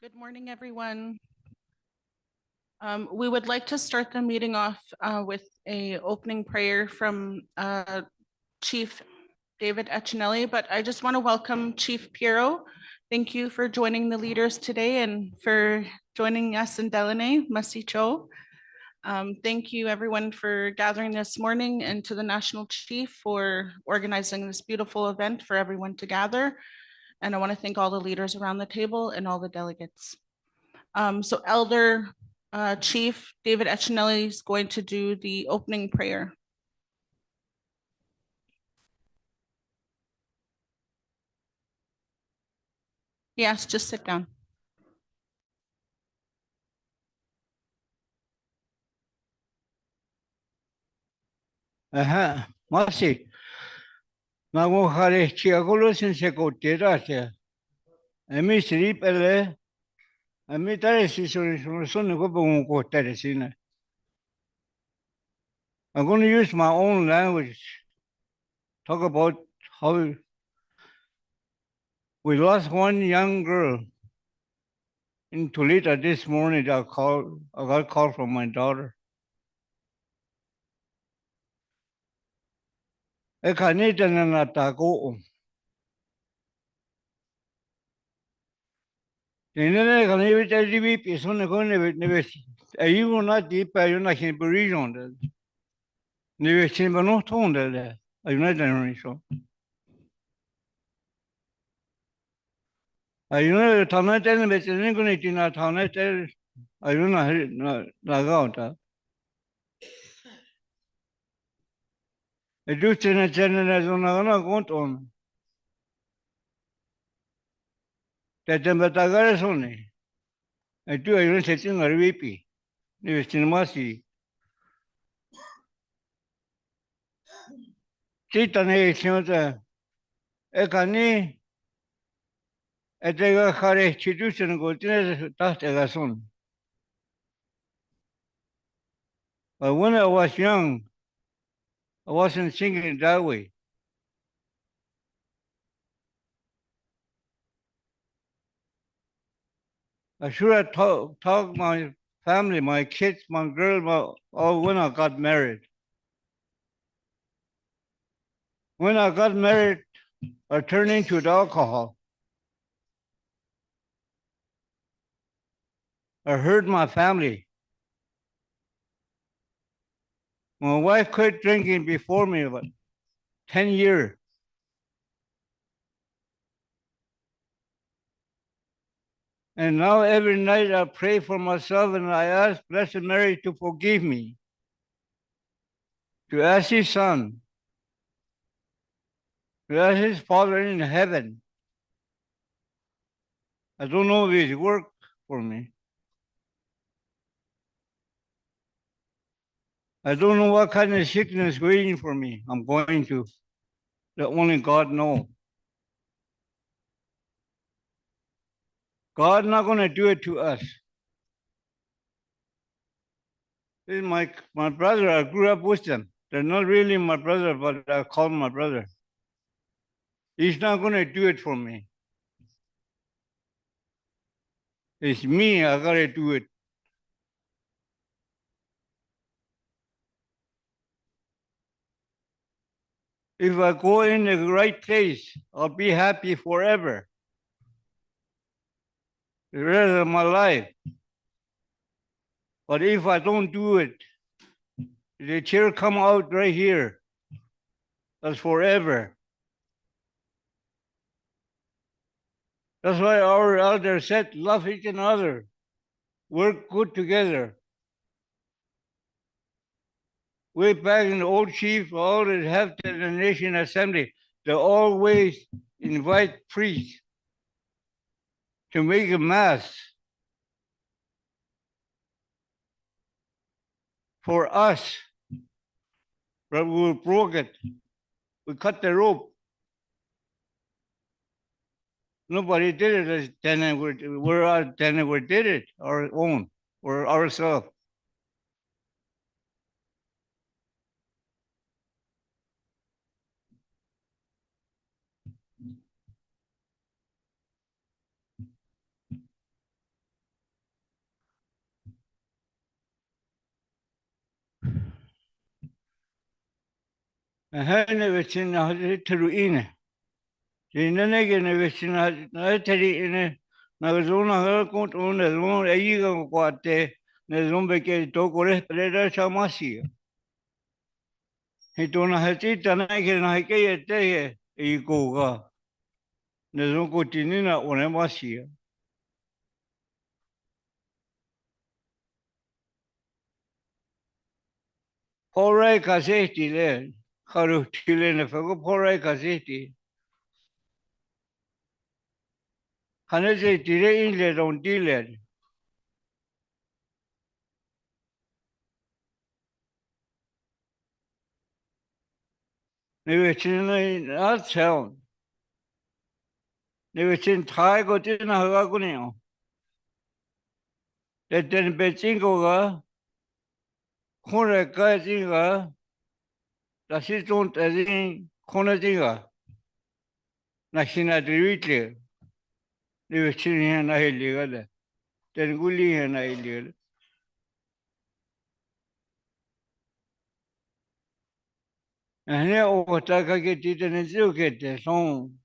Good morning, everyone. We would like to start the meeting off with a opening prayer from Chief David Echinelli, but I just want to welcome Chief Piero. Thank you for joining the leaders today and for joining us in Deline, Masicho. Thank you everyone for gathering this morning, and to the National Chief for organizing this beautiful event for everyone to gather. And I want to thank all the leaders around the table and all the delegates. So Elder Chief David Echinelli is going to do the opening prayer. Yes, just sit down. Masi. Nago hare chiagulo sin se cotirate. Emi sleep ele. Emi tare si son go bon go tare sin. I'm going to use my own language. Talk about how we lost one young girl in Toledo this morning. I got a call from my daughter. I can't eat an ataco. Nene kan evi tadi vi person ko neve ayu na di pa ayu na hin burijon de neve chin bano ton de ayu na generation ayu na thana ten be chen ko ni tina thana te ayu na ga ta edu chen na zona ko ton te ten beta ga so ni edu ayu se chin ar vi pi neve chin ma si chita ne chen ta e kani etega hare chiduchen go tine ta ga son. But when I was young, I wasn't thinking that way. I should have talked my family, my kids, my girl, all when I got married. When I got married, I turned into the alcohol. I hurt my family. My wife quit drinking before me about 10 years. And now every night I pray for myself and I ask Blessed Mary to forgive me, to ask his son, to ask his Father in heaven. I don't know if it worked for me. I don't know what kind of sickness is waiting for me. I'm going to. That only God knows. God's not going to do it to us. This is my brother. I grew up with them. They're not really my brother, but I call him my brother. He's not going to do it for me. It's me. I got to do it. If I go in the right place, I'll be happy forever. The rest of my life. But if I don't do it, the chair come out right here. That's forever. That's why our elders said, love each another, work good together. Way back in the old chief, all that have the nation assembly, they always invite priests to make a mass for us. But we broke it. We cut the rope. Nobody did it. Dene we did it our own or ourselves. هاي وشين هذي تروينه جينا كنا وشين هذي ترينه نقولون هذا كنت نقولون أيها قواتة نقولون بكرة تو كله بلده شاماسية هيتونا هتي تنا كنا هيك يتيه إيكوغا نقولون كتيرنا ونماسية Porai kaseti le, karu tile ne fago porai kaseti. Hanese tire in le don tile. Ne vecin na atsaun. Ne vecin thai ko tina haga kunio. Le ten bechingo ga, kone ka jinga, la siton tazin kone jinga. Na shina drivitle. Ne vecin na illegal. Ten guli na illegal. Hne o taka ke titane ziu kete son.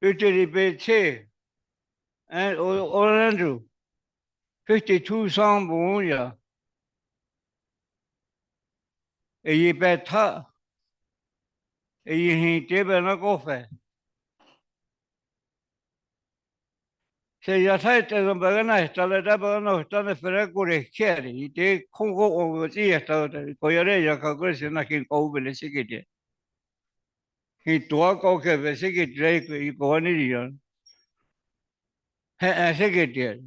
Uteri peche. And Orlando, 52 song boya. A ye beta, a ye table na coffee. Say ya tight as a bagana, Taladabano, Tana Ferracure, carry, he take Congo over the Coyareja, Cagres, and I can over the secret. He talk okay, the secret Drake, you go on Indian. A secretary.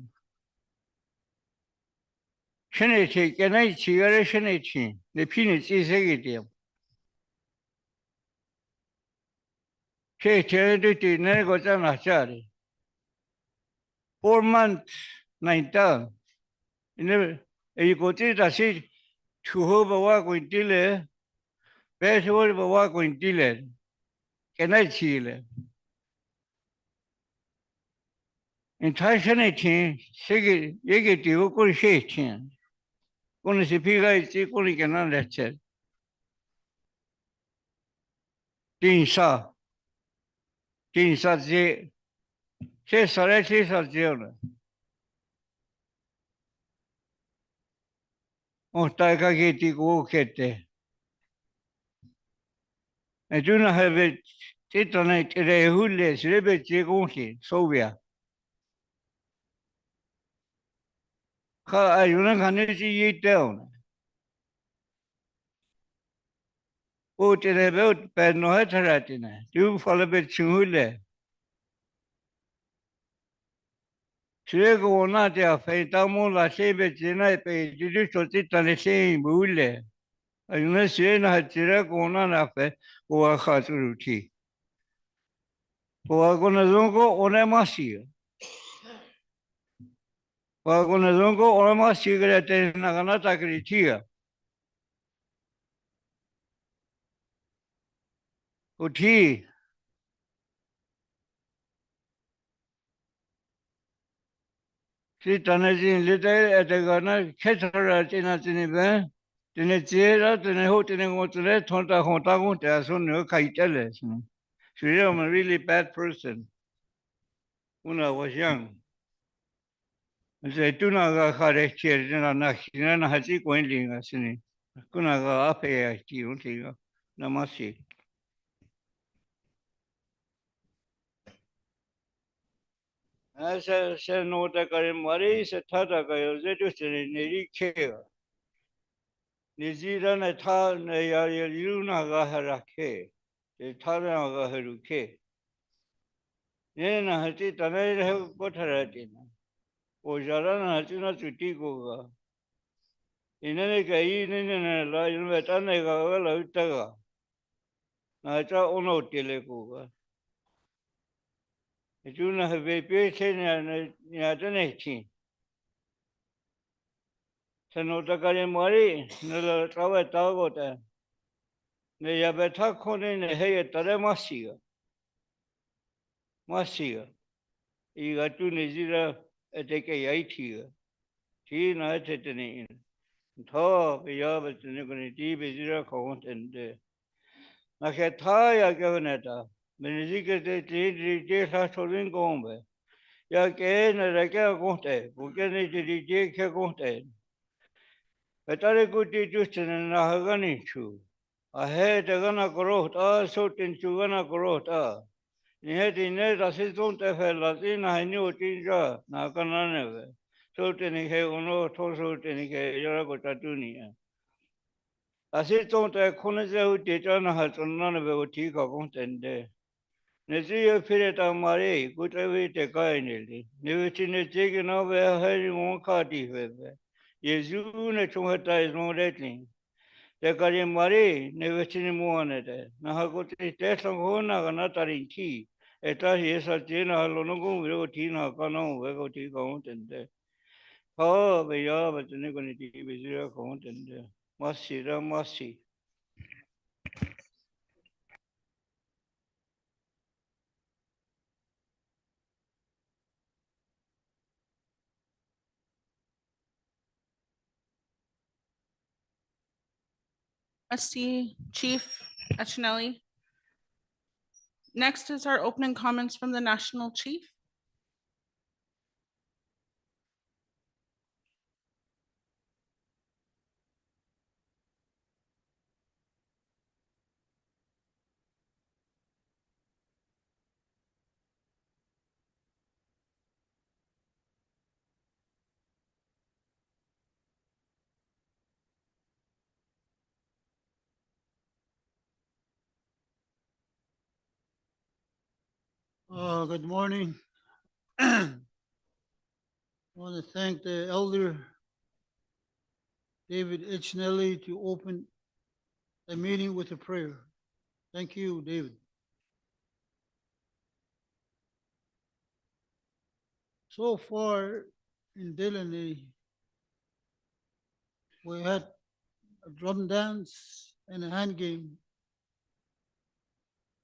Shenate, can I see a Shenate? The peanuts is secretary. Say, charity, never got an achari. 4 months, 9 never you go to the city to hold a walk with Dile, best word of a walk with Dile. Can I see it? In Tashanati, Siggy, Yiggy, who could shake him. Only the pig eyes equally can understand. Dean saw, the says, sorry, says, of Jonah. On Taka Geti go get there. I do not have it. Sit on it, a hoodless, ribbit, Jigonki, Sovia. I do not see it down. O te re veo per no heteratine. Tu fala per chule. Srego ona te a feita mo la sebe chena pe jidu choti tane se mule. Ayuna se na tira kona na fe o a khaturuti. O a kona zongo ona masi. O a kona zongo ona masi gre te na kana takri tia. Uti. Si tane jin lite ete gana khetara tina tini ben. Tene chera tene ho tene ngotele thonta khonta ko ta so no khai tele. I'm a really bad person. When I was young. I said, do not go hard chair, and I see going to sini. Kuna go up here, you think, Namasi. As I said, no, the Karimari is a Tata Gayozetus in Neri Care. Niziran a town, Yuna Gaharake, the Tana Gaharuke. Then I had it, and I have got her at dinner. O Jarana Hatina to Tigoga. In any case, in a lion, but Anega Utaga. Nata ono telekoga. You know, have a patient and Yataneti. Sanotaka Mari, no travel tagota. They have a taco in a hay at Taremasiga. Masiga. You got to Nizira a take a 8 here. T na chetani. Tho biya batni kuni T bizira khawant ende. Na khe tha ya kavaneta. Meniji ke te tha solin kombe. Ya ke na reka konte. Buke ne te ke konte. Betare kuti justene na hagani chu. Ahe tagana korota so tin chugana korota. Niheti ne rasiton te fe latin haini utinja na kanane. So tini ke uno to so tini ke yara ko tatuni. Rasiton te kone se utita na hatuna ne be uti ka kontende. Nesi ye fireta mare kutavi te kainili. Nivichi ne cheki na be hari monkati febe. Yesu ne chungata is no rating. Te kari mare ne vechini muanete. Na hakoti te sanghona kana tarinchi. Eta yesa chena halonogu vego tina kano vego ti kaunтende. Ha veya batne koni ti vizira kaunтende. Masira masi. Trustee Chief Etchinelli. Next is our opening comments from the National Chief. Good morning. I want to thank the elder David Ichinelli to open the meeting with a prayer. Thank you, David. So far in Deline, we had a drum dance and a hand game.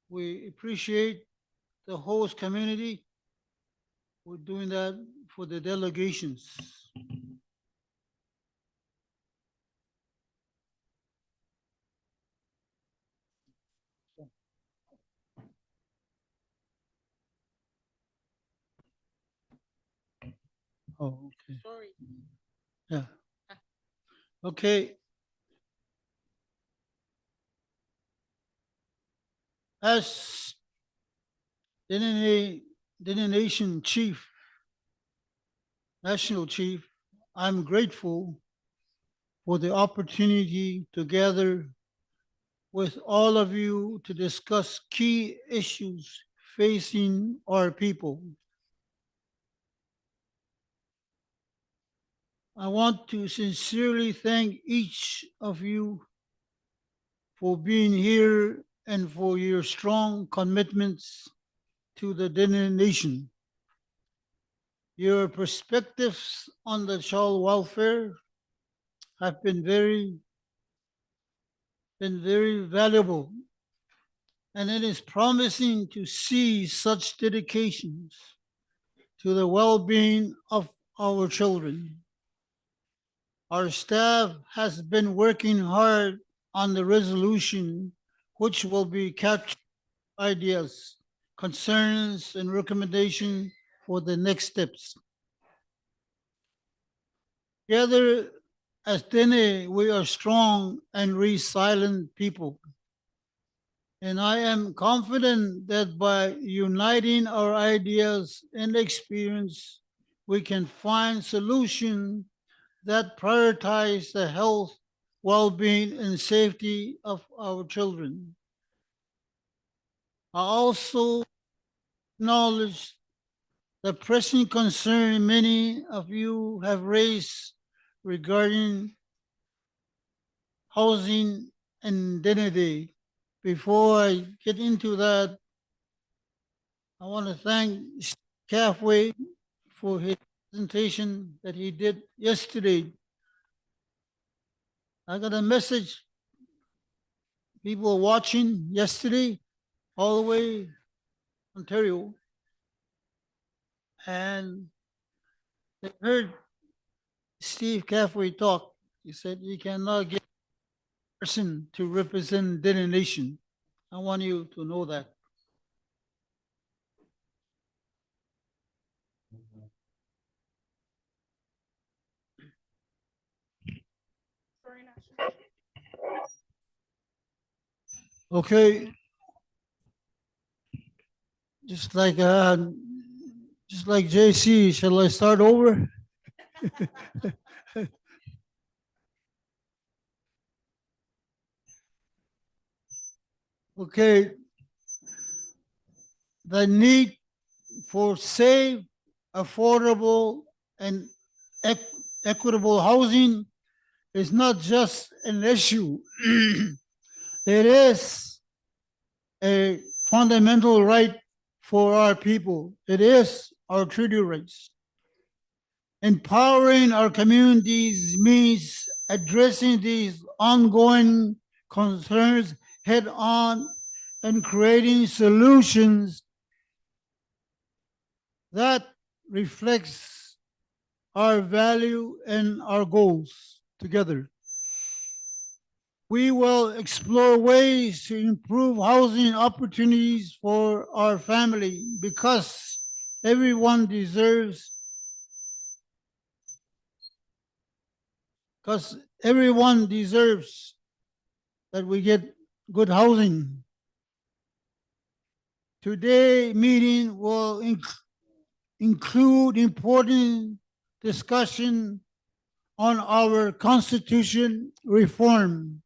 We appreciate the host community. We're doing that for the delegations. Oh, okay. Sorry. Yeah. Okay. As Dene Nation Chief, National Chief, I'm grateful for the opportunity to gather with all of you to discuss key issues facing our people. I want to sincerely thank each of you for being here and for your strong commitments to the Dene Nation. Your perspectives on the child welfare have been very valuable, and it is promising to see such dedications to the well-being of our children. Our staff has been working hard on the resolution, which will be captured ideas, concerns, and recommendations for the next steps. Together as Dene, we are strong and resilient people. And I am confident that by uniting our ideas and experience, we can find solutions that prioritize the health, well-being, and safety of our children. I also acknowledge the pressing concern many of you have raised regarding housing and identity. Before I get into that, I want to thank Calfway for his presentation that he did yesterday. I got a message. People watching yesterday, all the way Ontario, and they heard Steve Caffrey talked. He said you cannot get a person to represent Dene Nation. I want you to know that. Okay. Just like JC, shall I start over? Okay. The need for safe, affordable, and equitable housing is not just an issue. It is a fundamental right for our people. It is our treaty rights. Empowering our communities means addressing these ongoing concerns head on and creating solutions that reflects our value and our goals together. We will explore ways to improve housing opportunities for our family because everyone deserves that we get good housing. Today's meeting will include important discussion on our Constitution reform.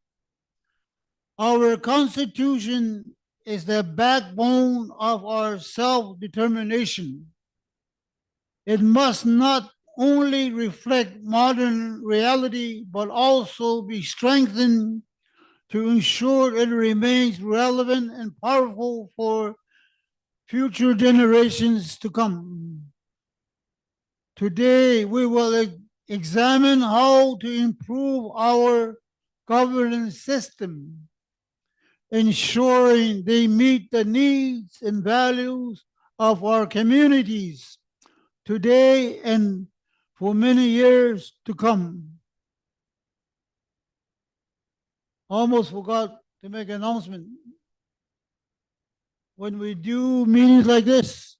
Our Constitution is the backbone of our self-determination. It must not only reflect modern reality, but also be strengthened to ensure it remains relevant and powerful for future generations to come. Today, we will examine how to improve our governance system, ensuring they meet the needs and values of our communities today and for many years to come. Almost forgot to make an announcement. When we do meetings like this,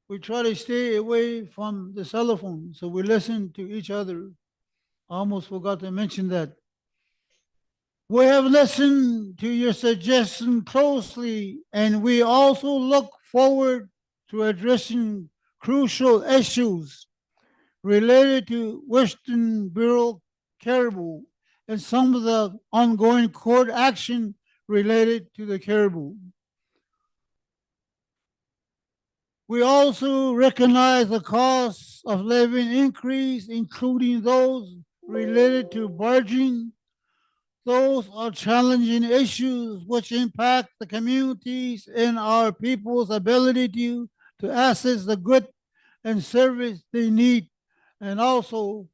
we try to stay away from the cell phone, so we listen to each other. Almost forgot to mention that. We have listened to your suggestion closely, and we also look forward to addressing crucial issues related to Western Bureau caribou and some of the ongoing court action related to the caribou. We also recognize the cost of living increase, including those related to barging. Those are challenging issues which impact the communities and our people's ability to access the good and service they need, and also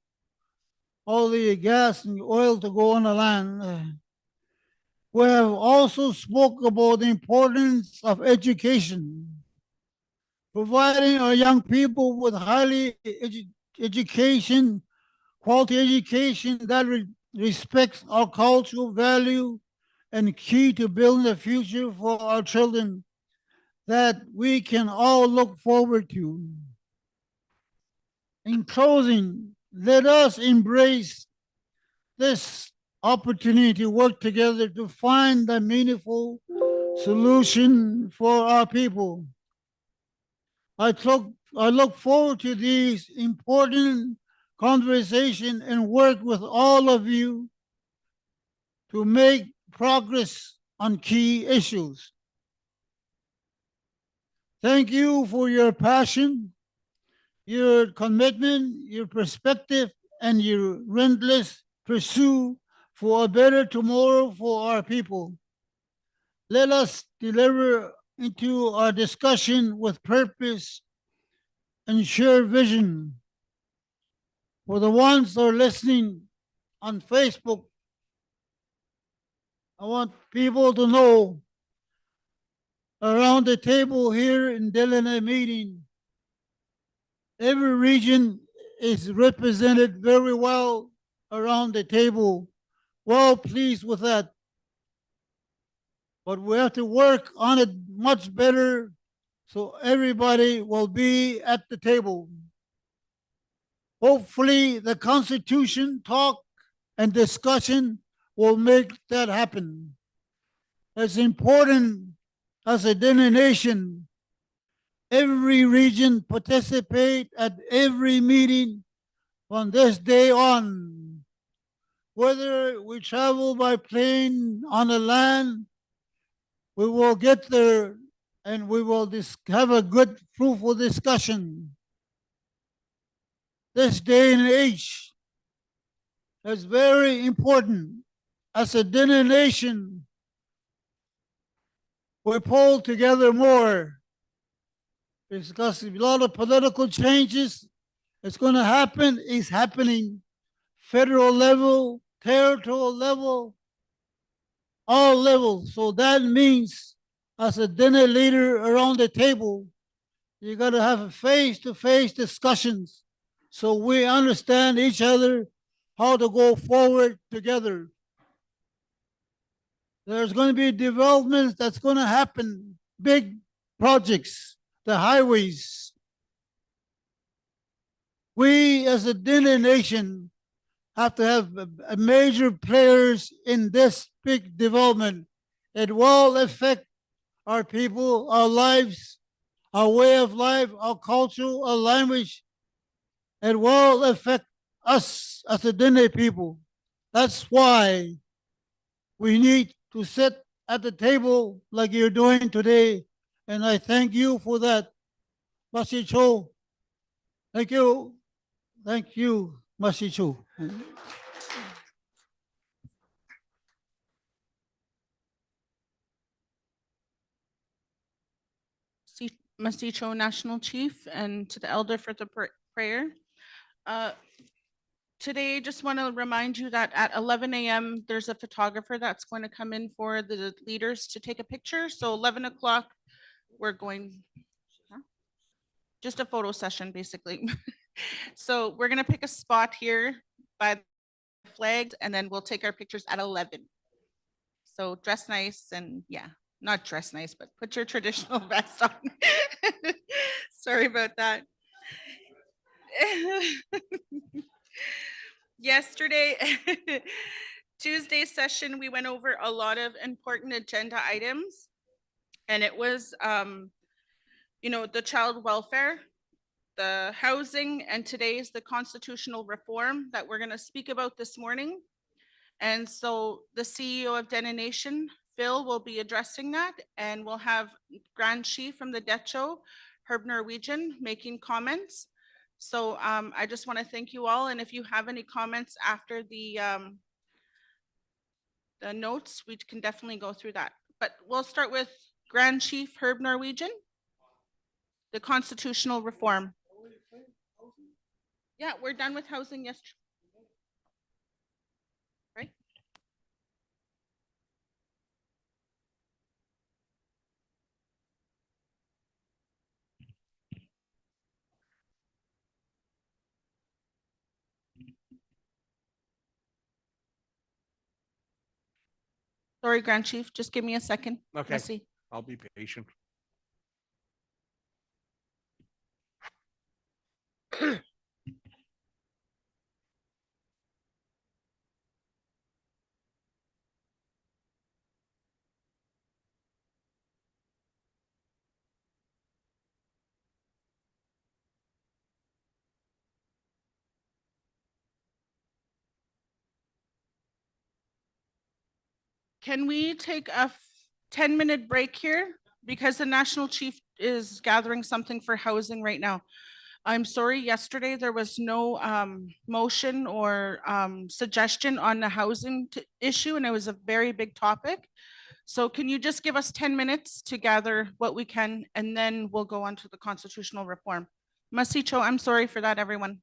all the gas and oil to go on the land. We have also spoke about the importance of education, providing our young people with highly education, quality education that respects our cultural value and key to building a future for our children that we can all look forward to. In closing, let us embrace this opportunity to work together to find a meaningful solution for our people. I look forward to these important conversations and work with all of you to make progress on key issues. Thank you for your passion, your commitment, your perspective, and your relentless pursuit for a better tomorrow for our people. Let us deliver into our discussion with purpose and shared vision. For the ones that are listening on Facebook, I want people to know around the table here in Deline meeting, every region is represented very well around the table. Well pleased with that. But we have to work on it much better so everybody will be at the table. Hopefully, the Constitution talk and discussion will make that happen. It's important as a Dene nation. Every region participate at every meeting from this day on. Whether we travel by plane, on the land, we will get there and we will have a good, fruitful discussion. This day and age is very important. As a Dene nation, we pull together more because a lot of political changes is going to happen, is happening federal level, territorial level, all levels. So that means as a Dene leader around the table, you got to have face-to-face discussions so we understand each other, how to go forward together. There's going to be developments that's going to happen, big projects, the highways. We as a Dene nation have to have major players in this big development. It will affect our people, our lives, our way of life, our culture, our language. It will affect us as a Dene people. That's why we need to sit at the table like you're doing today. And I thank you for that. Masicho. Thank you. Thank you, Masicho. Masicho National Chief, and to the elder for the prayer. Today, just want to remind you that at 11 a.m., there's a photographer that's going to come in for the leaders to take a picture. So 11 o'clock, we're going, just a photo session, basically. So we're going to pick a spot here by the flags, and then we'll take our pictures at 11. So dress nice and yeah, not dress nice, but put your traditional vest on. Sorry about that. Yesterday, Tuesday session, we went over a lot of important agenda items, and it was, the child welfare, the housing, and today is the constitutional reform that we're going to speak about this morning. And so the CEO of Dene Nation, Phil, will be addressing that, and we'll have Grand Chief from the Decho, Herb Norwegian, making comments. So I just want to thank you all. And if you have any comments after the notes, we can definitely go through that. But we'll start with Grand Chief Herb Norwegian, the constitutional reform. Yeah, we're done with housing yesterday. Right? Sorry, Grand Chief, just give me a second. Okay. Let's see. I'll be patient. Can we take a 10-minute break here? Because the National Chief is gathering something for housing right now. I'm sorry, yesterday there was no motion or suggestion on the housing issue, and it was a very big topic. So can you just give us 10 minutes to gather what we can, and then we'll go on to the constitutional reform. Masicho, I'm sorry for that, everyone.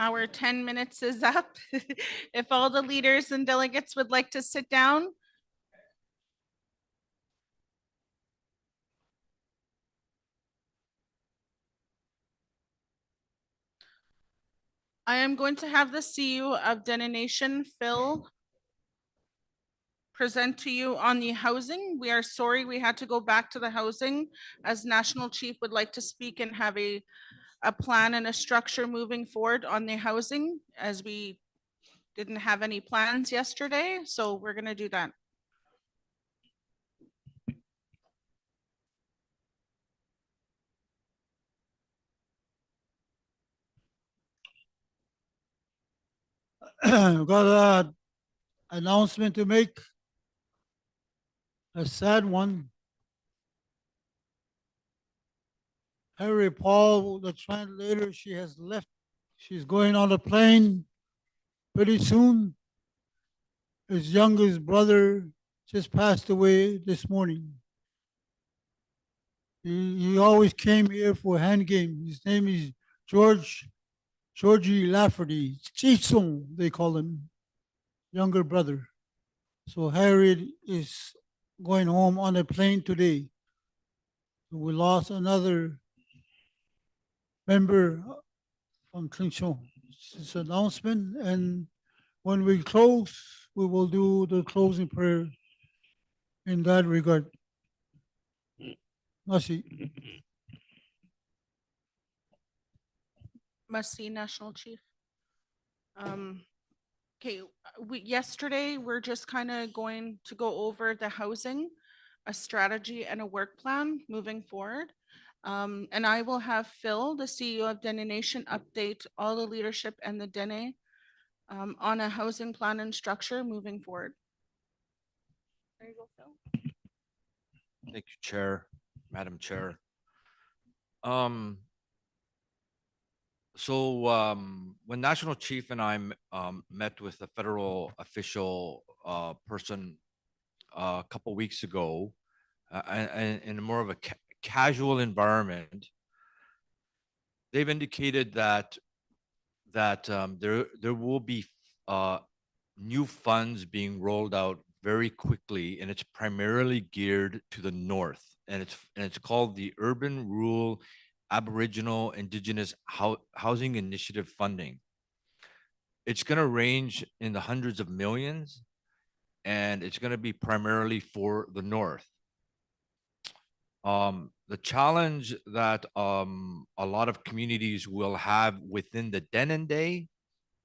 Our 10 minutes is up. If all the leaders and delegates would like to sit down. I am going to have the CEO of Dene Nation, Phil, present to you on the housing. We are sorry we had to go back to the housing, as National Chief would like to speak and have a plan and a structure moving forward on the housing, as we didn't have any plans yesterday, so we're gonna do that. Got a announcement to make, a sad one. Harry Paul, the translator, she has left. She's going on a plane pretty soon. His youngest brother just passed away this morning. He always came here for hand game. His name is Georgie Lafferty. Chisung, they call him, younger brother. So Harry is going home on a plane today. We lost another member from Trinchon. It's an announcement, and when we close, we will do the closing prayer in that regard. Merci. Must see National Chief. Okay, yesterday, we're just kind of going to go over the housing, a strategy and a work plan moving forward. And I will have Phil, the CEO of Dene Nation, update all the leadership and the Dene on a housing plan and structure moving forward. There you go, Phil. Thank you, Chair, Madam Chair. When National Chief and I met with a federal official person a couple weeks ago, and in more of a casual environment, they've indicated that there will be new funds being rolled out very quickly, and it's primarily geared to the north, and it's called the Urban Rural Aboriginal Indigenous Housing Initiative funding. It's going to range in the hundreds of millions, and it's going to be primarily for the north. The challenge that a lot of communities will have within the Dene Day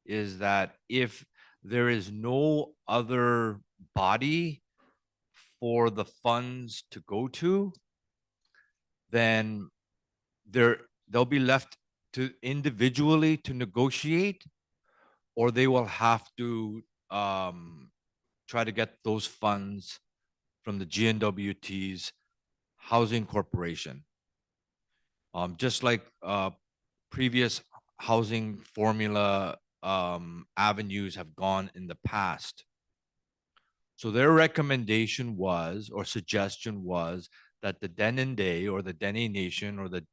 is that if there is no other body for the funds to go to, then they'll be left to individually to negotiate, or they will have to try to get those funds from the GNWT's Housing Corporation. Just like previous housing formula avenues have gone in the past. So their recommendation was, or suggestion was, that the Dene Day or the Dene Nation or the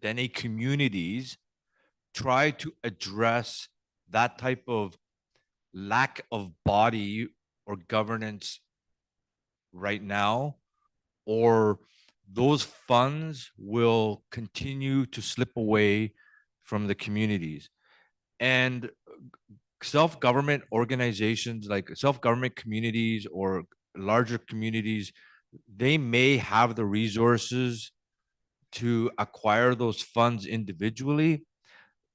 Dene communities try to address that type of lack of body or governance right now, or those funds will continue to slip away from the communities. And self-government organizations, like self-government communities or larger communities, they may have the resources to acquire those funds individually,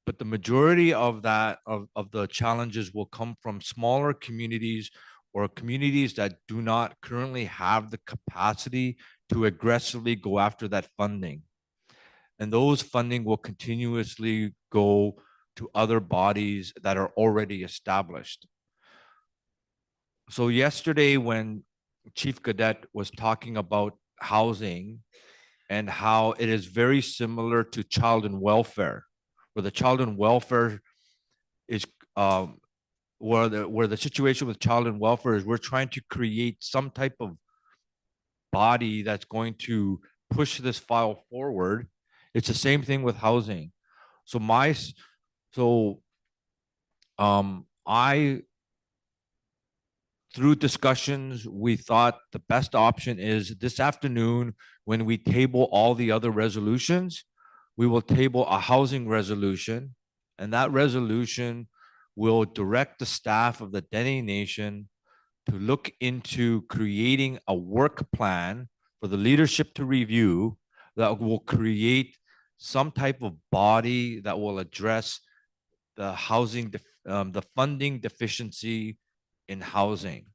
but the majority of the challenges will come from smaller communities or communities that do not currently have the capacity to aggressively go after that funding. And those funding will continuously go to other bodies that are already established. So yesterday, when Chief Cadet was talking about housing and how it is very similar to child and welfare, where the child and welfare is where the situation with child and welfare is we're trying to create some type of body that's going to push this file forward. It's the same thing with housing. So I through discussions, we thought the best option is this afternoon, when we table all the other resolutions, we will table a housing resolution, and that resolution will direct the staff of the Dene Nation to look into creating a work plan for the leadership to review that will create some type of body that will address the the funding deficiency in housing.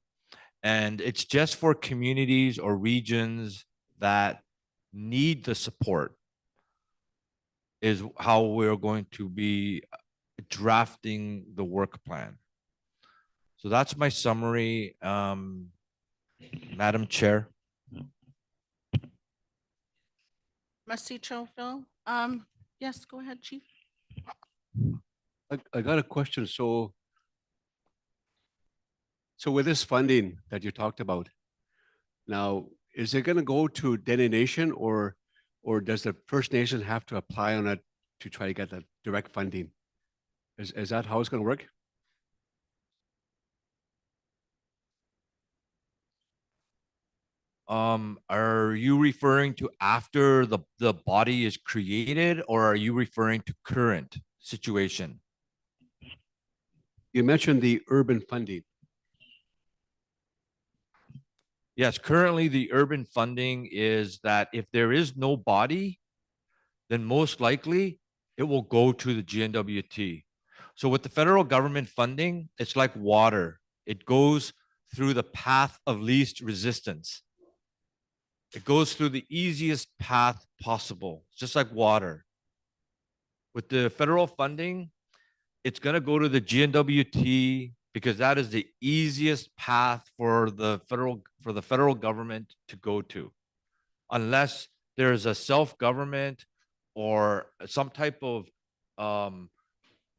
And it's just for communities or regions that need the support is how we're going to be drafting the work plan. So that's my summary, Madam Chair. Masicho Phil. Yes, go ahead, Chief. I got a question. So with this funding that you talked about, now, is it going to go to Dene Nation or does the First Nation have to apply on it to try to get that direct funding? Is that how it's going to work? Are you referring to after the body is created, or are you referring to current situation? You mentioned the urban funding. Yes, currently the urban funding is that if there is no body, then most likely it will go to the GNWT. So with the federal government funding, it's like water. It goes through the path of least resistance. It goes through the easiest path possible, just like water. With the federal funding, it's going to go to the GNWT because that is the easiest path for the federal government to go to, unless there's a self-government or some type of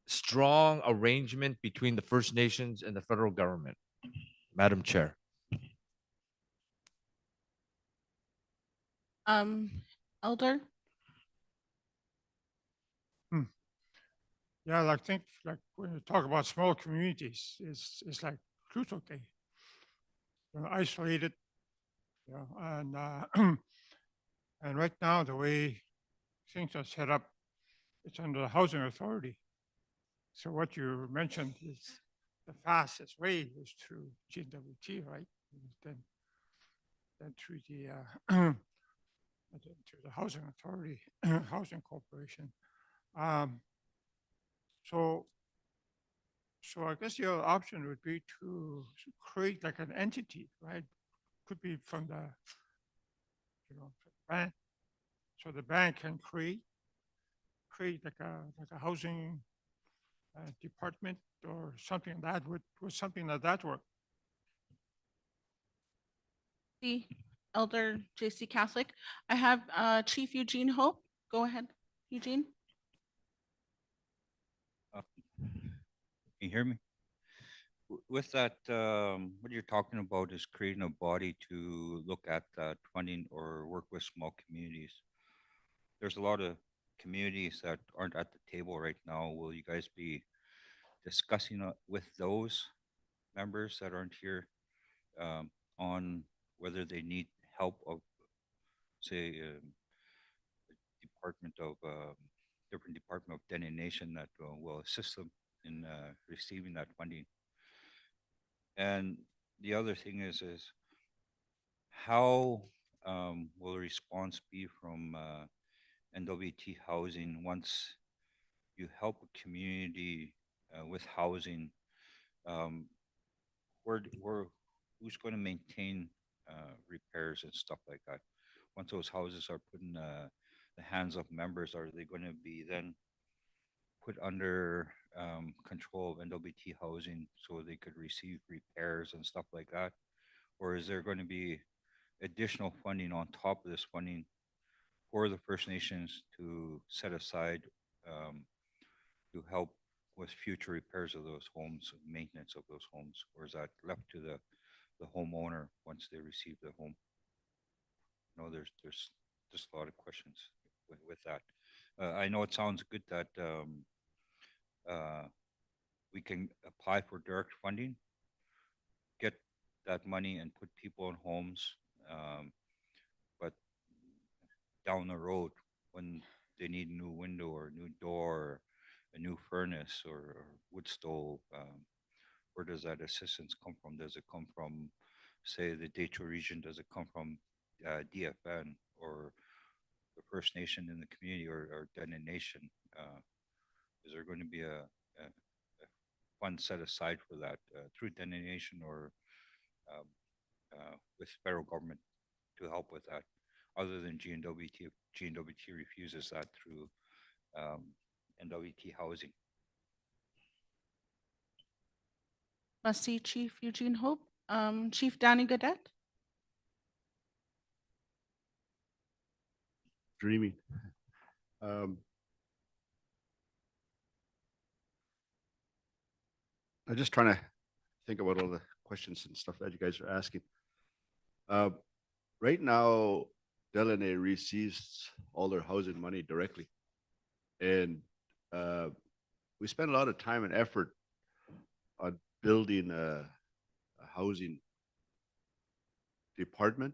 strong arrangement between the First Nations and the federal government. Madam Chair. Elder. Yeah, I think like when you talk about small communities, it's like crucial thing. Isolated, and and right now the way things are set up, it's under the housing authority. So what you mentioned is the fastest way is through GWT, right? Then through the through the housing authority, housing corporation. So I guess the other option would be to create like an entity, right? Could be from the, bank. So the bank can create like a housing department or something that would something like that work. The Elder JC Catholic. I have Chief Eugene Hope. Go ahead, Eugene. Can you hear me? With that, what you're talking about is creating a body to look at funding or work with small communities. There's a lot of communities that aren't at the table right now. Will you guys be discussing with those members that aren't here on whether they need help of, say, department of different department of Dene Nation that will assist them in receiving that funding? And the other thing is how will the response be from NWT housing once you help a community with housing? Um, who's going to maintain repairs and stuff like that? Once those houses are put in the hands of members, are they going to be then put under control of NWT housing so they could receive repairs and stuff like that? Or is there going to be additional funding on top of this funding for the First Nations to set aside to help with future repairs of those homes, maintenance of those homes? Or is that left to the homeowner once they receive the home? No, there's just a lot of questions with that. I know it sounds good that we can apply for direct funding, get that money and put people in homes. But down the road, when they need a new window or a new door, or a new furnace or wood stove, where does that assistance come from? Does it come from, say, the Detroit region? Does it come from DFN or the First Nation in the community or Dene Nation? Is there going to be a fund set aside for that through Dene Nation or um, with federal government to help with that, other than GNWT? If GNWT refuses that through NWT housing. Must see Chief Eugene Hope. Chief Danny Gadet. Dreaming. I'm just trying to think about all the questions and stuff that you guys are asking. Right now, Deline receives all their housing money directly. And we spend a lot of time and effort on building a housing department.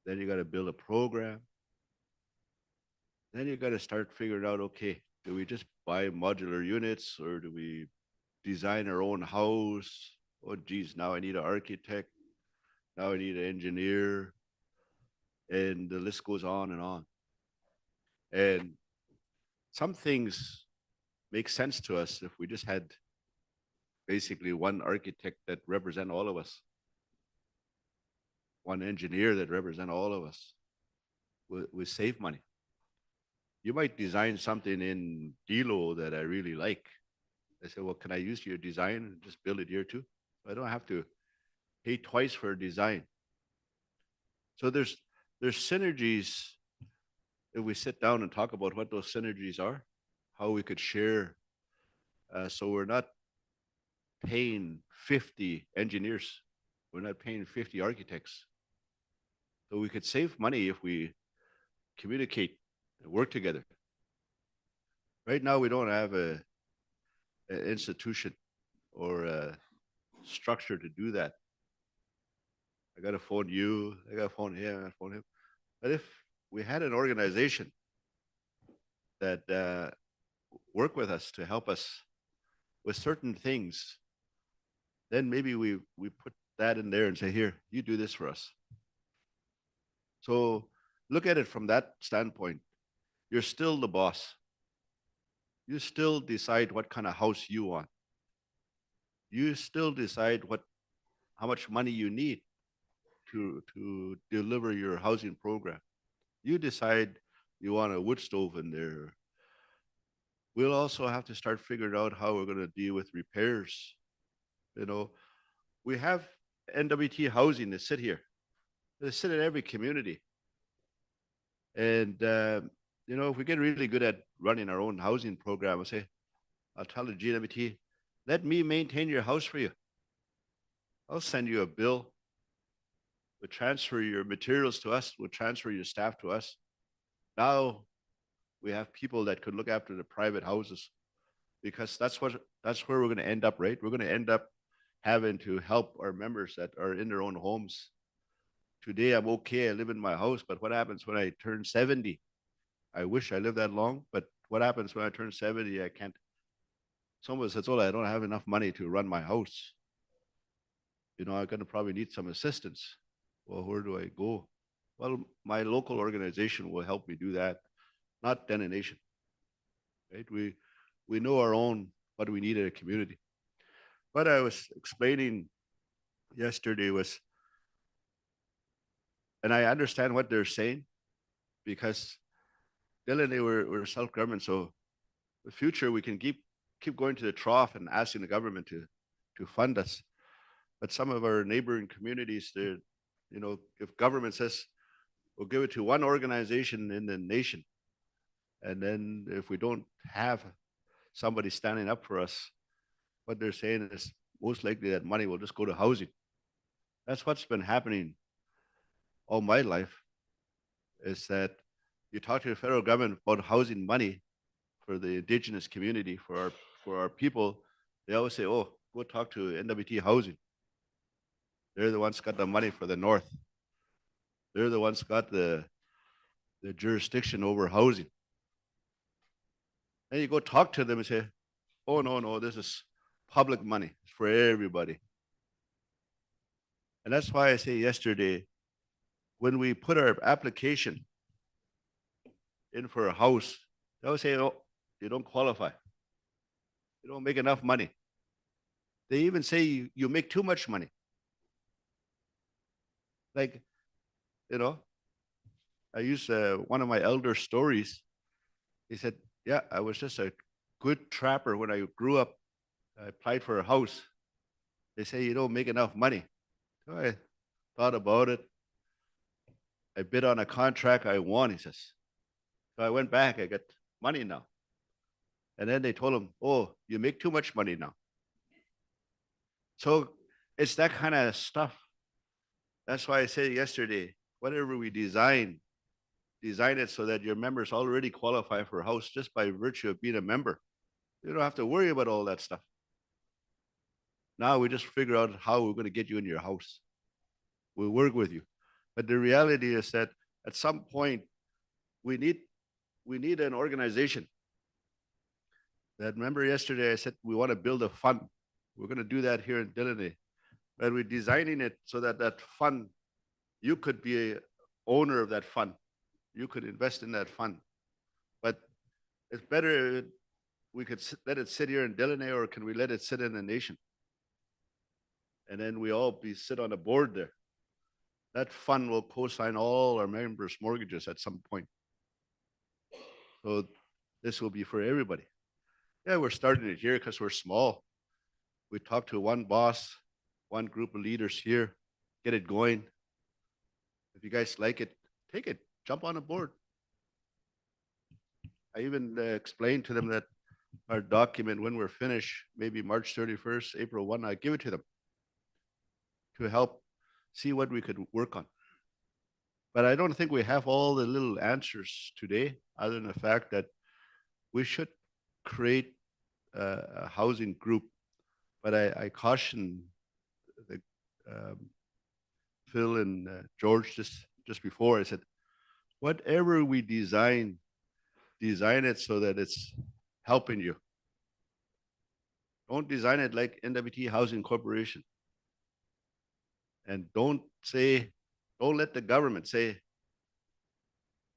Then you got to build a program. Then you got to start figuring out, okay, do we just buy modular units or do we design our own house? Oh, geez, now I need an architect. Now I need an engineer. And the list goes on and on. And some things make sense to us if we just had basically one architect that represent all of us, one engineer that represent all of us. We save money. You might design something in Dilo that I really like. I say, well, can I use your design and just build it here too? I don't have to pay twice for a design. So there's synergies if we sit down and talk about what those synergies are, how we could share. So we're not paying 50 engineers. We're not paying 50 architects. So we could save money if we communicate and work together. Right now, we don't have an institution or a structure to do that. I got to phone you, I got to phone him, I got to phone him. But if we had an organization that work with us to help us with certain things, then maybe we put that in there and say, here, you do this for us. So look at it from that standpoint. You're still the boss. You still decide what kind of house you want. You still decide how much money you need to deliver your housing program. You decide you want a wood stove in there. We'll also have to start figuring out how we're going to deal with repairs. You know, we have NWT housing that sit here. They sit in every community. And, you know, if we get really good at running our own housing program, I'll tell the GWT, let me maintain your house for you. I'll send you a bill. We'll transfer your materials to us. We'll transfer your staff to us. Now we have people that could look after the private houses, because that's where we're going to end up, right? We're going to end up having to help our members that are in their own homes. Today, I'm okay. I live in my house, but what happens when I turn 70? I wish I lived that long, but what happens when I turn 70? I can't. Someone says, oh, I don't have enough money to run my house. You know, I'm going to probably need some assistance. Well, where do I go? Well, my local organization will help me do that, not Dene Nation. Right? We know our own, what we need in a community. What I was explaining yesterday was, and I understand what they're saying, because Deline, we're self-government, so the future, we can keep going to the trough and asking the government to fund us. But some of our neighboring communities, they're, you know, if government says, we'll give it to one organization in the nation, and then if we don't have somebody standing up for us, what they're saying is most likely that money will just go to housing. That's what's been happening all my life, is that you talk to the federal government about housing money for the indigenous community, for our people, they always say, oh, go talk to NWT Housing. They're the ones got the money for the north. They're the ones got the jurisdiction over housing. And you go talk to them and say, oh, no, this is public money for everybody. And that's why I say yesterday, when we put our application in for a house, they always say, oh, you don't qualify. You don't make enough money. They even say you make too much money. Like, you know, I use one of my elder stories. He said, yeah, I was just a good trapper when I grew up. I applied for a house. They say you don't make enough money. So I thought about it. I bid on a contract, I won, he says. So I went back, I got money now. And then they told him, oh, you make too much money now. So it's that kind of stuff. That's why I said yesterday, whatever we design it so that your members already qualify for a house just by virtue of being a member. You don't have to worry about all that stuff. Now we just figure out how we're going to get you in your house. We'll work with you. But the reality is that at some point, we need an organization. That, remember yesterday I said we want to build a fund. We're going to do that here in Deline. But we're designing it so that that fund, you could be a owner of that fund. You could invest in that fund. But it's better we could let it sit here in Deline, or can we let it sit in the nation? And then we all sit on a board there. That fund will co-sign all our members' mortgages at some point. So this will be for everybody. Yeah, we're starting it here because we're small. We talk to one boss, one group of leaders here, get it going. If you guys like it, take it, jump on a board. I even explained to them that our document, when we're finished, maybe March 31st, April 1, I give it to them to help see what we could work on. But I don't think we have all the little answers today, other than the fact that we should create a housing group. But I caution the, Phil and George just before, I said, whatever we design it so that it's helping you. Don't design it like NWT Housing Corporation. And don't let the government say,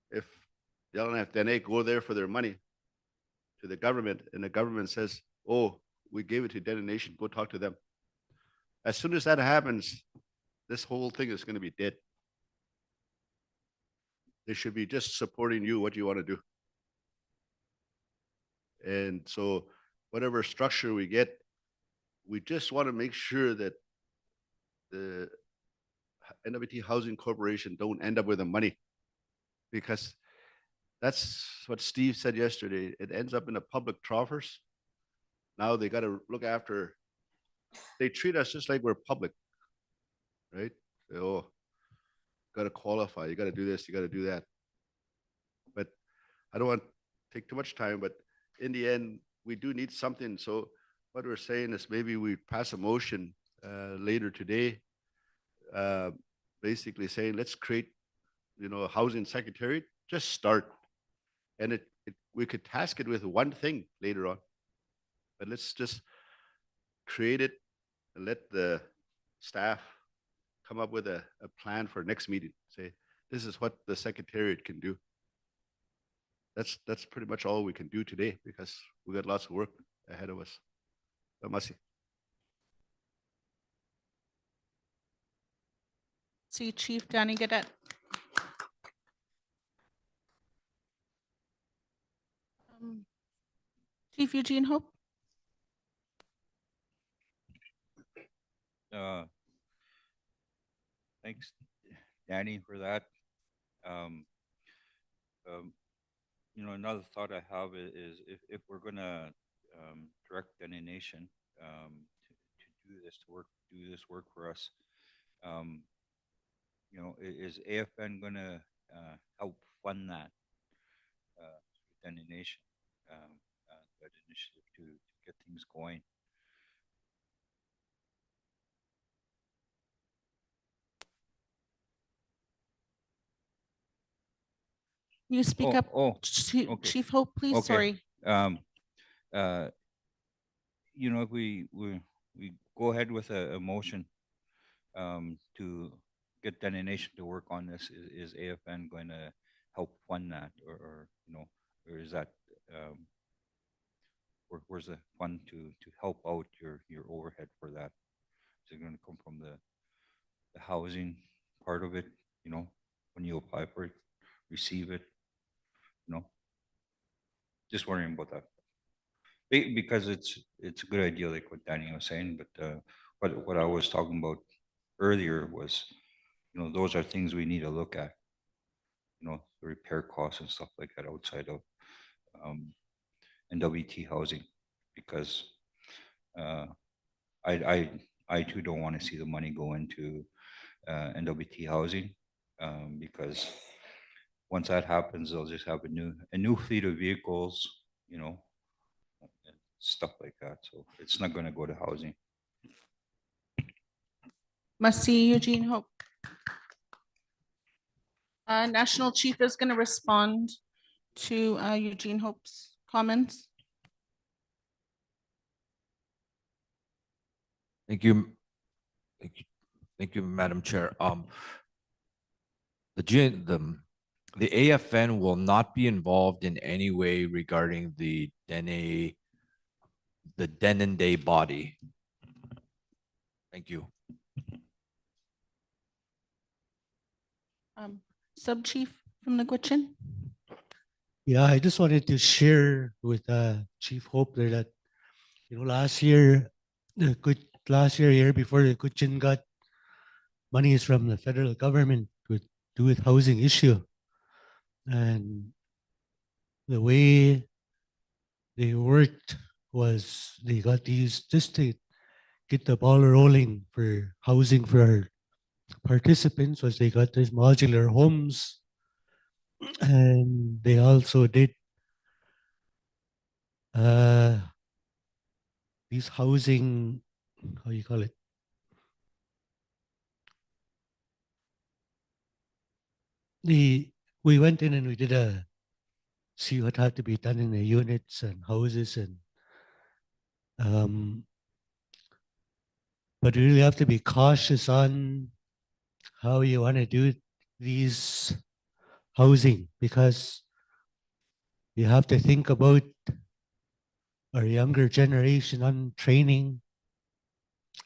if Dene go there for their money to the government, and the government says, oh, we gave it to Dene Nation, go talk to them. As soon as that happens, this whole thing is going to be dead. They should be just supporting you, what you want to do. And so whatever structure we get, we just want to make sure that the NWT Housing Corporation don't end up with the money, because that's what Steve said yesterday. It ends up in the public troffers. Now they got to look after, they treat us just like we're public, right? Say, oh, got to qualify, you got to do this, you got to do that. But I don't want to take too much time, but in the end, we do need something. So what we're saying is maybe we pass a motion later today, basically saying, let's create, a housing secretariat, just start. And we could task it with one thing later on, but let's just create it and let the staff come up with a plan for next meeting. Say, this is what the secretariat can do. That's pretty much all we can do today, because we got lots of work ahead of us. Masi. See Chief Danny Gadet. Chief Eugene Hope? Uh, Thanks, Danny, for that. Um, um, another thought I have is if we're gonna direct Dene Nation to do this work for us, um, is AFN gonna help fund that Dene Nation, that initiative to get things going? You speak up, okay. Chief Hope, please. Okay. Sorry. Uh, if we go ahead with a motion to get Dene Nation to work on this, is AFN going to help fund that, or is that where's the fund to help out your overhead for that? Is it going to come from the housing part of it? When you apply for it, receive it? Just wondering about that. Because it's a good idea, like what Danny was saying, but what I was talking about earlier was, those are things we need to look at, the repair costs and stuff like that outside of NWT housing, because uh, I too don't want to see the money go into NWT housing, because once that happens, they'll just have a new fleet of vehicles, and stuff like that. So it's not going to go to housing. Must see Eugene Hope. National Chief is going to respond to Eugene Hope's comments. Thank you. Thank you, Madam Chair. The AFN will not be involved in any way regarding the Dene Day body. Thank you. Sub Chief from Neguichin. Yeah, I just wanted to share with Chief Hope there that last year, year before, the Kuchin got monies from the federal government to do with housing issue, and the way they worked was they got these just to get the ball rolling for housing for our participants. Was they got these modular homes, and they also did these housing, how you call it? We went in and we did see what had to be done in the units and houses, and but you really have to be cautious on how you want to do these housing, because you have to think about our younger generation on training,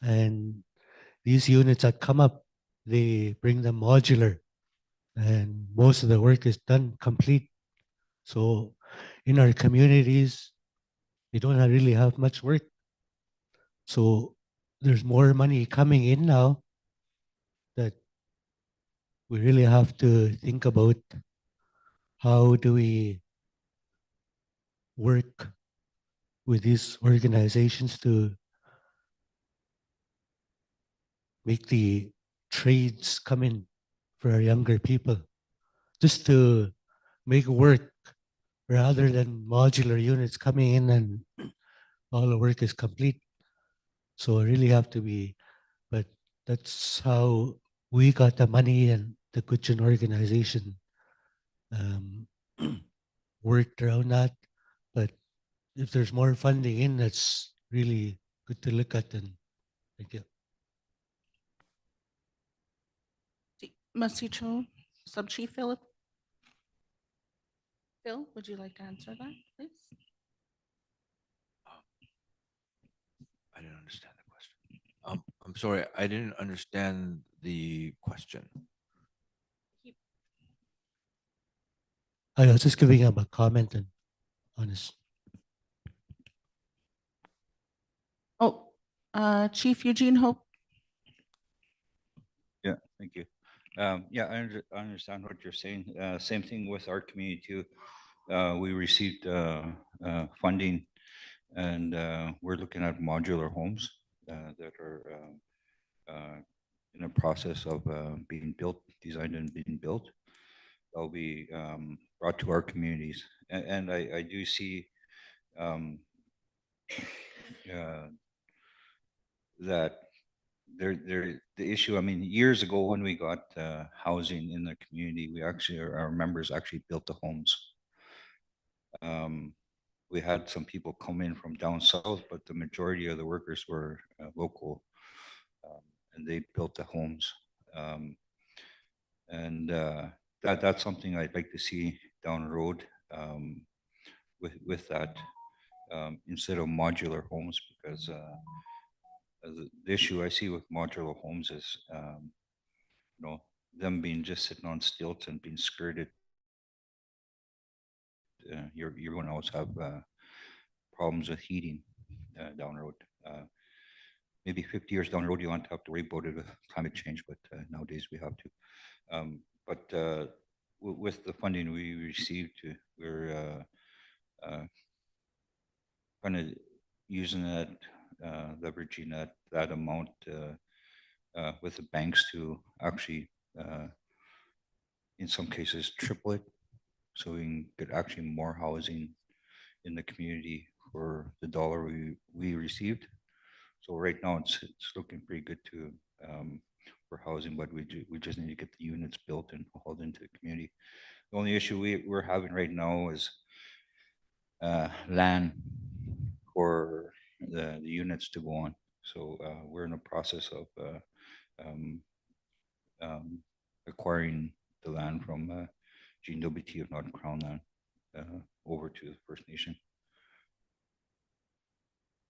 and these units that come up, they bring them modular, and most of the work is done complete. So in our communities, they don't really have much work. So there's more money coming in now that we really have to think about how do we work with these organizations to make the trades come in for our younger people, just to make it work rather than modular units coming in and all the work is complete. So I really have to be, but that's how we got the money, and the Kuchin organization worked around that. But if there's more funding in, that's really good to look at. And thank you. Masicho, Sub Chief Philip. Phil, would you like to answer that, please? I didn't understand the question. I'm sorry, I didn't understand the question. I was just giving him a comment on his. Chief Eugene Hope. Yeah, thank you. Yeah, I understand what you're saying. Same thing with our community too. We received funding, and we're looking at modular homes that are in a process of being built, designed and being built. They'll be brought to our communities, and I do see um, that the issue. I mean, years ago when we got housing in the community, we actually our members actually built the homes. We had some people come in from down south, but the majority of the workers were local, and they built the homes. And that's something I'd like to see down the road with that instead of modular homes, because the issue I see with modular homes is them being just sitting on stilts and being skirted. You're going to always have problems with heating down the road. Maybe 50 years down the road, you won't have to worry about it with climate change, but nowadays we have to. But with the funding we received, we're kind of using that, leveraging that amount with the banks to actually, in some cases, triple it, so we can get actually more housing in the community for the dollar we received. So right now it's looking pretty good to for housing, but we just need to get the units built and hauled into the community. The only issue we're having right now is land for the units to go on. So we're in the process of um, acquiring the land from GWT of Northern Crown Land over to the First Nation.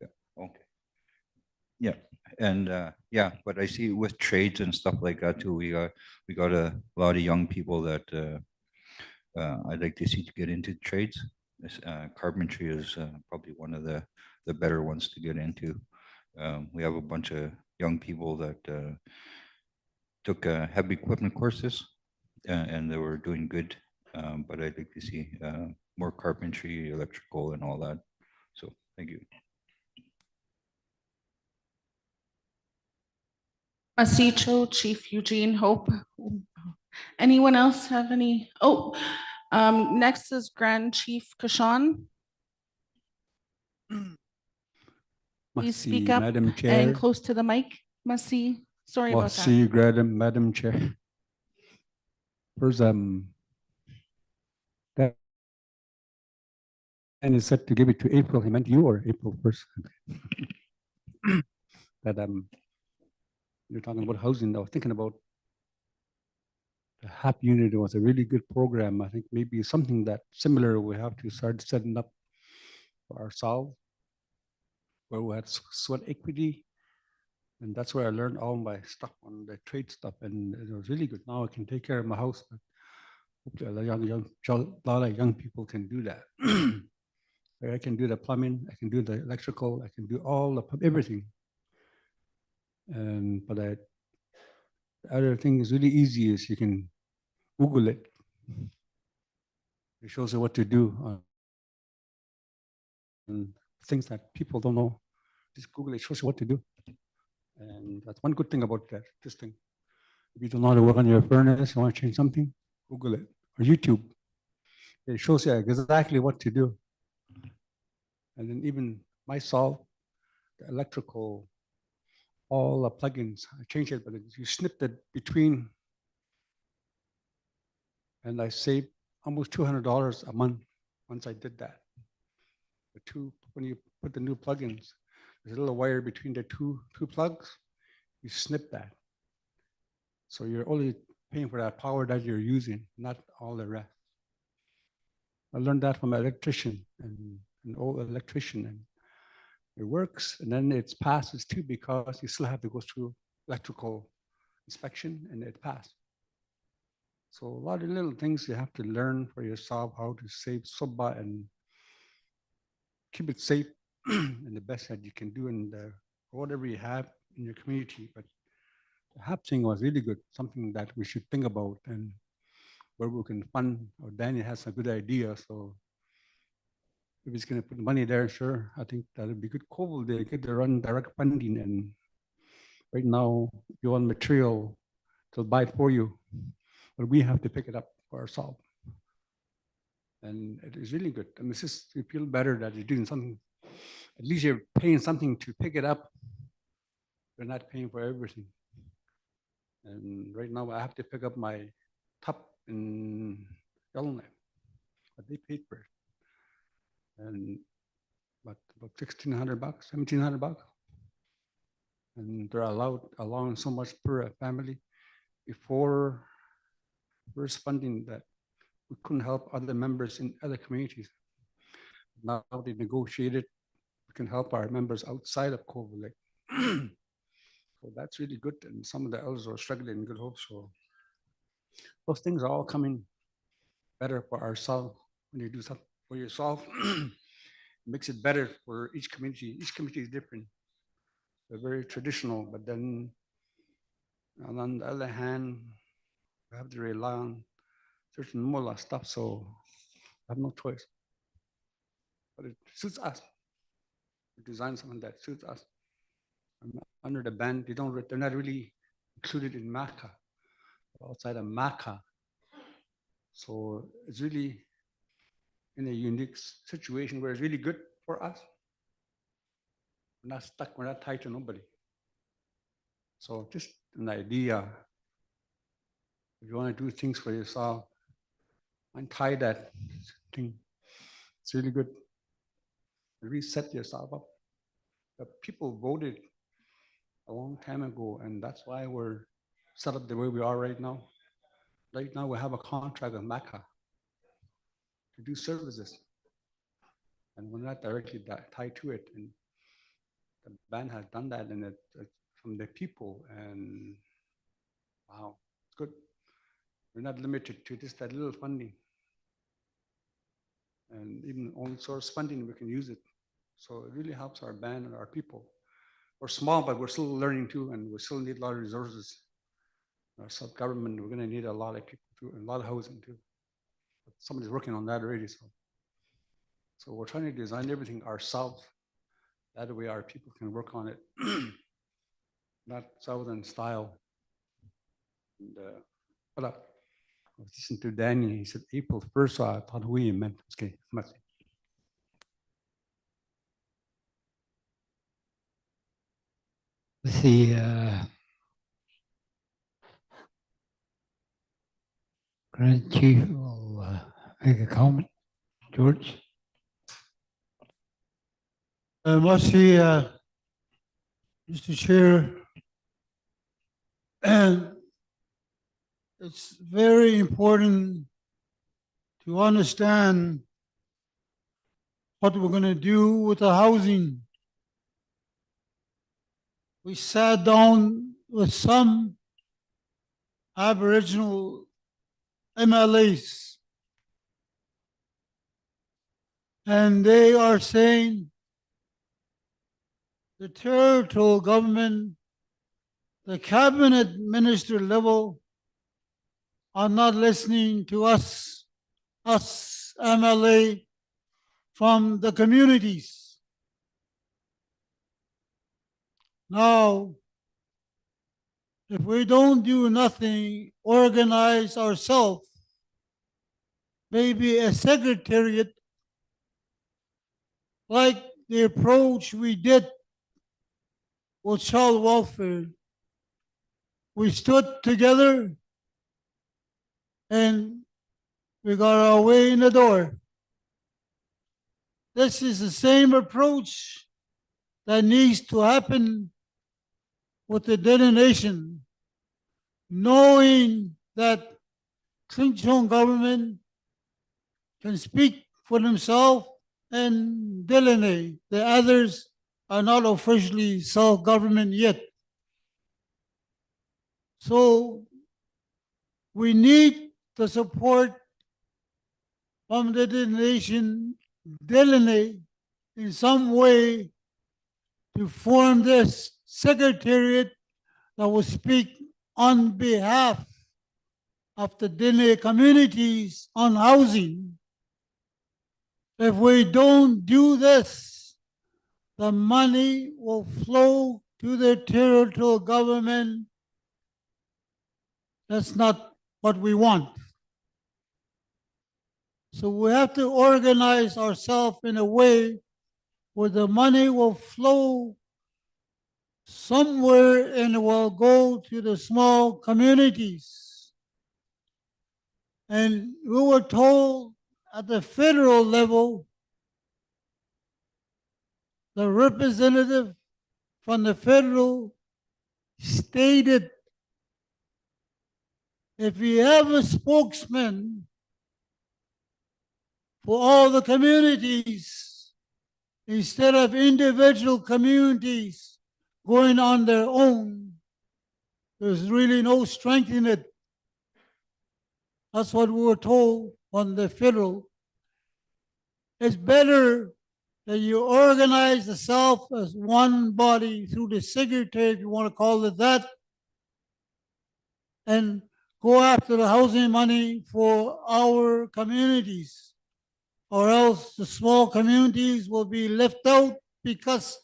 Yeah. Okay. Yeah, and yeah, but I see with trades and stuff like that too. We got a lot of young people that I'd like to see to get into trades. Carpentry is probably one of the better ones to get into. We have a bunch of young people that took heavy equipment courses and they were doing good. But I'd like to see more carpentry, electrical, and all that. So thank you. Masicho, Chief Eugene Hope. Anyone else have any? Oh, next is Grand Chief Kashan. Please speak up Madam and Chair. close to the mic. Masi, sorry about that. Masi, Madam Chair. First, that and is set to give it to April. He meant you or April 1st. That you're talking about housing. I was thinking about the HAP unit. It was a really good program. I think maybe something that similar we have to start setting up for ourselves, where we had sweat equity. And that's where I learned all my stuff on the trade stuff. And it was really good. Now I can take care of my house. But hopefully a lot of young people can do that. I can do the plumbing, I can do the electrical, I can do everything. But the other thing is really easy is you can Google it. It shows you what to do and things that people don't know. Just Google it, shows you what to do. And that's one good thing about this thing. If you don't know how to work on your furnace, you want to change something, Google it or YouTube. It shows you exactly what to do. And then even myself, the electrical, all the plugins, I changed it, but you snipped it between, and I saved almost $200 a month once I did that. When you put the new plugins, there's a little wire between the two plugs, you snip that. So you're only paying for that power that you're using, not all the rest. I learned that from an electrician and an old electrician, and it works. And then it passes too, because you still have to go through electrical inspection, and it passed. So a lot of little things you have to learn for yourself, how to save soba and keep it safe and the best that you can do in the or whatever you have in your community. But the HAP thing was really good, something that we should think about and where we can fund. Or Danny has a good idea, so if he's going to put money there, sure, I think that would be good. Coval, they get to run direct funding, and right now, if you want material, they'll buy it for you, but we have to pick it up for ourselves. And it is really good. And it's just, you feel better that you're doing something. At least you're paying something to pick it up. You're not paying for everything. And right now, I have to pick up my top in Yellowknife, but they paid for it. And about $1,600, $1,700. And they're allowing so much per family. Before first funding that, we couldn't help other members in other communities. Now they negotiated, we can help our members outside of Coval Lake. So that's really good. And some of the others are struggling in Good Hope. So those things are all coming better for ourselves. When you do something for yourself, it makes it better for each community. Each community is different. They're very traditional, but then on the other hand, we have to rely on certain mullah stuff, so I have no choice. But it suits us. We design something that suits us. Under the ban, they're not really included in Makkah, outside of Makkah. So it's really in a unique situation where it's really good for us. We're not stuck, we're not tied to nobody. So just an idea. If you want to do things for yourself, untie that thing. It's really good. Reset yourself up. The people voted a long time ago, and that's why we're set up the way we are right now. Right now, we have a contract with Makkah to do services, and we're not directly tied to it. And the band has done that, and it's from the people, and wow, it's good. We're not limited to just that little funding, and even own source funding, we can use it. So it really helps our band and our people. We're small, but we're still learning too, and we still need a lot of resources. Our self-government, we're going to need a lot of people too, and a lot of housing too. But somebody's working on that already. So we're trying to design everything ourselves. That way our people can work on it, not Southern style. And I was listening to Danny, he said April 1st, so I thought we meant, okay, much. The Grand Chief will make a comment. George? I must say, Mr. Chair, and it's very important to understand what we're going to do with the housing. We sat down with some Aboriginal MLAs, and they are saying the territorial government, the cabinet minister level, are not listening to us MLA from the communities. Now, if we don't do nothing, organize ourselves, maybe a secretariat, like the approach we did with child welfare. We stood together and we got our way in the door. This is the same approach that needs to happen with the Dene Nation, knowing that Clinton government can speak for themselves and Deline, the others are not officially self-government yet. So we need the support from the Nation, Deline, in some way to form this secretariat that will speak on behalf of the Dene communities on housing. If we don't do this, the money will flow to the territorial government. That's not what we want. So we have to organize ourselves in a way where the money will flow somewhere and will go to the small communities. And we were told at the federal level, the representative from the federal stated, if you have a spokesman for all the communities, instead of individual communities going on their own, there's really no strength in it. That's what we were told on the federal. It's better that you organize yourself as one body through the secretary, if you want to call it that, and go after the housing money for our communities. Or else the small communities will be left out because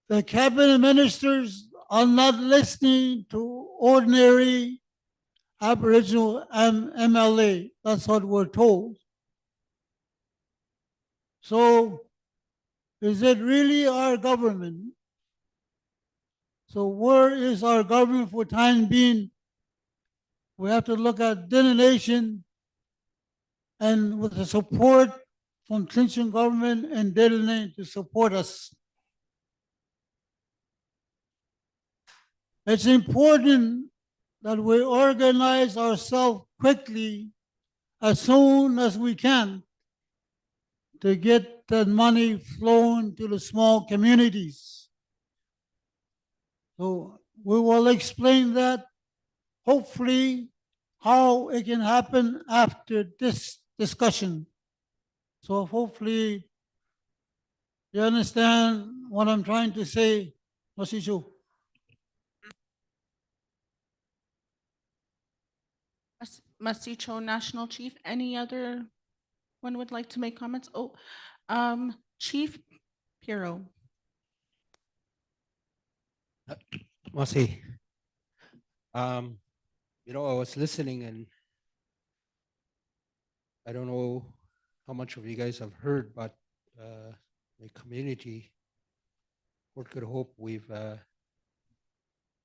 the cabinet ministers are not listening to ordinary Aboriginal MLA. That's what we're told. So is it really our government? So where is our government for time being? We have to look at Dene Nation, and with the support from Clinton government and Deline to support us. It's important that we organize ourselves quickly as soon as we can to get that money flowing to the small communities. So we will explain that, hopefully, how it can happen after this discussion. So hopefully you understand what I'm trying to say, Masicho. Masicho National Chief, any other one would like to make comments? Oh, Chief Piero. Masi, you know, I was listening and I don't know how much of you guys have heard, but the community, Port Good Hope, we've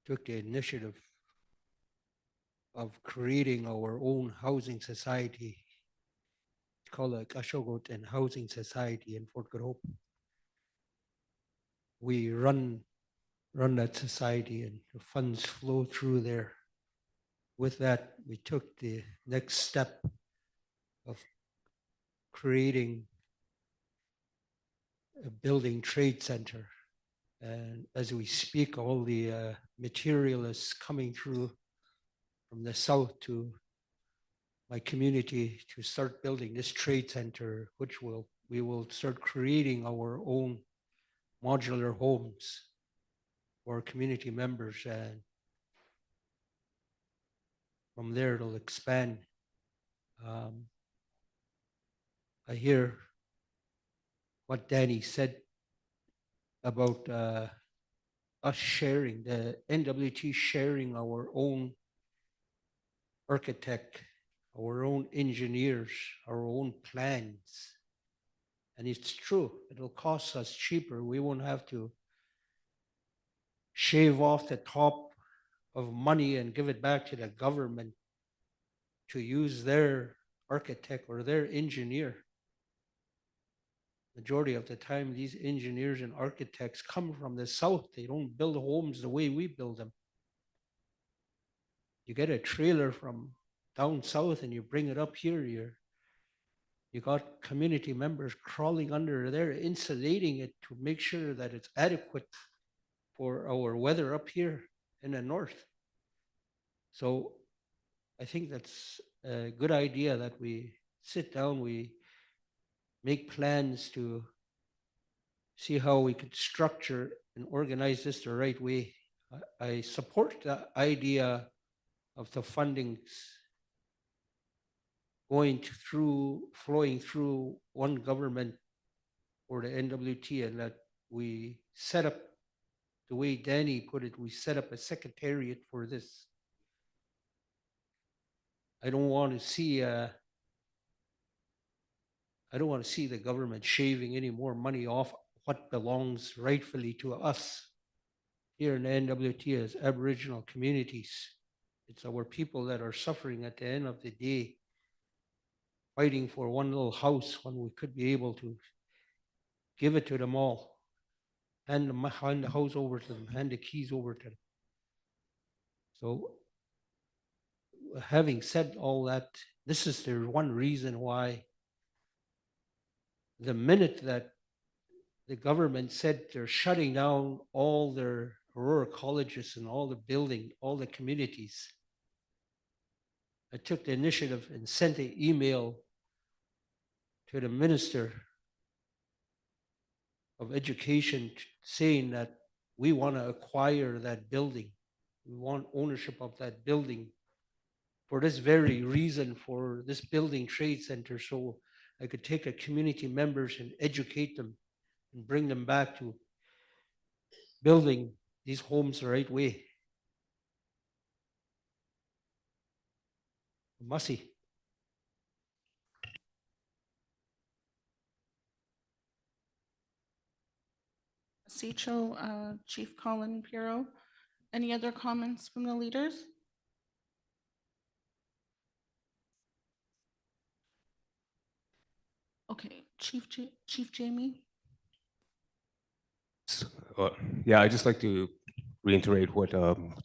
took the initiative of creating our own housing society. It's called a Kashogot and Housing Society in Fort Good Hope. We run that society and the funds flow through there. With that, we took the next step of creating a building trade center. And as we speak, all the material is coming through from the south to my community to start building this trade center, which we will start creating our own modular homes for community members, and from there it'll expand. I hear what Dene said about us sharing, the NWT sharing our own architect, our own engineers, our own plans. And it's true, it'll cost us cheaper. We won't have to shave off the top of money and give it back to the government to use their architect or their engineer. Majority of the time, these engineers and architects come from the south. They don't build homes the way we build them. You get a trailer from down south and you bring it up here, you got community members crawling under there, insulating it to make sure that it's adequate for our weather up here in the north. So I think that's a good idea that we sit down, we make plans to see how we could structure and organize this the right way. I support the idea of the fundings flowing through one government or the NWT, and that we set up, the way Danny put it, we set up a secretariat for this. I don't want to see the government shaving any more money off what belongs rightfully to us here in the NWT as Aboriginal communities. It's our people that are suffering at the end of the day, fighting for one little house when we could be able to give it to them all, hand the house over to them, hand the keys over to them. So having said all that, this is the one reason why the minute that the government said they're shutting down all their Aurora colleges and all the building, all the communities, I took the initiative and sent an email to the Minister of Education saying that we want to acquire that building. We want ownership of that building for this very reason, for this building trade center, so I could take the community members and educate them and bring them back to building these homes the right way. Mussy. Masicho, Chief Colin Piero, any other comments from the leaders? Okay, Chief Jamie. Yeah, I'd just like to reiterate what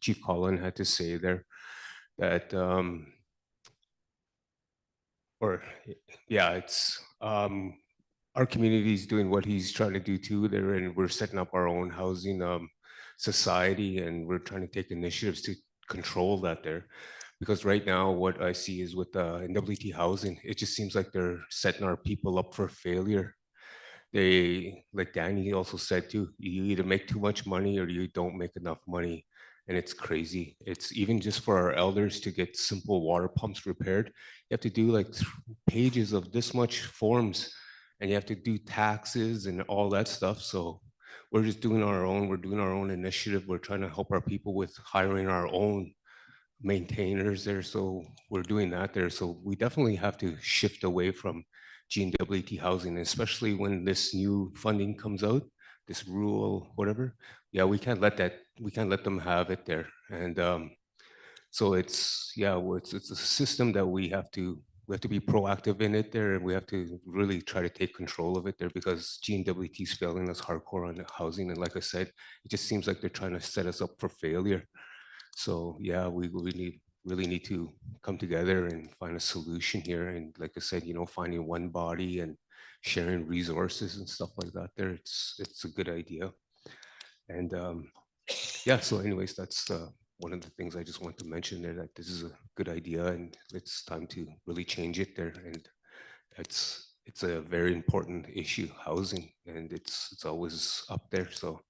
Chief Colin had to say there, that, it's, our community is doing what he's trying to do too there, and we're setting up our own housing society, and we're trying to take initiatives to control that there. Because right now, what I see is with NWT housing, it just seems like they're setting our people up for failure. They, like Danny also said too, you either make too much money or you don't make enough money. And it's crazy. It's even just for our elders to get simple water pumps repaired. You have to do like pages of this much forms, and you have to do taxes and all that stuff. So we're just doing our own, we're doing our own initiative. We're trying to help our people with hiring our own maintainers there. So we're doing that there. So we definitely have to shift away from GNWT housing, especially when this new funding comes out, this rural whatever. Yeah, we can't let them have it there. And so it's a system that we have to be proactive in it there, and we have to really try to take control of it there, because GNWT is failing us hardcore on the housing. And like I said, it just seems like they're trying to set us up for failure. So yeah, we really need to come together and find a solution here. And like I said, finding one body and sharing resources and stuff like that there, it's a good idea. And yeah, so anyways, that's one of the things I just want to mention there, that this is a good idea and it's time to really change it there. And it's a very important issue, housing, and it's always up there. So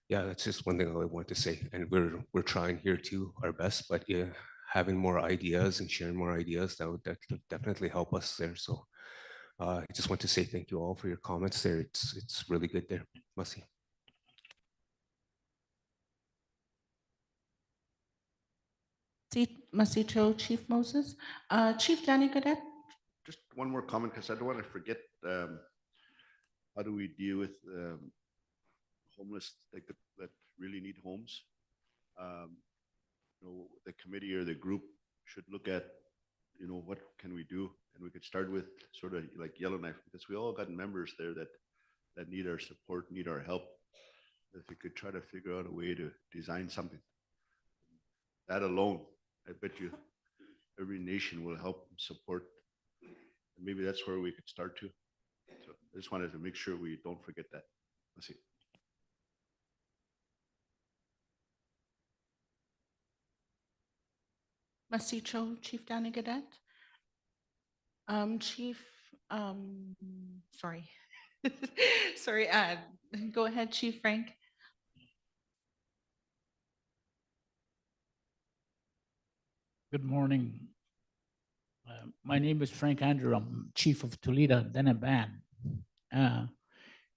yeah, that's just one thing I want to say. And we're trying here too our best, but yeah, having more ideas and sharing more ideas, that would definitely help us there. So I just want to say thank you all for your comments there. It's really good there. Masi. Masicho, Chief Moses, Chief Danny Cadet. Just one more comment, because I don't want to forget, how do we deal with homeless, like that really need homes? The committee or the group should look at, what can we do? And we could start with sort of like Yellowknife, because we all got members there that need our support, need our help. If we could try to figure out a way to design something, that alone, I bet you every nation will help support. And maybe that's where we could start to. So I just wanted to make sure we don't forget that. Let's see. Masicho, Chief Danny Cadet. Chief, sorry. Sorry, go ahead, Chief Frank. Good morning. My name is Frank Andrew. I'm Chief of Toledo, Dene Band.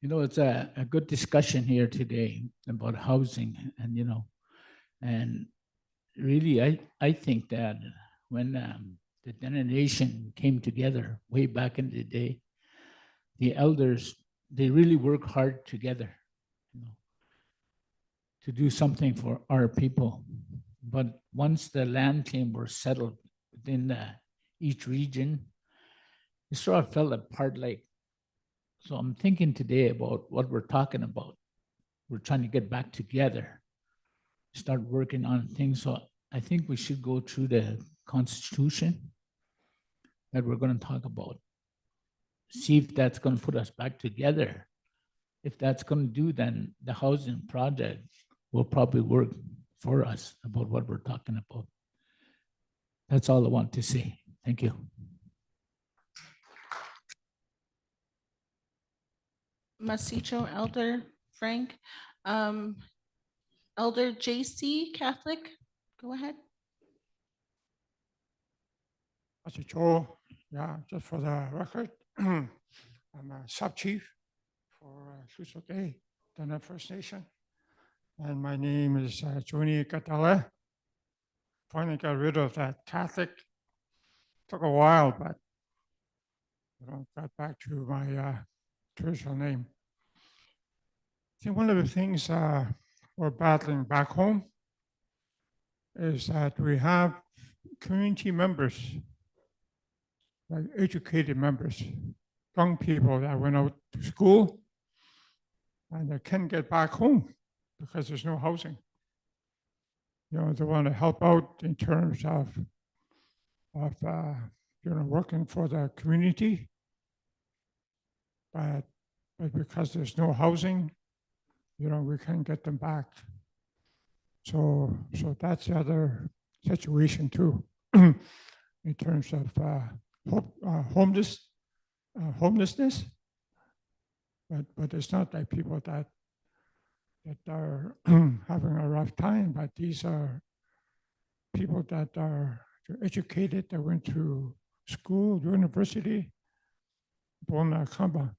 It's a good discussion here today about housing and really, I think that when the Dene Nation came together way back in the day, the elders, they really work hard together, to do something for our people. But once the land claim were settled within each region, it sort of fell apart. So I'm thinking today about what we're talking about. We're trying to get back together, start working on things. So I think we should go through the Constitution that we're going to talk about. See if that's going to put us back together. If that's going to do, then the housing project will probably work for us about what we're talking about. That's all I want to say. Thank you. Masicho, Elder Frank. Elder JC, Catholic, go ahead. Joe, yeah, just for the record, I'm a sub-chief for Susote, Dene First Nation. And my name is Joni Katale. Finally got rid of that Catholic. Took a while, but got back to my traditional name. I think one of the things we're battling back home is that we have community members, like educated members, young people that went out to school and they can't get back home because there's no housing. They want to help out in terms of working for the community, but because there's no housing, we can't get them back. So that's the other situation too, in terms of homelessness. But it's not like people that are having a rough time, but these are people that are educated, that went to school, university, want to come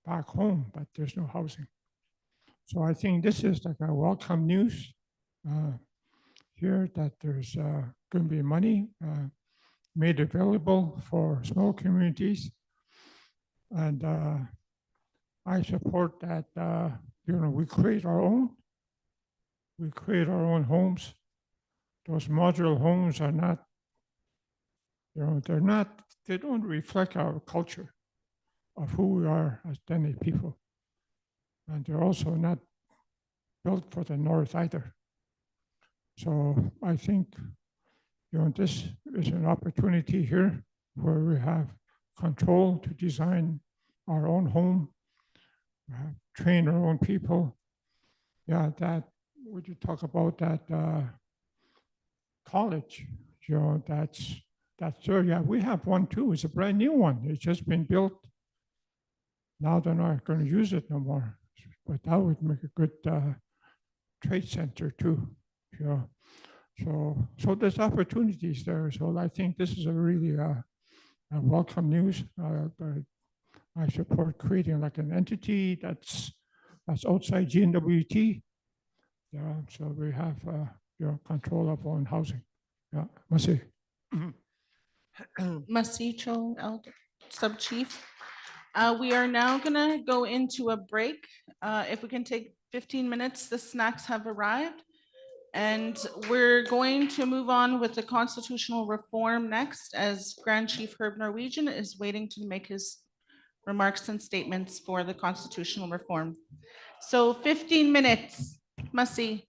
back home, but there's no housing. So I think this is like a welcome news here, that there's going to be money made available for small communities. And I support that, we create our own. We create our own homes. Those modular homes are not, they don't reflect our culture of who we are as Dene people. And they're also not built for the North either. So I think, this is an opportunity here where we have control to design our own home, train our own people. Yeah, would you talk about that college? That's there. Yeah, we have one too. It's a brand new one. It's just been built. Now they're not going to use it no more. But that would make a good trade center too. So there's opportunities there. So I think this is a really a welcome news. I support creating like an entity that's outside GNWT. Yeah, so we have control of our own housing. Yeah, Masi. Masicho, Elder Sub-Chief. We are now gonna go into a break. If we can take 15 minutes, the snacks have arrived. And we're going to move on with the constitutional reform next, as Grand Chief Herb Norwegian is waiting to make his remarks and statements for the constitutional reform. So 15 minutes, Masi.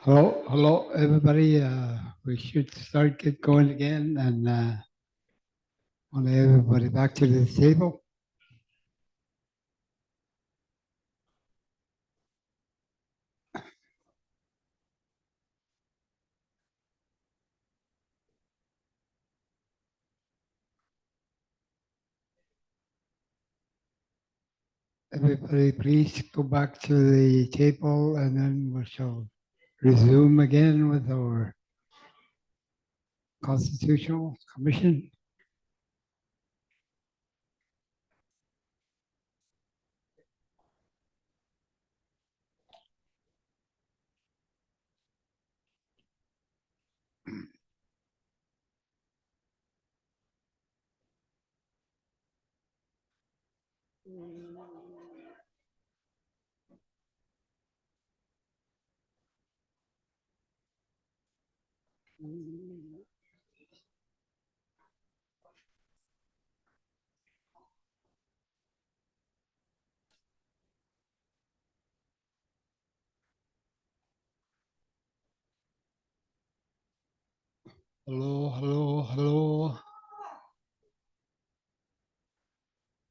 Hello, everybody. We should get going again and want everybody back to the table. Everybody, please go back to the table and then we shall resume again with our Constitutional Commission. Hello.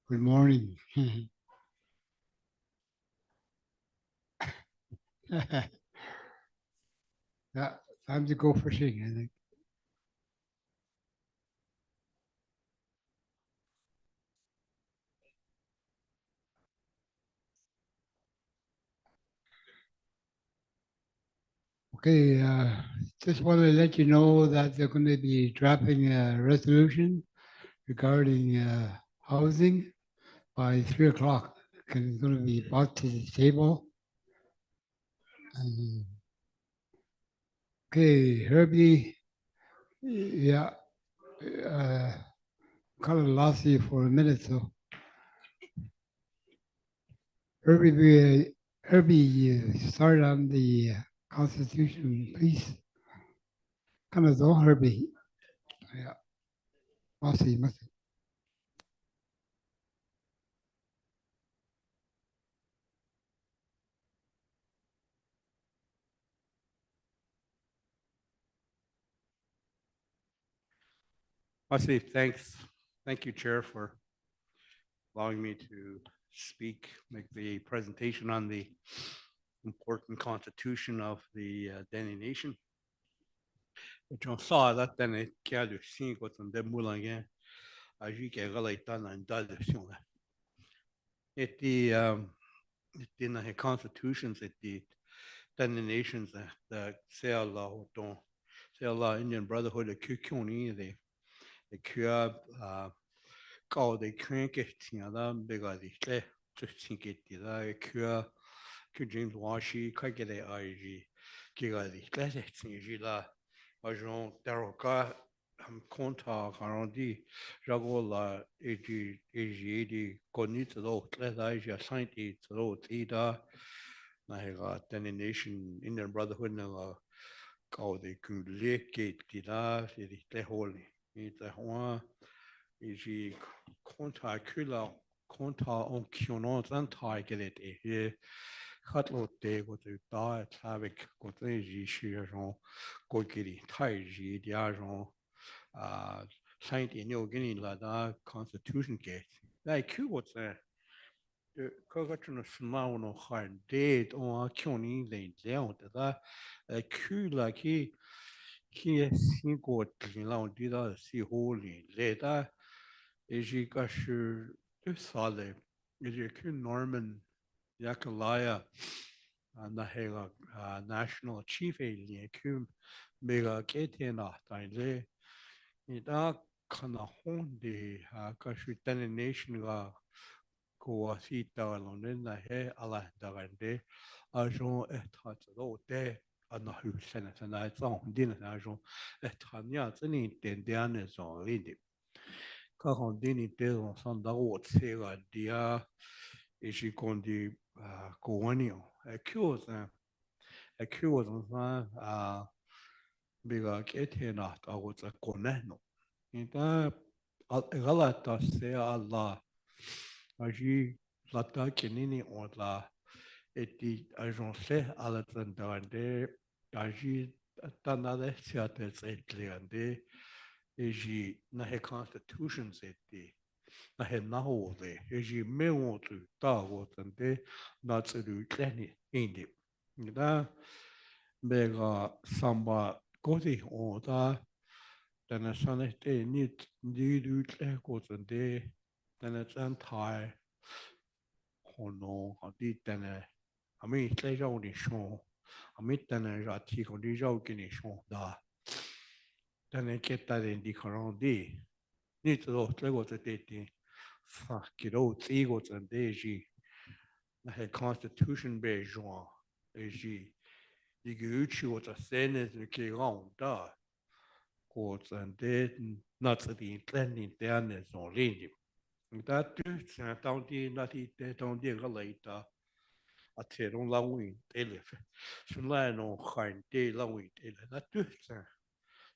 Good morning. Yeah, time to go fishing, I think. Okay, just want to let you know that they're going to be drafting a resolution regarding housing by 3 o'clock. It's going to be brought to the table. Okay, Herbie, yeah, kind of lost you for a minute, so. Herbie, start on the Constitution, please. Kind of though, Herbie. Yeah, must. Wesley, thanks. Thank you, Chair, for allowing me to speak, make the presentation on the important constitution of the Dene Nation. John saw that then it can't do sing what's on the Moulin. As you get like done and done it the constitutions it the Dene Nations the say Allah don't say Allah Indian Brotherhood the Kukuni the Kua called the crank because the just think it the Kua James Washi quite get a IG Kigali classic thing la agent Daroka contact arrondi jagola AG konit lo class saint lo tida na Dene Nation Indian Brotherhood na called the Kuleke tida the holy it's a one is contact kula contact on kionon and target it Hatlo de go to die avec côté Jean Gokiri Tai Ji Diajon Saint Ino Guinea la da Constitution gate. Like Q what's that? The Cogatron smile no hard dead on a Kuni lane down to that Q like he is single long did I see holy later is he got sure solid is your Q Norman Yakalaya na hela national chief alien kum mega ketena taile ida kana honde kashu tene nation ga ko sita lonen na he ala dagande ajon etat lo de ana hu sena sena zong din na ajon etania zeni den diane zong lidi ka hon dini de on san da wo tsega dia et j'ai conduit Cowanio. A cure a bigger ketena, I was a coneno. In that Galata say Allah, Aji Lata Kenini or la et the agence Alexander daji tanade siates etliande eji na he constitutions eti na he naho de eji mewo tu ta wo tande na tsuru kleni indi da mega samba koti o da dana sanete nit ni du kle ko tande dana tsan thai hono adi dana ami kle jo ni shon ami dana ja ti ko ni jo ki ni shon da dana keta de di korandi ni tso kle ko te ti fa ki ro ti ko tande ji na he constitution be juan ji di gu chi ko ta sene ki ron da ko tande na tsa di klen ni dana zo lin di da tu sa tang di na ti te tang di ga lai da a te rong la win te le sun la no khain te la win te le da tu sa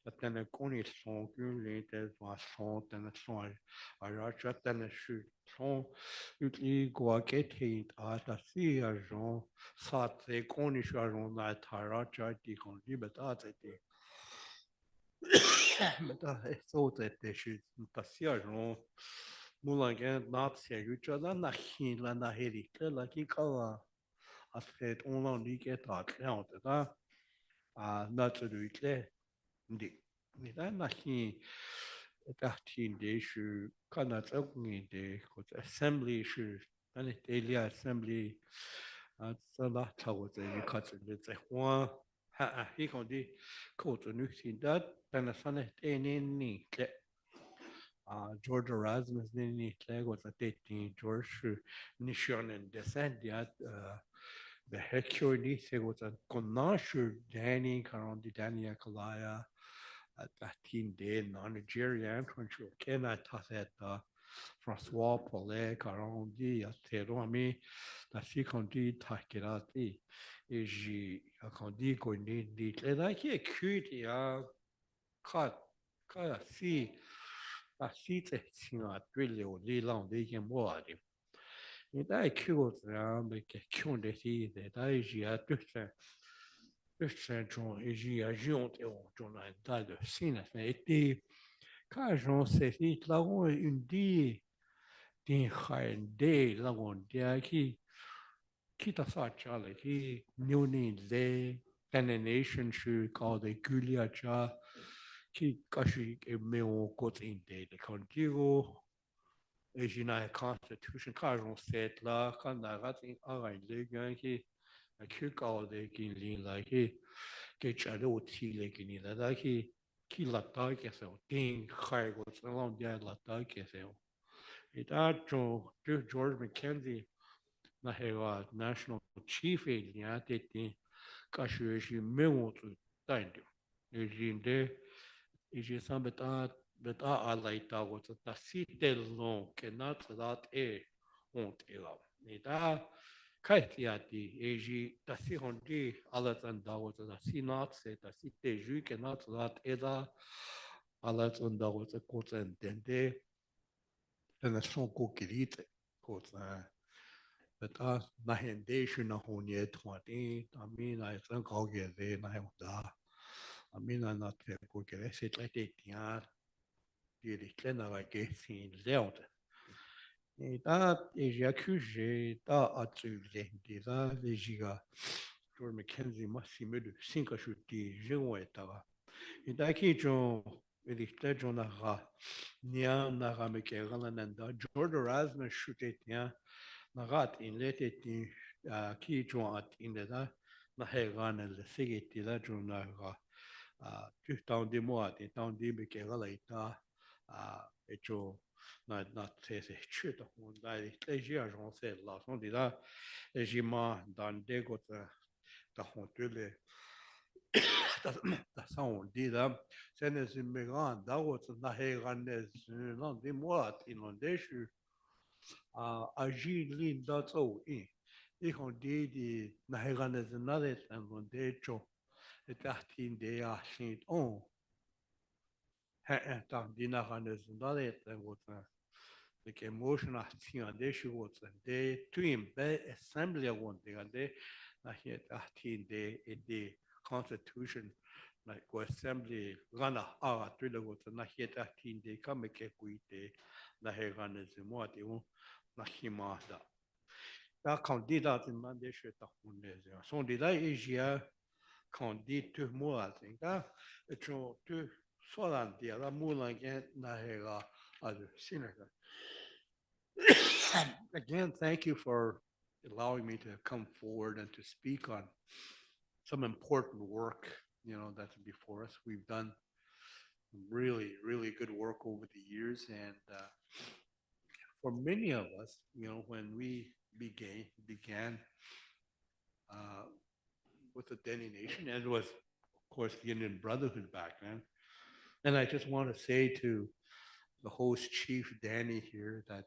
da tana koni son ku le te wa son tana son a ra cha tana shu son ut li go ke te a ta si a jon sa te koni shu a jon na ta ra cha ti kon di ba ta te te but so that they should passear no mulange not se yucha la na hin la na heri la ki kala a fet on la ni ke ta count da a na tu du kle ndi ni da na hin da tin de shu kana tsa ni de ko assembly shu ani daily assembly a tsa la ta wo ze ni ka tsu de ze hwa ha hi kon di ko tsu nu tin da dana sana te ne ni kle George Erasmus ni tlego sa teti George nishon and descent ya the hekyo ni sego sa konashu Dene karondi Dania kalaya at tin de non Nigeria Antoine kena taset François Paulet karondi ya tero ami da si kondi takirati e ji kondi ko ni tle da ki cutie ya kat ka si a si te singa twile o li lang de ke mo a de ni dai kyo zra me ke kyo de si de dai ji a tu se jon e ji a jon te o jon na da de sina me te ka jon se si la o un di din khain de la on dia ki ta sa cha le ki new ni le nation shu called the gulia cha ki kashi e me o got in de contigo e jina constitution ka jon set la kan na rat in a le gan ki a ku ka de ki lin la ki ke cha lo ti le ki ni la ki la ta ke se o tin khai go sa long dia la ta ke se o it a George McKenzie na he national chief e ya te tin ka shu shi me o tu tai de e jin de e je san beta a lai ta go ta si te long ke na ta e on te la ni da kai ti a ti e ji ta si hon di ala tan da go ta si na se ta si te ju ke na ta e da ala tan da go ta ko ten de na son ko kirite ko ta beta na hende shu na honye twa ti ta mi na san ko ge de na he da a mi na te ko ke se te ti ya die die kleiner ke sin leont et da e ja ku je da a tu le di da le jiga George McKenzie massime de 5 chuti je o eta et da ki jo e di tle jo na ra nia na ra me ke ra na da George Erasmus chutet nia na rat in lete ti ki jo at in da na he ra na le sigeti da jo na ra tu taun di mo at taun di me ke ra la ita e jo na te se chu to mon da le ji a jon se la son di da e ji ma dan de go ta hon tu le ta sa on di da se ne si me gan da go na he gan ne na di mo at in on de shu a ji lin da zo in I hon di na he gan ne na de an on de jo e ta tin de a sin on dan die nach an dat wat ik emotion achttien an dé wat dé tu be assembly want an dé nach 18 dé e dé constitution, like go assembly, gana thriller with the Nahita teen de come de Nahegan is in what you Nahima da. Da candidat in Mandesha Tahunezia. So did I Asia candid to more, I think. It's to Solan, the other Mulan again, Nahega, other senator. Again, thank you for allowing me to come forward and to speak on some important work, that's before us. We've done really, really good work over the years. And for many of us, when we began with the Dene Nation, and it was, of course, the Indian Brotherhood back then. And I just want to say to the host, Chief Dene here, that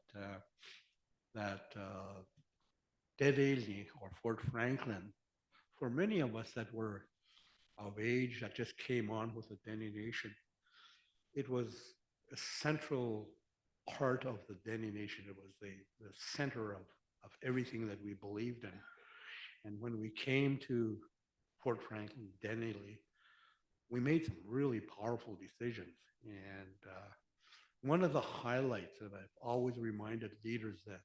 Deline or Fort Franklin, for many of us that were of age that just came on with the Dene Nation, it was a central part of the Dene Nation. It was the center of everything that we believed in. And when we came to Fort Franklin, Deneley, we made some really powerful decisions. And one of the highlights that I've always reminded leaders that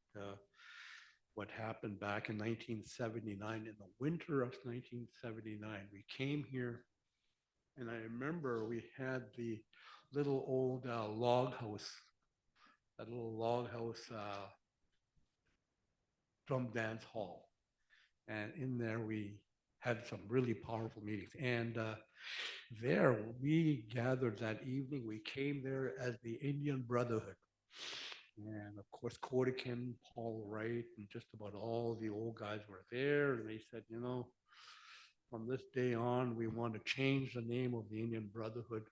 what happened back in 1979, in the winter of 1979, we came here, and I remember we had the little old log house, that little log house drum dance hall. And in there, we had some really powerful meetings. And there, we gathered that evening. We came there as the Indian Brotherhood. And of course, Cordican, Paul Wright, and just about all the old guys were there. And they said, from this day on, we want to change the name of the Indian Brotherhood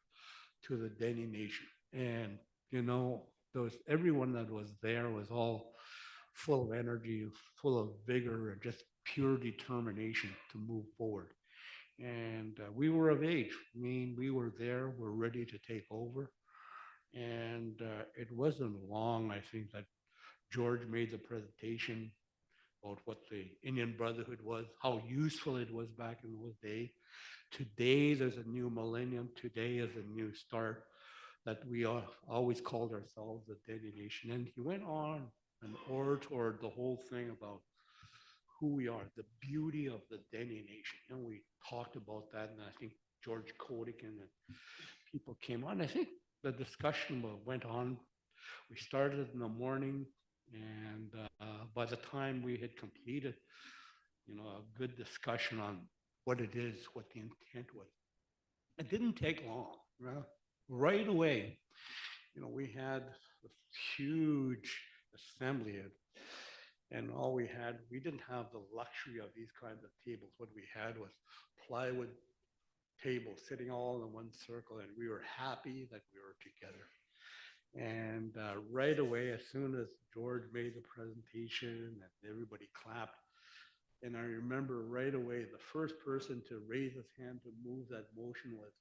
to the Dene Nation. And, everyone that was there was all full of energy, full of vigor, and just pure determination to move forward. And we were of age. I mean, we were there, we're ready to take over. And it wasn't long, I think, that George made the presentation about what the Indian Brotherhood was, how useful it was back in those days. Today, there's a new millennium. Today is a new start, that we always called ourselves the Dene Nation. And he went on and oratored the whole thing about who we are, the beauty of the Dene Nation. And we talked about that, and I think George Codigan and people came on. I think the discussion went on. We started in the morning, and by the time we had completed, a good discussion on what it is, what the intent was. It didn't take long. Right away, we had a huge assembly, and we didn't have the luxury of these kinds of tables. What we had was plywood tables sitting all in one circle, and we were happy that we were together. And right away, as soon as George made the presentation and everybody clapped, and I remember right away, the first person to raise his hand to move that motion was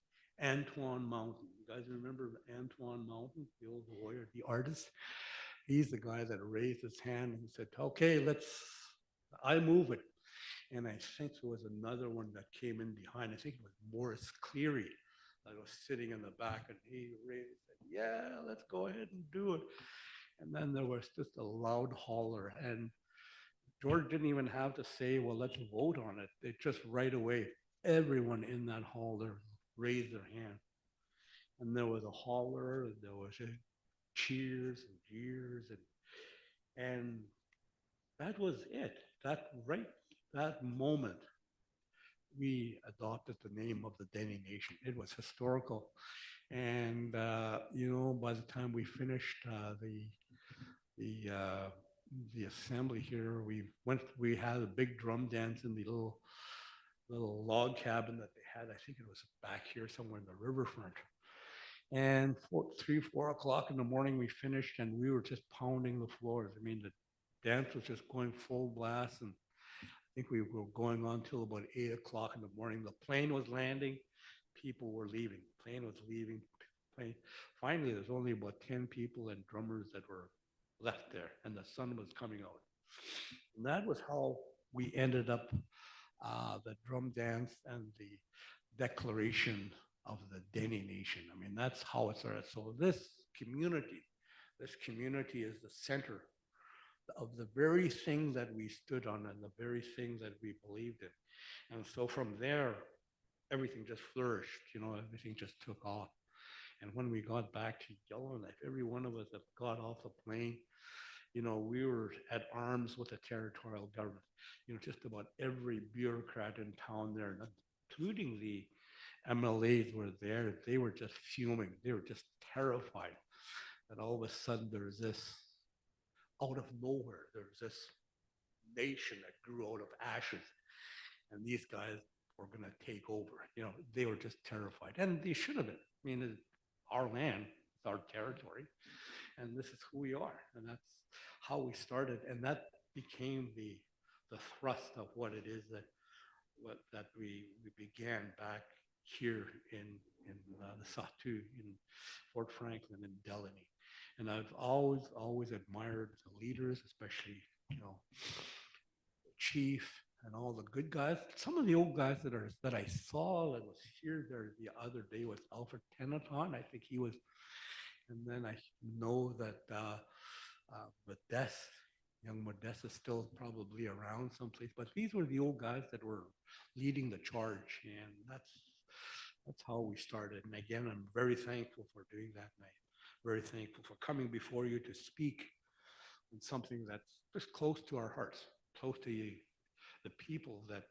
Antoine Mountain. You guys remember Antoine Mountain, the old lawyer, the artist? He's the guy that raised his hand and said, okay, I move it. And I think there was another one that came in behind. I think it was Morris Cleary that was sitting in the back, and he raised and said, yeah, let's go ahead and do it. And then there was just a loud holler, and George didn't even have to say, well, let's vote on it. It just right away, everyone in that hall there raised their hand. And there was a holler, and there was a cheers and jeers, and that was it. That moment, we adopted the name of the Dene Nation. It was historical. And, by the time we finished the assembly here, we had a big drum dance in the little log cabin that they had. I think it was back here somewhere in the riverfront. And 3, 4 o'clock in the morning, we finished, and we were just pounding the floors. I mean, the dance was just going full blast, and I think we were going on till about 8 o'clock in the morning. The plane was landing, people were leaving. Plane was leaving. Finally, there's only about 10 people and drummers that were left there, and the sun was coming out. And that was how we ended up the drum dance and the declaration of the Dene Nation. I mean, that's how it started. So this community is the center of the very thing that we stood on and the very thing that we believed in. And so from there, everything just flourished, everything just took off. And when we got back to Yellowknife, every one of us that got off the plane, we were at arms with the territorial government. Just about every bureaucrat in town there, including the MLAs were there. They were just fuming. They were just terrified that all of a sudden there's this, out of nowhere, there's this nation that grew out of ashes. And these guys were going to take over. They were just terrified. And they should have been. I mean, it's our land, it's our territory. And this is who we are. And that's how we started. And that became the thrust of what it is that we began back here in the Sahtu, in Fort Franklin and Deline. And I've always admired the leaders, especially, the chief and all the good guys. Some of the old guys that I saw that was here there the other day was Alfred Tenaton. I think he was, and then I know that Modest, young Modest is still probably around someplace, but these were the old guys that were leading the charge, and that's how we started. And again, I'm very thankful for doing that, and I'm very thankful for coming before you to speak on something that's just close to our hearts, close to the people that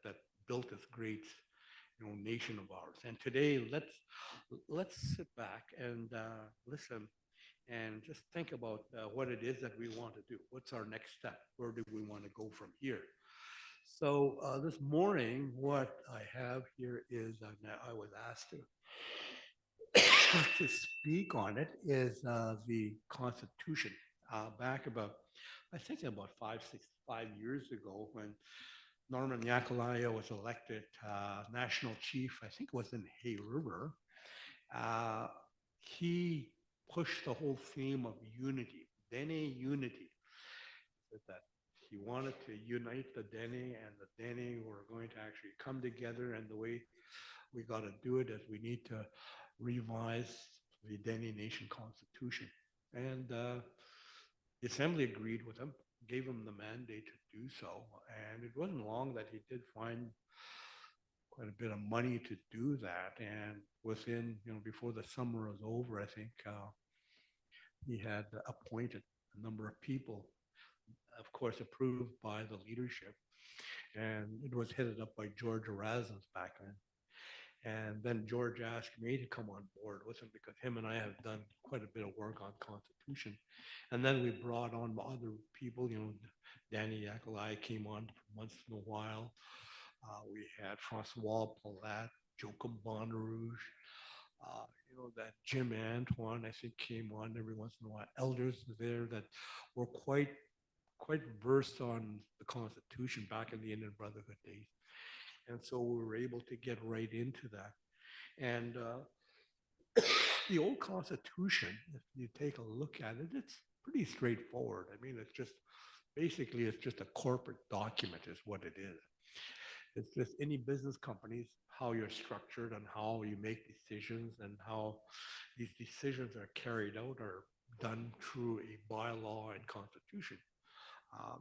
built this great nation of ours. And today, let's sit back and listen and just think about what it is that we want to do. What's our next step? Where do we want to go from here? So this morning, what I have here is, I was asked to speak on it, is the Constitution. Back about, I think about 5 years ago, when Norman Yakalaya was elected national chief, I think it was in Hay River, he pushed the whole theme of unity, Dene unity, that he wanted to unite the Dene, and the Dene were going to actually come together, and the way we got to do it is we need to revise the Dene Nation Constitution. And the Assembly agreed with him, gave him the mandate to do so, and it wasn't long that he did find quite a bit of money to do that. And within, before the summer was over, I think he had appointed a number of people, of course, approved by the leadership. And it was headed up by George Erasmus back then. And then George asked me to come on board with him because him and I have done quite a bit of work on Constitution. And then we brought on other people, Danny Yakalai came on once in a while. We had Francois Palat, Joachim Bonnerouge, that Jim Antoine, I think, came on every once in a while. Elders there that were quite versed on the Constitution back in the Indian Brotherhood days. And so we were able to get right into that. And the old Constitution, if you take a look at it, it's pretty straightforward. I mean, it's just a corporate document is what it is. It's just any business companies, how you're structured and how you make decisions and how these decisions are carried out are done through a bylaw and constitution.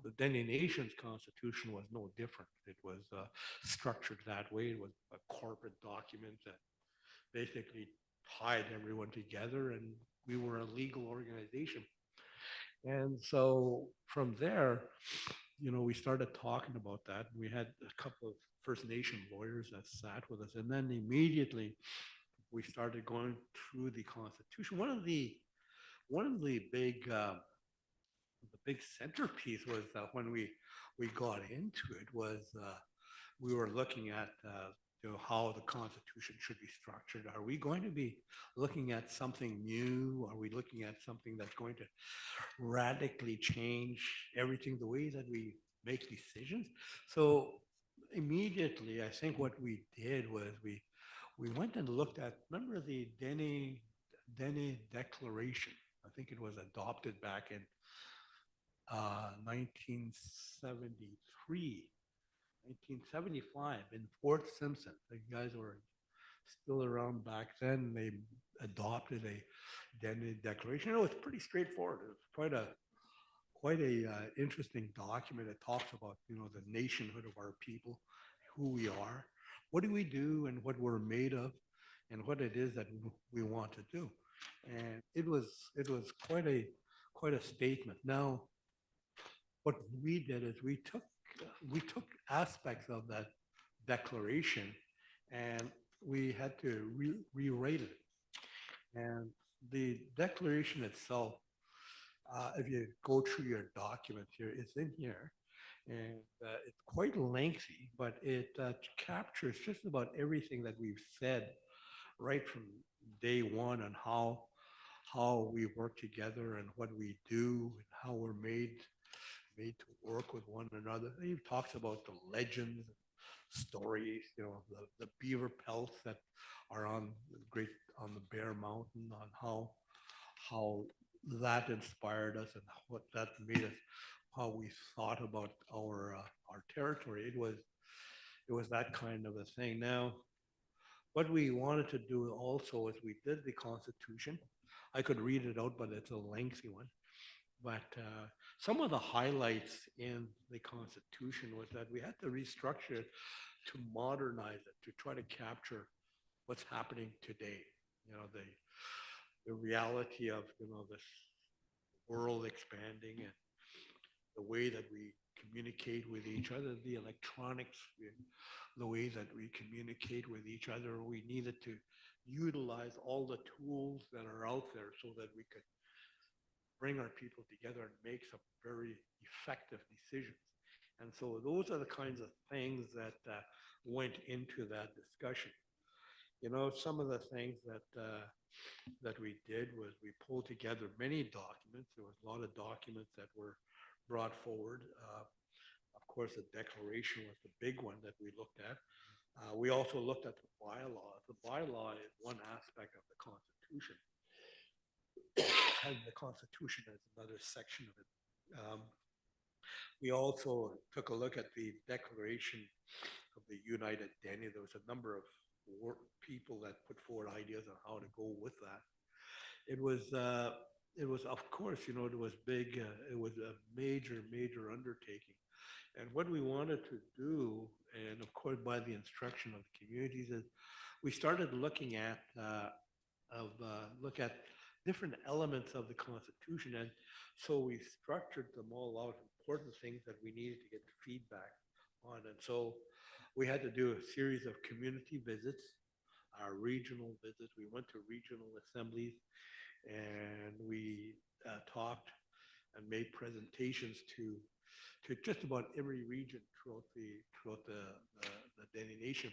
The Dene Nation's constitution was no different. It was structured that way. It was a corporate document that basically tied everyone together, and we were a legal organization. And so from there, we started talking about that. We had a couple of First Nation lawyers that sat with us, and then immediately we started going through the Constitution. One of the big centerpiece was when we got into it was we were looking at how the Constitution should be structured. Are we going to be looking at something new? Are we looking at something that's going to radically change everything, the way that we make decisions? So immediately, I think what we did was we went and looked at, remember the Dene Declaration? I think it was adopted back in 1973. 1975 in Fort Simpson. The guys were still around back then. They adopted a Dene Declaration. It was pretty straightforward. It was quite a interesting document. It talks about the nationhood of our people, who we are, what do we do, and what we're made of, and what it is that we want to do. And it was quite a statement. Now, what we did is we took aspects of that declaration and we had to rewrite it. And the declaration itself, if you go through your documents here, it's in here. And it's quite lengthy, but it captures just about everything that we've said right from day one on how we work together and what we do and how we're made to work with one another. He talks about the legends, stories, the beaver pelts that are on the Bear Mountain, on how that inspired us and what that made us, how we thought about our territory. It was that kind of a thing. Now, what we wanted to do also is we did the Constitution. I could read it out, but it's a lengthy one. But some of the highlights in the Constitution was that we had to restructure it to modernize it, to try to capture what's happening today. The reality of this world expanding and the way that we communicate with each other, the electronics, the way that we communicate with each other. We needed to utilize all the tools that are out there so that we could bring our people together and make some very effective decisions. And so those are the kinds of things that went into that discussion. Some of the things that we did was we pulled together many documents. There was a lot of documents that were brought forward. Of course, the declaration was the big one that we looked at. We also looked at the bylaw. The bylaw is one aspect of the Constitution. And the Constitution is another section of it. We also took a look at the Declaration of the United Dene. There was a number of people that put forward ideas on how to go with that. It was of course, it was big. It was a major undertaking. And what we wanted to do, and of course by the instruction of the communities, is we started looking at different elements of the Constitution. And so we structured them all out, important things that we needed to get feedback on. And so we had to do a series of community visits, our regional visits. We went to regional assemblies and we talked and made presentations to just about every region throughout the Dene Nation.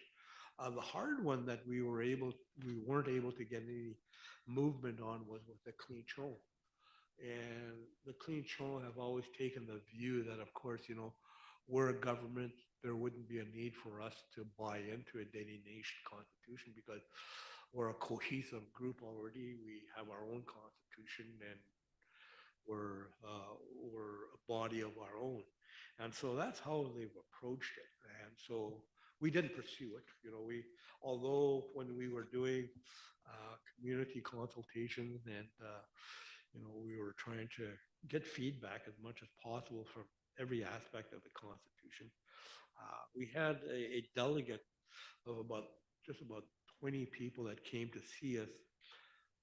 The hard one that we weren't able to get any movement on was with the Clean Chone. And the Clean Chone have always taken the view that, of course, we're a government. There wouldn't be a need for us to buy into a Dene Nation constitution because we're a cohesive group already. We have our own constitution and we're a body of our own. And so that's how they've approached it. And so we didn't pursue it. Although when we were doing community consultations and we were trying to get feedback as much as possible from every aspect of the Constitution. We had a delegate of just about 20 people that came to see us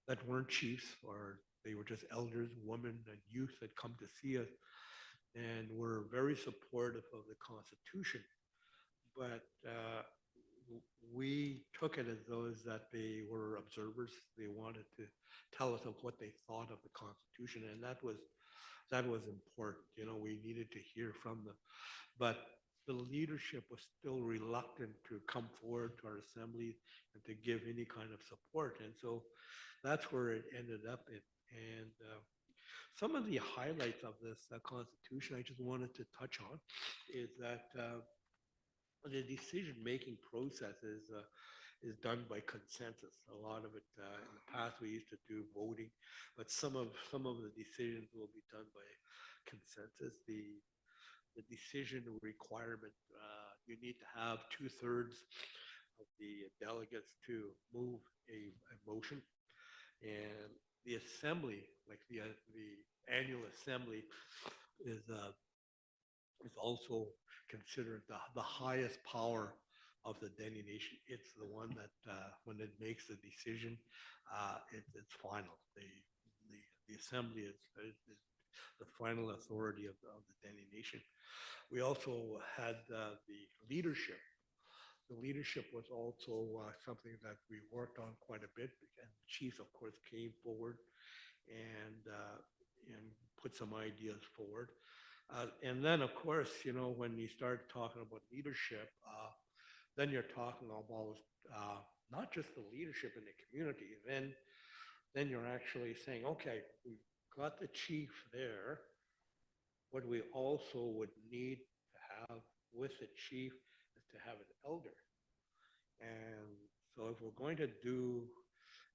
that weren't chiefs, or they were just elders, women, and youth that come to see us, and were very supportive of the Constitution. But we took it as those that they were observers. They wanted to tell us of what they thought of the Constitution, and that was important. We needed to hear from them, but the leadership was still reluctant to come forward to our assemblies and to give any kind of support, and so that's where it ended up in. And some of the highlights of this Constitution I just wanted to touch on is that the decision-making process is done by consensus. A lot of it in the past we used to do voting, but some of the decisions will be done by consensus. the decision requirement. You need to have 2/3 of the delegates to move a motion. And the assembly, like the annual assembly, is also considered the highest power of the Dene Nation. It's the one that when it makes the decision, it's final. The assembly is the final authority of the Dene Nation. We also had the leadership. The leadership was also something that we worked on quite a bit, and the chief, of course, came forward and put some ideas forward. And then, of course, when you start talking about leadership, then you're talking about not just the leadership in the community. Then you're actually saying, okay, we've got the chief there. What we also would need to have with the chief is to have an elder. And so if we're going to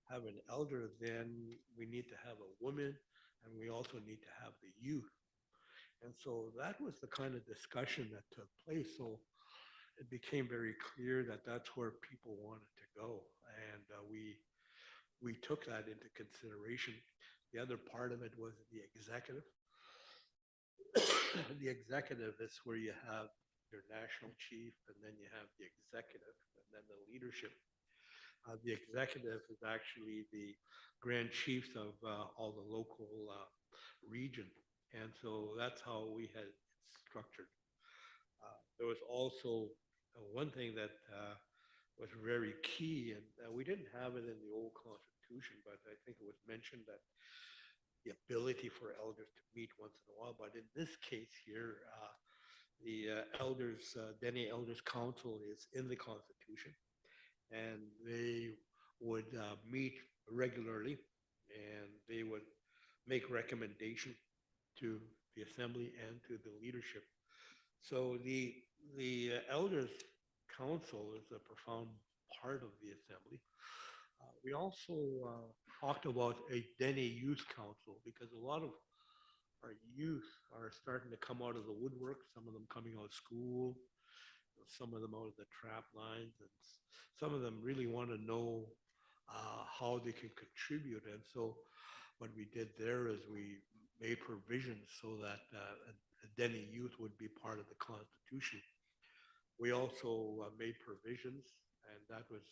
have an elder, then we need to have a woman, and we also need to have the youth. And so that was the kind of discussion that took place. So it became very clear that that's where people wanted to go. And we took that into consideration. The other part of it was the executive. The executive is where you have your national chief, and then you have the executive, and then the leadership. The executive is actually the grand chiefs of all the local region. And so that's how we had structured. There was also one thing that was very key, and we didn't have it in the old constitution, but I think it was mentioned that the ability for elders to meet once in a while. But in this case here, the Dene Elders Council is in the Constitution, and they would meet regularly, and they would make recommendation to the assembly and to the leadership. So the Elders Council is a profound part of the assembly. We also talked about a Dene Youth Council, because a lot of our youth are starting to come out of the woodwork, some of them coming out of school, some of them out of the trap lines, and some of them really want to know how they can contribute. And so what we did there is we made provisions so that a Dene youth would be part of the Constitution. We also made provisions, and that was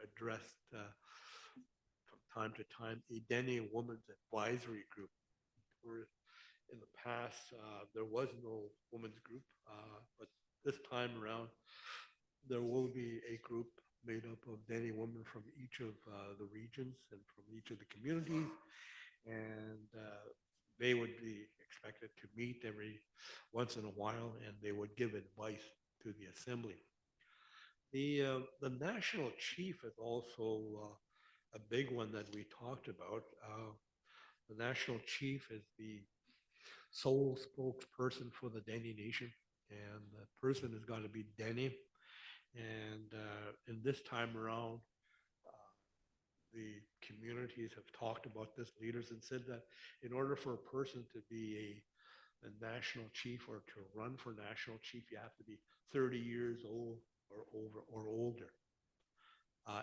addressed from time to time, a Dene Women's Advisory Group. Where in the past, there was no women's group, but this time around, there will be a group made up of Dene women from each of the regions and from each of the communities, and they would be expected to meet every once in a while, and they would give advice to the assembly. The national chief is also a big one that we talked about. The national chief is the sole spokesperson for the Dene Nation, and the person has got to be Dene. And in this time around, the communities have talked about this, leaders, and said that in order for a person to be a national chief or to run for national chief, you have to be 30 years old or older.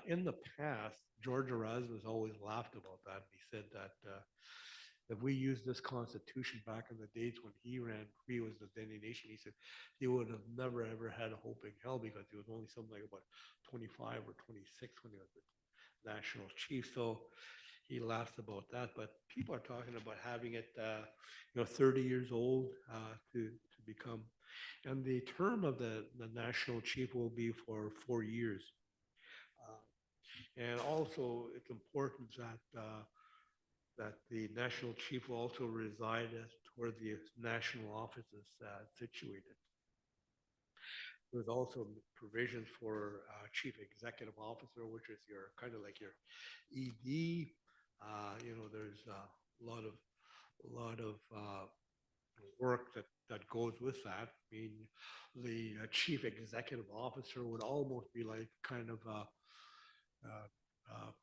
In the past, George Erasmus always laughed about that. He said that if we used this constitution back in the days when he was the Dene Nation, he said he would have never ever had a hope in hell, because he was only something like about 25 or 26 when he was the national chief. So he laughs about that. But people are talking about having it, 30 years old to become. And the term of the national chief will be for 4 years. And also, it's important that the national chief will also reside where the national office is situated. There's also provisions for chief executive officer, which is your kind of like your ED. There's a lot of work that goes with that. I mean, the chief executive officer would almost be like kind of a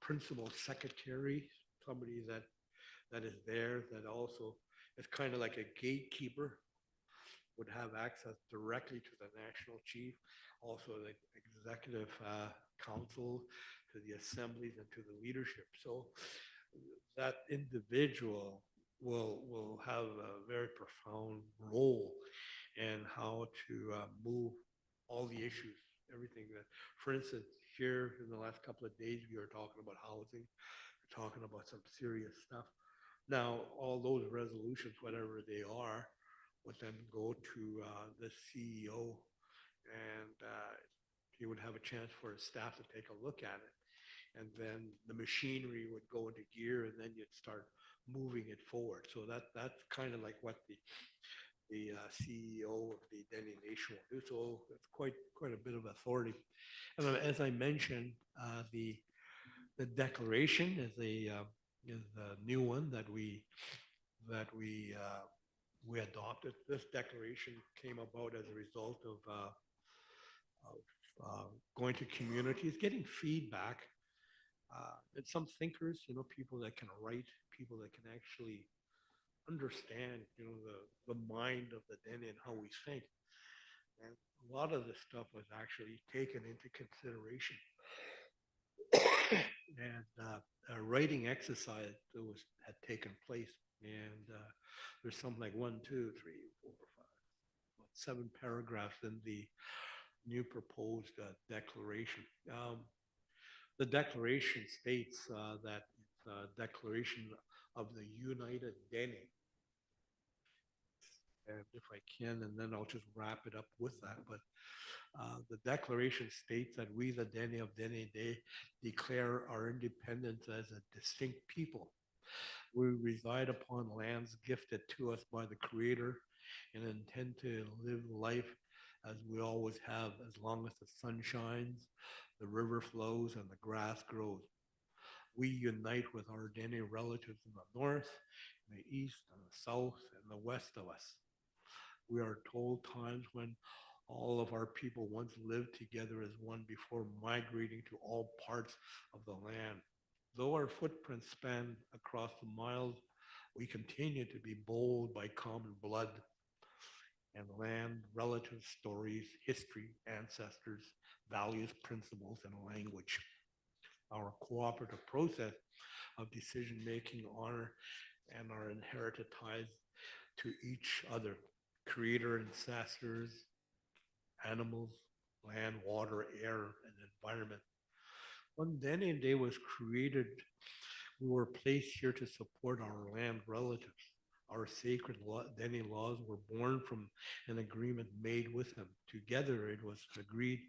principal secretary, somebody that is there, that also is kind of like a gatekeeper would have access directly to the national chief, also the executive council, to the assemblies and to the leadership. So that individual will have a very profound role in how to move all the issues, everything that, for instance, here in the last couple of days, we were talking about housing, we're talking about some serious stuff. Now, all those resolutions, whatever they are, would then go to the CEO, and he would have a chance for his staff to take a look at it. And then the machinery would go into gear, and then you'd start moving it forward. So that's kind of like what the CEO of the Dene Nation will do. So it's quite a bit of authority. And as I mentioned, the declaration is a new one that we adopted. This declaration came about as a result of going to communities, getting feedback, and some thinkers, people that can write, people that can actually understand, the mind of the Dene and how we think. And a lot of this stuff was actually taken into consideration. And a writing exercise had taken place. And there's something like 1, 2, 3, 4, 5, 7 paragraphs in the new proposed declaration. The declaration states that it's a declaration of the United Dene. And if I can, and then I'll just wrap it up with that. But the declaration states that we, the Dene of Dene Day, declare our independence as a distinct people. We reside upon lands gifted to us by the Creator and intend to live life as we always have, as long as the sun shines, the river flows, and the grass grows. We unite with our Dene relatives in the north, in the east, and the south, and the west of us. We are told times when all of our people once lived together as one before migrating to all parts of the land. Though our footprints span across the miles, we continue to be bold by common blood and land, relative stories, history, ancestors, values, principles, and language. Our cooperative process of decision-making honor and our inherited ties to each other, Creator, ancestors, animals, land, water, air, and environment. When Dene Day was created, we were placed here to support our land relatives. Our sacred Dene laws were born from an agreement made with them. Together, it was agreed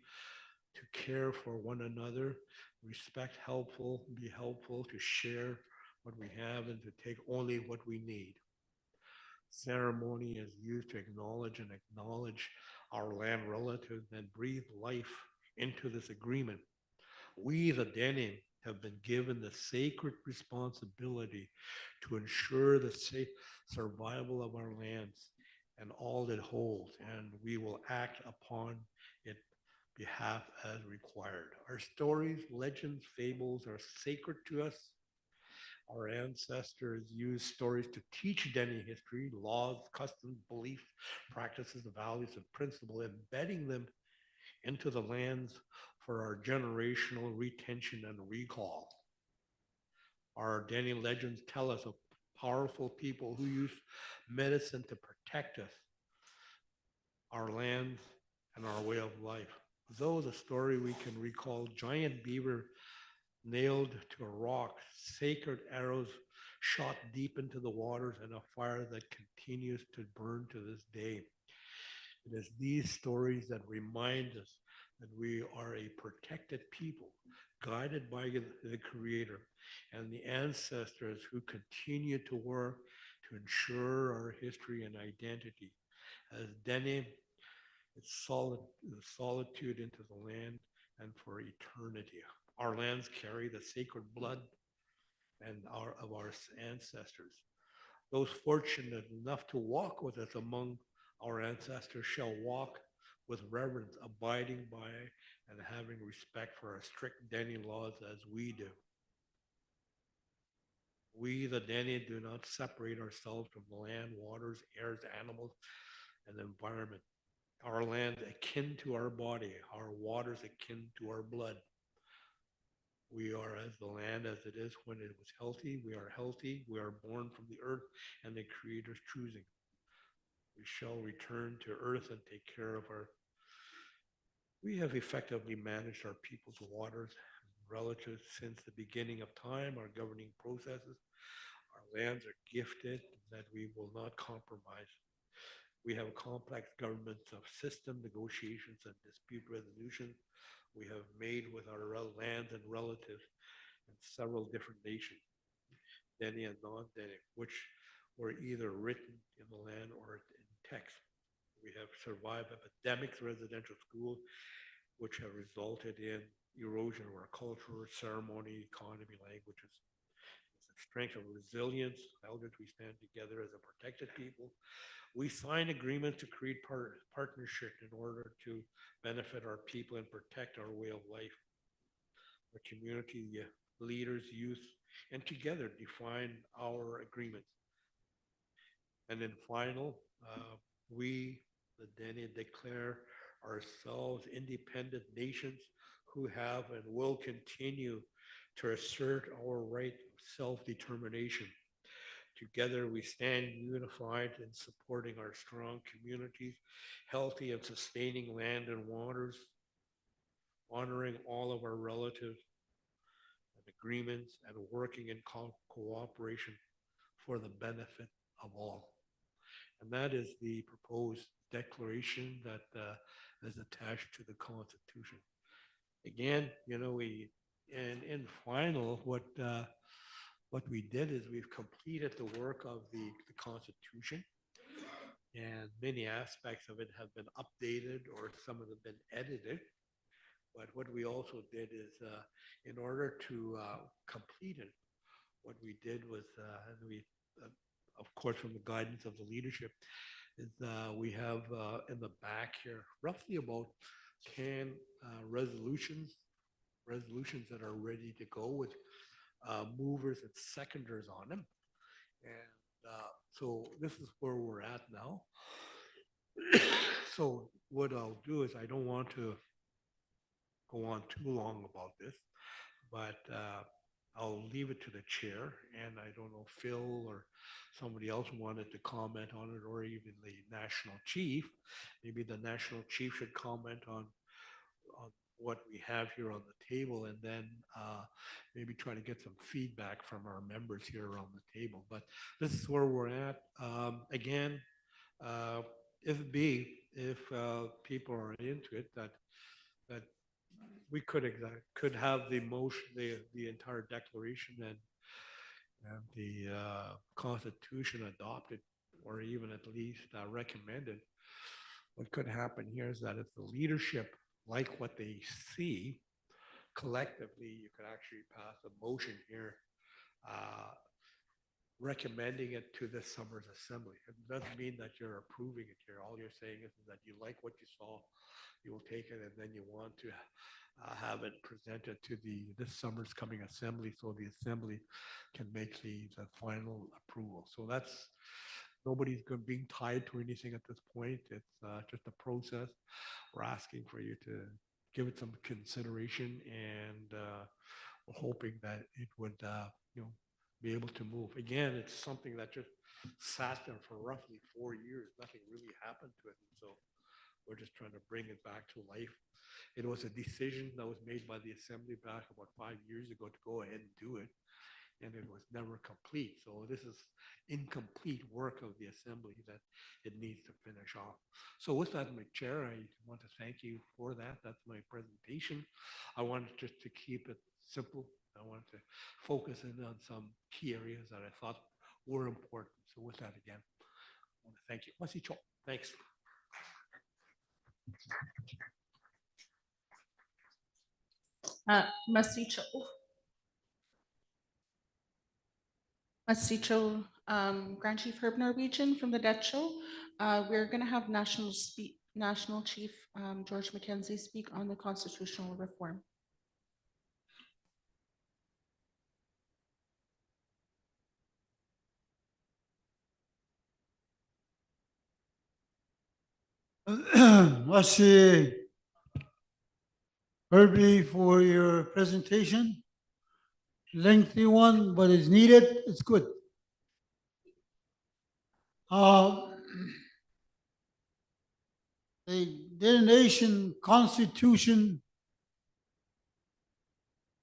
to care for one another, respect be helpful, to share what we have, and to take only what we need. Ceremony is used to acknowledge our land relatives and breathe life into this agreement. We, the Dene, have been given the sacred responsibility to ensure the survival of our lands and all it holds, and we will act upon its behalf as required. Our stories, legends, fables are sacred to us. Our ancestors used stories to teach Dene history, laws, customs, beliefs, practices, values, and principles, embedding them into the lands for our generational retention and recall. Our Dene legends tell us of powerful people who used medicine to protect us, our lands, and our way of life. Though the story we can recall giant beaver nailed to a rock, sacred arrows shot deep into the waters, and a fire that continues to burn to this day. It is these stories that remind us that we are a protected people, guided by the Creator and the ancestors who continue to work to ensure our history and identity. As Dene, it's solitude into the land and for eternity. Our lands carry the sacred blood of our ancestors. Those fortunate enough to walk with us among our ancestors shall walk with reverence, abiding by and having respect for our strict Dene laws as we do. We, the Dene, do not separate ourselves from the land, waters, airs, animals, and environment. Our land akin to our body, our waters akin to our blood. We are as the land as it is when it was healthy. We are healthy. We are born from the earth and the Creator's choosing. We shall return to earth and take care of our. We have effectively managed our people's waters relative since the beginning of time, our governing processes. Our lands are gifted that we will not compromise. We have complex governments of system negotiations and dispute resolution we have made with our lands and relatives in several different nations, Dene and non-Dene, which were either written in the land or in text. We have survived epidemics, residential schools, which have resulted in erosion of our culture, ceremony, economy, languages. It's the strength of resilience, elders, we stand together as a protected people. We sign agreements to create partnership in order to benefit our people and protect our way of life. Our community leaders, youth, and together define our agreements. And then final, we, the Dene, declare ourselves independent nations who have and will continue to assert our right of self-determination. Together, we stand unified in supporting our strong communities, healthy and sustaining land and waters, honoring all of our relatives and agreements, and working in cooperation for the benefit of all. And that is the proposed declaration that is attached to the Constitution. Again, and in final, what we did is we've completed the work of the Constitution, and many aspects of it have been updated or some of them been edited. But what we also did is, in order to complete it, what we did was, and we, of course, from the guidance of the leadership, is we have in the back here roughly about 10 resolutions that are ready to go with movers and seconders on them. And so this is where we're at now. So what I'll do is, I don't want to go on too long about this, but I'll leave it to the chair. And I don't know, Phil or somebody else wanted to comment on it, or even the national chief. Maybe the national chief should comment on what we have here on the table, and then maybe try to get some feedback from our members here around the table. But this is where we're at. Again, if people are into it, that we could have the motion, the entire declaration and the Constitution adopted, or even at least recommended. What could happen here is that if the leadership like what they see collectively, you could actually pass a motion here recommending it to this summer's assembly. It doesn't mean that you're approving it here. All you're saying is that you like what you saw, you will take it, and then you want to have it presented to this summer's coming assembly, so the assembly can make the final approval. So that's, nobody's being tied to anything at this point. It's just a process. We're asking for you to give it some consideration, and we're hoping that it would, be able to move. Again, it's something that just sat there for roughly 4 years. Nothing really happened to it. And so we're just trying to bring it back to life. It was a decision that was made by the assembly back about 5 years ago to go ahead and do it, and it was never complete. So this is incomplete work of the assembly that it needs to finish off. So with that, my chair, I want to thank you for that. That's my presentation. I wanted just to keep it simple. I wanted to focus in on some key areas that I thought were important. So with that, again, I want to thank you. Masicho, thanks. Masicho. Grand Chief Herb Norwegian from the Debt Show. We're going to have National Chief George McKenzie speak on the constitutional reform. Let's see. Herbie, for your presentation. Lengthy one, but it's needed. It's good. The Dene Constitution,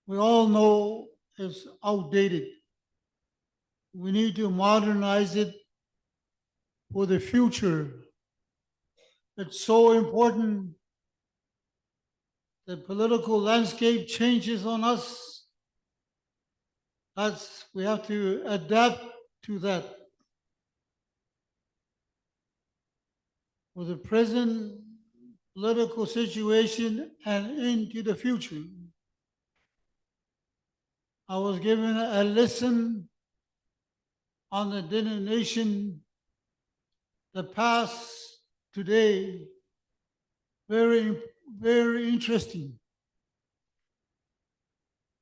we all know, is outdated. We need to modernize it for the future. It's so important. The political landscape changes on us. We have to adapt to that. For the present political situation and into the future. I was given a lesson on the Dene Nation, the past, today, very, very interesting.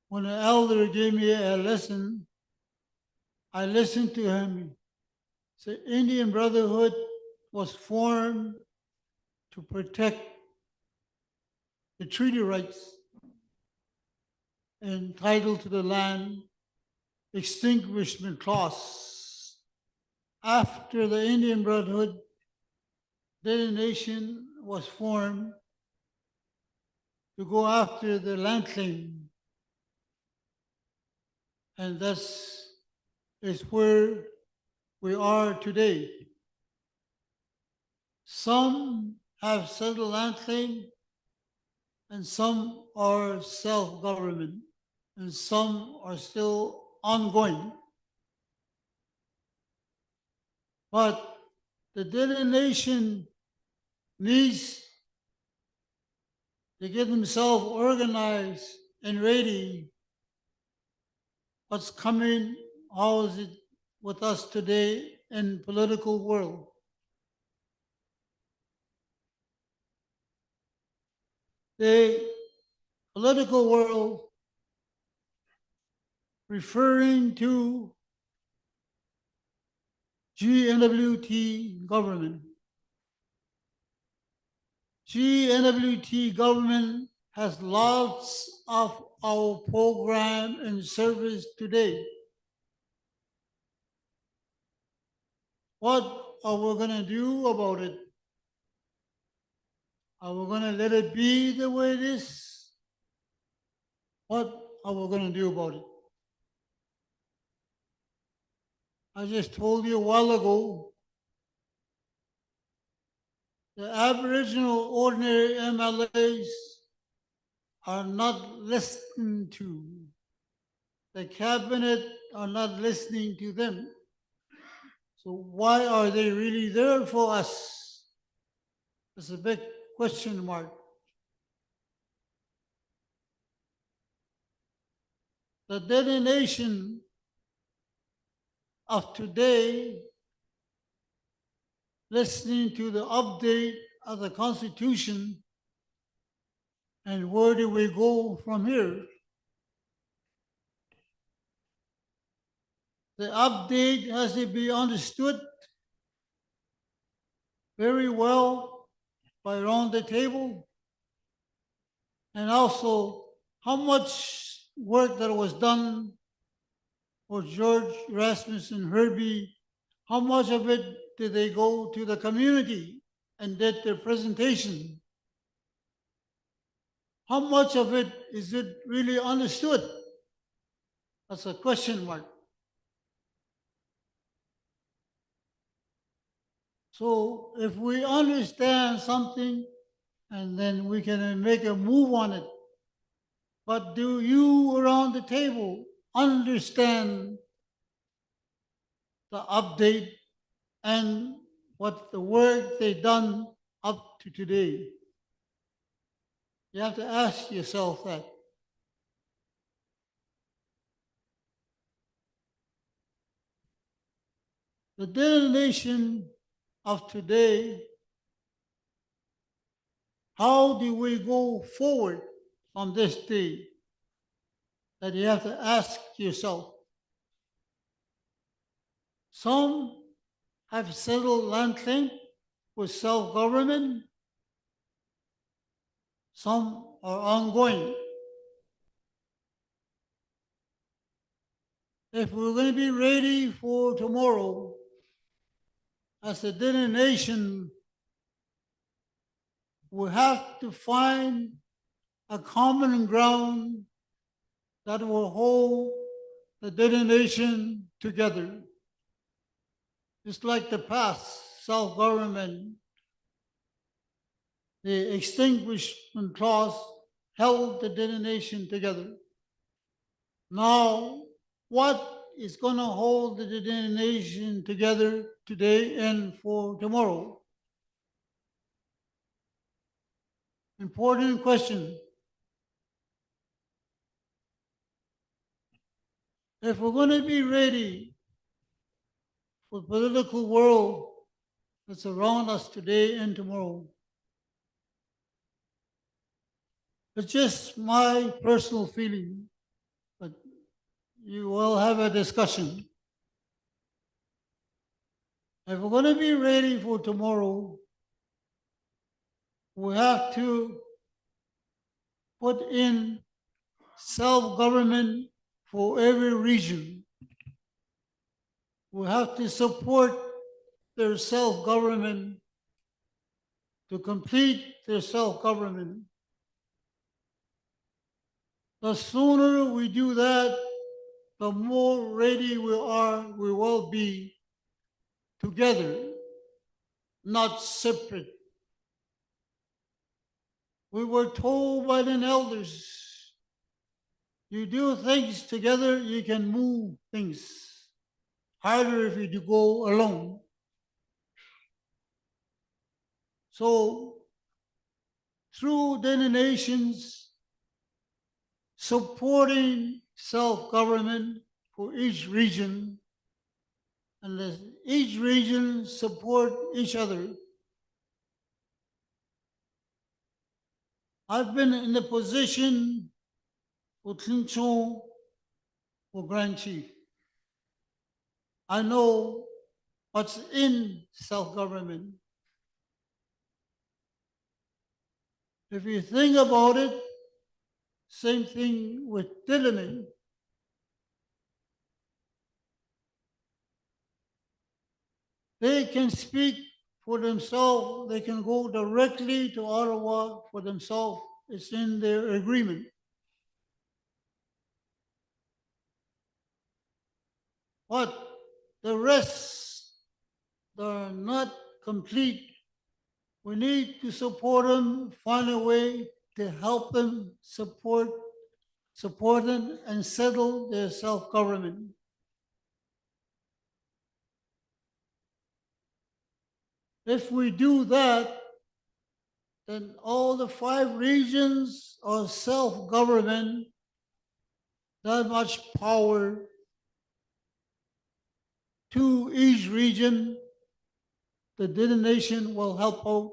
When an elder gave me a lesson, I listened to him. The Indian Brotherhood was formed to protect the treaty rights and title to the land, extinguishment clause. After the Indian Brotherhood, the nation was formed to go after the land claim. And that's is where we are today. Some have settled land claim, and some are self-government, and some are still ongoing. But the Dene Nation needs to get themselves organized and ready. What's coming, how is it with us today in political world? The political world referring to GNWT government. GNWT government has lots of our program and service today. What are we going to do about it? Are we going to let it be the way it is? What are we going to do about it? I just told you a while ago, the Aboriginal ordinary MLAs are not listened to. The cabinet are not listening to them. So why are they really there for us? It's a big question mark. The Dene Nation of today, listening to the update of the Constitution, and where do we go from here? The update has to be understood very well by around the table, and also how much work that was done for George, Rasmus, and Herbie, how much of it did they go to the community and did their presentation? How much of it is it really understood? That's a question mark. So if we understand something, and then we can make a move on it. But do you around the table understand the update and what the work they've done up to today? You have to ask yourself that. The Dene Nation of today, how do we go forward on this day? That you have to ask yourself. Some have settled land claim with self-government, Some are ongoing. If we're going to be ready for tomorrow, as a Dene nation, we have to find a common ground that will hold the Dene nation together. It's like the past self-government. The extinguishment clause held the Dene nation together. Now, what is going to hold the Dene nation together today and for tomorrow? Important question. If we're going to be ready for the political world that's around us today and tomorrow, it's just my personal feeling, but you will have a discussion. If we're going to be ready for tomorrow, we have to put in self-government for every region. We have to support their self-government to complete their self-government. The sooner we do that, the more ready we will be together, not separate. We were told by the elders, you do things together, you can move things. Harder if you do go alone. So, through Dene nations, supporting self-government for each region, and let each region support each other. I've been in the position for Tlincho, for Grand Chief. I know what's in self-government. If you think about it, same thing with Deline. They can speak for themselves. They can go directly to Ottawa for themselves. It's in their agreement. But the rest, they're not complete. We need to support them, find a way to help them support them and settle their self-government. If we do that, then all the 5 regions are self-government, that much power to each region. The Dene nation will help out.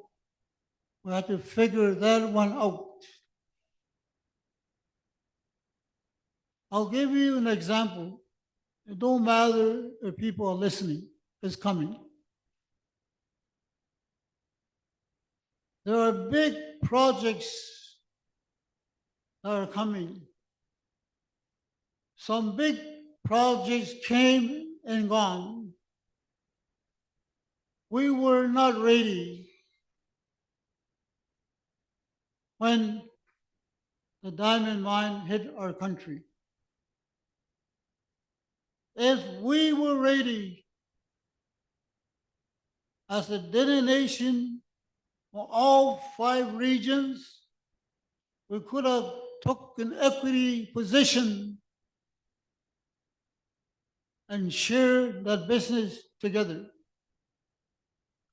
We have to figure that one out. I'll give you an example. It don't matter if people are listening, it's coming. There are big projects that are coming. Some big projects came and gone. We were not ready when the diamond mine hit our country. If we were ready as a Dene nation for all 5 regions, we could have took an equity position and shared that business together.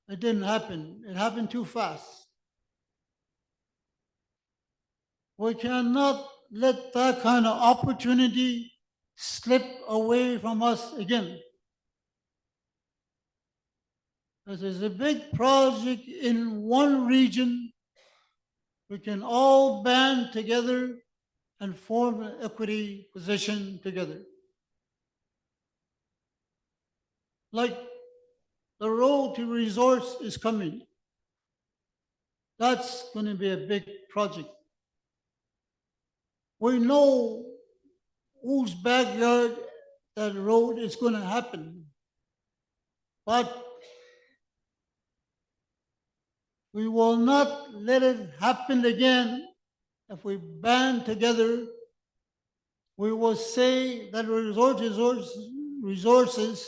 It didn't happen. It happened too fast. We cannot let that kind of opportunity slip away from us again. If there's a big project in one region, we can all band together and form an equity position together. Like the road to resource is coming. That's going to be a big project. We know whose backyard that road is going to happen. But we will not let it happen again. If we band together, we will say that resources,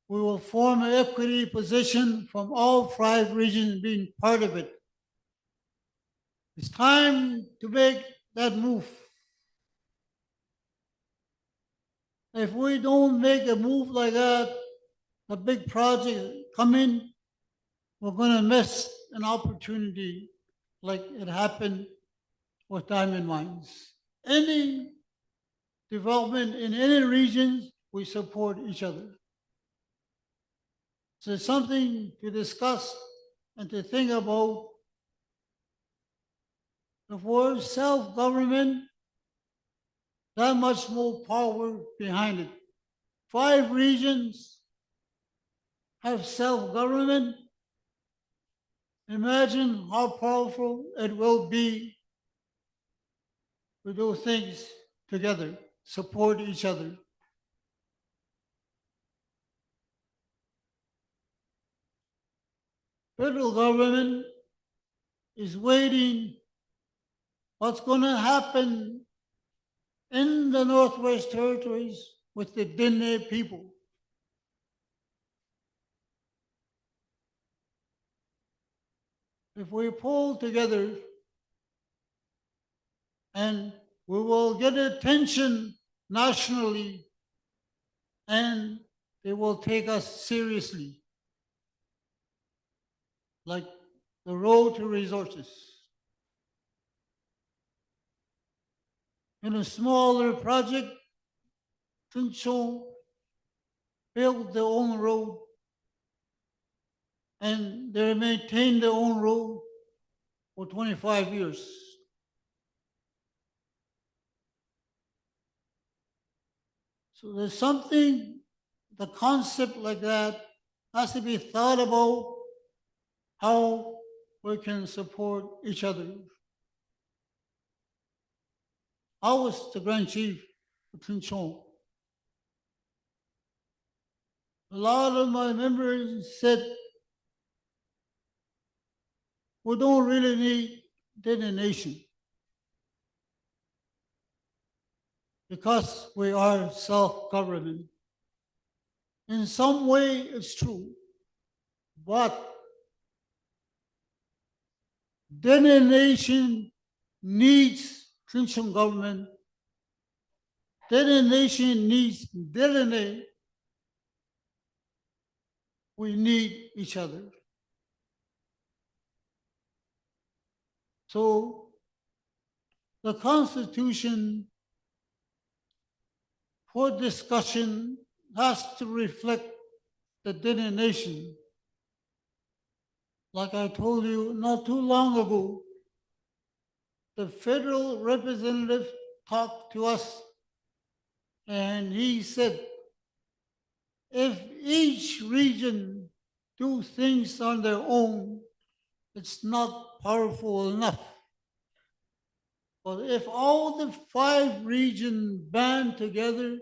we will form an equity position from all 5 regions being part of it. It's time to make that move. If we don't make a move like that, a big project coming, we're going to miss an opportunity like it happened with diamond mines. Any development in any region, we support each other. So it's something to discuss and to think about. If we're self-government, that much more power behind it. 5 regions have self-government. Imagine how powerful it will be to do things together, support each other. Federal government is waiting what's going to happen in the Northwest Territories with the Dene people. If we pull together, and we will get attention nationally, and they will take us seriously, like the road to resources. In a smaller project, Tuncho built their own road, and they maintained their own road for 25 years. So there's something, the concept like that has to be thought about, how we can support each other. I was the Grand Chief of Tunchon. A lot of my members said, we don't really need Dene Nation because we are self-government. In some way, it's true, but Dene Nation needs Tunchon government. Dene Nation needs Deline. We need each other. So the Constitution for discussion has to reflect the Dene Nation. Like I told you not too long ago, the federal representative talked to us and he said, if each region do things on their own, it's not powerful enough. But if all the 5 regions band together,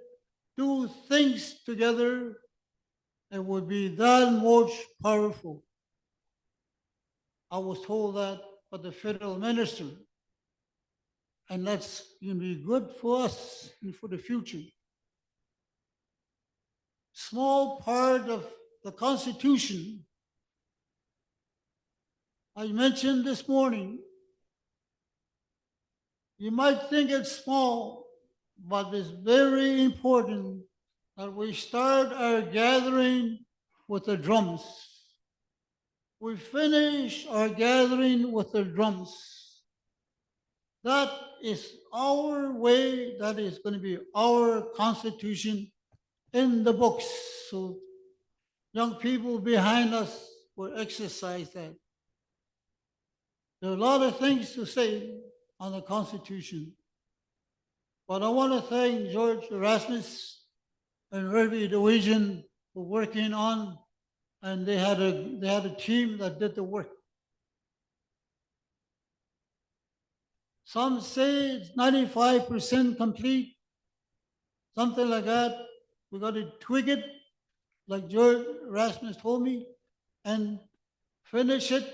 do things together, it would be that much powerful. I was told that by the federal minister. And that's going to be good for us and for the future. Small part of the Constitution, I mentioned this morning, you might think it's small, but it's very important that we start our gathering with the drums. We finish our gathering with the drums. That is our way, that is going to be our Constitution in the books. So young people behind us will exercise that. There are a lot of things to say on the Constitution, but I want to thank George Erasmus and Ruby Norwegian for working on, and they had a team that did the work. Some say it's 95% complete, something like that. We got to twig it, like George Rasmus told me, and finish it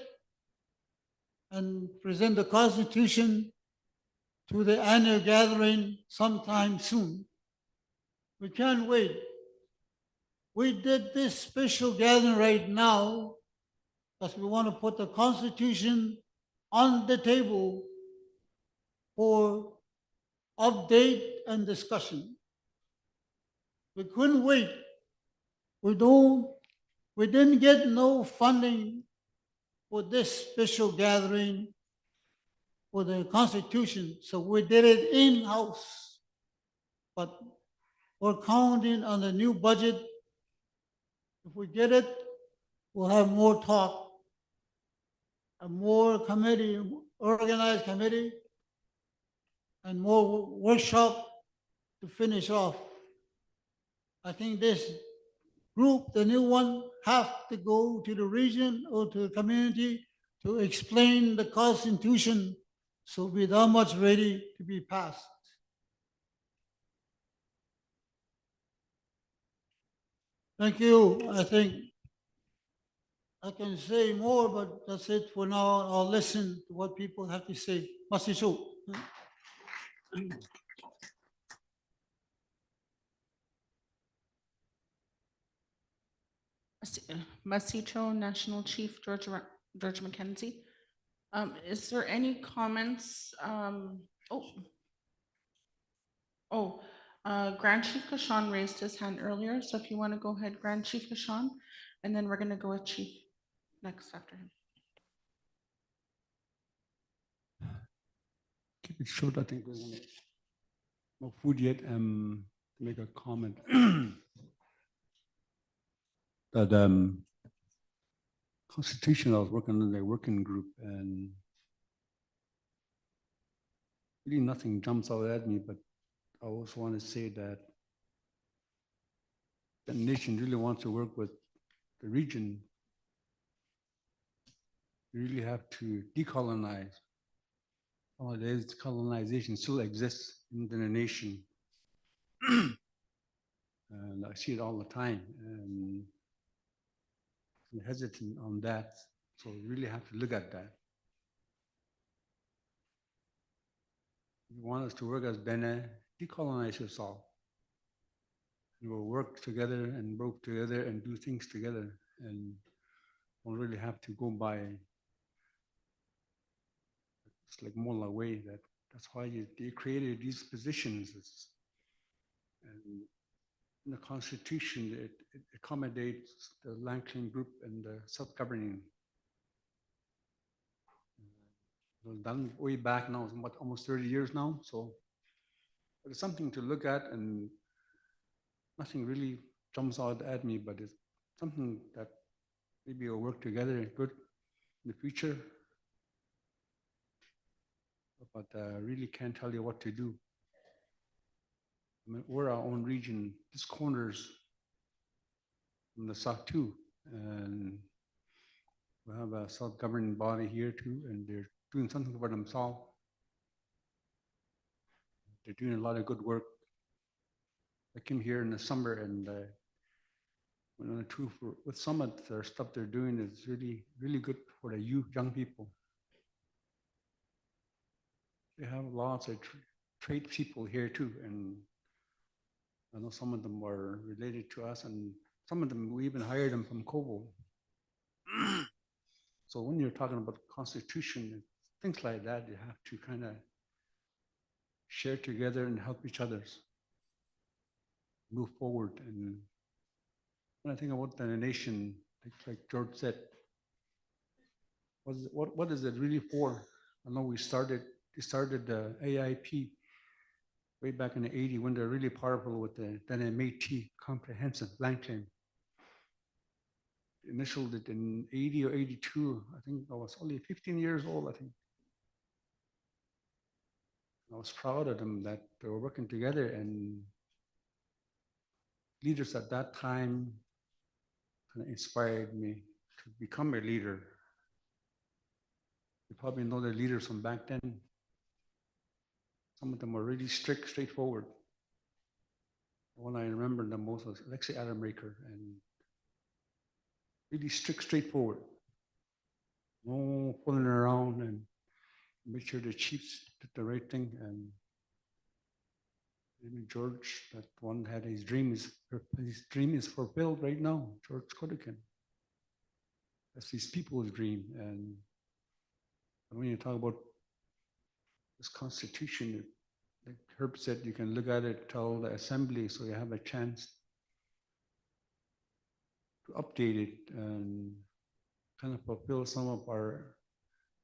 and present the Constitution to the annual gathering sometime soon. We can't wait. We did this special gathering right now because we want to put the Constitution on the table for update and discussion. We couldn't wait. We didn't get no funding for this special gathering for the Constitution, so we did it in-house. But we're counting on the new budget. If we get it, we'll have more talk, a more committee, organized committee, and more workshop to finish off. I think this group, the new one, have to go to the region or to the community to explain the Constitution so we're that much ready to be passed. Thank you. I think I can say more, but that's it for now. I'll listen to what people have to say. Masiso. Masicho National Chief George Mackenzie. Is there any comments? Grand Chief Kashan raised his hand earlier, so if you want to go ahead, Grand Chief Kashan, and then we're going to go with Chief next after him. Keep it short, I think we're gonna, no food yet, to make a comment. That Constitution, I was working on the working group and really nothing jumps out at me, but I also want to say that the nation really wants to work with the region. You really have to decolonize. Nowadays, colonization still exists in the nation. And I see it all the time. And I'm hesitant on that. So we really have to look at that. You want us to work as Dene, decolonize yourself. And we'll work together and work together and do things together. And don't really have to go by, it's like more like way that that's why they created these positions. And in the Constitution, it accommodates the land claim group and the self-governing. It was done way back now, what, almost 30 years now. So it's something to look at, and nothing really jumps out at me, but it's something that maybe we'll work together good in the future. But really can't tell you what to do. I mean, we're our own region. This corner's from the south too, and we have a self-governing body here too, and they're doing something for themselves. They're doing a lot of good work. I came here in the summer and went on a tour with Summit. Their stuff they're doing is really, really good for the youth, young people. They have lots of trade people here too, and I know some of them are related to us, and some of them we even hired them from Kobo. So when you're talking about the Constitution, things like that, you have to kind of share together and help each other move forward. And when I think about the nation, like George said, what is it really for? I know we started the AIP way back in the 80s when they're really powerful with the Dene Métis comprehensive land claim. Initialed it in 80 or 82. I think I was only 15 years old, I think. I was proud of them that they were working together, and leaders at that time kind of inspired me to become a leader. You probably know the leaders from back then. Some of them are really strict, straightforward. The one I remember the most was Alexei Adamaker, and really strict, straightforward. No fooling around, and make sure the chiefs did the right thing. And even George, that one had his dream is fulfilled right now. George Kodakin. That's these people's dream. And when you talk about this constitution, like Herb said, you can look at it, tell the assembly, so you have a chance to update it and kind of fulfill some of our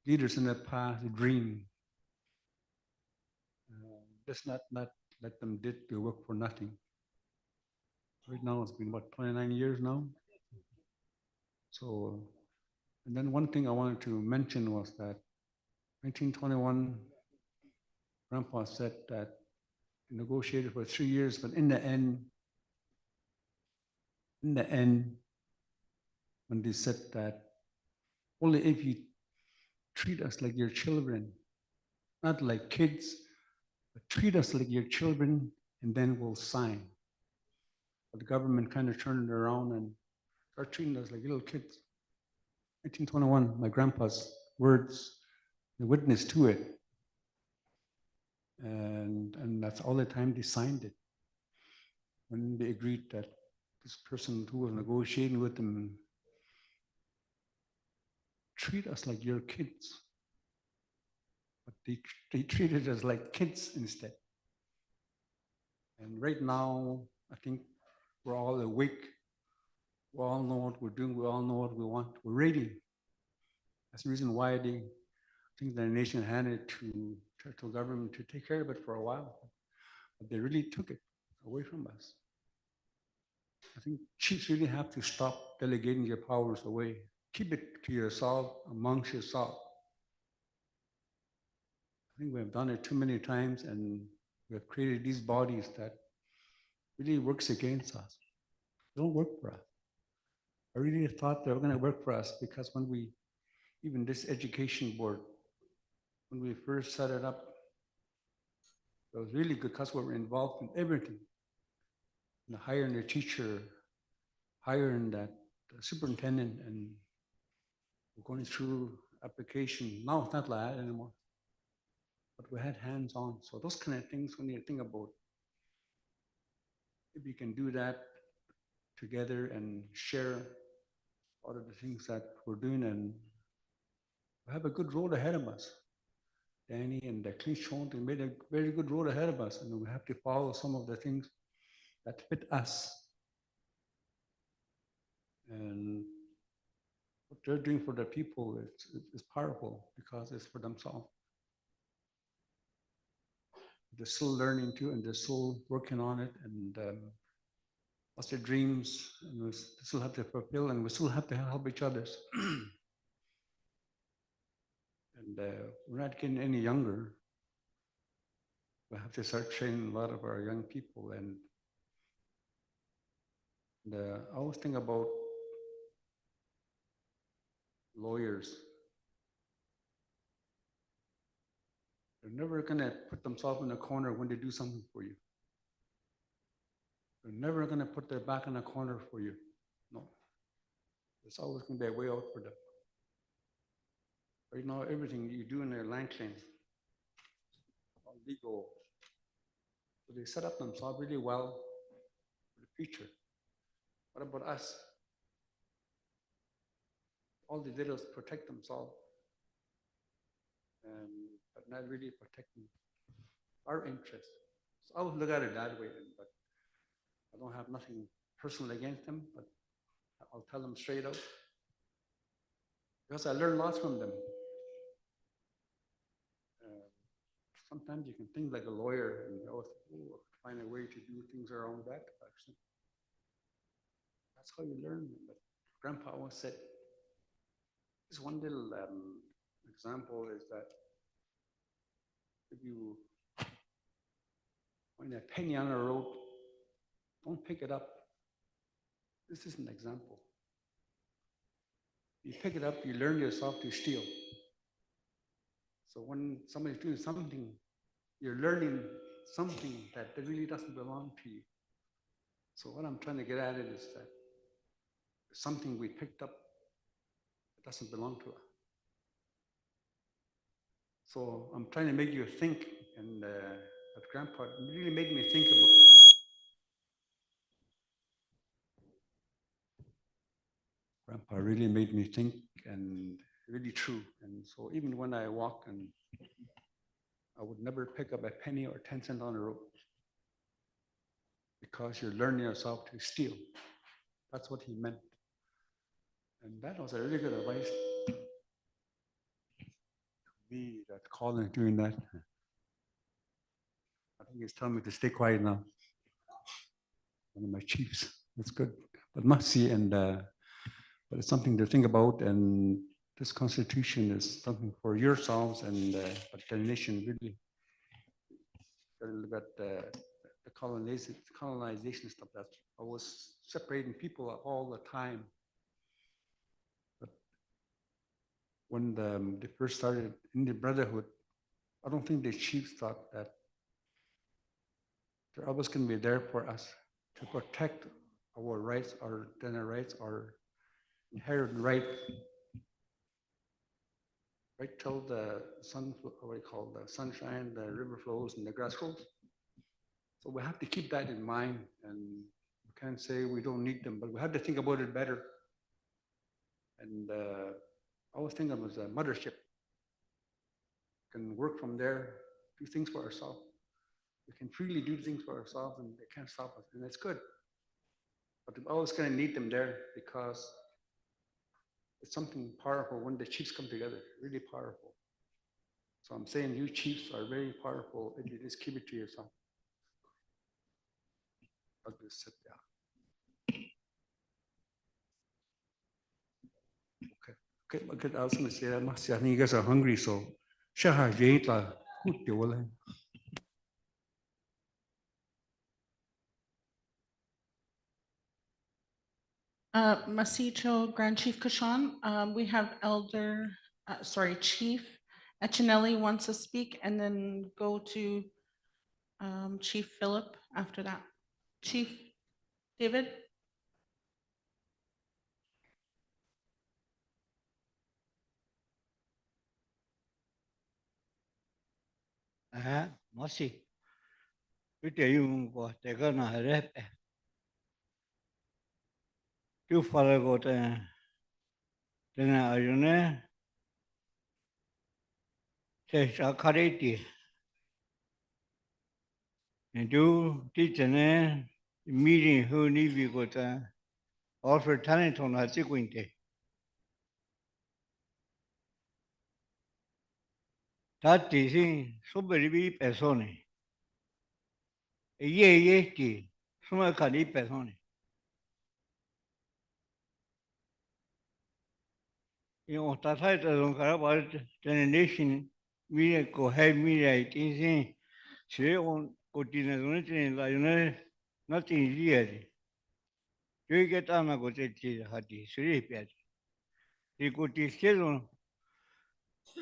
leaders in the past dream. Just not let them did the work for nothing. Right now it's been what, 29 years now? So, and then one thing I wanted to mention was that 1921, Grandpa said that he negotiated for 3 years, but in the end, when they said that only if you treat us like your children, not like kids, but treat us like your children, and then we'll sign. But the government kind of turned it around and started treating us like little kids. 1921, my grandpa's words, the witness to it. And that's all the time they signed it. When they agreed that this person who was negotiating with them treat us like your kids. But they treated us like kids instead. And right now, I think we're all awake. We all know what we're doing. We all know what we want. We're ready. That's the reason why I think the nation handed to territorial government to take care of it for a while. But they really took it away from us. I think chiefs really have to stop delegating your powers away. Keep it to yourself, amongst yourself. I think we have done it too many times, and we have created these bodies that really works against us. They don't work for us. I really thought they were going to work for us because when we, even this education board, when we first set it up, it was really good because we were involved in everything. And hiring the teacher, hiring that superintendent, and going through application. Now it's not like that anymore. But we had hands-on. So those kind of things when you think about, if you can do that together and share all of the things that we're doing, and we have a good road ahead of us. Danny and the Clichon, they made a very good road ahead of us, and we have to follow some of the things that fit us. And what they're doing for the people is powerful because it's for themselves. They're still learning too, and they're still working on it, and what's their dreams, and we still have to fulfill, and we still have to help each other. And we're not getting any younger. We have to start training a lot of our young people, and I always think about lawyers. They're never gonna put themselves in a corner when they do something for you. They're never gonna put their back in a corner for you. No. There's always gonna be a way out for them. Right now, everything you do in their land claim, all legal. So they set up themselves really well for the future. What about us? All they did was protect themselves, but not really protecting our interests. So I would look at it that way, but I don't have nothing personal against them, but I'll tell them straight out. Because I learned lots from them. Sometimes you can think like a lawyer and you always find a way to do things around that direction. That's how you learn. But Grandpa always said, this one little example is that if you find a penny on a road, don't pick it up. This is an example. You pick it up, you learn yourself to steal. So when somebody's doing something you're learning something that really doesn't belong to you. So what I'm trying to get at it is that something we picked up that doesn't belong to us. So I'm trying to make you think, and but Grandpa really made me think about. Grandpa really made me think, and really true. And so even when I walk, and I would never pick up a penny or 10 cents on the road, because you're learning yourself to steal. That's what he meant. And that was a really good advice to me, that Colin doing that. I think he's telling me to stay quiet now. One of my chiefs. That's good. But must see, and but it's something to think about. And this constitution is something for yourselves, and but the nation really gotta look at the colonization stuff that was separating people all the time. But when they first started Indian Brotherhood, I don't think the chiefs thought that they're always going to be there for us to protect our rights, our dinner rights, our inherent right, right till the sun, what do you call the sunshine, the river flows, and the grass grows. So we have to keep that in mind, and we can't say we don't need them, but we have to think about it better. And I always think of it as a mothership. We can work from there, do things for ourselves. We can freely do things for ourselves, and they can't stop us, and that's good. But we're always going to need them there, because it's something powerful when the chiefs come together, really powerful. So I'm saying you chiefs are very powerful if you just keep it to yourself. I'll just sit down. Okay, I was going to say that I think you guys are hungry, so Masicho Grand Chief Kashan, we have Chief Echinelli wants to speak, and then go to Chief Philip after that. Chief David? Masi. Ute yung ko teka na rep. Tu fala ko tena ayune se shakareti. And do teaching meeting who need we got offer talent on a sequinte. That is so very persone. Ye, some cali persone. You know, that I don't care about the nation, me go have me right in say on continuation like nothing real. You get on a good hati, sleep yet. You could still on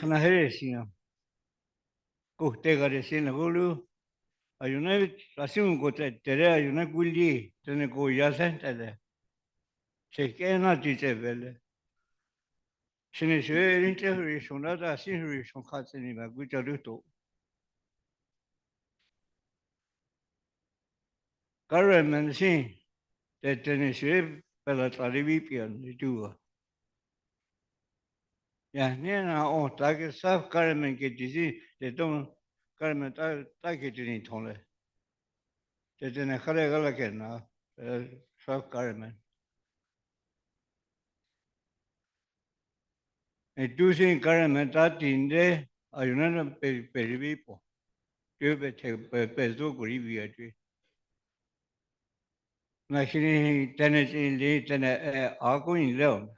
can I hear it? Go take a sin a gulu. Ayuna assume go tere ayuna gulli tene go yasen tele. Se kena tite vele. Sine se intervision da sinvision khatseni ma gujaruto. Government sin that tene se pela talibipian do. Ya nena o take self government ke disi they don't government ta ke tini thole. They tene khale gala ke na self government. And do things government that in there ayuna peribipo. Chứ về thì về số của đi về chứ mà khi tên này đi tên này ở cũng như lâu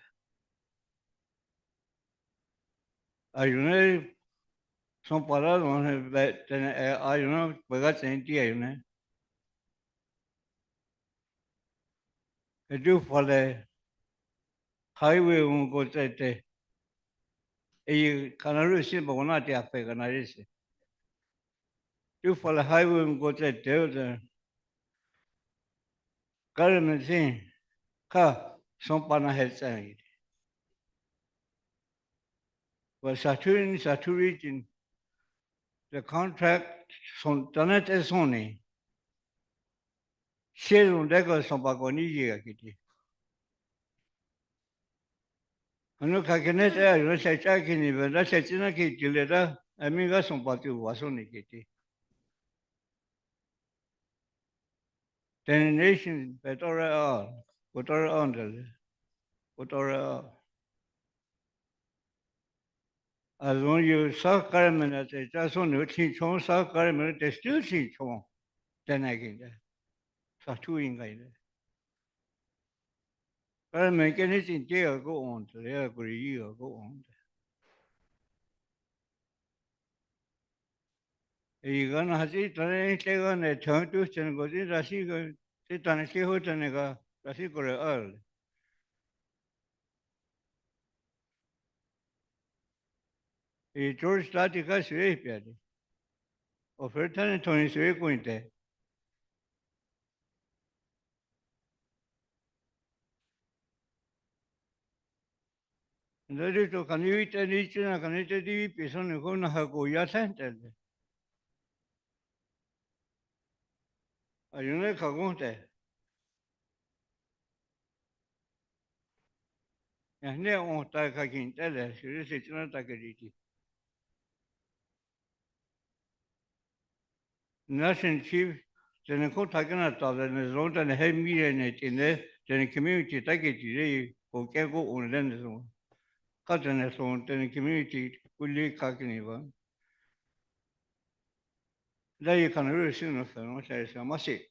ở chỗ son para nó về tên này ở chỗ bây giờ tên gì ở chỗ cái chỗ phải là highway một cái tên ấy cái nào rồi xin bảo nó thì phải cái nào rồi tu for the highway go to the government thing, ka, some pana head saying. But Satu region, the contract, son, Tanet is only. Share on deck or some bagoni, kitty. I know Kakanet air, let's say checking even, let's say Chinaki, Gilera, I mean, that's some batu was only kitty. Then nation, better all, better under, better. As long you saw Carmen at a just on the teach on saw Carmen, they still teach on. Then I get that. So two in guide. Carmen can it in jail go on to the agree or go on. You gonna have it, they gonna turn to and go in Rasigo, sit on a shehut and a go, Rasigo earl. A George Statica Swapiad. Of her turn 23 point. And that is to can you eat and each and a can eat a deep is on the corner of Goya Center. Are you not going there? And they won't take a king tell us, it's not a good. National chief, then a court taken at all, and as long as head media in there, then a community take it today, who can go on then as well. Cut and so on, then a community will leave Kakiniva. There you can really soon of them, what I say, I must say.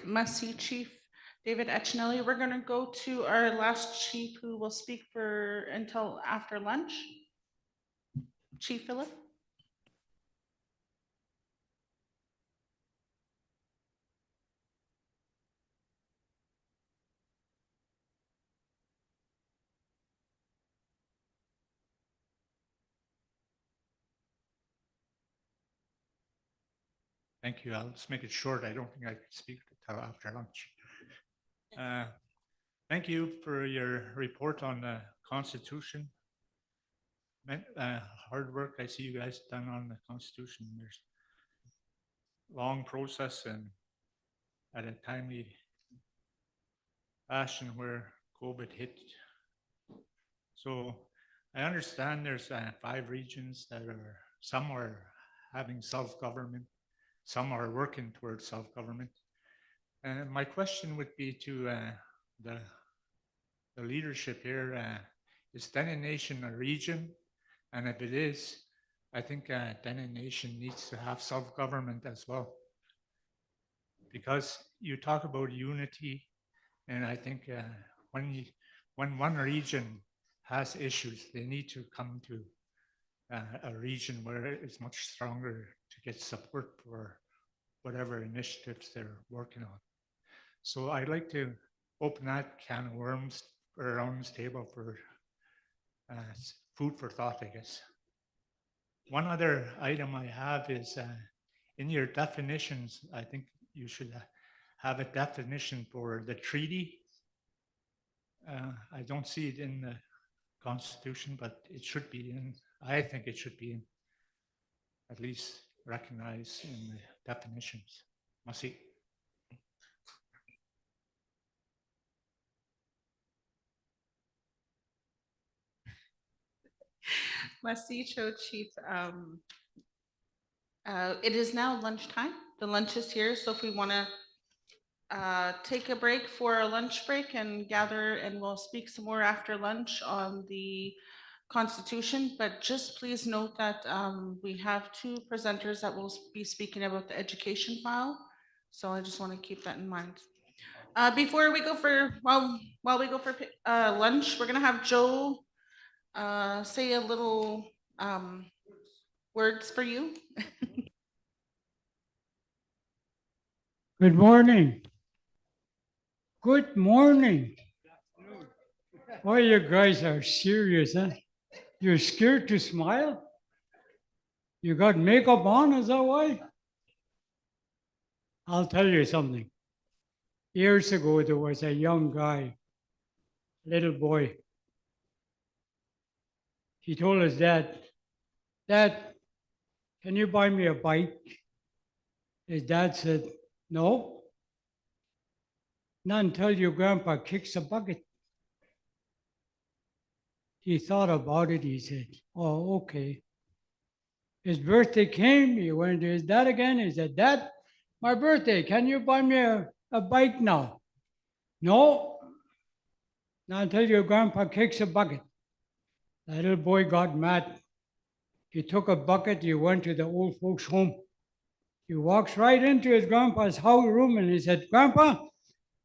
Must see Chief David Etchinelli. We're going to go to our last chief who will speak for until after lunch. Chief Philip. Thank you. I'll just make it short. I don't think I could speak until after lunch. Thank you for your report on the Constitution. Hard work I see you guys done on the Constitution. There's long process and at a timely fashion where COVID hit. So I understand there's 5 regions that are, some are having self-government, some are working towards self-government. And my question would be to the leadership here, is Dene Nation a region? And if it is, I think Dene Nation needs to have self-government as well. Because you talk about unity, and I think when one region has issues, they need to come to a region where it's much stronger to get support for whatever initiatives they're working on. So I'd like to open that can of worms around this table for food for thought, I guess. One other item I have is in your definitions, I think you should have a definition for the treaty. I don't see it in the Constitution, but it should be in. I think it should be in, at least recognized in the definitions. Merci. Masicho Chief, it is now lunchtime. The lunch is here, so if we want to take a break for a lunch break and gather, and we'll speak some more after lunch on the Constitution, but just please note that we have 2 presenters that will be speaking about the education file. So I just want to keep that in mind. Before we go for, while we go for lunch, we're gonna have Joe say a little words for you. Good morning. Good morning. Oh, you guys are serious, huh? You're scared to smile? You got makeup on, is that why? I'll tell you something. Years ago, there was a young guy, little boy. He told his dad, Dad, can you buy me a bike? His dad said, No, not until your grandpa kicks a bucket. He thought about it. He said, Oh, okay. His birthday came. He went to his dad again. He said, Dad, my birthday, can you buy me a bike now? No, not until your grandpa kicks a bucket. The little boy got mad. He took a bucket. He went to the old folks' home. He walks right into his grandpa's house room and he said, Grandpa,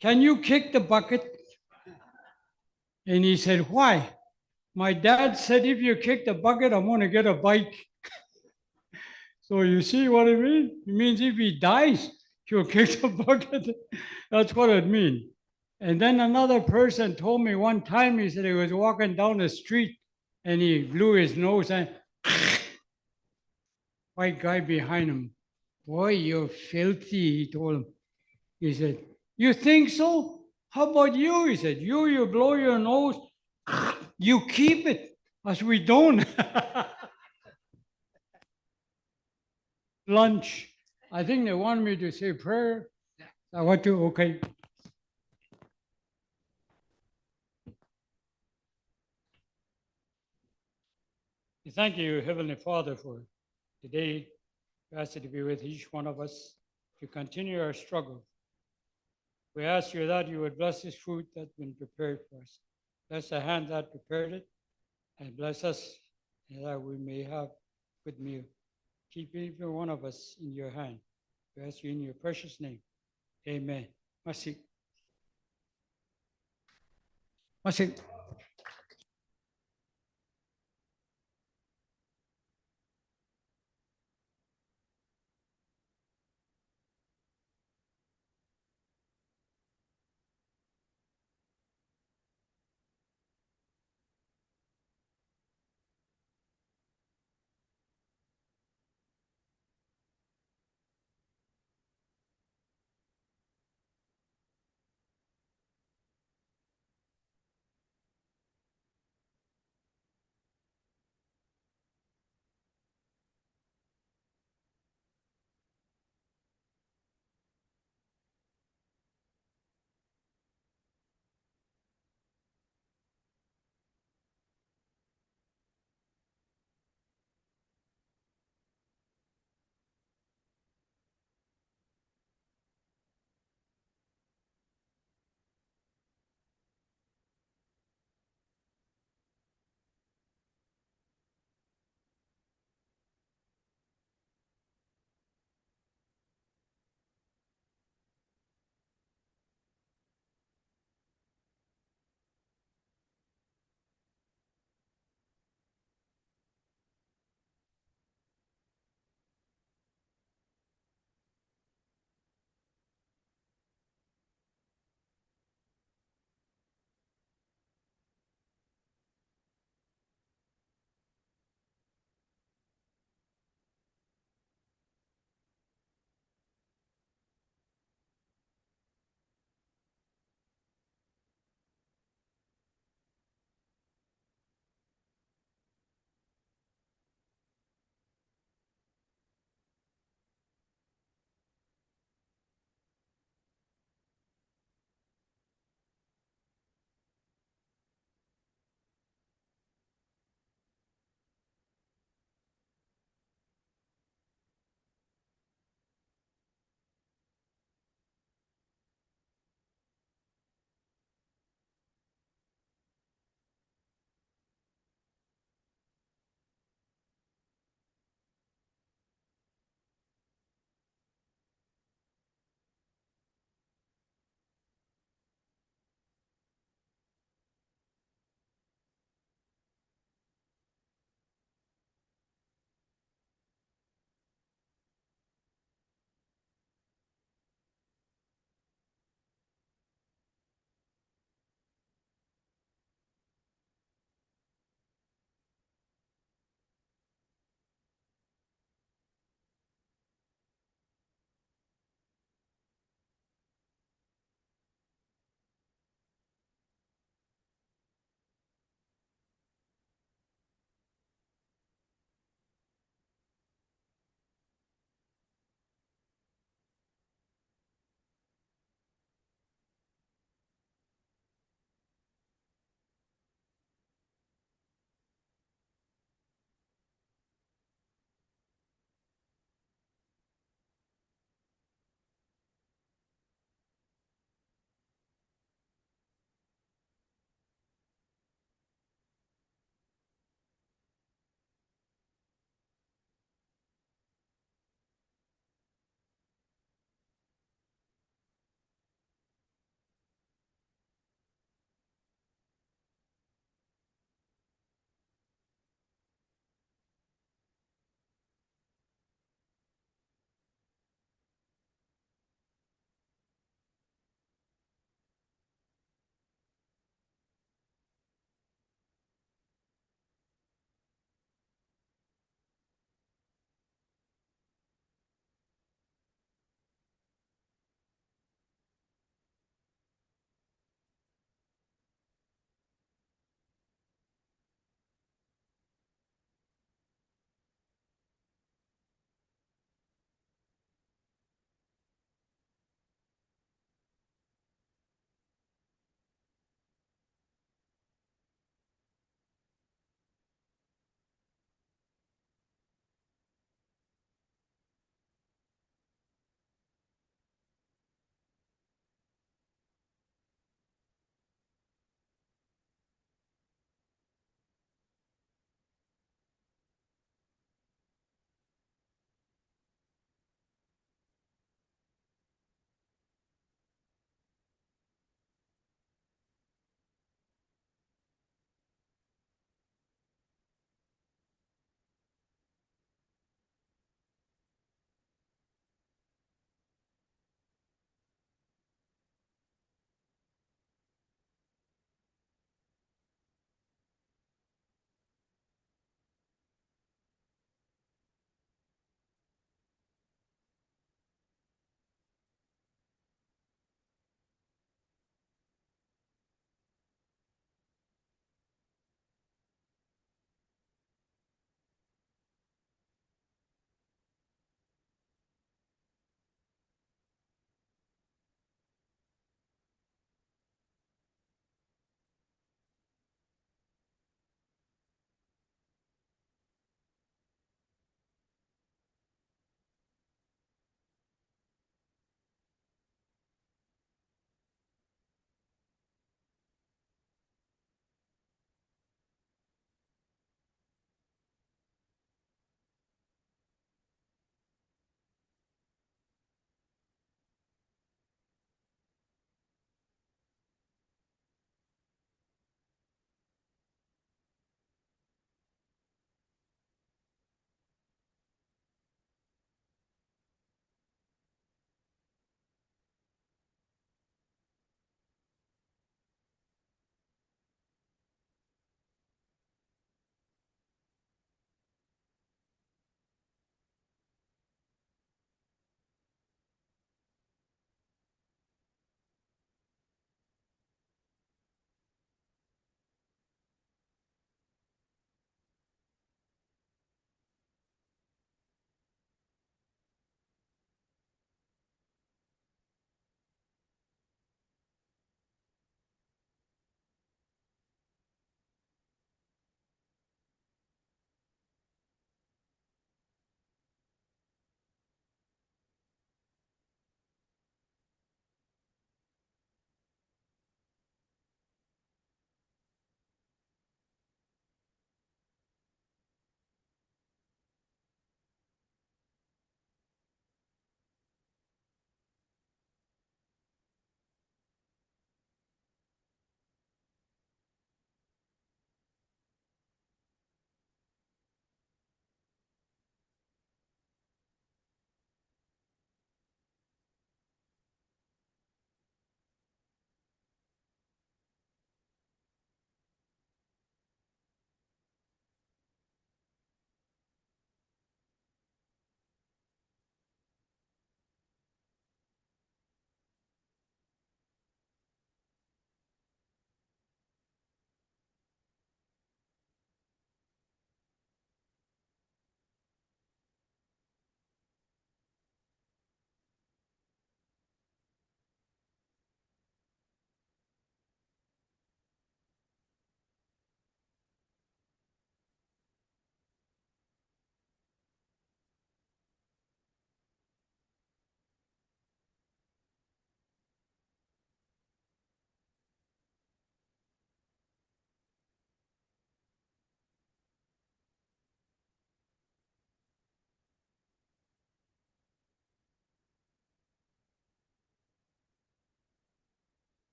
can you kick the bucket? And he said, Why? My dad said, if you kick the bucket, I'm going to get a bike. So you see what it means? It means if he dies, he'll kick the bucket. That's what it means. And then another person told me one time, he said he was walking down the street and he blew his nose and white guy behind him. Boy, you're filthy, he told him. He said, You think so? How about you? He said, You blow your nose, you keep it, as we don't. Lunch. I think they want me to say prayer. I want to, okay. We thank you, Heavenly Father, for today. We ask you to be with each one of us to continue our struggle. We ask you that you would bless this food that's been prepared for us. Bless the hand that prepared it, and bless us that we may have good meal. Keep each one of us in your hand. We ask you in your precious name. Amen. Merci. Merci.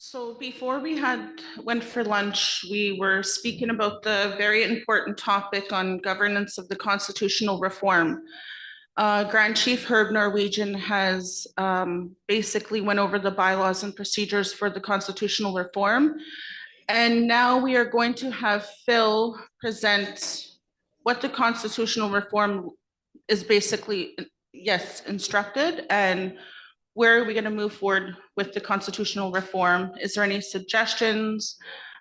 So before we went for lunch, we were speaking about the very important topic on governance of the constitutional reform. Grand Chief Herb Norwegian has basically went over the bylaws and procedures for the constitutional reform. And now we are going to have Phil present what the constitutional reform is basically, yes, instructed, and where are we going to move forward with the constitutional reform? Is there any suggestions?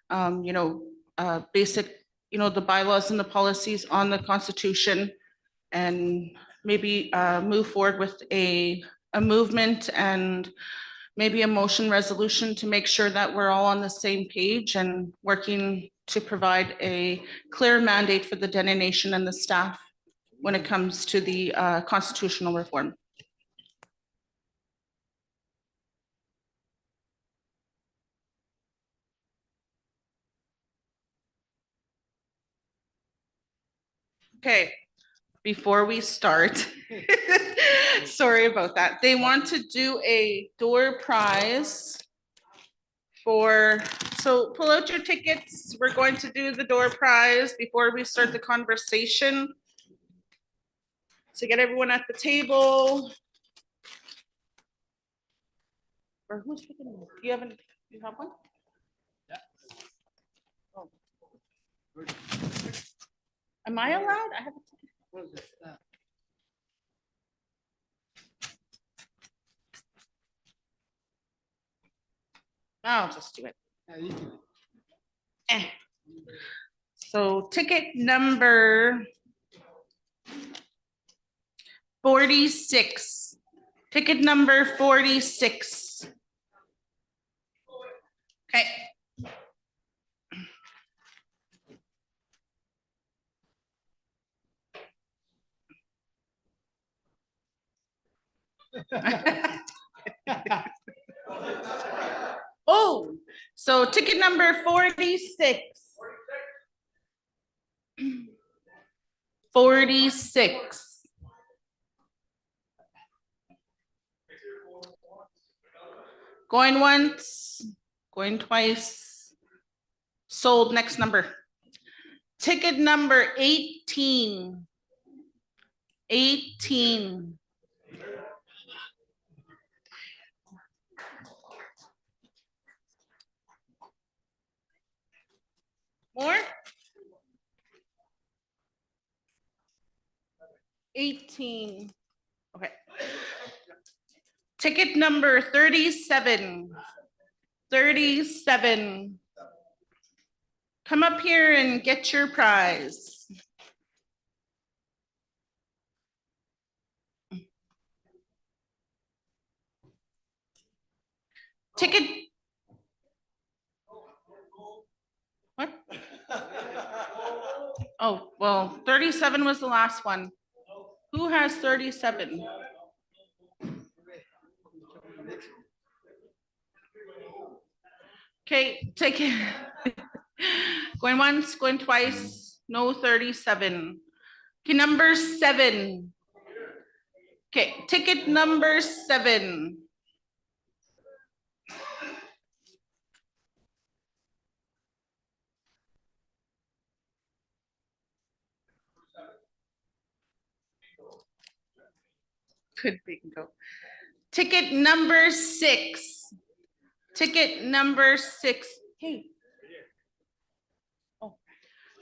Basic, the bylaws and the policies on the Constitution, and maybe move forward with a movement and maybe a motion resolution to make sure that we're all on the same page and working to provide a clear mandate for the Dene Nation and the staff when it comes to the constitutional reform. Okay, before we start, sorry about that. They want to do a door prize so pull out your tickets. We're going to do the door prize before we start the conversation. To get everyone at the table. Or who's picking them? You have one? Yeah. Oh. Am I allowed? I have a ticket. What is it? I'll just do it. So ticket number 46. Ticket number 46. Okay. Oh, so ticket number 46. 46. Going once, going twice. Sold. Next number. Ticket number 18. 18. More? 18. Okay. Ticket number 37. 37. Come up here and get your prize. Ticket. What? Oh, well, 37 was the last one. Who has 37? Okay, take it. Going once, going twice, no 37. Okay, number 7. Okay, ticket number 7. Good bingo. Ticket number 6. Ticket number 6. Hey. Oh,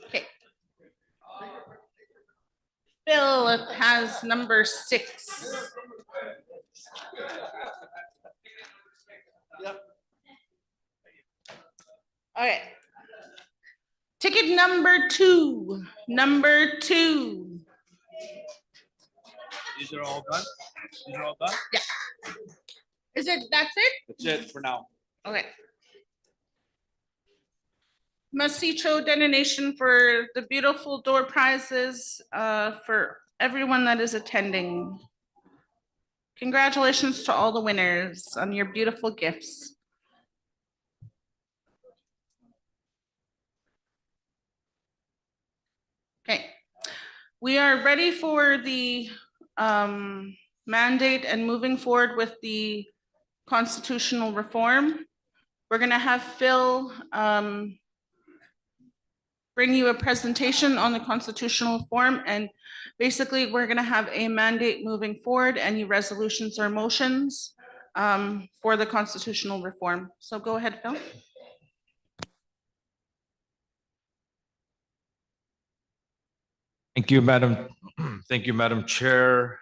okay. Bill has number 6. Okay. Ticket number 2. Number 2. These are all done? These are all done? Yeah. Is it, that's it? That's it for now. Okay. Must-see show donation for the beautiful door prizes for everyone that is attending. Congratulations to all the winners on your beautiful gifts. Okay, we are ready for the mandate and moving forward with the constitutional reform. We're going to have Phil bring you a presentation on the constitutional reform, and basically we're going to have a mandate moving forward, any resolutions or motions for the constitutional reform. So go ahead, Phil. Thank you, Madam. Thank you, Madam Chair.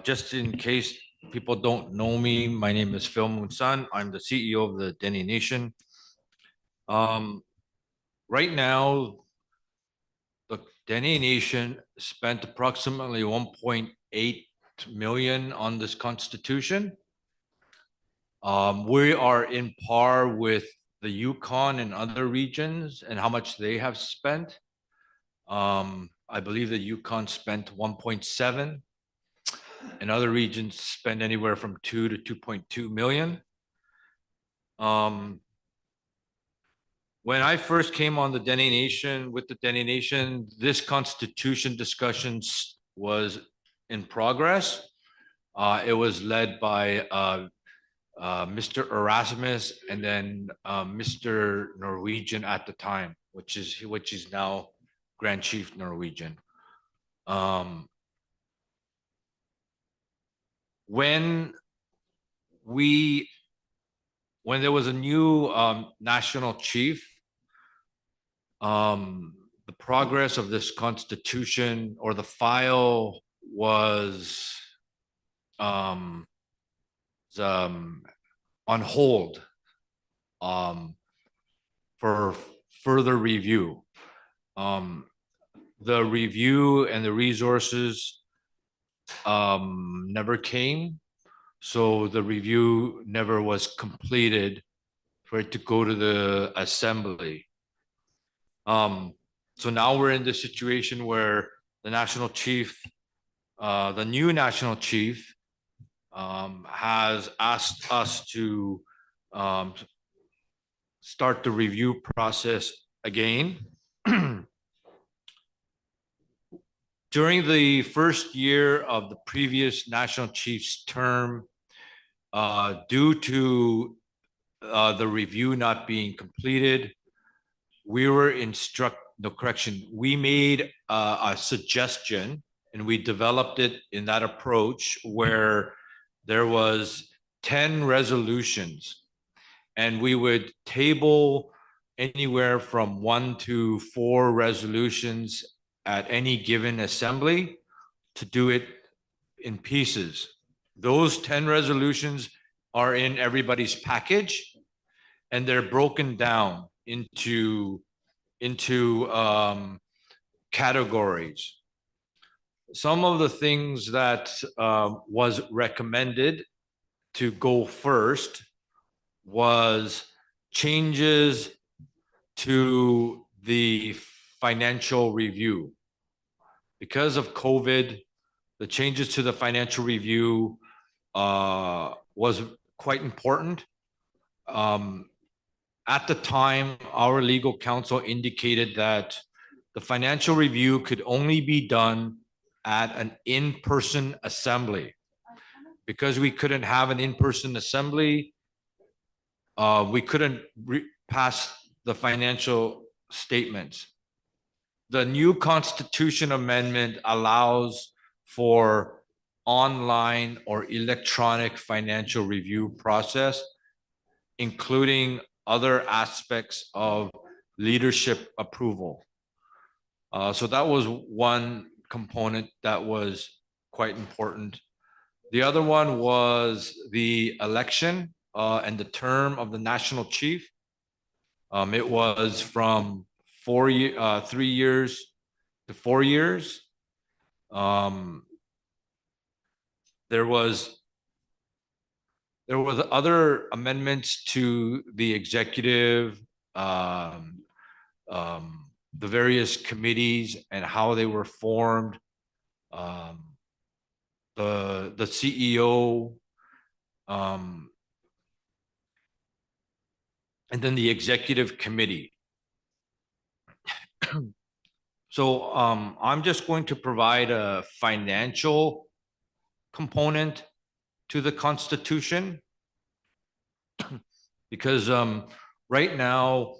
Just in case people don't know me, my name is Phil Munsan. I'm the CEO of the Dene Nation. Right now, the Dene Nation spent approximately 1.8 million on this constitution. We are in par with the Yukon and other regions and how much they have spent. I believe the Yukon spent 1.7 and other regions spend anywhere from 2 to 2.2 million. When I first came on the Dene Nation, with the Dene Nation, this constitution discussions was in progress. It was led by Mr. Erasmus and then Mr. Norwegian at the time, which is now Grand Chief Norwegian. When there was a new national chief, the progress of this constitution or the file was on hold for further review. The review and the resources never came, so the review never was completed for it to go to the assembly. So now we're in this situation where the national chief, the new national chief, has asked us to start the review process again. During the first year of the previous national chief's term, due to the review not being completed, we were we made a suggestion and we developed it in that approach where there was 10 resolutions and we would table anywhere from 1 to 4 resolutions at any given assembly to do it in pieces. Those 10 resolutions are in everybody's package and they're broken down into categories. Some of the things that was recommended to go first was changes to the financial review. Because of COVID, the changes to the financial review was quite important. At the time, our legal counsel indicated that the financial review could only be done at an in-person assembly. Because we couldn't have an in-person assembly, we couldn't pass the financial statements. The new constitution amendment allows for online or electronic financial review process, including other aspects of leadership approval. So that was one component that was quite important. The other one was the election and the term of the national chief. It was from 3 years to 4 years. There was other amendments to the executive, the various committees and how they were formed, the CEO, and then the executive committee. So I'm just going to provide a financial component to the Constitution. Because right now,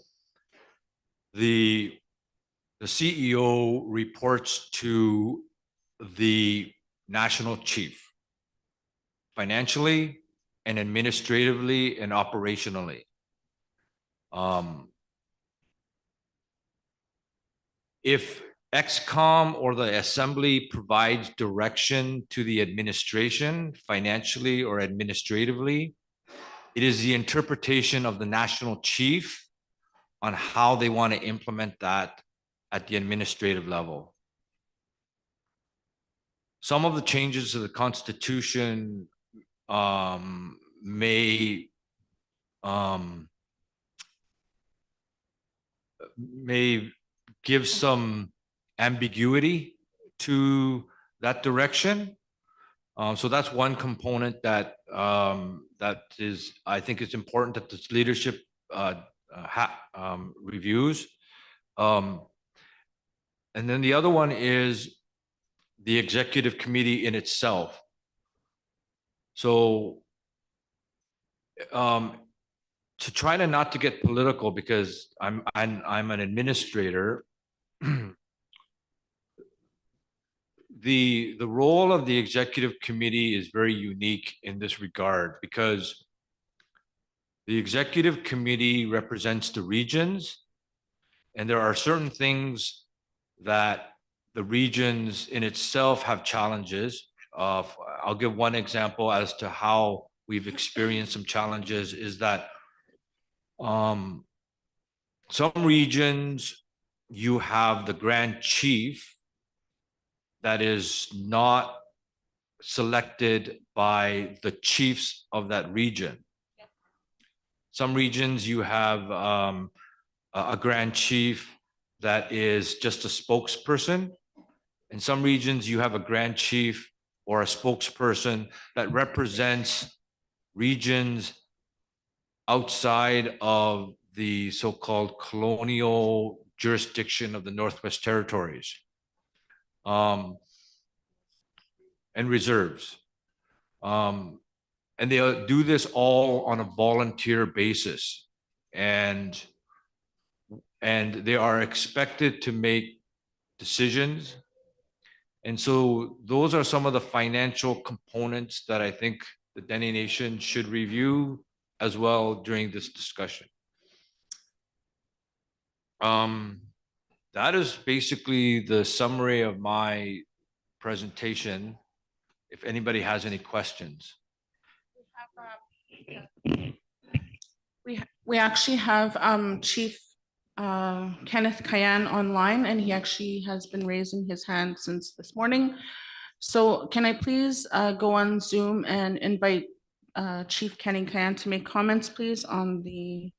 the CEO reports to the national chief financially and administratively and operationally. If XCOM or the assembly provides direction to the administration financially or administratively, it is the interpretation of the national chief on how they want to implement that at the administrative level. Some of the changes to the Constitution may give some ambiguity to that direction. So that's one component that I think it's important that this leadership reviews. And then the other one is the executive committee in itself. So to try to not to get political, because I'm an administrator, the role of the executive committee is very unique in this regard, because the executive committee represents the regions, and there are certain things that the regions in itself have challenges of. I'll give one example as to how we've experienced some challenges is that some regions you have the grand chief that is not selected by the chiefs of that region. Some regions you have a grand chief that is just a spokesperson. In some regions you have a grand chief or a spokesperson that represents regions outside of the so-called colonial jurisdiction of the Northwest Territories. And reserves. And they do this all on a volunteer basis. And they are expected to make decisions. And so those are some of the financial components that I think the Dene Nation should review as well during this discussion. That is basically the summary of my presentation. If anybody has any questions. We actually have Chief Kenneth Kayan online, and he actually has been raising his hand since this morning. So can I please go on Zoom and invite Chief Kenny Kayan to make comments, please, on the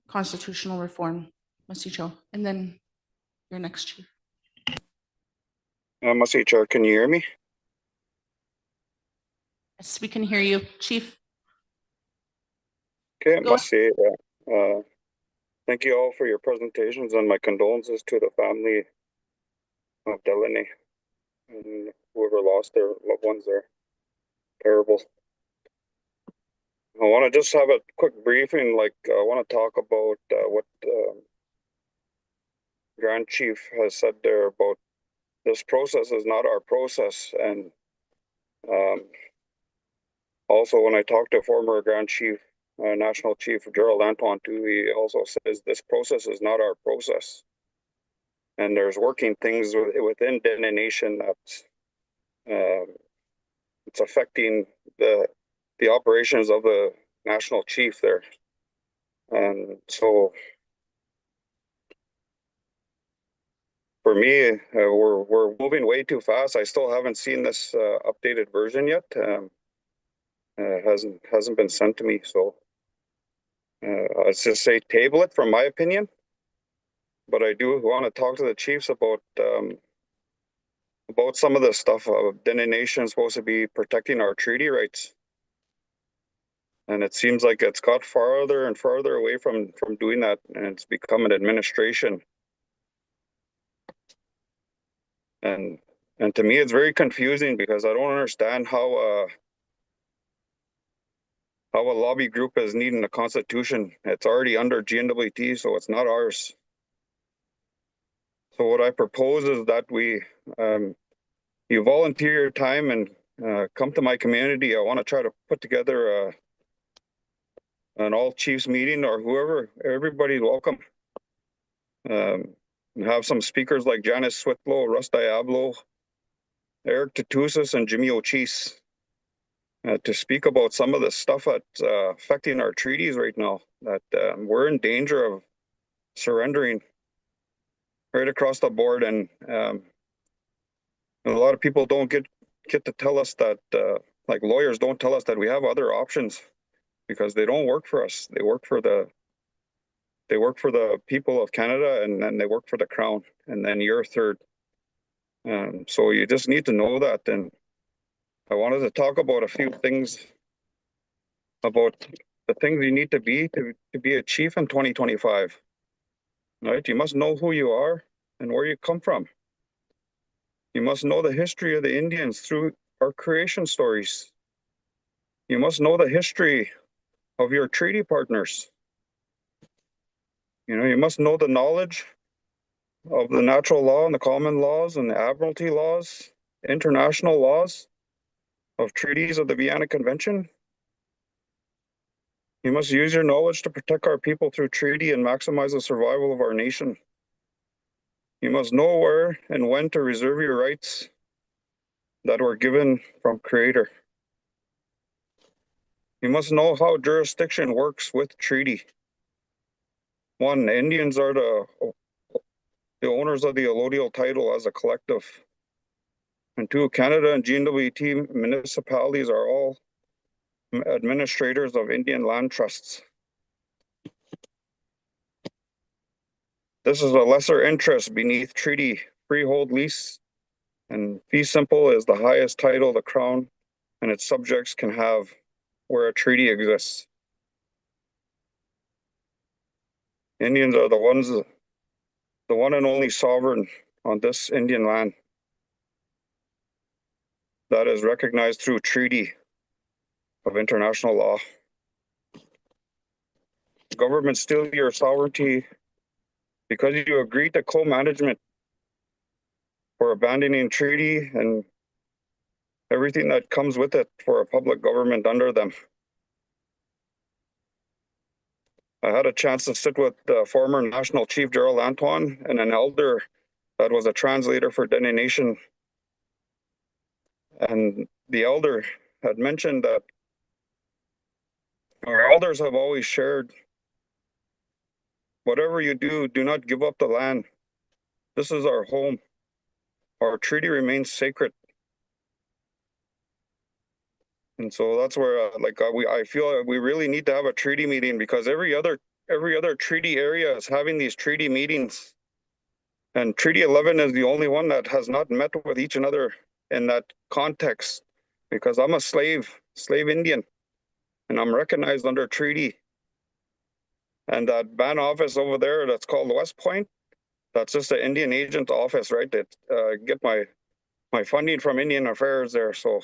constitutional reform, Masicho, and then your next chief. Masicho, can you hear me? Yes, we can hear you, Chief. Okay, Masi, thank you all for your presentations, and my condolences to the family of Deline and whoever lost their loved ones there. Terrible. I want to just have a quick briefing. I want to talk about what Grand Chief has said there about this process is not our process. And also, when I talked to former Grand Chief, National Chief Gerald Antoine too, he also says this process is not our process. And there's working things within Dene Nation that's it's affecting the operations of the national chief there. And so for me, we're moving way too fast. I still haven't seen this updated version yet. It hasn't been sent to me. So let's just say table it, from my opinion. But I do want to talk to the chiefs about some of the stuff. Dene Nation is supposed to be protecting our treaty rights, and it seems like it's got farther and farther away from doing that, and it's become an administration. And to me, it's very confusing because I don't understand how how a lobby group is needing a constitution. It's already under GNWT, so it's not ours. So what I propose is that you volunteer your time and come to my community. I want to try to put together an all chiefs meeting, or whoever, everybody's welcome. Have some speakers like Janice Switlow, Russ Diablo, Eric Tatusis, and Jimmy O'Cheese to speak about some of the stuff that's affecting our treaties right now, that we're in danger of surrendering right across the board. And a lot of people don't get to tell us that, like lawyers don't tell us that we have other options, because they don't work for us. They work for the people of Canada, and then they work for the Crown, and then you're third. So you just need to know that. And I wanted to talk about a few things about the things you need to be a chief in 2025. Right? You must know who you are and where you come from. You must know the history of the Indians through our creation stories. You must know the history of your treaty partners. You know, you must know the knowledge of the natural law and the common laws and the admiralty laws, international laws, of treaties of the Vienna Convention. You must use your knowledge to protect our people through treaty and maximize the survival of our nation. You must know where and when to reserve your rights that were given from Creator. You must know how jurisdiction works with treaty. One, the Indians are the owners of the allodial title as a collective. And two, Canada and GNWT municipalities are all administrators of Indian land trusts. This is a lesser interest beneath treaty freehold lease, and fee simple is the highest title the Crown and its subjects can have where a treaty exists. Indians are the one and only sovereign on this Indian land that is recognized through treaty of international law. Governments steal your sovereignty because you agreed to co-management for abandoning treaty and everything that comes with it for a public government under them. I had a chance to sit with the former National Chief Gerald Antoine and an elder that was a translator for Dene Nation. And the elder had mentioned that our elders have always shared, whatever you do, do not give up the land. This is our home. Our treaty remains sacred. And so that's where, I feel we really need to have a treaty meeting, because every other treaty area is having these treaty meetings. And Treaty 11 is the only one that has not met with each another in that context, because I'm a slave Indian, and I'm recognized under treaty. And that ban office over there that's called West Point, that's just an Indian agent office, right? That get my funding from Indian Affairs there. So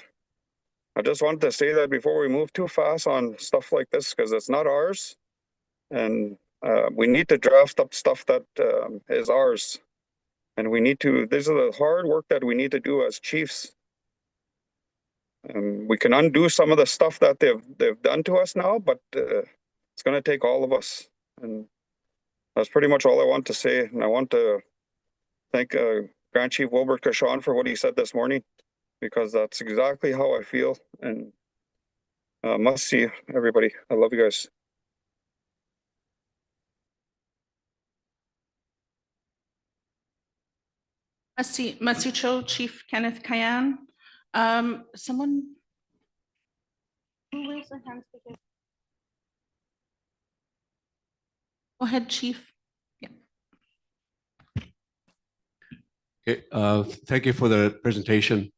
I just wanted to say that before we move too fast on stuff like this, because it's not ours. And we need to draft up stuff that is ours. And we need to, this is the hard work that we need to do as chiefs. We can undo some of the stuff that they've done to us now, but it's going to take all of us. And that's pretty much all I want to say. And I want to thank Grand Chief Wilbert Kashan for what he said this morning, because that's exactly how I feel. And must see everybody. I love you guys. Masicho, Chief Kenneth Kayan. Someone who raised their hands? Go ahead, Chief. Yeah. Okay, thank you for the presentation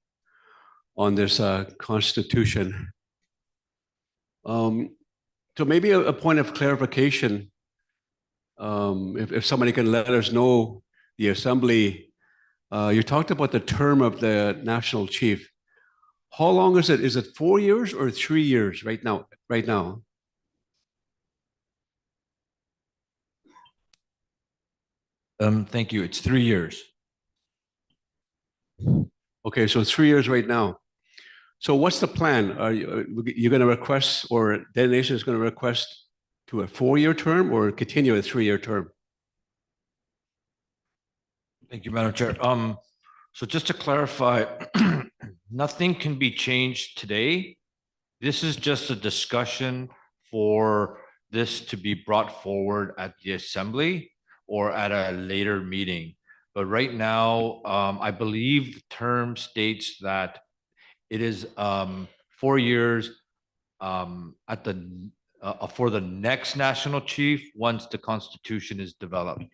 on this constitution. So maybe a point of clarification, if somebody can let us know, the assembly, you talked about the term of the national chief. How long is it? Is it 4 years or 3 years right now? Right now? Thank you. It's 3 years. Okay, so 3 years right now. So what's the plan? Are you going to request, or Dene Nation is going to request to a 4-year term or continue a 3-year term? Thank you, Madam Chair. So just to clarify, nothing can be changed today. This is just a discussion for this to be brought forward at the assembly or at a later meeting. But right now, I believe the term states that it is 4 years at the for the next national chief once the constitution is developed.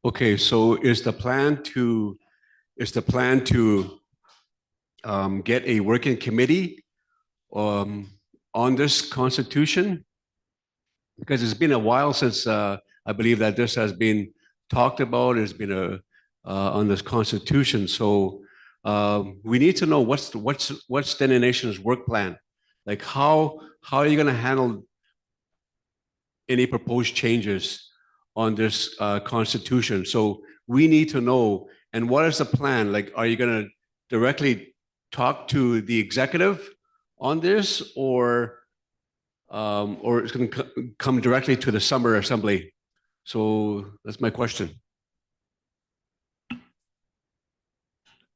Okay, so is the plan to get a working committee on this constitution? Because it's been a while since I believe that this has been talked about. It's been on this constitution. So we need to know what's Dene Nation's work plan. Like how are you going to handle any proposed changes on this constitution? So we need to know. And what is the plan? Like, are you going to directly talk to the executive on this, or it's going to come directly to the summer assembly? So that's my question.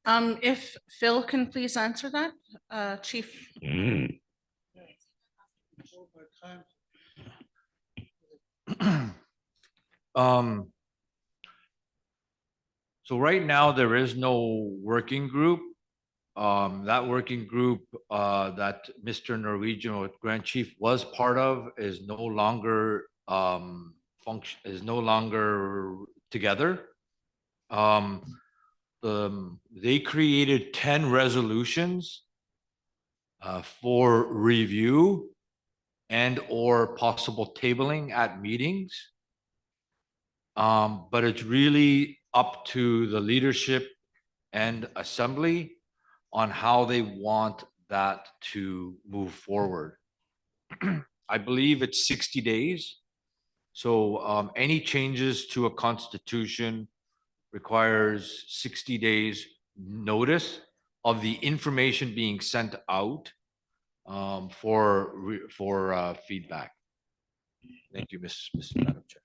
If Phil can please answer that, Chief. So right now there is no working group. That working group that Mr. Norwegian or Grand Chief was part of is no longer together. They created 10 resolutions for review and or possible tabling at meetings. But it's really up to the leadership and assembly on how they want that to move forward. I believe it's 60 days. So any changes to a constitution requires 60 days notice of the information being sent out for feedback. Thank you, Madam Chair.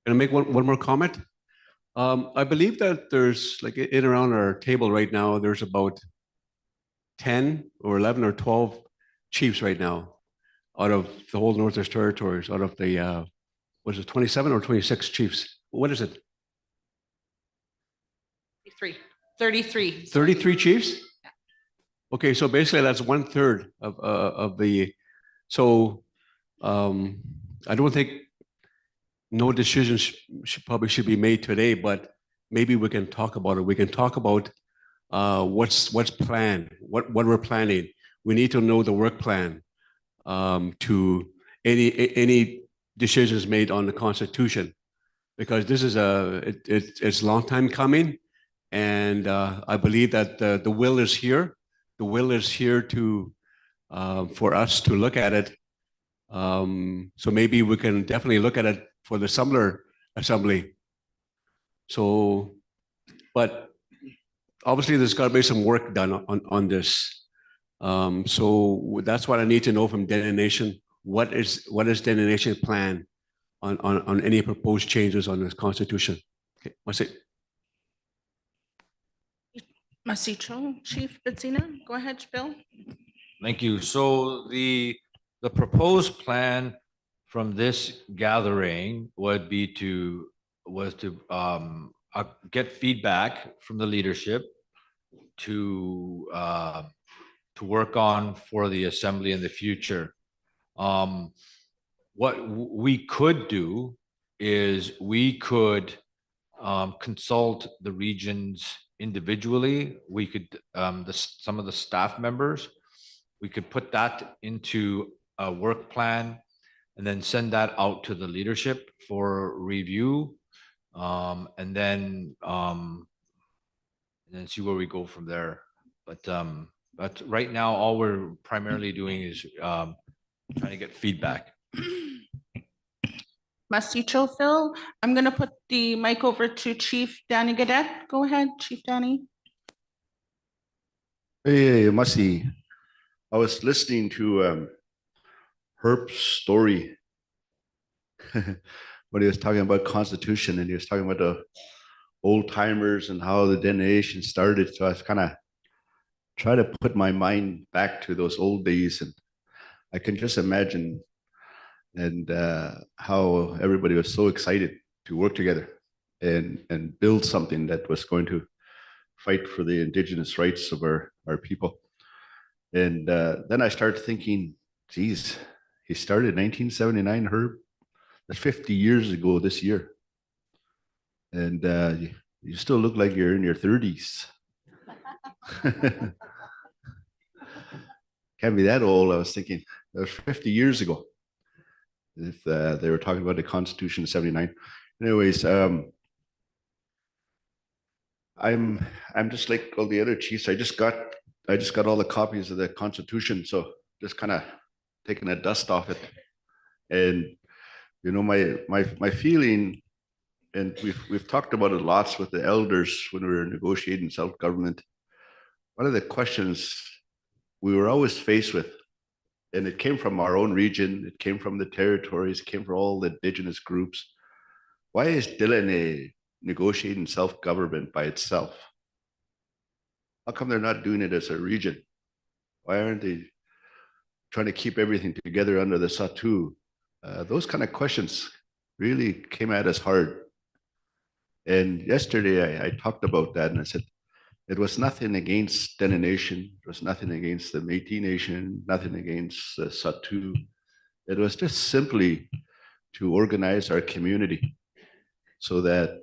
Can I make one more comment? I believe that there's, like, in around our table right now, there's about 10 or 11 or 12 chiefs right now out of the whole Northwest Territories, out of the, was it 27 or 26 chiefs? What is it? 33. 33 chiefs? Okay, so basically that's 1/3 of the, so I don't think no decisions probably should be made today, but maybe we can talk about it. We can talk about what's planned, what we're planning. We need to know the work plan to any decisions made on the Constitution, because this is it's a long time coming, and I believe that the will is here. The will is here to for us to look at it. So maybe we can definitely look at it for the summer assembly. So, but obviously there's got to be some work done on this. So that's what I need to know from Dene Nation. What is Dene Nation plan on any proposed changes on this constitution? Okay, that's it. Masicho, Chief Betsina, go ahead, Bill. Thank you. So the proposed plan from this gathering would be to get feedback from the leadership to work on for the assembly in the future. What we could do is we could consult the regions individually. We could some of the staff members, we could put that into a work plan and then send that out to the leadership for review. and then see where we go from there. But right now, all we're primarily doing is trying to get feedback. Masicho Phil, I'm gonna put the mic over to Chief Danny Gadet. Go ahead, Chief Danny. Hey, Masi, I was listening to Herb's story when he was talking about Constitution, and he was talking about the old timers and how the Dene Nation started. So I was kind of trying to put my mind back to those old days, and I can just imagine and how everybody was so excited to work together and build something that was going to fight for the indigenous rights of our people. And then I started thinking, geez, he started 1979, Herb. That's 50 years ago this year. And you still look like you're in your 30s. Can't be that old. I was thinking that was 50 years ago. If they were talking about the Constitution of 79. Anyways, I'm just like all the other chiefs. I just got all the copies of the Constitution, so just kind of taking the dust off it. And you know, my feeling, and we've talked about it lots with the elders when we were negotiating self-government. One of the questions we were always faced with, and it came from our own region, it came from the territories, it came from all the indigenous groups. Why is Deline negotiating self-government by itself? How come they're not doing it as a region? Why aren't they trying to keep everything together under the Satu? Those kind of questions really came at us hard. And yesterday I talked about that, and I said, it was nothing against Dene Nation. It was nothing against the Métis Nation, nothing against the Satu. It was just simply to organize our community so that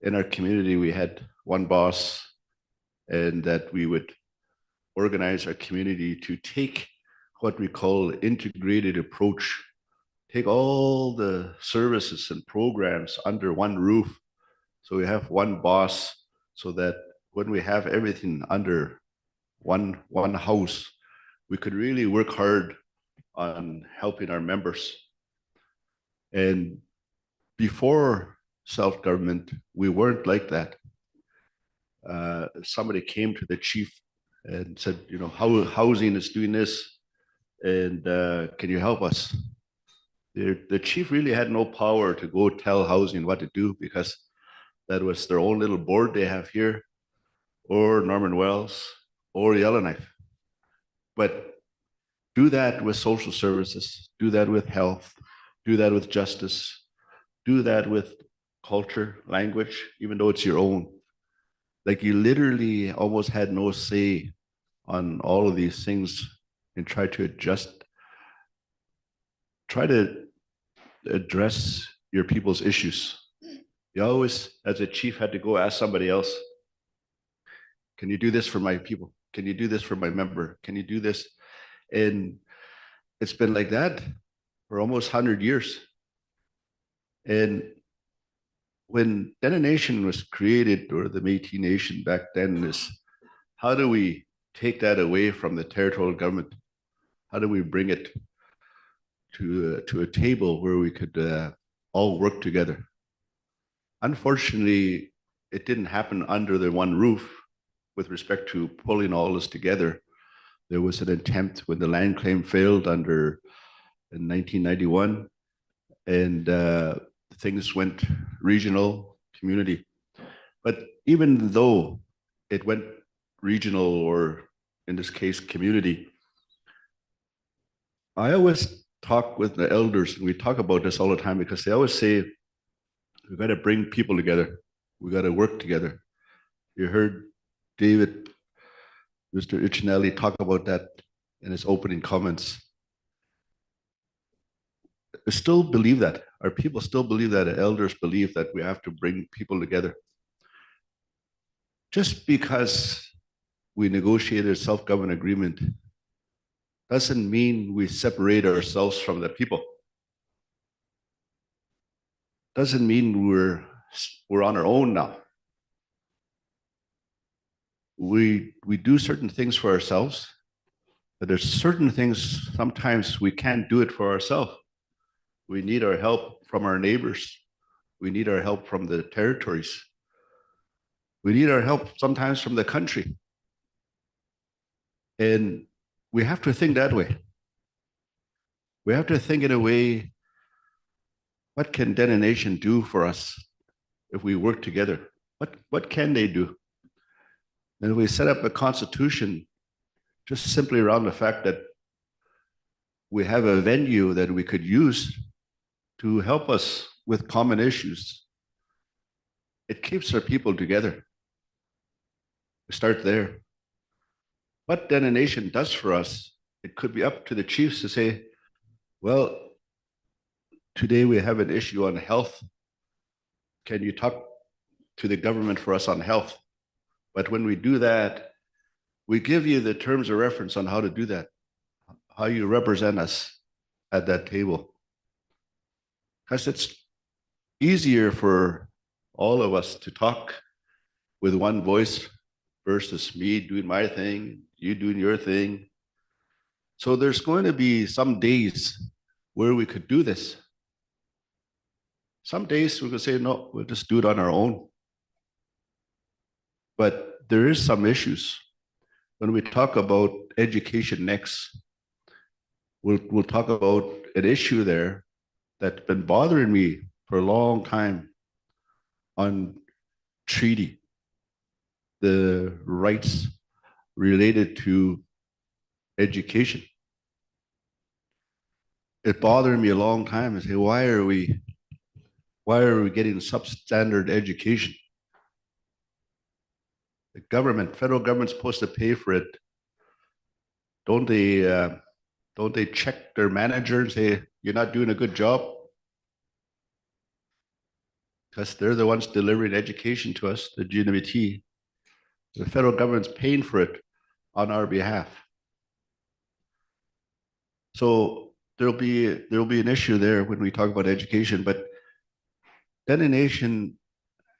in our community we had one boss, and that we would organize our community to take what we call integrated approach, take all the services and programs under one roof. So we have one boss, so that when we have everything under one house, we could really work hard on helping our members. And before self-government, we weren't like that. Somebody came to the chief and said, you know, how housing is doing this, and can you help us? The chief really had no power to go tell housing what to do, because that was their own little board they have here, or Norman Wells, or Yellowknife. But do that with social services, do that with health, do that with justice, do that with culture, language, even though it's your own. Like, you literally almost had no say on all of these things, and try to address your people's issues. You always, as a chief, had to go ask somebody else, can you do this for my people? Can you do this for my member? Can you do this? And it's been like that for almost 100 years. And when Dene Nation was created, or the Métis Nation back then, is how do we take that away from the territorial government? How do we bring it to a table where we could all work together? Unfortunately, it didn't happen under the one roof. With respect to pulling all this together, there was an attempt when the land claim failed in 1991, and things went regional, community. But even though it went regional, or in this case, community, I always talk with the elders, and we talk about this all the time, because they always say, we've got to bring people together. We got to work together. You heard David, Mr. Ichinelli, talk about that in his opening comments. I still believe that. Our people still believe that. Elders believe that we have to bring people together. Just because we negotiated a self-government agreement doesn't mean we separate ourselves from the people. Doesn't mean we're we're on our own now. We do certain things for ourselves, but there's certain things sometimes we can't do it for ourselves. We need our help from our neighbors. We need our help from the territories. We need our help sometimes from the country. And we have to think that way. We have to think in a way, what can Dene Nation do for us if we work together? What can they do? And we set up a constitution just simply around the fact that we have a venue that we could use to help us with common issues. It keeps our people together. We start there. What Dene Nation does for us, it could be up to the chiefs to say, well, today we have an issue on health. Can you talk to the government for us on health? But when we do that, we give you the terms of reference on how to do that, how you represent us at that table. Because it's easier for all of us to talk with one voice versus me doing my thing, you doing your thing. So there's going to be some days where we could do this. Some days we could say, no, we'll just do it on our own. But there is some issues. When we talk about education next, we'll talk about an issue there that's been bothering me for a long time on treaty, the rights related to education. It bothered me a long time. I say, why are we getting substandard education? The government, federal government's supposed to pay for it. Don't they check their manager and say, you're not doing a good job? Because they're the ones delivering education to us, the GNBT. The federal government's paying for it on our behalf. So there'll be an issue there when we talk about education, but Dene Nation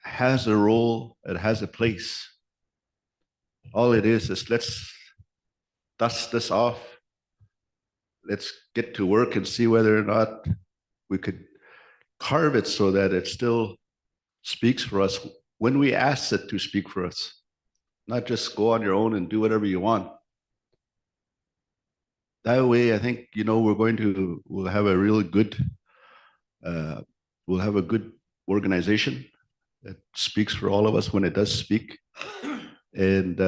has a role, it has a place. All it is let's dust this off. Let's get to work and see whether or not we could carve it so that it still speaks for us when we ask it to speak for us. Not just go on your own and do whatever you want. That way, I think, we'll have a really good, we'll have a good organization that speaks for all of us when it does speak. And,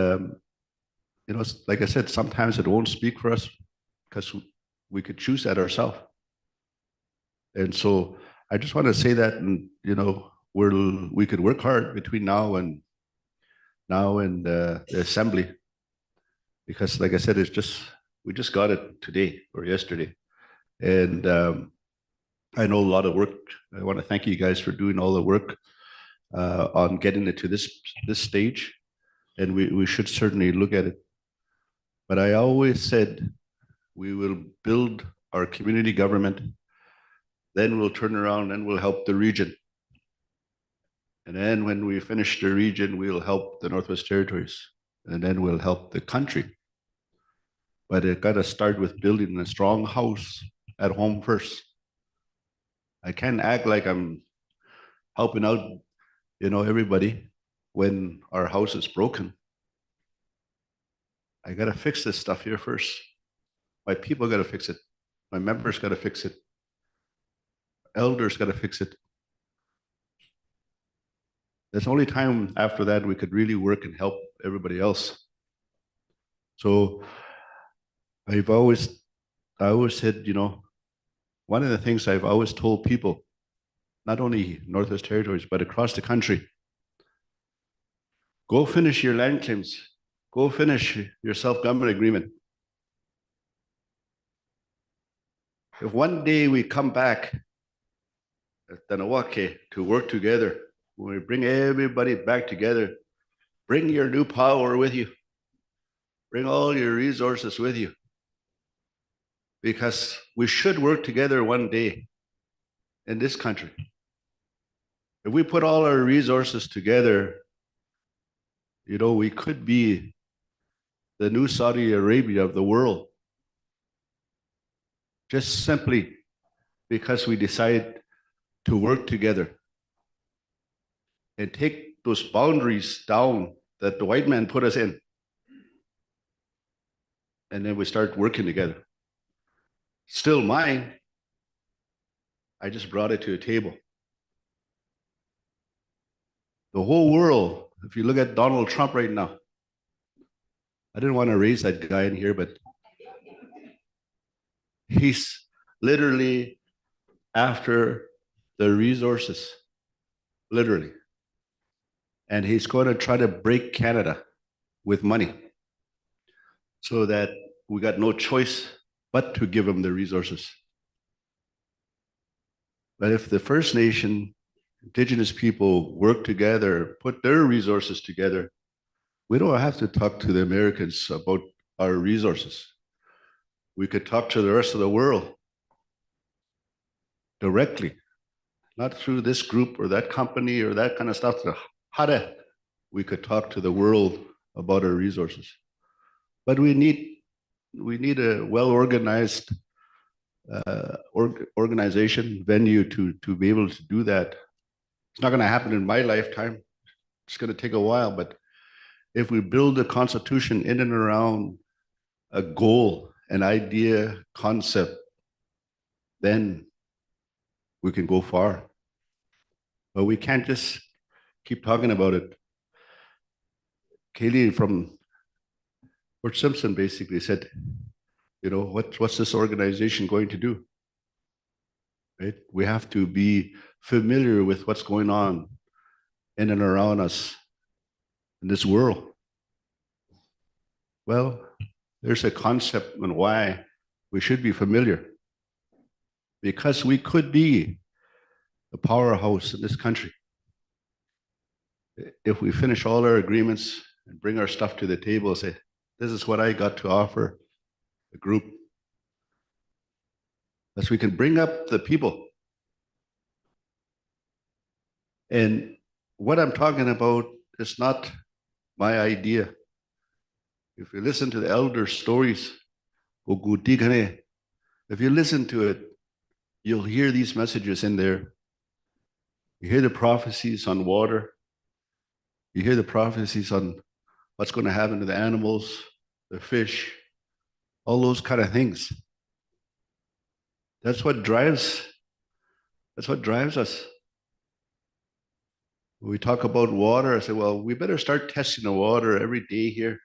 like I said, sometimes it won't speak for us because we could choose that ourselves. And so I just want to say that, and, we could work hard between now and the assembly, because like I said, we just got it today or yesterday. And I know a lot of work. I want to thank you guys for doing all the work on getting it to this stage. And we should certainly look at it. But I always said, we will build our community government, then we'll turn around and we'll help the region. And then when we finish the region, we'll help the Northwest Territories, and then we'll help the country. But it got to start with building a strong house at home first. I can't act like I'm helping out, everybody when our house is broken. I got to fix this stuff here first. My people got to fix it. My members got to fix it. Elders got to fix it. There's only time after that we could really work and help everybody else. So I always said, one of the things I've always told people, not only Northwest Territories, but across the country, go finish your land claims. Go finish your self-government agreement. If one day we come back at Tanawake to work together, when we bring everybody back together, bring your new power with you. Bring all your resources with you. Because we should work together one day in this country. if we put all our resources together, you know, we could be the new Saudi Arabia of the world. Just simply because we decide to work together and take those boundaries down that the white man put us in. And then we start working together. Still mine. I just brought it to a table. The whole world, if you look at Donald Trump right now, I didn't want to raise that guy in here, but he's literally after the resources, literally. And he's going to try to break Canada with money so that we got no choice but to give him the resources. But if the First Nation, Indigenous people work together, put their resources together, we don't have to talk to the Americans about our resources. We could talk to the rest of the world directly, not through this group or that company or that kind of stuff. We could talk to the world about our resources. But we need a well-organized organization, venue to be able to do that. It's not going to happen in my lifetime. It's going to take a while, but if we build a constitution in and around a goal, an idea, concept, then we can go far. But we can't just keep talking about it. Kaylee from Fort Simpson basically said, you know, what's this organization going to do? Right? We have to be familiar with what's going on in and around us in this world. Well, there's a concept on why we should be familiar. Because we could be a powerhouse in this country. If we finish all our agreements and bring our stuff to the table and say, this is what I got to offer the group. As we can bring up the people. And what I'm talking about is not my idea. If you listen to the elder stories, if you listen to it, you'll hear these messages in there. You hear the prophecies on water. You hear the prophecies on what's going to happen to the animals, the fish, all those kind of things. That's what drives us. When we talk about water, I say, well, we better start testing the water every day here.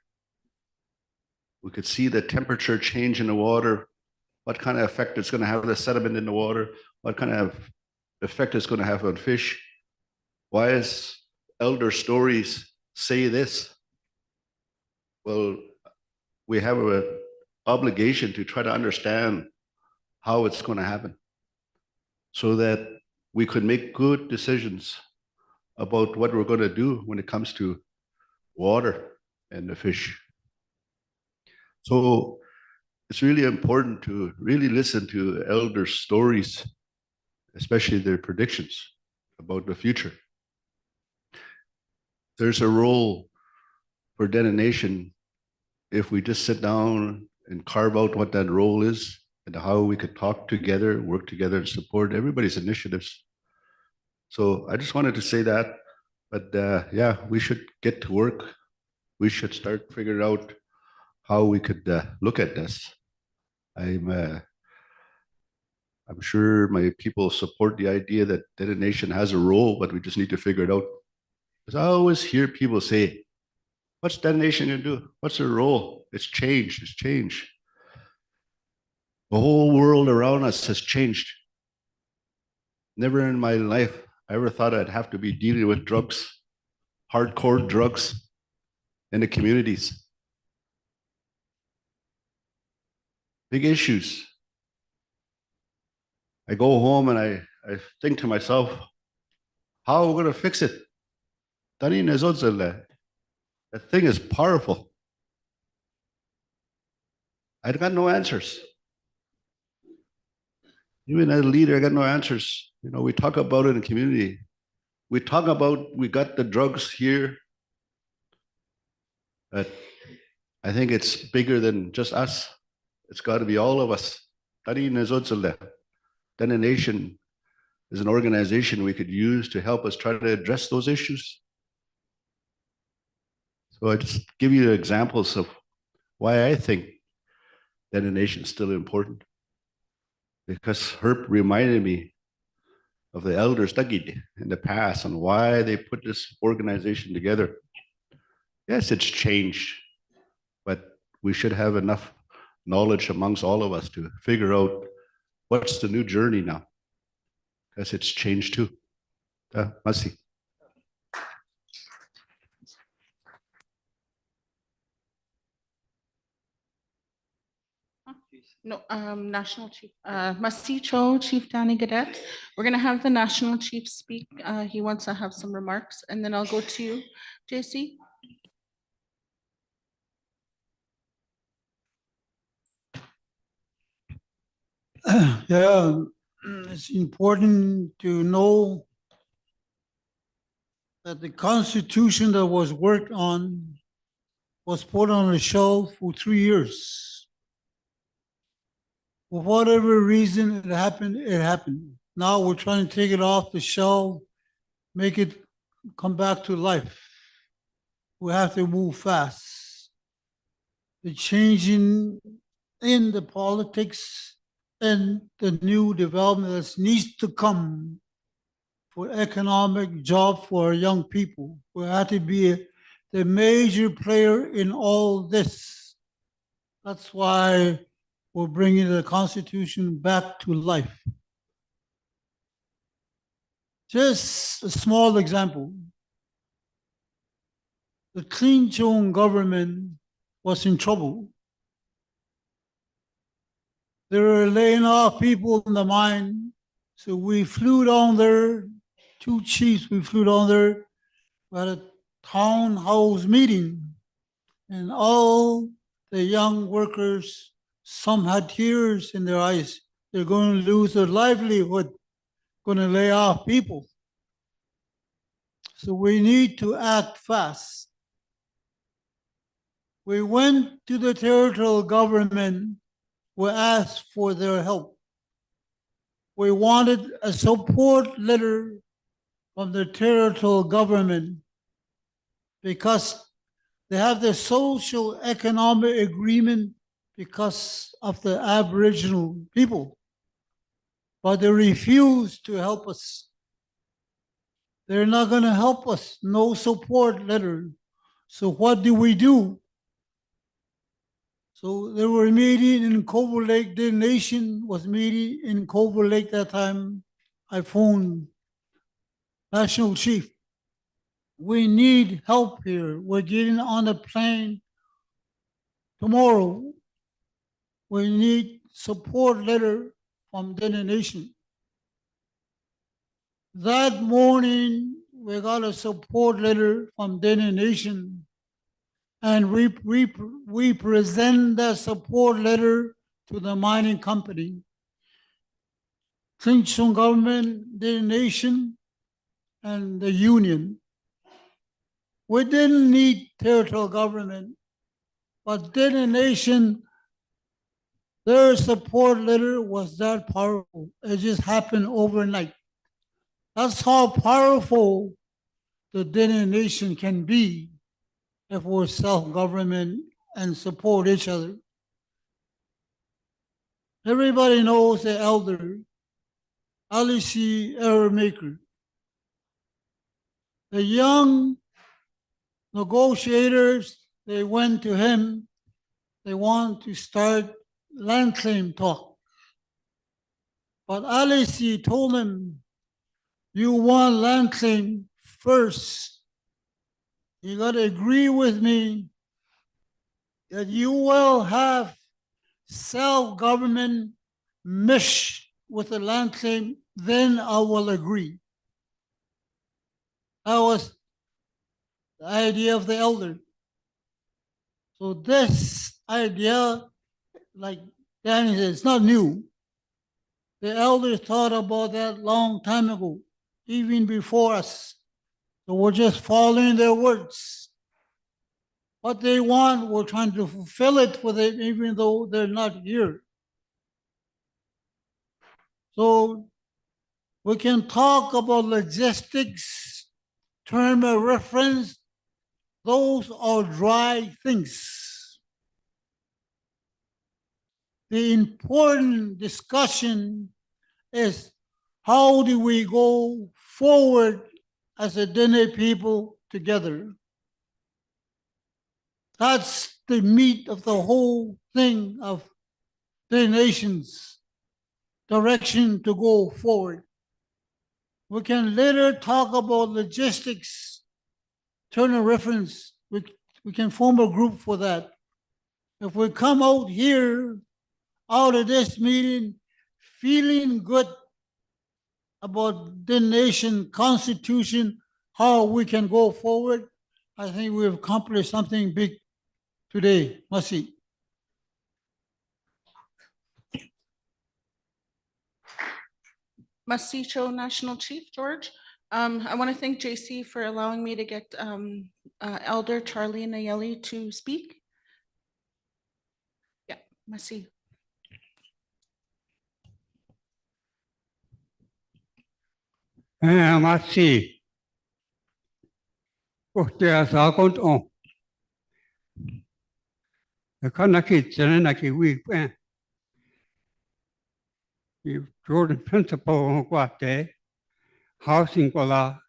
We could see the temperature change in the water, what kind of effect it's going to have on the sediment in the water, what kind of effect it's going to have on fish. Why is elder stories say this? Well, we have an obligation to try to understand how it's going to happen so that we could make good decisions about what we're going to do when it comes to water and the fish. So it's really important to really listen to elder stories, especially their predictions about the future. There's a role for Dene Nation if we just sit down and carve out what that role is and how we could talk together, work together, and support everybody's initiatives. So I just wanted to say that, but yeah, we should get to work. We should start figuring out how we could look at this. I'm sure my people support the idea that Dene Nation has a role, but we just need to figure it out. Because I always hear people say, what's Dene Nation going to do? What's their role? It's changed. It's changed. The whole world around us has changed. Never in my life I ever thought I'd have to be dealing with drugs, hardcore drugs in the communities. Big issues. I go home and I think to myself, how are we going to fix it? That thing is powerful. I got no answers. Even as a leader, I got no answers. You know, we talk about it in the community. we talk about we got the drugs here, but I think it's bigger than just us. It's got to be all of us. Then a nation is an organization we could use to help us try to address those issues. So I just give you examples of why I think that a nation is still important. Because Herb reminded me of the elders Tagid in the past and why they put this organization together. Yes, it's changed, but we should have enough knowledge amongst all of us to figure out what's the new journey now, because it's changed too. Masi. No, National Chief, Masi Cho, Chief Danny Gadet. We're gonna have the National Chief speak. He wants to have some remarks, and then I'll go to you, JC. Yeah, it's important to know that the Constitution that was worked on was put on the shelf for 3 years. For whatever reason it happened, it happened. Now we're trying to take it off the shelf, make it come back to life. We have to move fast. The changing in the politics and the new development that needs to come for economic job for our young people. We have to be the major player in all this. That's why we're bringing the Constitution back to life. Just a small example. The Clean Chong government was in trouble. They were laying off people in the mine. So we flew down there, 2 chiefs, we flew down there. We had a townhouse meeting. And all the young workers, some had tears in their eyes. They're going to lose their livelihood, going to lay off people. So we need to act fast. We went to the territorial government. We asked for their help. We wanted a support letter from the territorial government because they have the social economic agreement because of the Aboriginal people, but they refuse to help us. They're not going to help us. No support letter. So what do? So they were meeting in Covert Lake. The nation was meeting in Covert Lake that time. I phoned National Chief. We need help here. We're getting on a plane tomorrow. We need support letter from Dene Nation. That morning, we got a support letter from Dene Nation, and we present that support letter to the mining company, Clean Chong government, Dene Nation, and the union. We didn't need territorial government, but Dene Nation, their support letter was that powerful. It just happened overnight. That's how powerful the Dene Nation can be if we're self-government and support each other. Everybody knows the elder, Alice Error-Maker. The young negotiators, they went to him. They want to start land claim talk. But Alice told him, you want land claim first. You got to agree with me that you will have self-government mesh with the land claim, then I will agree. That was the idea of the elder. So this idea, like Danny said, it's not new. The elders thought about that long time ago, even before us. So we're just following their words. What they want, we're trying to fulfill it for them, even though they're not here. So we can talk about logistics, term of reference. Those are dry things. The important discussion is how do we go forward as a Dene people together? That's the meat of the whole thing of the nation's direction to go forward. We can later talk about logistics, turn of reference. We can form a group for that. If we come out here, out of this meeting, feeling good about the nation constitution, how we can go forward, I think we've accomplished something big today. Masi. Masicho National Chief George. I want to thank JC for allowing me to get Elder Charlie Nayeli to speak. Yeah, Masi. Masi. Usted sa kon on. Kana ki tsene na ki wi pen. Jordan principle kwate. Housing kola.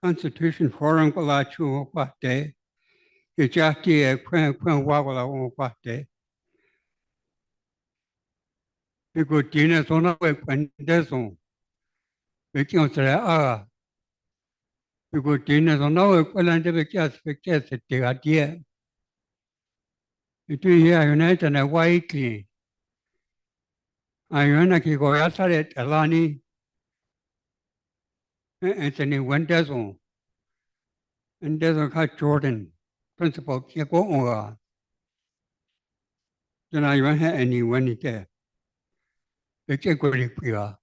Constitution forum kola chu kwate. Kijaki e kwen wagola kwate. Iko Dene zona we kwende zon. Bekin sere a. Iko Dene zona we kwende be kya spekte se te gatie. Itu ya United na waiki. Ayona ki goya sare Deline. Anthony Wendeson. And there's a Jordan principal Kiako Oga. Then I went ahead and you went it there. It's a good idea.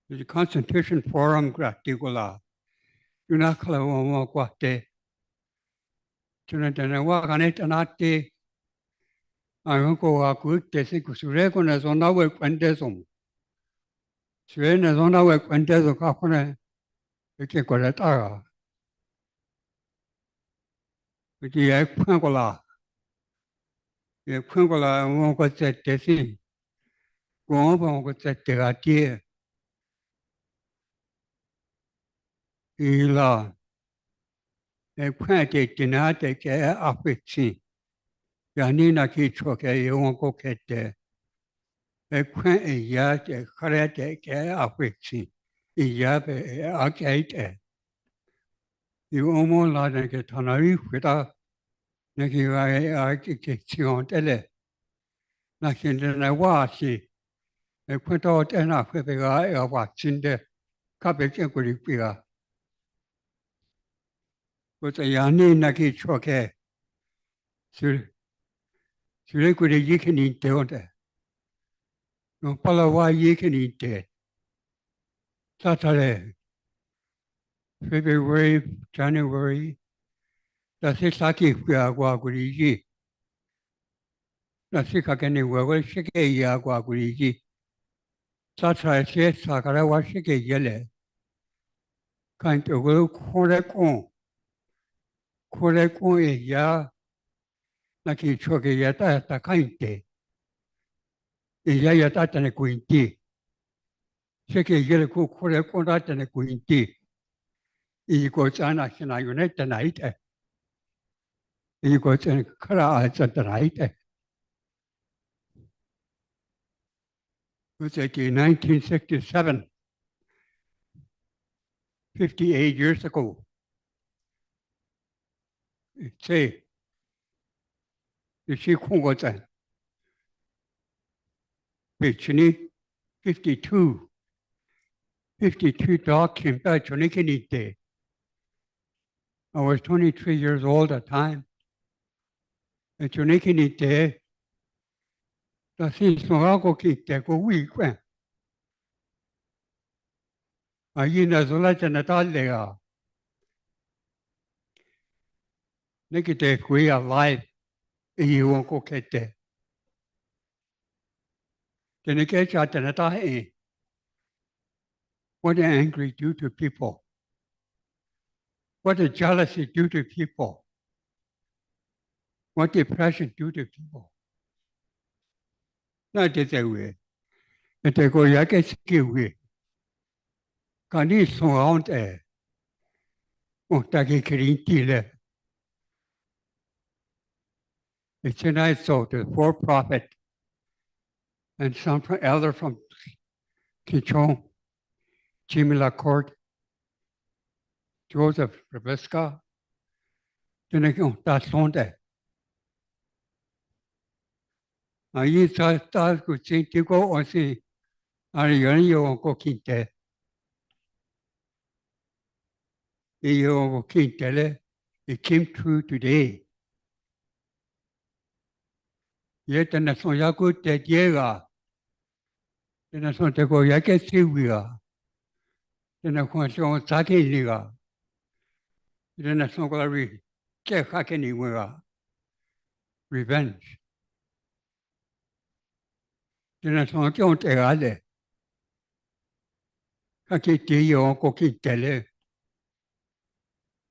The Constitution Forum Gratigola. You're not clear on what day. Tonight, I walk on it and not day. I won't go a good day because you recognize on our work and there's on. Sweden is on our work and there's a company. We can go at our. With the Equangola. The Equangola won't go set the thing. Go on, won't go set the idea. Ila. Equante dinate che è affetti. Yanina chi ciò che io non cochette. Equante yate crete che è affetti. Iabe e agate. Io uomo la che tanari fida. Ne che vai che tele. La che ne wasi. E quanto te na febega e watsinde. Cape che quelli qui. Questa yanina chi ciò che Sure could you can eat there. No palawa you can eat there. Saturday, February, January, that's a saki guaguriji. That's a kakani wago shake ya guaguriji. Saturday says Sakara was shake yele. Kind of will correct on. Correct on ya. Naki choke yata at the kainte. Yata and a quinty. Shake yellow cook correct on that and a quinty. He goes on a unit tonight. He goes in Kara at the night. It was like in 1967, 58 years ago. Say, the Shikun was a Pichini 52. 52 dog came back to Nikinite Day. I was 23 years old at the time. And to Nikinite Day, the things no go keep there go weak. Ahí na zula chana talega. Nekite kui alive. You won't go get there. Then it gets out and die. What an angry do to people. What a jealousy do to people. What depression do to people. Not this way. And they go, I get skill way. Can you so out there? Oh, taki kirin. It's a nice soul to for-profit and some elder from Kichon, Jimmy Lacourt, Joseph Rebecca. Then I go, that's on there. I thought could see to go or see. Are you go kinte? You kinte. It came true today. Yet the national yakut that yega. The national to go yaket siwiga. The national sake liga. The national glory. Check anywhere. Revenge. The national don't egale. Kakiti yo kokitele.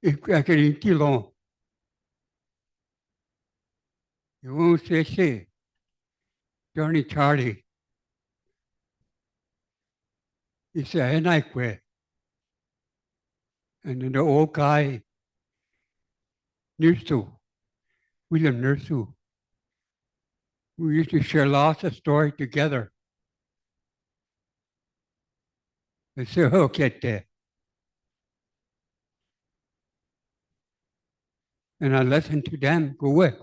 If I can tilo. You won't say. Johnny Charlie. He said, and I quit. And then the old guy, Nursu, William Nursu, we used to share lots of stories together. I said, oh, get there. And I listened to them go with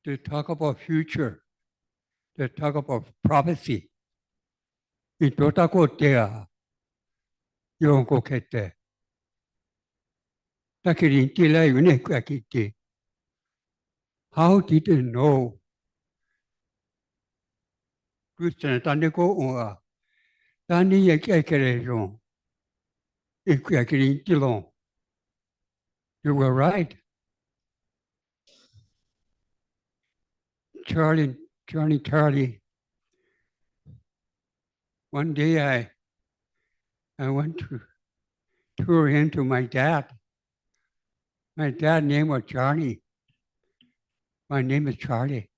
to talk about future, to talk about prophecy. In Totakotea, you won't go get there. How did they know? Christian Taniko or Tani Yakerejon. You were right. Charlie. One day I went to tour into my dad. My dad's name was Johnny. My name is Charlie.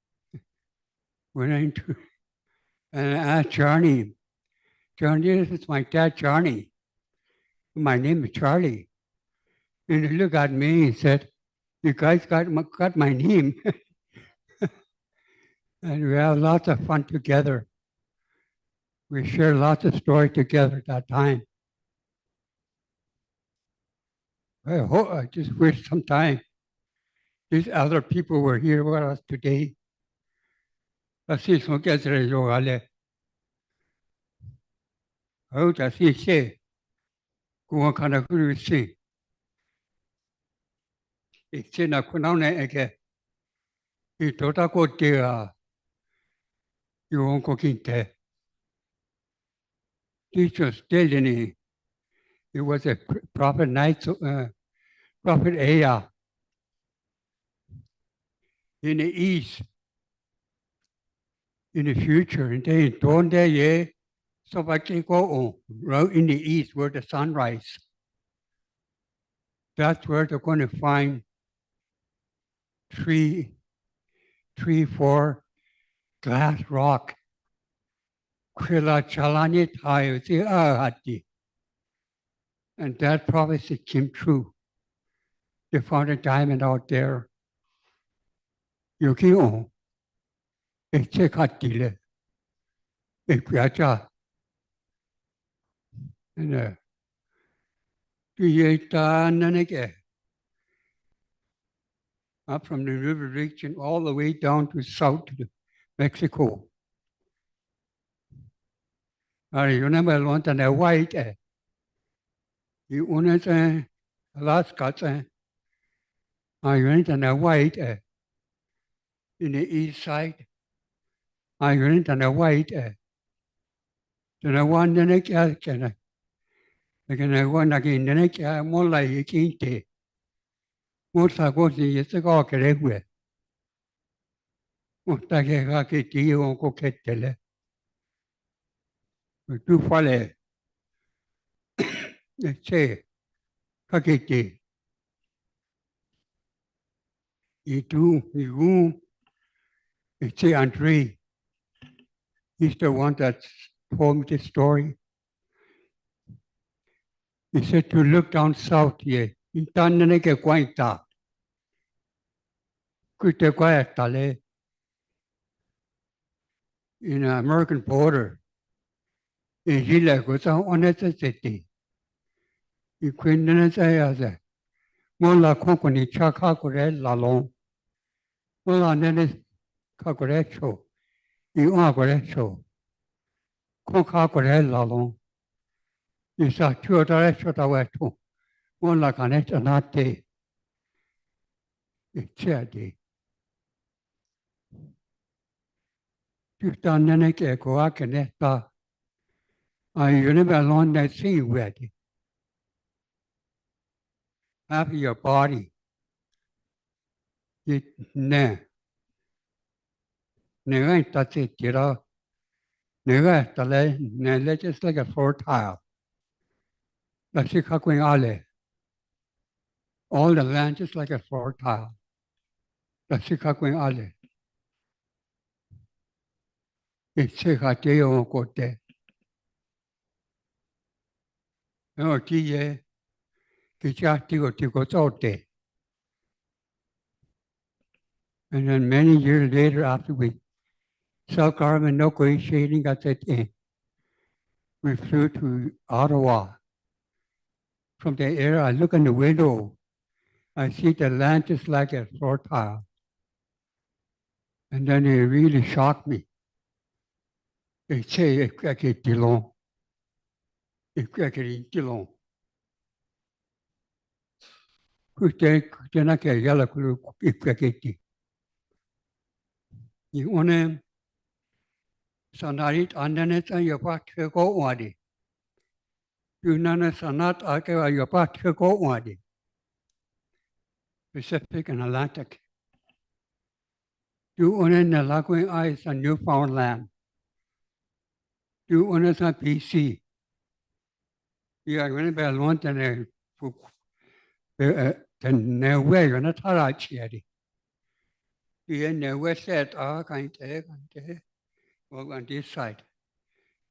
Went into and I asked Johnny, this is my dad, Johnny. My name is Charlie. And he looked at me and said, you guys got my name. And we had lots of fun together. We shared lots of stories together at that time. I just wish sometime these other people were here with us today. Así son que se les jogale. Oh, así se. Como kana kuru si. Ikse na kunaune eke. I tota ko te a. Yung ko kinte. Teachers Deline. It was a prophet night, prophet Aya. In the east. In the future, and they don't there, yeah. So I can go on, right in the east where the sunrise. That's where they're going to find three, 4 glass rock. And that prophecy came true. They found a diamond out there. Yuki on. And up from the river region all the way down to south to Mexico. I remember one time a white. You want to Alaska. I went on a white in the east side. I went on a white Tena wan nene kia kena. Kena wan naki nene kia mola i kinte. Mota kosi yese ka kere hue. Mota ke ka ke ti o ko ketele. Tu fale. Che ka ke ti. I say Andre. He's the one that told me this story. He said to look down south here. In Tananeke Quaita. Kute Quaitale. In the American border. In Gila, goes on at the city. You couldn't say as a Mola Company Chakakure Lalong. Mola Nene Kakurecho. You are Gorecho. Kokakure Lalong. You saw two directions away too. Mola Canet and not day. It's a day. You done Nene go out and that. You never alone that see with it. Half your body. It ne. Nega that's it, you know. Nega tale, ne just like a floor tile. That's it, Kakwing Ale. All the land just like a floor tile. That's it, Kakwing Ale. It's a hateo kote. No, Tia, Kichatigo Ticotote. And then many years later, after we self-government negotiating got that in, we flew to Ottawa. From the air, I look in the window. I see the land just like a floor tile. And then it really shocked me. They say it's like a Deline. It's like a Deline. Kutena ke yala kulu ipaketi. You want sanarit andanet and your part to go wadi. You nana sanat ake your part to go wadi. Pacific and Atlantic. You own in the Lagoon Ice and Newfoundland. You own us on PC. You are going to be alone than the way you're not a cherry. You never said, oh, can't take, well, on this side.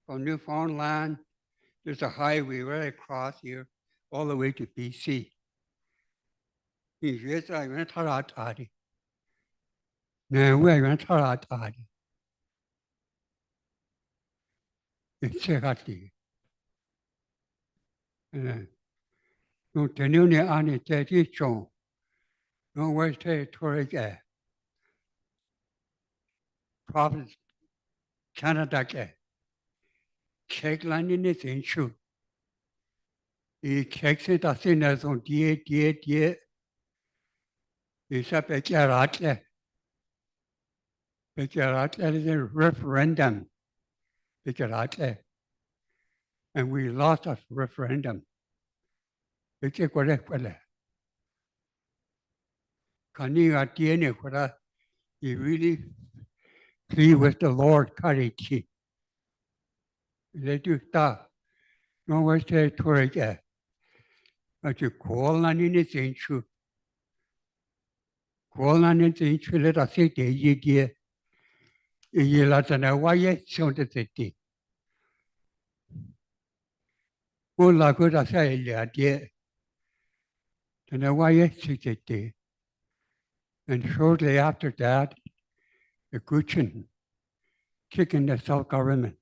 From Newfoundland, there's a highway right across here, all the way to BC. Yes, I'm going to tell out Adi. No, we're going to tell out Adi. It's a hati. No, Tenuni Ani Teti Chong. No West Territory. Province Canada. Check landing is in shoe. He checks it as soon as on die. It's a Becaratle. Becaratle is a referendum. Becaratle. And we lost a referendum. Becaratle. Kaniga Dene, what he really plead with the Lord, Kariki. They do that. No West Territory. But you call on in its inchu. Call on its inchu, let us say, ye let an away so the city. Well, like what I say, yeah, dear. Then away city. And shortly after that, the Gutchen kicking the self-government.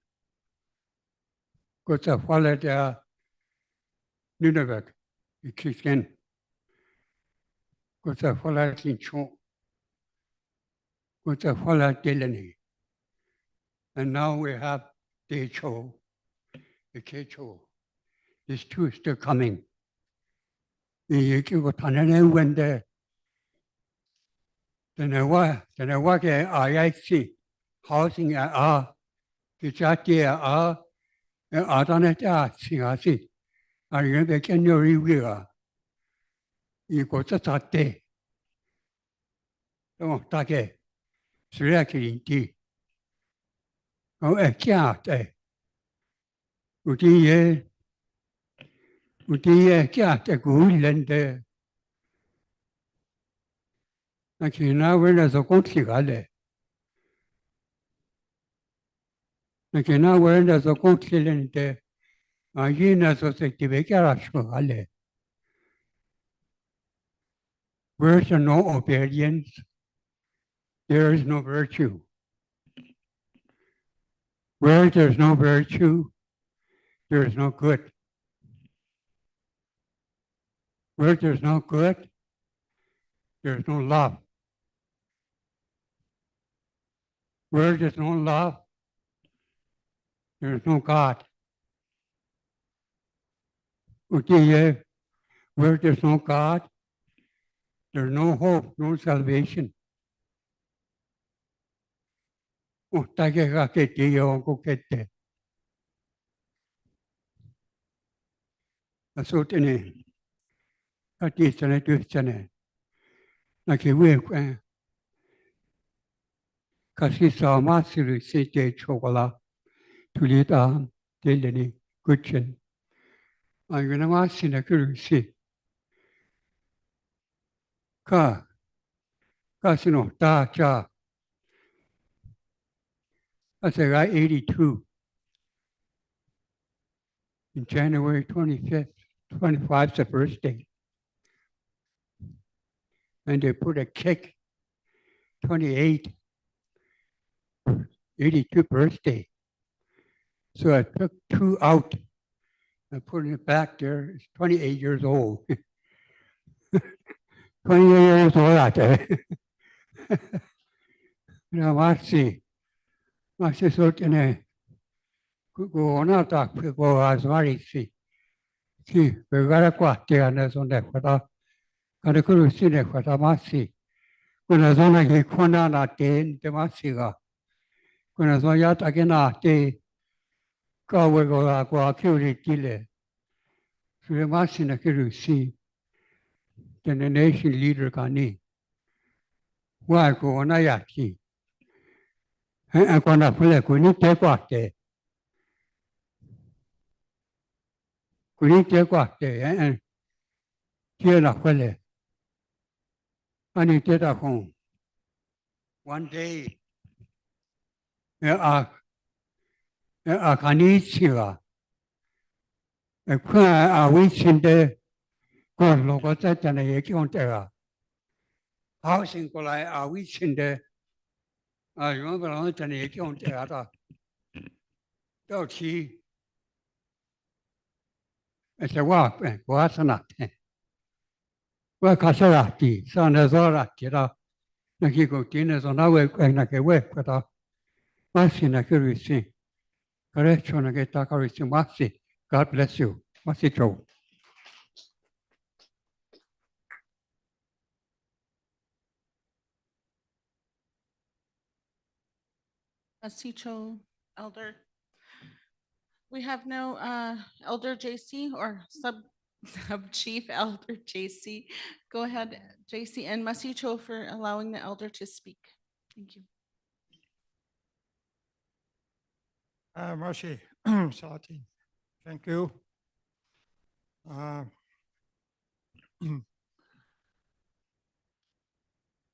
Because I followed Nunavut, he kicked in. Because I followed Kinchon. Because I followed Deline. And now we have the HO, the KHO. These two are still coming. You go Tanane when the IIC housing Kichati 아단에 짜 싱아시 아리게 kenyo리 위가 이거 짰대 딱에 수레키인티 짜대 우디에 짜대 구일랜데 나 기나 원래서 공치가래 나 기나 원래서 공치는데 아기나서 새끼베게 알아서 갈래 Where there's no obedience, there is no virtue. Where there's no virtue, there is no good. Where there's no good, there's no love. Where there's no love, there's no God. Where there's no God, there's no hope, no salvation. Asutene, atisane tuchane, nakiwe kasi sama siru sete chokola tulita deleni kuchen. Angana masina kurusi. Kasino ta cha. I said, I 82 in January 25th, 25 is the birthday. And they put a cake, 28, 82 birthday. So I took 2 out and put it back there. It's 28 years old. 28 years old out there. Now, Marcy Sultane, go on out, go as Marcy. See, we got a quarter and there's on that. Kada kuru sine kwata masi. Kuna zona ki kona na te masi ga. Kuna zona ya take na te ka we go la kwa kyuri kile. Sure masi na kuru si. The nation leader kani. Wa ko na ya ki. Kwa na pule kuni te kwa te. Kuni te kwa te. Kia na pule. Ani te ta kong. One day. Kani siga. A wishinde ko logo ta tana ye ki on tera. Housing ko lai a wishinde a yo ba on tana ye ki on tera ta. Do chi. Ese wa sana te. Wa kasara ti sana zora ti ra. Na ki ko tine so na we na ke we ko ta. Masi na ki risi. Kare chona ke ta ka risi masi. God bless you. Masi cho. Masicho, Elder. We have no Elder JC or Sub Chief Elder JC. Go ahead, JC, and Masicho for allowing the elder to speak. Thank you. Mercy, Salati, thank you.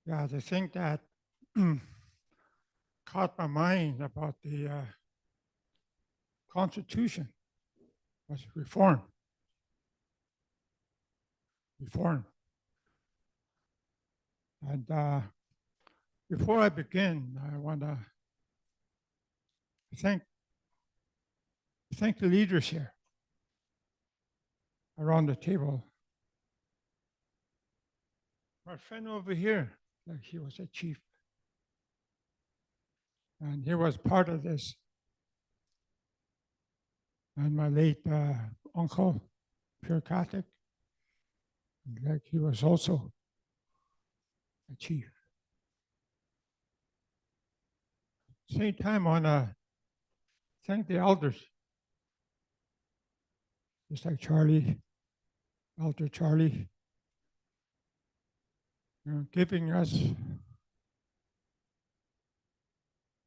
Yeah, the thing that caught my mind about the Constitution was reform. Reform. And before I begin, I want to thank the leaders here around the table. My friend over here, like he was a chief. And he was part of this. And my late uncle, pure Catholic, like he was also a chief. Same time, I want to thank the elders just like Charlie, Elder Charlie, giving us,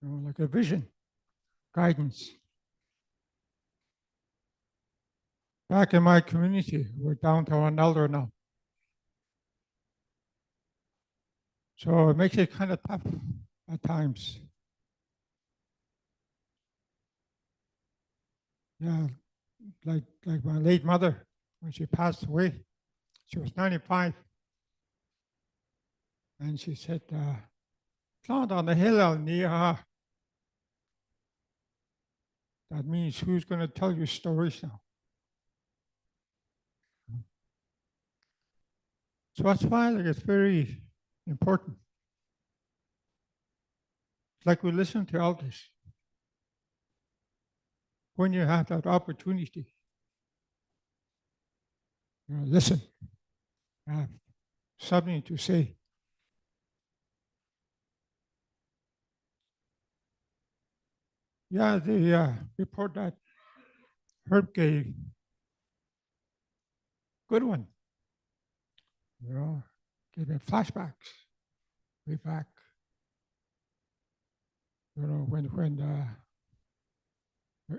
like a vision, guidance. Back in my community, we're down to one elder now. So it makes it kind of tough at times. Yeah, like my late mother, when she passed away, she was 95. And she said, plant on the hill out near. That means who's going to tell you stories now? So that's why it's very important. Like we listen to elders. When you have that opportunity, listen, have something to say. Yeah, the report that Herb gave, good one. Gave me flashbacks way back. When the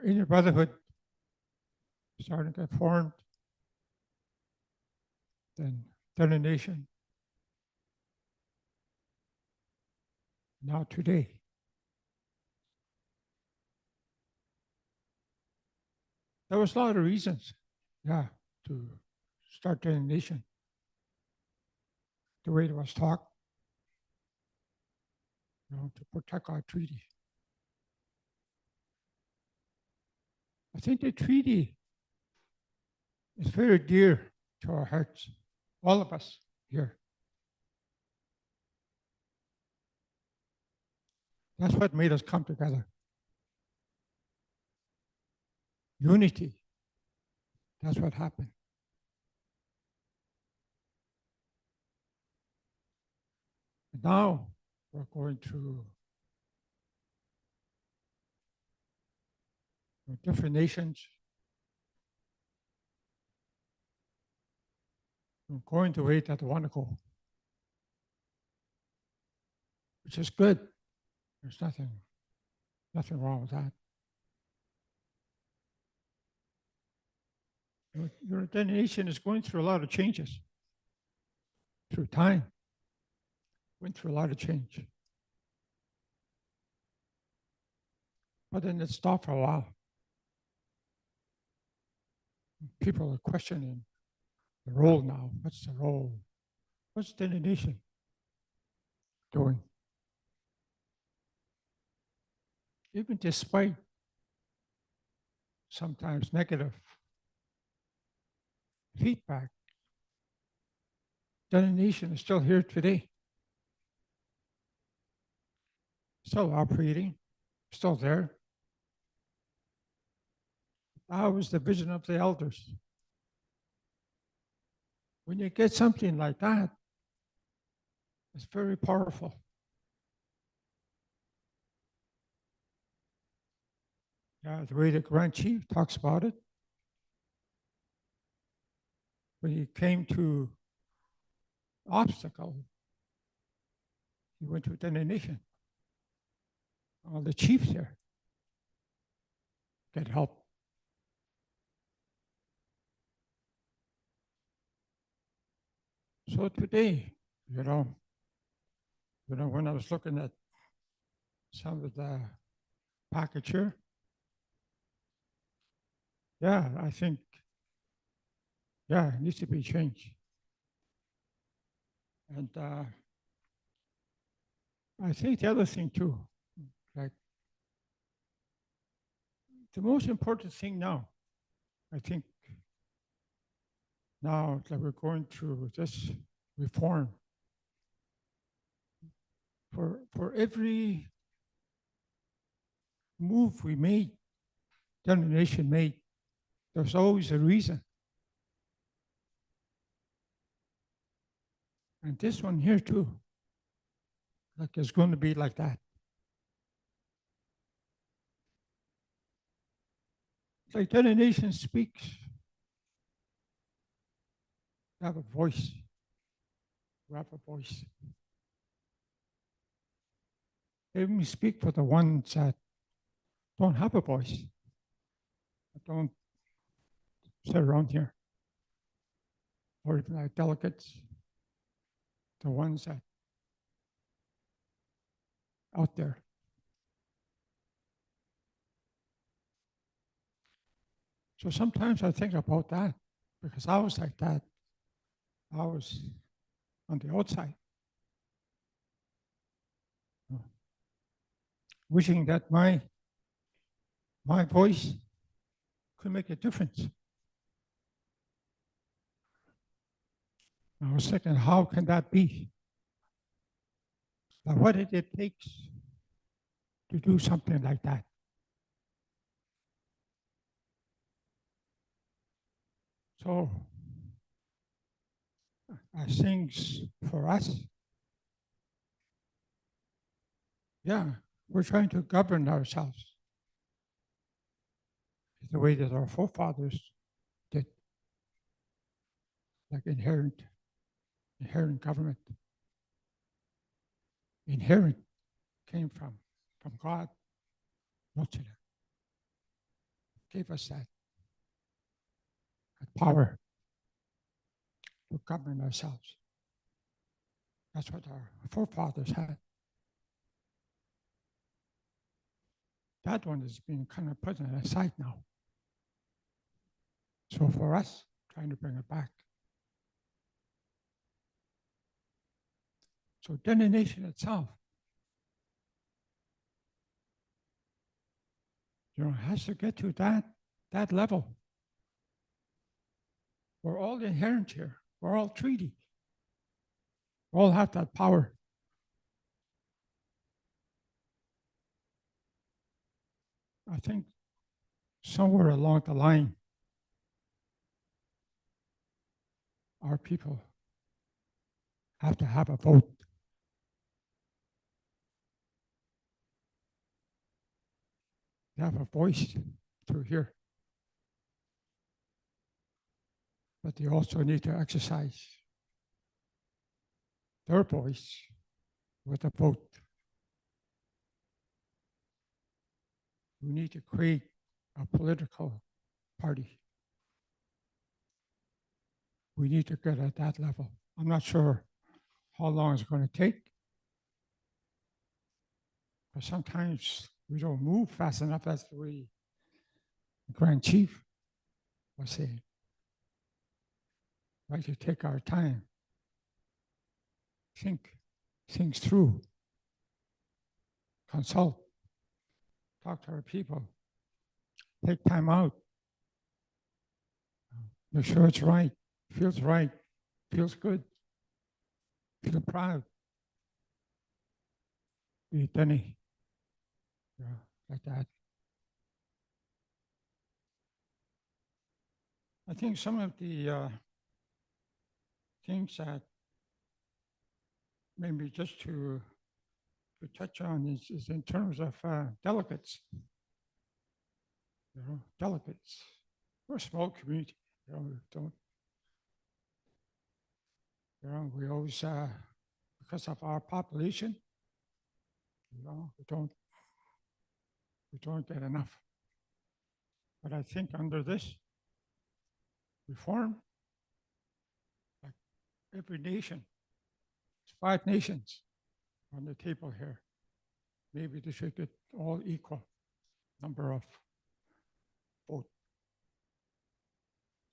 Inner Brotherhood started to get formed, then Dene Nation. Now today. There was a lot of reasons, to start Dene Nation. The way it was talked, to protect our treaty. I think the treaty is very dear to our hearts, all of us here. That's what made us come together. Unity. That's what happened. And now we're going through different nations. We're going the way that they want to go, which is good. There's nothing wrong with that. Your nation is going through a lot of changes through time. Went through a lot of change. But then it stopped for a while. People are questioning the role now. What's the role? What's the nation doing? Even despite sometimes negative feedback, the nation is still here today. Still operating, still there. That was the vision of the elders. When you get something like that, it's very powerful. Yeah, the way the Grand Chief talks about it. When he came to obstacle, he went to Dene Nation. All the chiefs there get help. So today, when I was looking at some of the package here, I think, it needs to be changed. And I think the other thing too, like the most important thing now, I think now that we're going through this reform, for every move we made, the nation made, there's always a reason. And this one here too, like it's going to be like that. Like Dene Nation speaks have a voice. We have a voice. Let me speak for the ones that don't have a voice, that don't sit around here, or even like delegates, the ones that out there. So sometimes I think about that because I was like that. I was on the outside, wishing that my voice could make a difference. I was thinking, how can that be? But what did it take to do something like that? So, as things for us, yeah, we're trying to govern ourselves the way that our forefathers did, like inherent government. Inherent came from God, not gave us that power to govern ourselves. That's what our forefathers had. That one is being kind of put aside now. So for us, trying to bring it back. So Dene Nation itself, has to get to that level. We're all inherent here. We're all treaty. We all have that power. I think somewhere along the line, our people have to have a vote. They have a voice to hear. But they also need to exercise their voice with a vote. We need to create a political party. We need to get at that level. I'm not sure how long it's going to take, but sometimes we don't move fast enough, as the Grand Chief was saying. We like to take our time, think things through, consult, talk to our people, take time out, make sure it's right, feels good, feel proud. Be Dene, like that. I think some of the things that maybe just to touch on is in terms of delegates. Delegates. We're a small community. We always, because of our population, we don't get enough. But I think under this reform, like every nation, it's 5 nations on the table here. Maybe they should get all equal number of votes.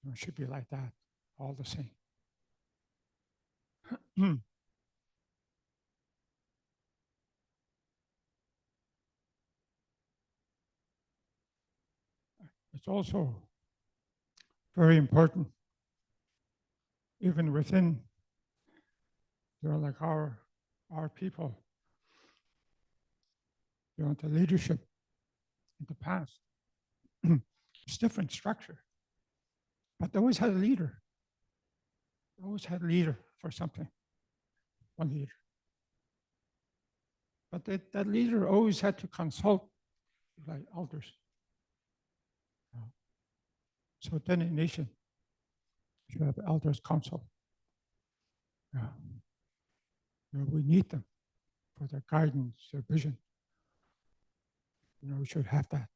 It should be like that, all the same. It's also very important, even within, like our people, the leadership in the past. It's different structure, but they always had a leader. They always had a leader for something, one leader. But that leader always had to consult like elders. So Dene Nation should have elders council. Yeah. We need them for their guidance, their vision. We should have that.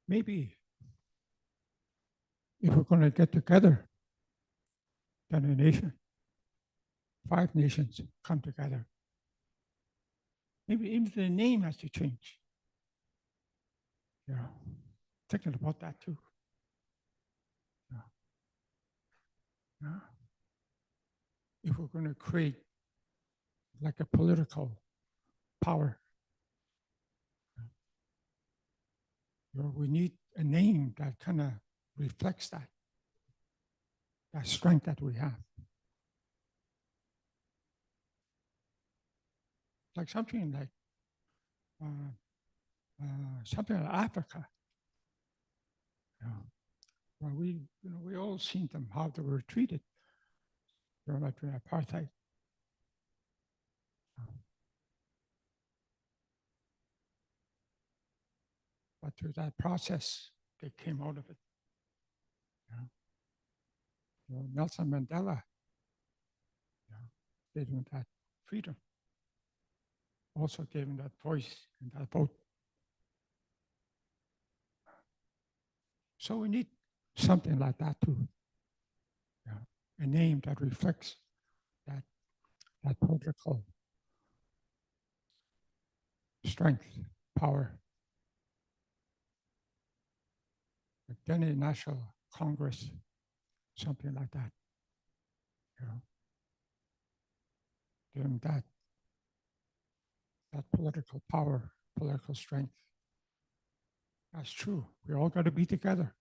Maybe if we're going to get together, then a nation, 5 nations come together. Maybe even the name has to change. Thinking about that too. If we're going to create like a political power, we need a name that kind of reflects that strength that we have. Like something like Africa. Well, we all seen them how they were treated during apartheid. But through that process, they came out of it. Nelson Mandela gave them that freedom. Also gave them that voice and that vote. So we need something like that too. A name that reflects that political strength, power. The Dene National Congress, something like that. Give them that political power, political strength. That's true. We all got to be together.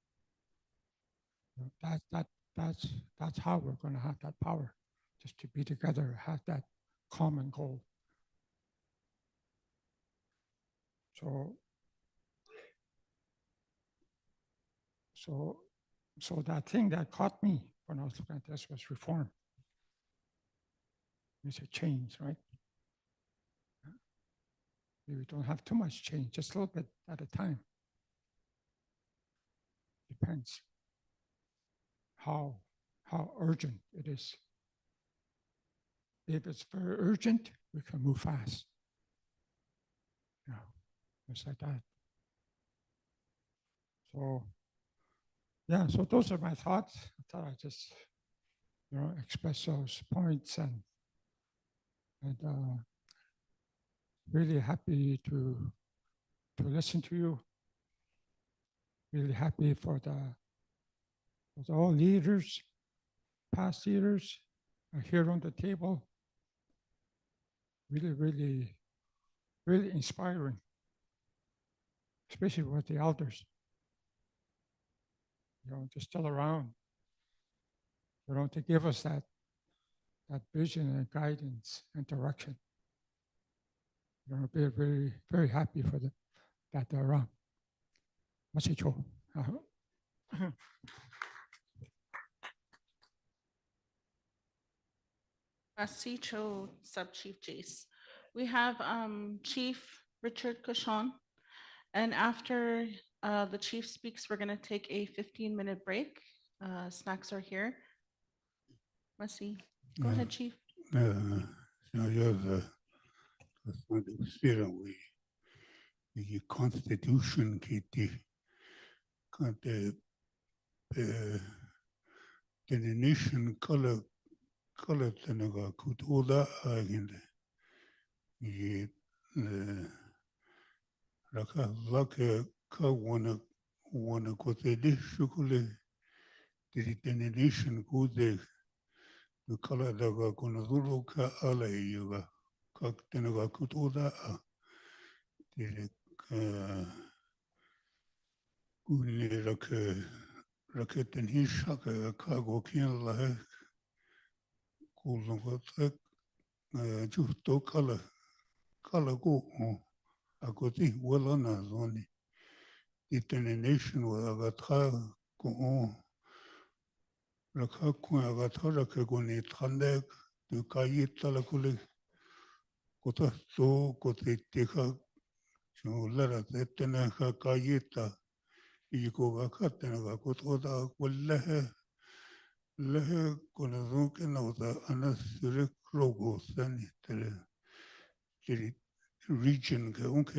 That's how we're going to have that power, just to be together, have that common goal. So that thing that caught me when I was looking at this was reform. It's a change, right? We don't have too much change, just a little bit at a time. Depends how urgent it is. If it's very urgent, we can move fast. It's like that. So, so those are my thoughts. I thought I'd just, express those points and really happy to listen to you. Really happy for all leaders, past leaders are here on the table. Really, really, really inspiring, especially with the elders. They're still around. To give us that vision and guidance and direction. Be very, very happy for that they're around. Masicho. Masicho, Sub-Chief Jace. We have Chief Richard Cochon. And after the chief speaks, we're going to take a 15-minute break. Snacks are here. Masi, go ahead, Chief. The Constitution the nation color tanaga kutoda aginde. Raka laka ka wana kote de shukule the nation kude the color daga konazulu ka ala yuga ka tanaga kutoda Uli raketten hishaka kago kian la kulungotak justo kala go agoti wala na zoni determination wa agata ko rakha ko agata rakhe go ni thande to kayi tala kule kota so kote teka شغلة تتنا كايتا يكو كاتنا كوتودا كلها لها كنا ذوك نوضا أنا سرق لوجو ثاني ترى تري region كونك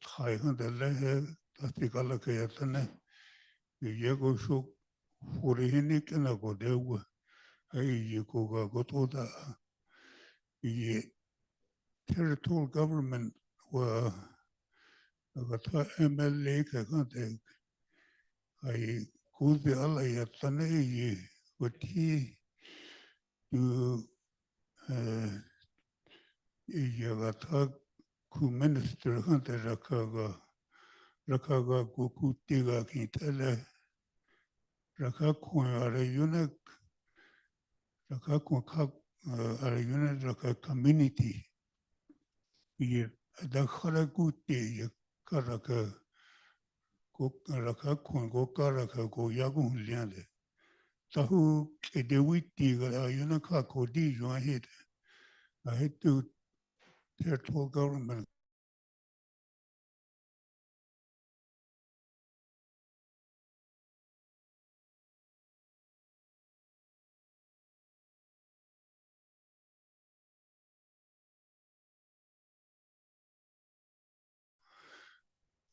تخاي هذا لها تاتيكالا كياتنا يجو شو فوريني كنا كوديو هاي يكو كوتودا ي territorial government و أغتا MLA كانت هاي كوزي الله يتنا وتي to يغتا كو minister كانت ركاغا كوكو تيغا كيتلا ركا كون على يونك ركا كون على يونك ركا community دخل كوتي كركا ركا كون كركا كو يغون لياله تهو كدويتي على يونك كودي جوهيد I had to territorial government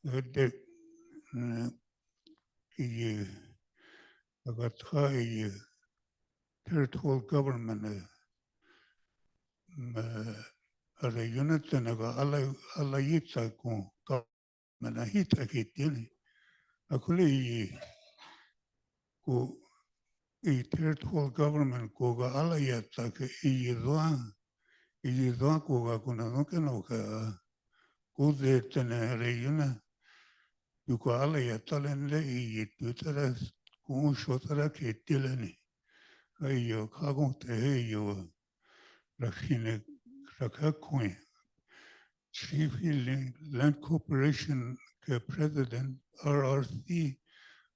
هدك أغتها territorial government على يونت نغا على يتساكو من هيتا كيتيني أكولي كو territorial government كوغا على يتساك يزوان كوغا كنا نوكا كوزي تنا ريونا يكو على يتالن لي يتوترا كون شوترا كيتيلني أيو كاغون تهيو رخيني ركا كوين Chief Land Corporation President RRC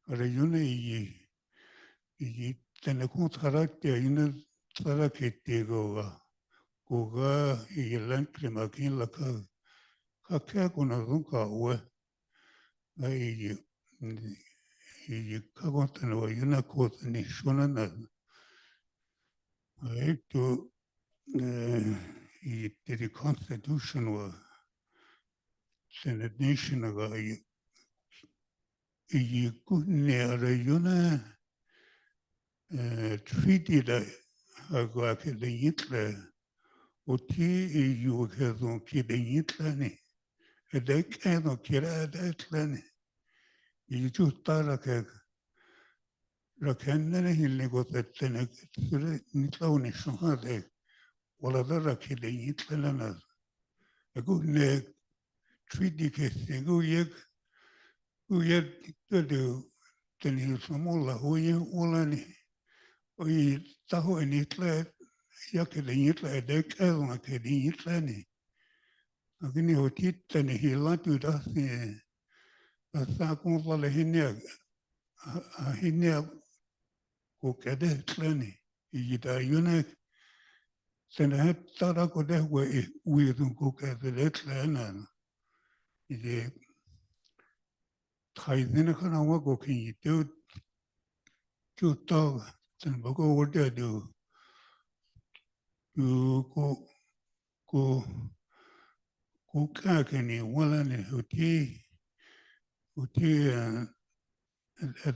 Rayuna y tenekun tharate ina tharakete goga y land klimakin laka kakya kuna dunka we y kagontana wa yuna kot ni shona na to the constitution wa Senate Nation ga يكون رأينا treaty da agua que de yitla oti yu que son que de yitla ni de que no quiera de tlani y justa la que anda en el negocio tiene que ser ni la unión de wala da que de yitla na agua treaty que se Uyed de tenir samola huye ulani oy taho enitla ya que de nitla de kelma que de nitla ni agini hotit tani hilatu da si asa con la hinia a hinia ko kede tlani y da yune tena tara ko de we dun ko kede tlana y Thaizina kana wa go ki to to tan ba go wo de do ko ka ke ni wala ni uti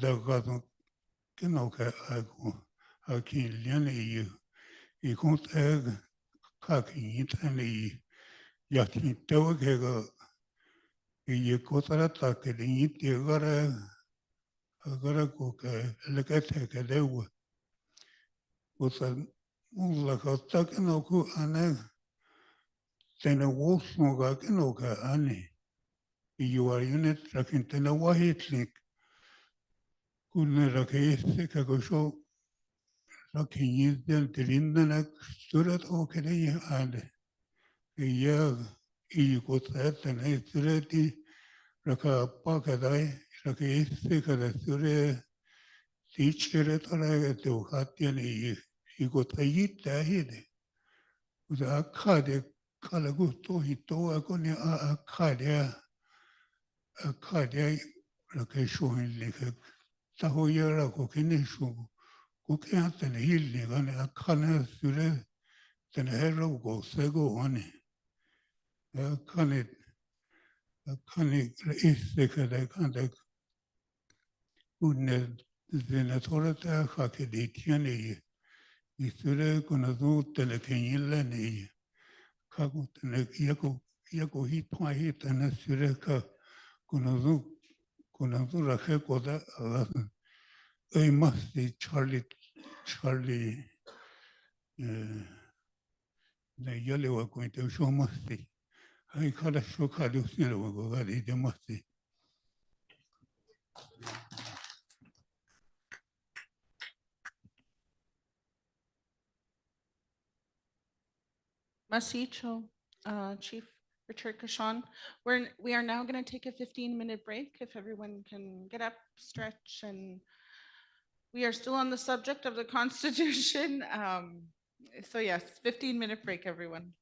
da ga so ke no ka a ki lian i kon ka ki ni tan ni ya ti to ke go i ko tara ta ke ni ti agora ko ka le ka te ke de wo la cosa que no ku ane tena wo no ga que no ka ane you are unit rakin tena wa hitlik kunne rakese ka go sho rakin yizden terinna surat o kere ane ya i ko tena surati raka pa ka dai rakese ka da sure teacher tara te o hatene i ko tayit ta hide uda akade kala gusto hito ako ni akade Kadia location like Tahoyara Kokinishu, Kokiat and Hill, and a Kana Sure, then Hero go Sego one. A Kanet, a Kanik is the Kadak, Goodness, then a Torata Hakiditiani, Isure Konazu Telekinilani, Kagutan Yako hit my hit and a Sureka Konazu Rahe Koda. I must be Charlie, the yellow going to show must be. I call a show Kalusin, they must be. Masicho, Chief Richard Kashan. We are now going to take a 15-minute break if everyone can get up, stretch, and we are still on the subject of the Constitution. So yes, 15-minute break, everyone.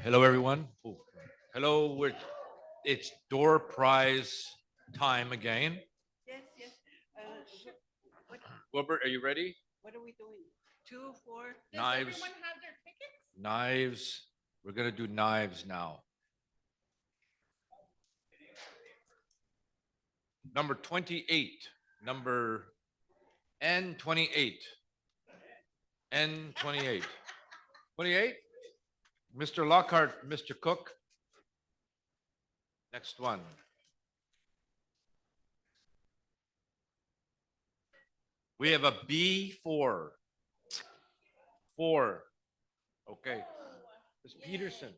Hello, everyone. Oh, hello, it's door prize time again. Yes, yes. Wilbert, are you ready? What are we doing? 2, 4. Does Knives. everyone have their tickets? Knives. We're gonna do knives now. Number 28. Number N28. N28. 28. Mr. Lockhart, Mr. Cook. Next one. We have a B4. 4. Okay. Miss Peterson.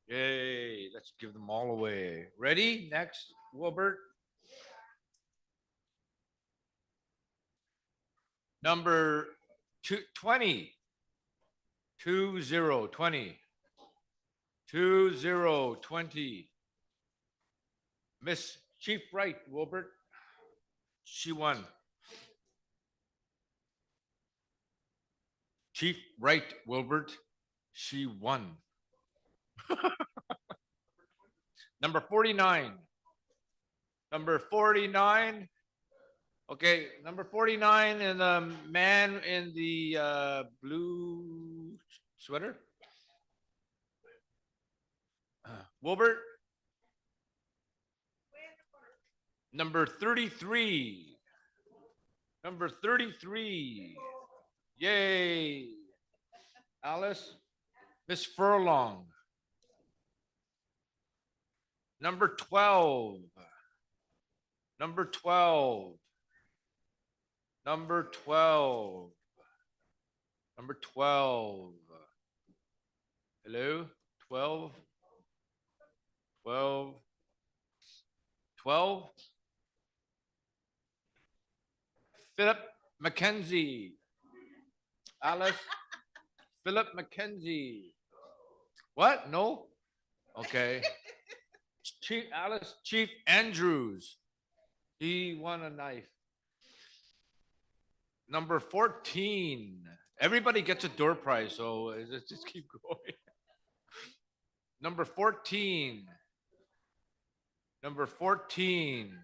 Yay. Let's give them all away. Ready? Next, Wilbert. Number 20. 2020. 2020. Miss Chief Wright, Wilbert. She won. Chief Wright, Wilbert. She won. Number 49. Number 49. Okay, number 49 and the man in the blue sweater. Wilbert. Number 33. Number 33. Yay. Alice. Miss Furlong. Number 12. Number 12. Number 12. Number 12. Hello? 12. 12. 12. Philip Mackenzie. Alice. Philip Mackenzie. What? No? Okay. Chief Alice, Chief Andrews. He won a knife. Number 14. Everybody gets a door prize, so let's just keep going. Number 14. Number 14.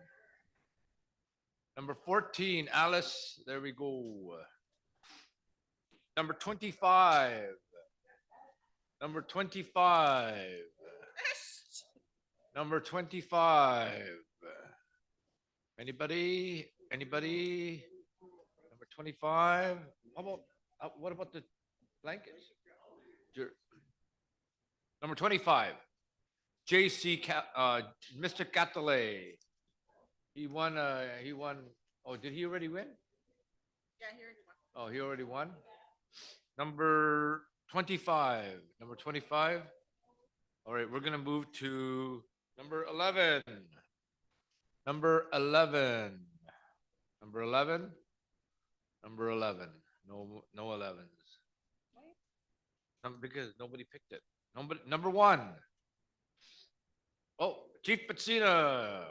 Number 14, Alice. There we go. Number 25. Number 25. Number 25. Anybody? Anybody? Number 25. How about, what about the blankets? Number 25. Mr. Catalay. He won, oh, did he already win? Yeah, he already won. Oh, he already won? Number 25. Number 25. All right, we're gonna move to number 11. Number 11. Number 11. Number 11. No 11s. Because nobody picked it. Number 1. Oh, Chief Patsina.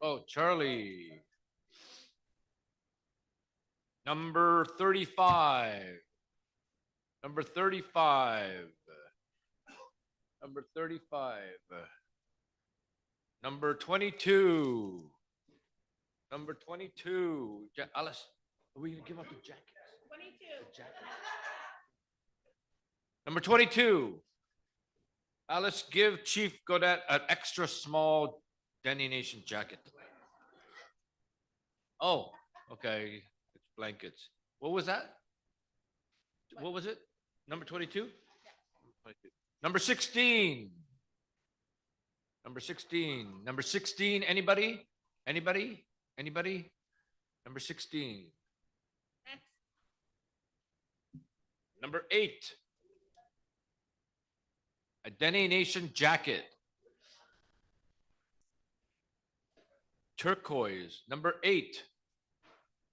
Oh, Charlie. Number 35. Number 35. Number 35. Number 22. Number 22. Alice, are we going to give up the jackets? 22. The jackets. Number 22. Alice, give Chief Godet an extra small Dene Nation jacket. Oh, okay. It's blankets. What was that? What was it? Number 22? Yeah. Number 16. Number 16. Number 16. Anybody? Anybody? Anybody? Number 16. Next. Number 8. A Dene Nation jacket. Turquoise. Number 8.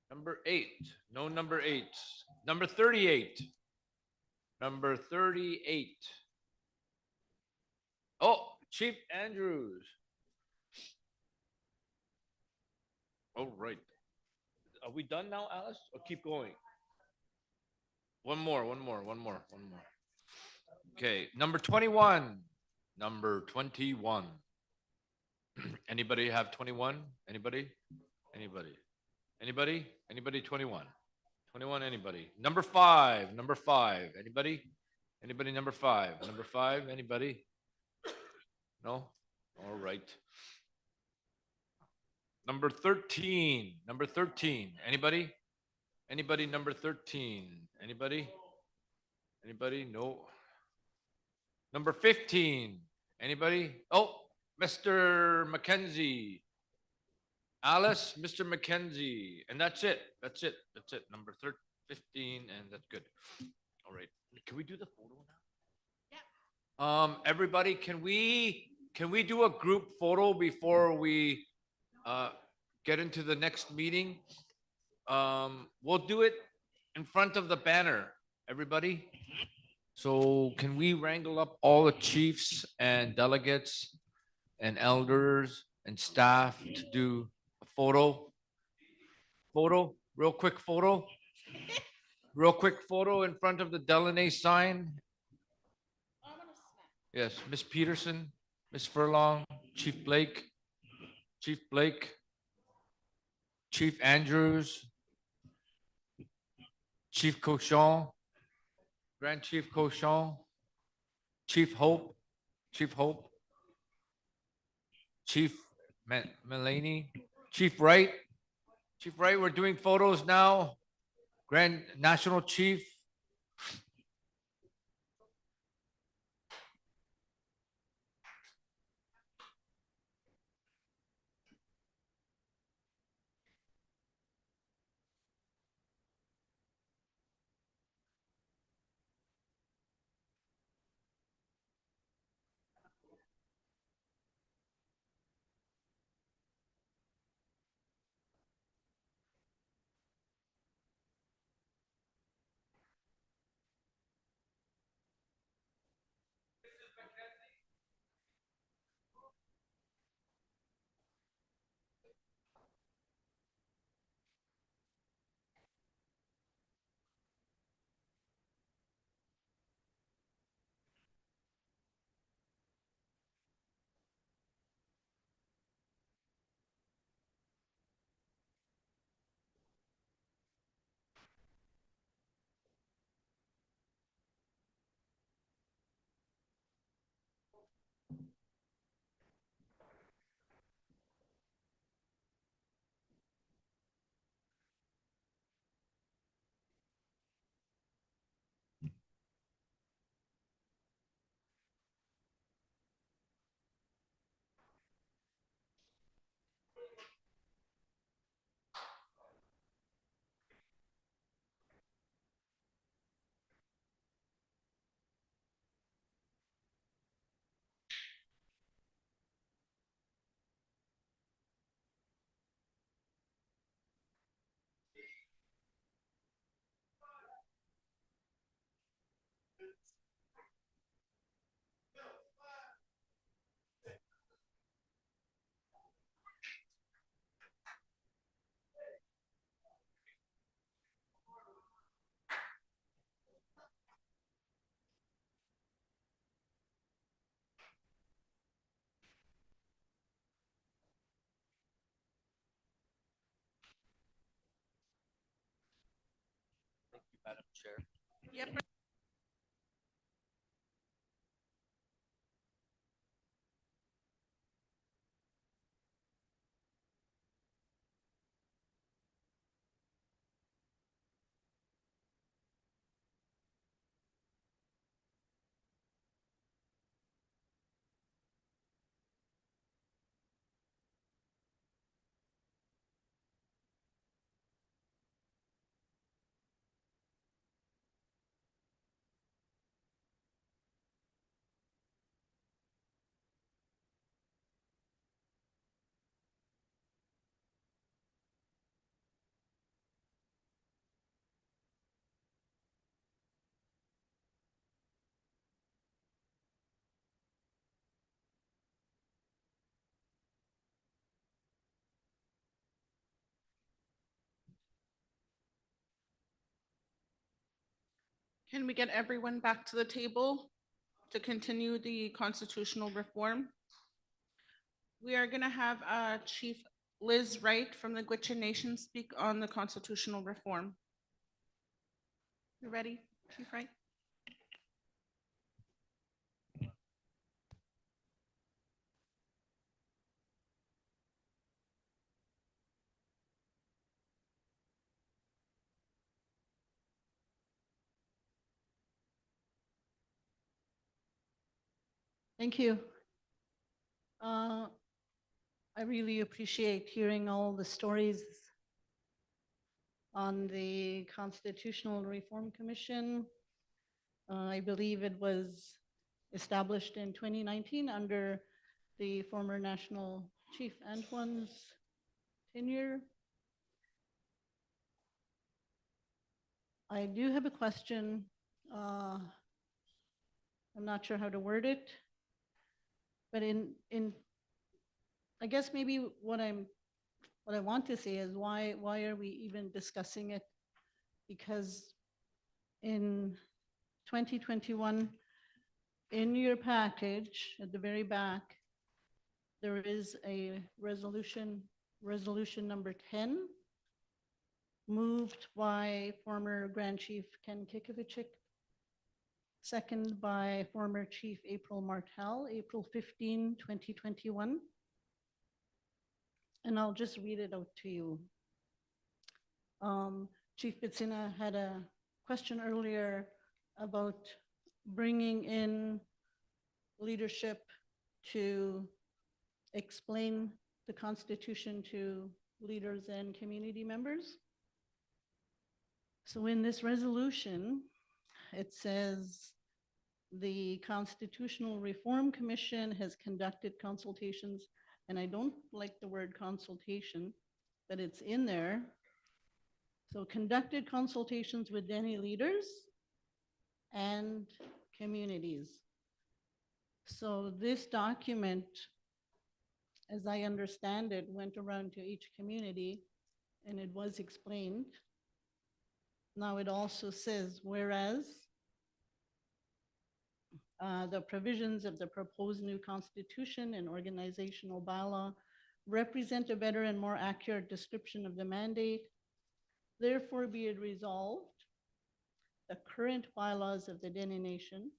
Number 8. No number 8. Number 38. Number 38. Oh, Chief Andrews. All right. Are we done now, Alice? Or keep going? One more. Okay, number 21. Number 21. Anybody have 21? Anybody? 21? 21, anybody? Number five. Anybody? Number five, anybody? No? All right. Number 13. Anybody? Number 13? Anybody? No. Number 15. Anybody? Oh, Mr. Mackenzie. Alice, Mr. Mackenzie. And that's it. Number 15, and that's good. All right. Can we do the photo now? Yeah. Everybody, can we do a group photo before we get into the next meeting? We'll do it in front of the banner, everybody. So can we wrangle up all the chiefs and delegates and elders and staff to do a photo? Real quick photo in front of the Deline sign. Yes, Miss Peterson, Miss Furlong, Chief Blake, Chief Andrews, Chief Cochon, Grand Chief Cochon, Chief Hope, Chief Mulaney, Chief Wright, we're doing photos now. Grand National Chief. Thank you, Madam Chair. Yep. Can we get everyone back to the table to continue the constitutional reform? We are going to have Chief Liz Wright from the Gwich'in Nation speak on the constitutional reform. You ready, Chief Wright? Thank you. I really appreciate hearing all the stories on the Constitutional Reform Commission. I believe it was established in 2019 under the former National Chief Antoine's tenure. I do have a question. I'm not sure how to word it, but I guess maybe what I want to say is why are we even discussing it? Because in 2021, in your package at the very back, there is a resolution number 10, moved by former Grand Chief Ken Kikovichik, second by former Chief April Martel, April 15, 2021. And I'll just read it out to you. Chief Bitsina had a question earlier about bringing in leadership to explain the Constitution to leaders and community members. So in this resolution, it says the Constitutional Reform Commission has conducted consultations, and I don't like the word consultation, but it's in there. So conducted consultations with Dene leaders and communities. So this document, as I understand it, went around to each community and it was explained. Now it also says, whereas the provisions of the proposed new constitution and organizational bylaw represent a better and more accurate description of the mandate. Therefore, be it resolved, the current bylaws of the Dene Nation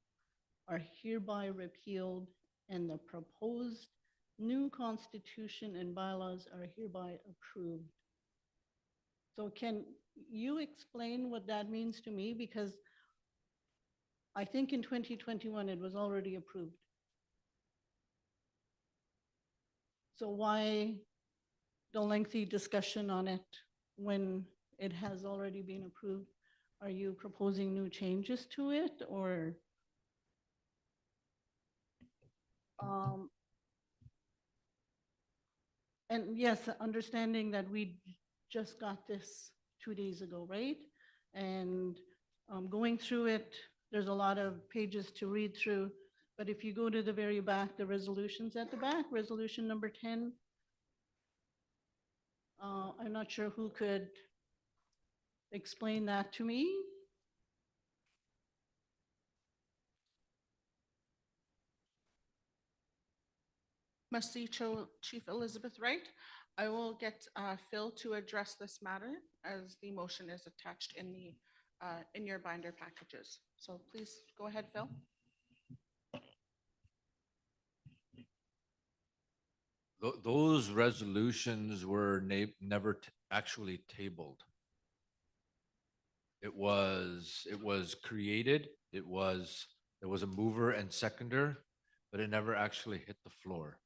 are hereby repealed and the proposed new constitution and bylaws are hereby approved. So can you explain what that means to me? Because I think in 2021 it was already approved. So why the lengthy discussion on it when it has already been approved? Are you proposing new changes to it, or and yes, understanding that we just got this 2 days ago, right? And going through it, there's a lot of pages to read through, but if you go to the very back, the resolutions at the back, resolution number 10, I'm not sure who could explain that to me. Must see Chief Elizabeth Wright. I will get Phil to address this matter as the motion is attached in your binder packages. So please go ahead, Phil. Those resolutions were never actually tabled. It was created. There was a mover and seconder, but it never actually hit the floor.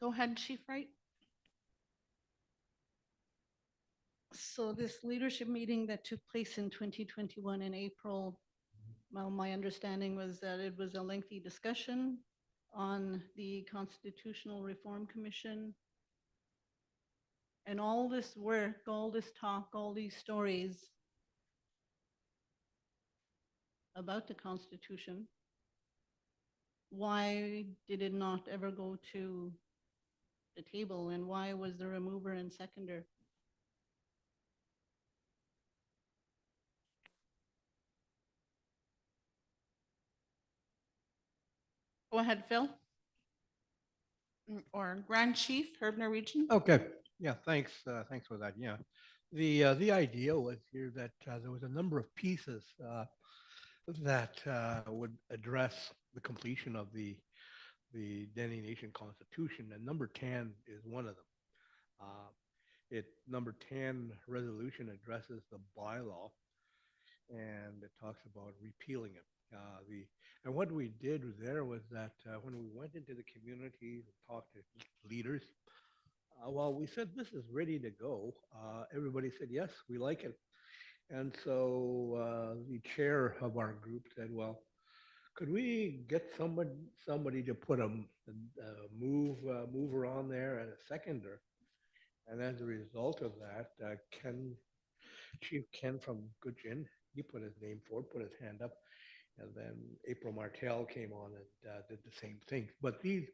Go ahead, Chief Wright. So this leadership meeting that took place in 2021 in April, well, my understanding was that it was a lengthy discussion on the Constitutional Reform Commission. And all this work, all this talk, all these stories about the Constitution, why did it not ever go to the table, and why was there a mover and seconder? Go ahead, Phil. Or Grand Chief, Herb Norwegian. Okay, yeah, thanks, thanks for that, yeah. The idea was here that there was a number of pieces that would address the completion of the Dene Nation Constitution, and number 10 is one of them. Number 10 resolution addresses the bylaw, and it talks about repealing it. And what we did there was that when we went into the communities and talked to leaders, well, we said this is ready to go. Everybody said yes, we like it. And so the chair of our group said, well, could we get somebody to put a mover on there and a seconder? And as a result of that, Chief Ken from Goodgin, he put his name forward, put his hand up, and then April Martell came on and did the same thing. But these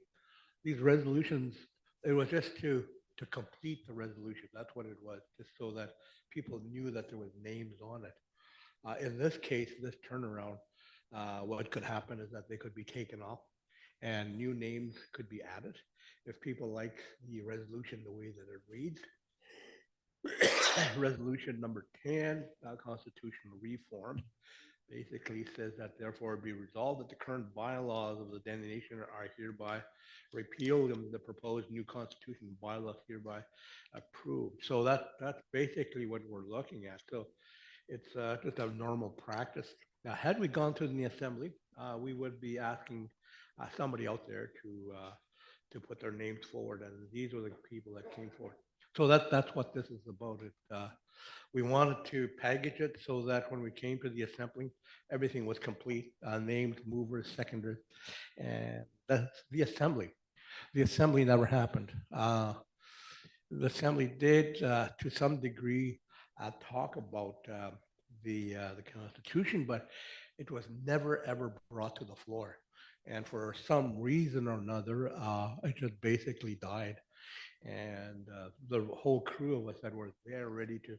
resolutions, it was just to complete the resolution. That's what it was, just so that people knew that there was names on it. In this case, this turnaround, what could happen is that they could be taken off and new names could be added. If people like the resolution the way that it reads, resolution number 10, constitutional reform, basically says that therefore be resolved that the current bylaws of the Dene Nation are hereby repealed and the proposed new constitution bylaws hereby approved. So that's basically what we're looking at. So it's just a normal practice. Now, had we gone to the assembly, we would be asking somebody out there to put their names forward, and these were the people that came forward. So that's what this is about. We wanted to package it so that when we came to the assembly, everything was complete, named, movers, seconders, and that's the assembly. The assembly never happened. The assembly did, to some degree, talk about the Constitution, but it was never ever brought to the floor. And for some reason or another, it just basically died. And the whole crew of us that were there ready to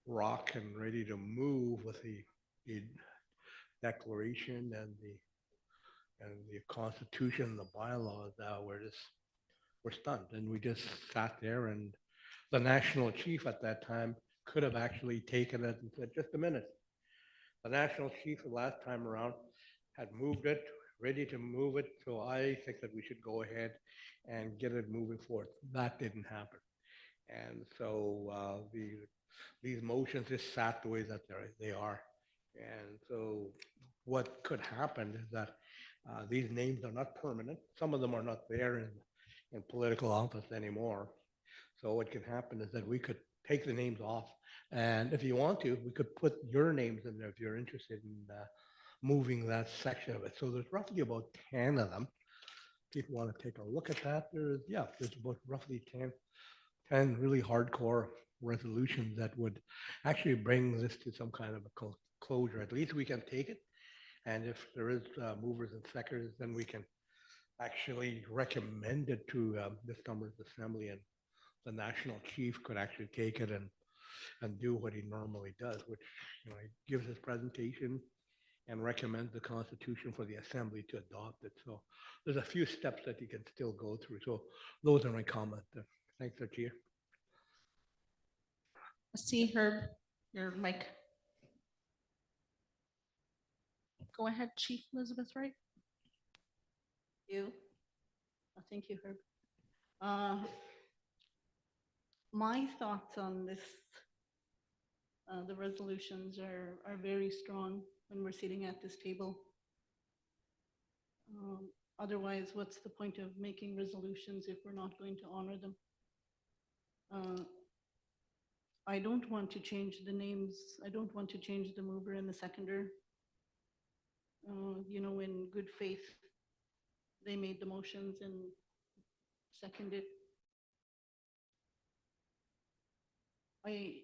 rock and ready to move with the declaration and the Constitution and the bylaws, we're stunned. And we just sat there, and the national chief at that time could have actually taken it and said, just a minute. The national chief the last time around had moved it, ready to move it. So I think that we should go ahead and get it moving forward. That didn't happen. And so these motions just sat the way that they are. And so what could happen is that these names are not permanent. Some of them are not there in political office anymore. So what can happen is that we could take the names off. And if you want to, we could put your names in there if you're interested in moving that section of it. So there's roughly about 10 of them. People want to take a look at that. There's about roughly 10 really hardcore resolutions that would actually bring this to some kind of a closure. At least we can take it. And if there is movers and seconders, then we can actually recommend it to this number's assembly, and the national chief could actually take it and do what he normally does, which he gives his presentation and recommends the Constitution for the assembly to adopt it. So there's a few steps that you can still go through. So those are my comments. Thanks, Chair. See Herb, your mic. Go ahead, Chief Elizabeth Wright. You. Thank you, Herb. My thoughts on this, the resolutions are very strong when we're sitting at this table. Otherwise, what's the point of making resolutions if we're not going to honor them? I don't want to change the names. I don't want to change the mover and the seconder. In good faith, they made the motions and seconded. I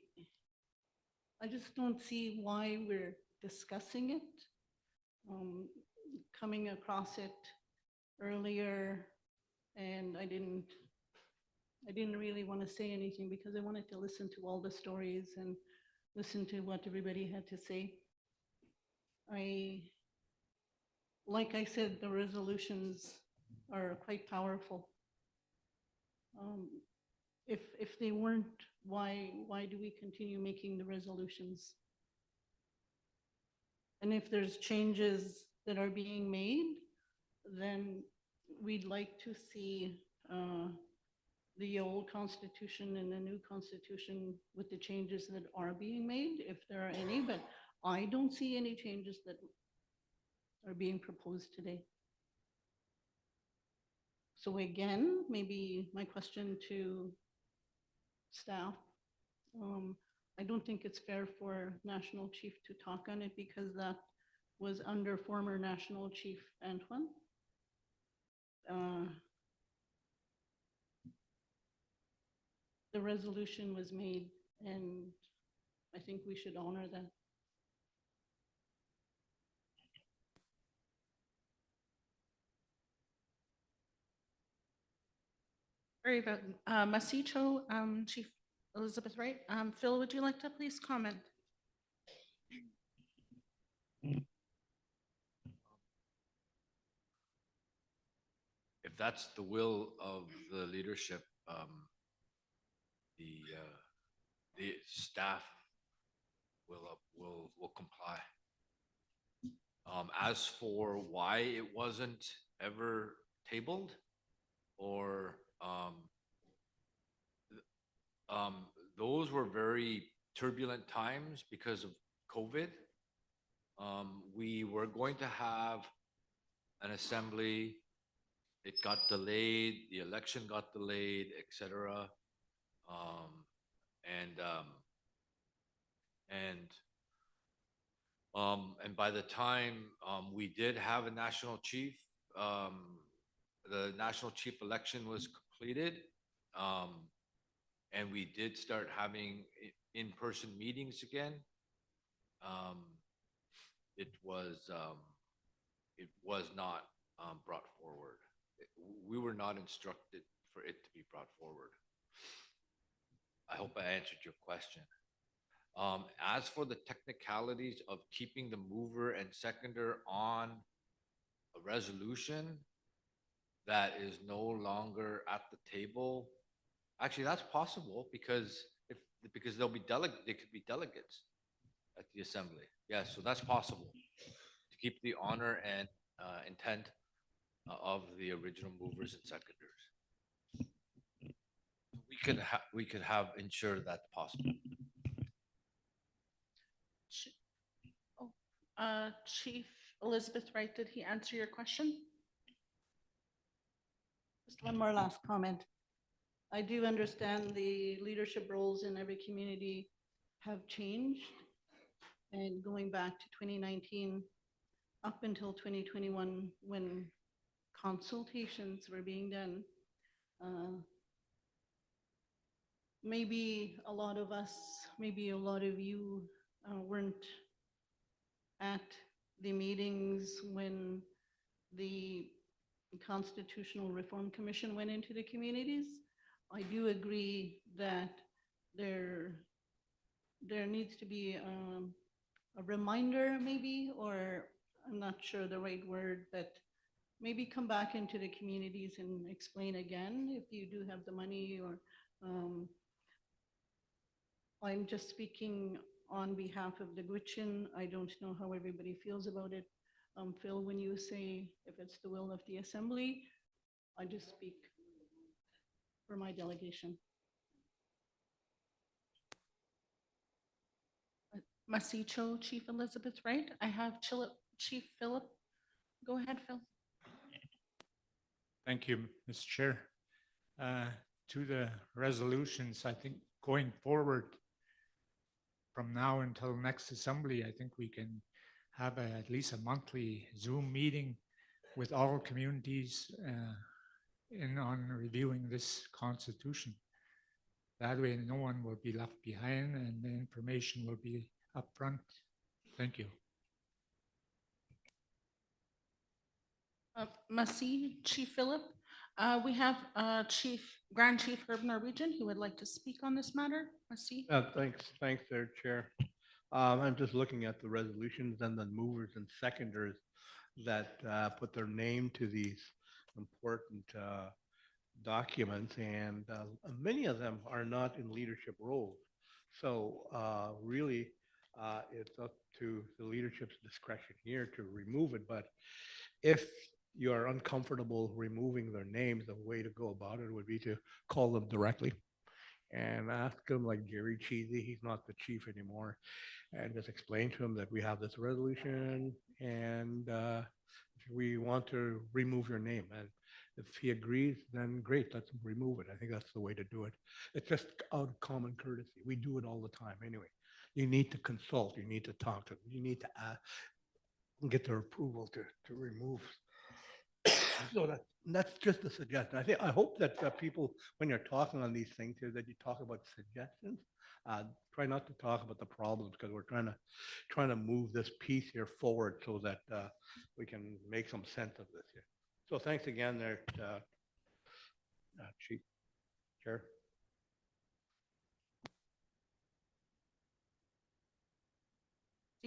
just don't see why we're discussing it. Coming across it earlier, and I didn't I didn't really want to say anything because I wanted to listen to all the stories and listen to what everybody had to say. Like I said, the resolutions are quite powerful. If they weren't, why do we continue making the resolutions? And if there's changes that are being made, then we'd like to see the old constitution and the new constitution with the changes that are being made, if there are any, but I don't see any changes that are being proposed today. So again, maybe my question to staff, I don't think it's fair for National Chief to talk on it because that was under former National Chief Antoine. The resolution was made and I think we should honor that. Very good. Masicho, Chief Elizabeth Wright. Phil, would you like to please comment? If that's the will of the leadership, the staff will comply. As for why it wasn't ever tabled, or those were very turbulent times because of COVID. We were going to have an assembly. It got delayed, the election got delayed, etc. And by the time we did have a national chief, the national chief election was completed, and we did start having in-person meetings again. It was not brought forward. We were not instructed for it to be brought forward. I hope I answered your question. As for the technicalities of keeping the mover and seconder on a resolution that is no longer at the table, actually that's possible because they'll be they could be delegates at the assembly. Yes, so that's possible to keep the honor and intent of the original movers and seconders. We could have ensured that's possible. Chief Elizabeth Wright, did he answer your question? Just one more last comment. I do understand the leadership roles in every community have changed. And going back to 2019, up until 2021, when consultations were being done, maybe a lot of us, maybe a lot of you weren't at the meetings when the Constitutional Reform Commission went into the communities. I do agree that there needs to be a reminder maybe, or I'm not sure the right word, but maybe come back into the communities and explain again if you do have the money, or I'm just speaking on behalf of the Gwich'in. I don't know how everybody feels about it. Phil, when you say if it's the will of the assembly, I just speak for my delegation. Masicho, Chief Elizabeth Wright. I have Chief Philip. Go ahead, Phil. Thank you, Mr. Chair. To the resolutions, I think going forward from now until next assembly, I think we can have at least a monthly Zoom meeting with all communities on reviewing this constitution. That way no one will be left behind and the information will be upfront. Thank you. Masi, Chief Philip, We have Grand Chief Herb Norwegian who would like to speak on this matter. Let's see. Thanks there, Chair. I'm just looking at the resolutions and the movers and seconders that put their name to these important documents, and many of them are not in leadership roles. So really, it's up to the leadership's discretion here to remove it. But if you are uncomfortable removing their names, the way to go about it would be to call them directly and ask them, like Jerry Cheesy, he's not the chief anymore, and just explain to him that we have this resolution and we want to remove your name. And if he agrees, then great, let's remove it. I think that's the way to do it. It's just out of common courtesy. We do it all the time anyway. You need to consult, you need to talk to them, you need to get their approval to remove. So that's just a suggestion. I hope that people, when you're talking on these things here, that you talk about suggestions. Try not to talk about the problems, because we're trying to move this piece here forward so that we can make some sense of this here. So thanks again there, Chief Chair.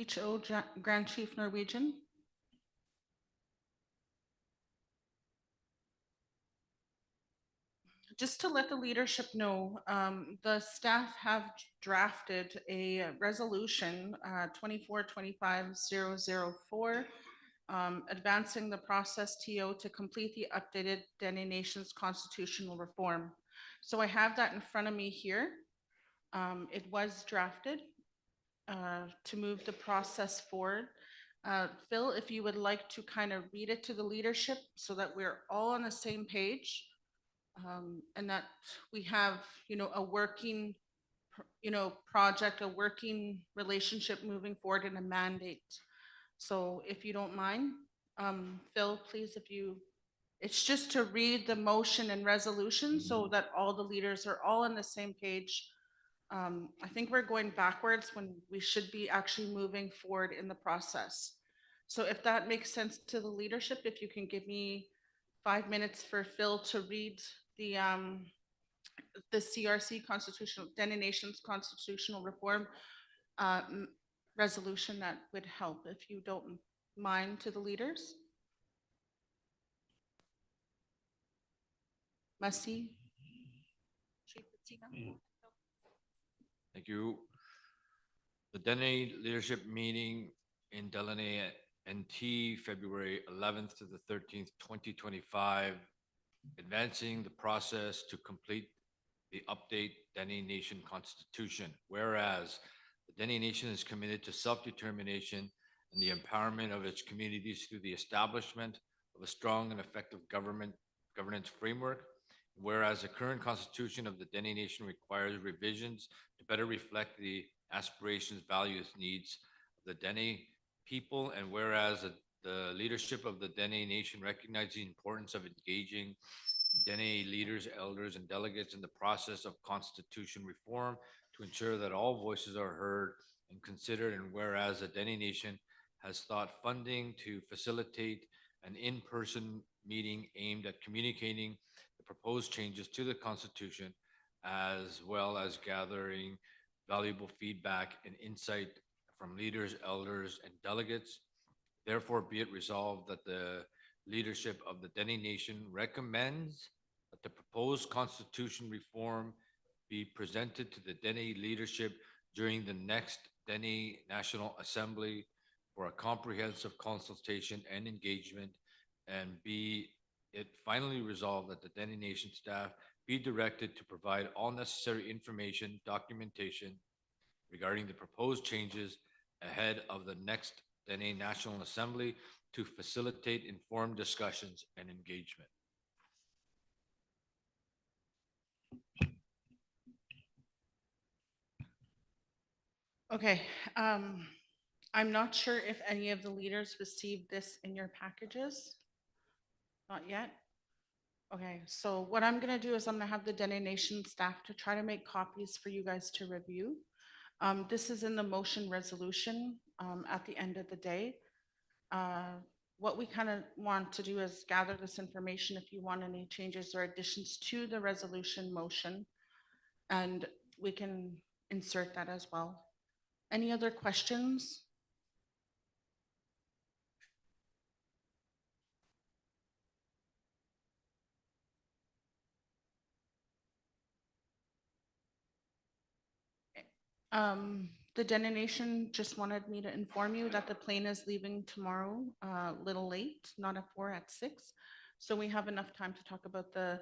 CHO Grand Chief Norwegian. Just to let the leadership know, the staff have drafted a resolution 24-25-004, advancing the process TO to complete the updated Dene Nation's constitutional reform. So I have that in front of me here. It was drafted to move the process forward. Phil, if you would like to kind of read it to the leadership so that we're all on the same page. And that we have, a working, project, a working relationship moving forward in a mandate. So if you don't mind, Phil, please, it's just to read the motion and resolution so that all the leaders are all on the same page. I think we're going backwards when we should be actually moving forward in the process. So if that makes sense to the leadership, if you can give me 5 minutes for Phil to read the CRC constitutional, Dene Nation's constitutional reform resolution, that would help, if you don't mind, to the leaders. Masi. Thank you. The Dene leadership meeting in Deline, NT, February 11th to the 13th, 2025, advancing the process to complete the update Dene Nation Constitution. Whereas the Dene Nation is committed to self-determination and the empowerment of its communities through the establishment of a strong and effective governance framework. Whereas the current constitution of the Dene Nation requires revisions to better reflect the aspirations, values, needs of the Dene people, and whereas the leadership of the Dene Nation recognizes the importance of engaging Dene leaders, elders, and delegates in the process of constitution reform to ensure that all voices are heard and considered, and whereas the Dene Nation has sought funding to facilitate an in-person meeting aimed at communicating the proposed changes to the Constitution, as well as gathering valuable feedback and insight from leaders, elders, and delegates. Therefore, be it resolved that the leadership of the Dene Nation recommends that the proposed constitution reform be presented to the Dene leadership during the next Dene National Assembly for a comprehensive consultation and engagement, and be it finally resolved that the Dene Nation staff be directed to provide all necessary information, documentation regarding the proposed changes ahead of the next Dene National Assembly to facilitate informed discussions and engagement. Okay, I'm not sure if any of the leaders received this in your packages. Not yet. Okay, so what I'm gonna do is I'm gonna have the Dene Nation staff to try to make copies for you guys to review. This is in the motion resolution at the end of the day. what we kind of want to do is gather this information if you want any changes or additions to the resolution motion, and we can insert that as well. Any other questions? The Dene Nation just wanted me to inform you that the plane is leaving tomorrow, a little late, not at 4, at 6. So we have enough time to talk about the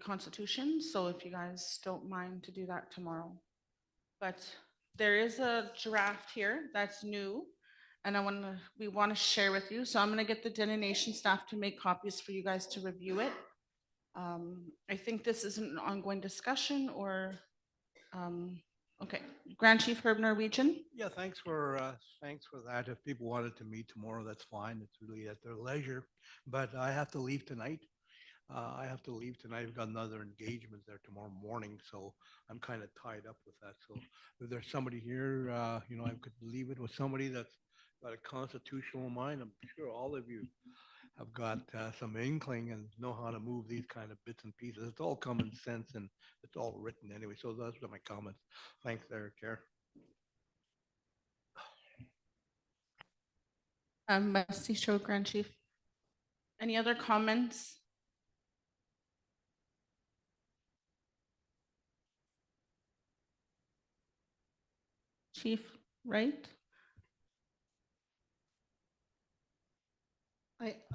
Constitution. So if you guys don't mind to do that tomorrow. But there is a draft here that's new, and we want to share with you. So I'm going to get the Dene Nation staff to make copies for you guys to review it. I think this is an ongoing discussion, or okay, Grand Chief Herb Norwegian. Yeah, thanks for that. If people wanted to meet tomorrow, that's fine. It's really at their leisure. But I have to leave tonight. I've got another engagement there tomorrow morning, so I'm kind of tied up with that. So if there's somebody here, I could leave it with somebody that's got a constitutional mind. I'm sure all of you have got some inkling and know how to move these kind of bits and pieces. It's all common sense and it's all written anyway. So those are my comments. Thanks there, Chair. Merci, Show Grand Chief. Any other comments? Chief Wright?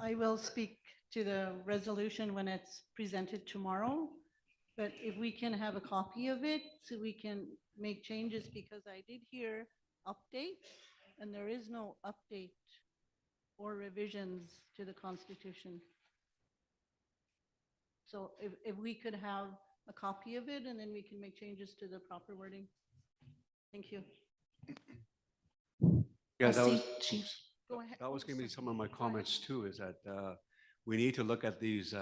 I will speak to the resolution when it's presented tomorrow, but if we can have a copy of it so we can make changes, because I did hear update and there is no update or revisions to the Constitution. So if we could have a copy of it and then we can make changes to the proper wording. Thank you. Yeah, I that was, see, Chief. Go ahead. that was going to be some of my comments too, is that we need to look at these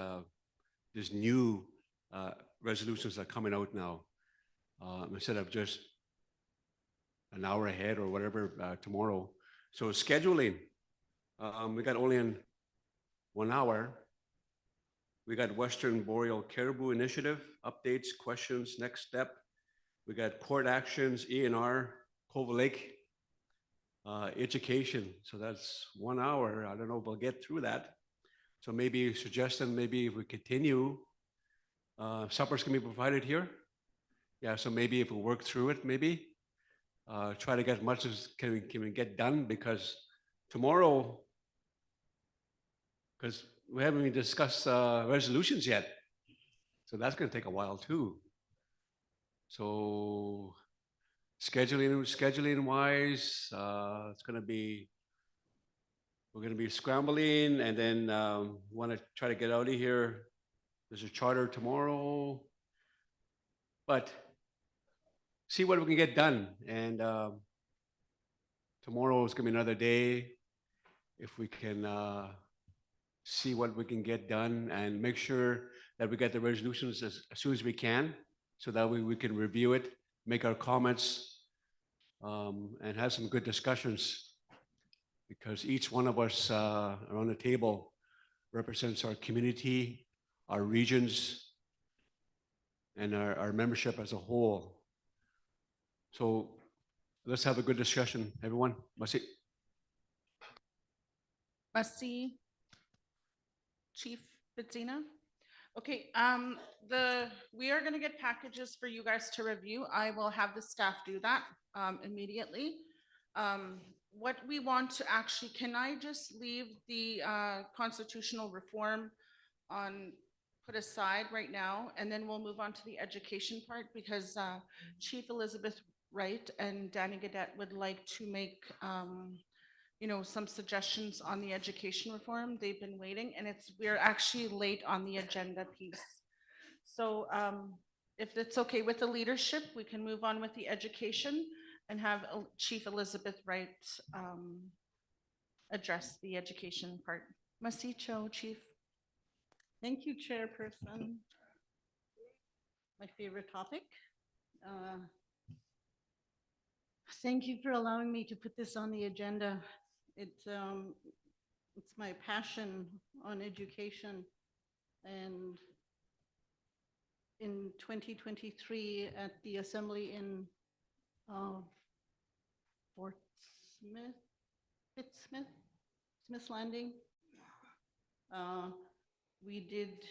new resolutions that are coming out now, instead of just an hour ahead or whatever tomorrow. So scheduling, we got only in 1 hour. We got Western Boreal Caribou Initiative, updates, questions, next step. We got court actions, E&R, Cove Lake, education. So that's 1 hour. I don't know if we'll get through that. So maybe suggesting, maybe if we continue, suppers can be provided here. Yeah, so maybe if we work through it, maybe try to get as much as can we get done, because tomorrow, because we haven't even discussed resolutions yet. So that's going to take a while too. So scheduling wise, it's going to be, we're going to be scrambling, and then want to try to get out of here. There's a charter tomorrow, but see what we can get done. And tomorrow is going to be another day. If we can see what we can get done and make sure that we get the resolutions as soon as we can, so that we can review it, make our comments, and have some good discussions, because each one of us around the table represents our community, our regions, and our membership as a whole. So let's have a good discussion, everyone. Merci. Merci, Chief Pizzina. Okay, we are going to get packages for you guys to review. I will have the staff do that immediately. What we want to actually, can I just leave the constitutional reform put aside right now, and then we'll move on to the education part, because Chief Elizabeth Wright and Danny Gadet would like to make some suggestions on the education reform. They've been waiting, and we're actually late on the agenda piece. So if it's okay with the leadership, we can move on with the education and have Chief Elizabeth Wright address the education part. Masicho, Chief. Thank you, Chairperson. My favorite topic. Thank you for allowing me to put this on the agenda. it's my passion on education. And in 2023 at the assembly in Fort Smith, Smith's Landing, we did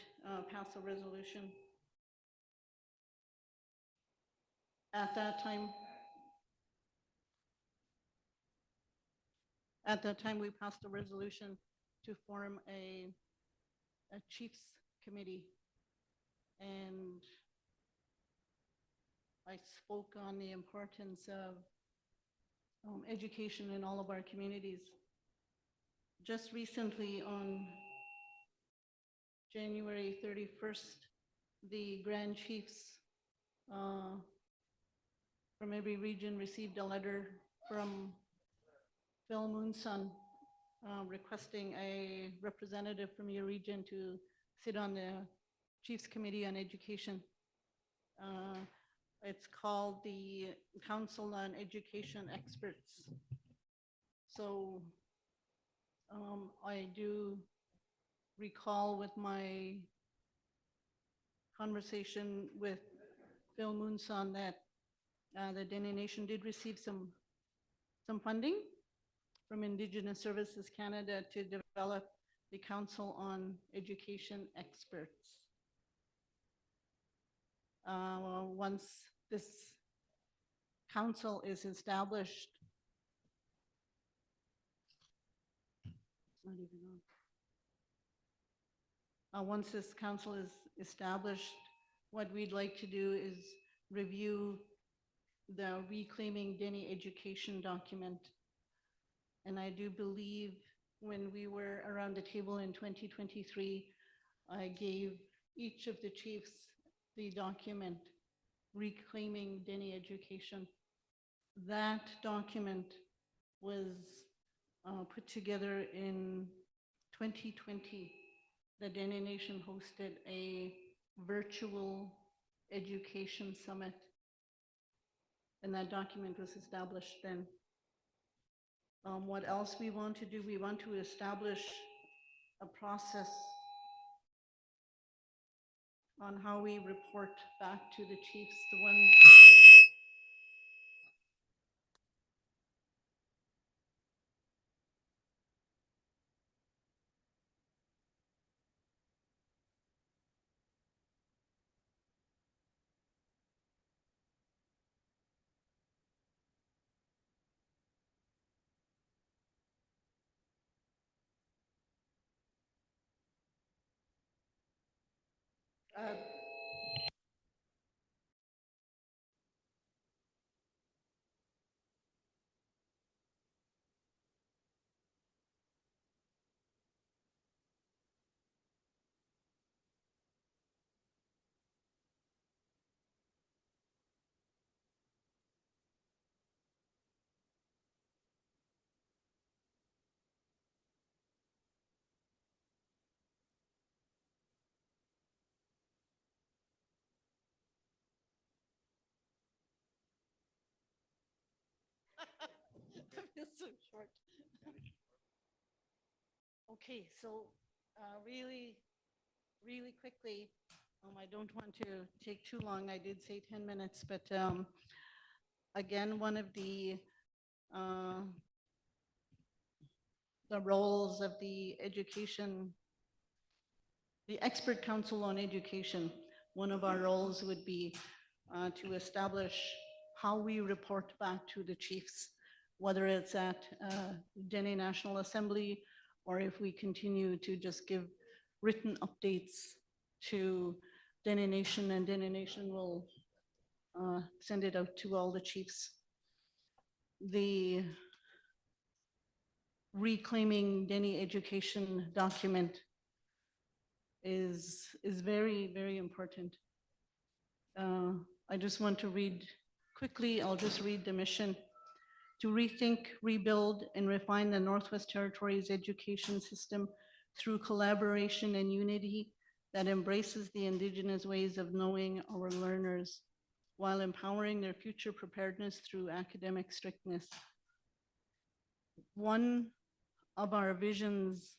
pass a resolution. At that time, we passed a resolution to form a chiefs committee. And I spoke on the importance of education in all of our communities. Just recently on January 31st, the Grand Chiefs from every region received a letter from Phil Moonson requesting a representative from your region to sit on the Chiefs Committee on Education. It's called the Council on Education Experts. So I do recall with my conversation with Phil Moonson that the Dene Nation did receive some funding from Indigenous Services Canada to develop the Council on Education Experts. Once this council is established, it's not even on. Once this council is established, what we'd like to do is review the Reclaiming Dene Education document. And I do believe when we were around the table in 2023, I gave each of the chiefs the document, Reclaiming Dene Education. That document was put together in 2020. The Dene Nation hosted a virtual education summit, and that document was established then. What else we want to do? We want to establish a process on how we report back to the chiefs, the ones I feel so short. Okay, so really quickly, I don't want to take too long. I did say 10 minutes, but again, one of the roles of the Expert Council on Education, one of our roles would be to establish how we report back to the chiefs, whether it's at Dene National Assembly, or if we continue to just give written updates to Dene Nation, and Dene Nation will send it out to all the chiefs. The Reclaiming Dene Education document is very, very important. I just want to read quickly, I'll just read the mission. To rethink, rebuild, and refine the Northwest Territories education system through collaboration and unity that embraces the Indigenous ways of knowing our learners, while empowering their future preparedness through academic strictness. One of our visions,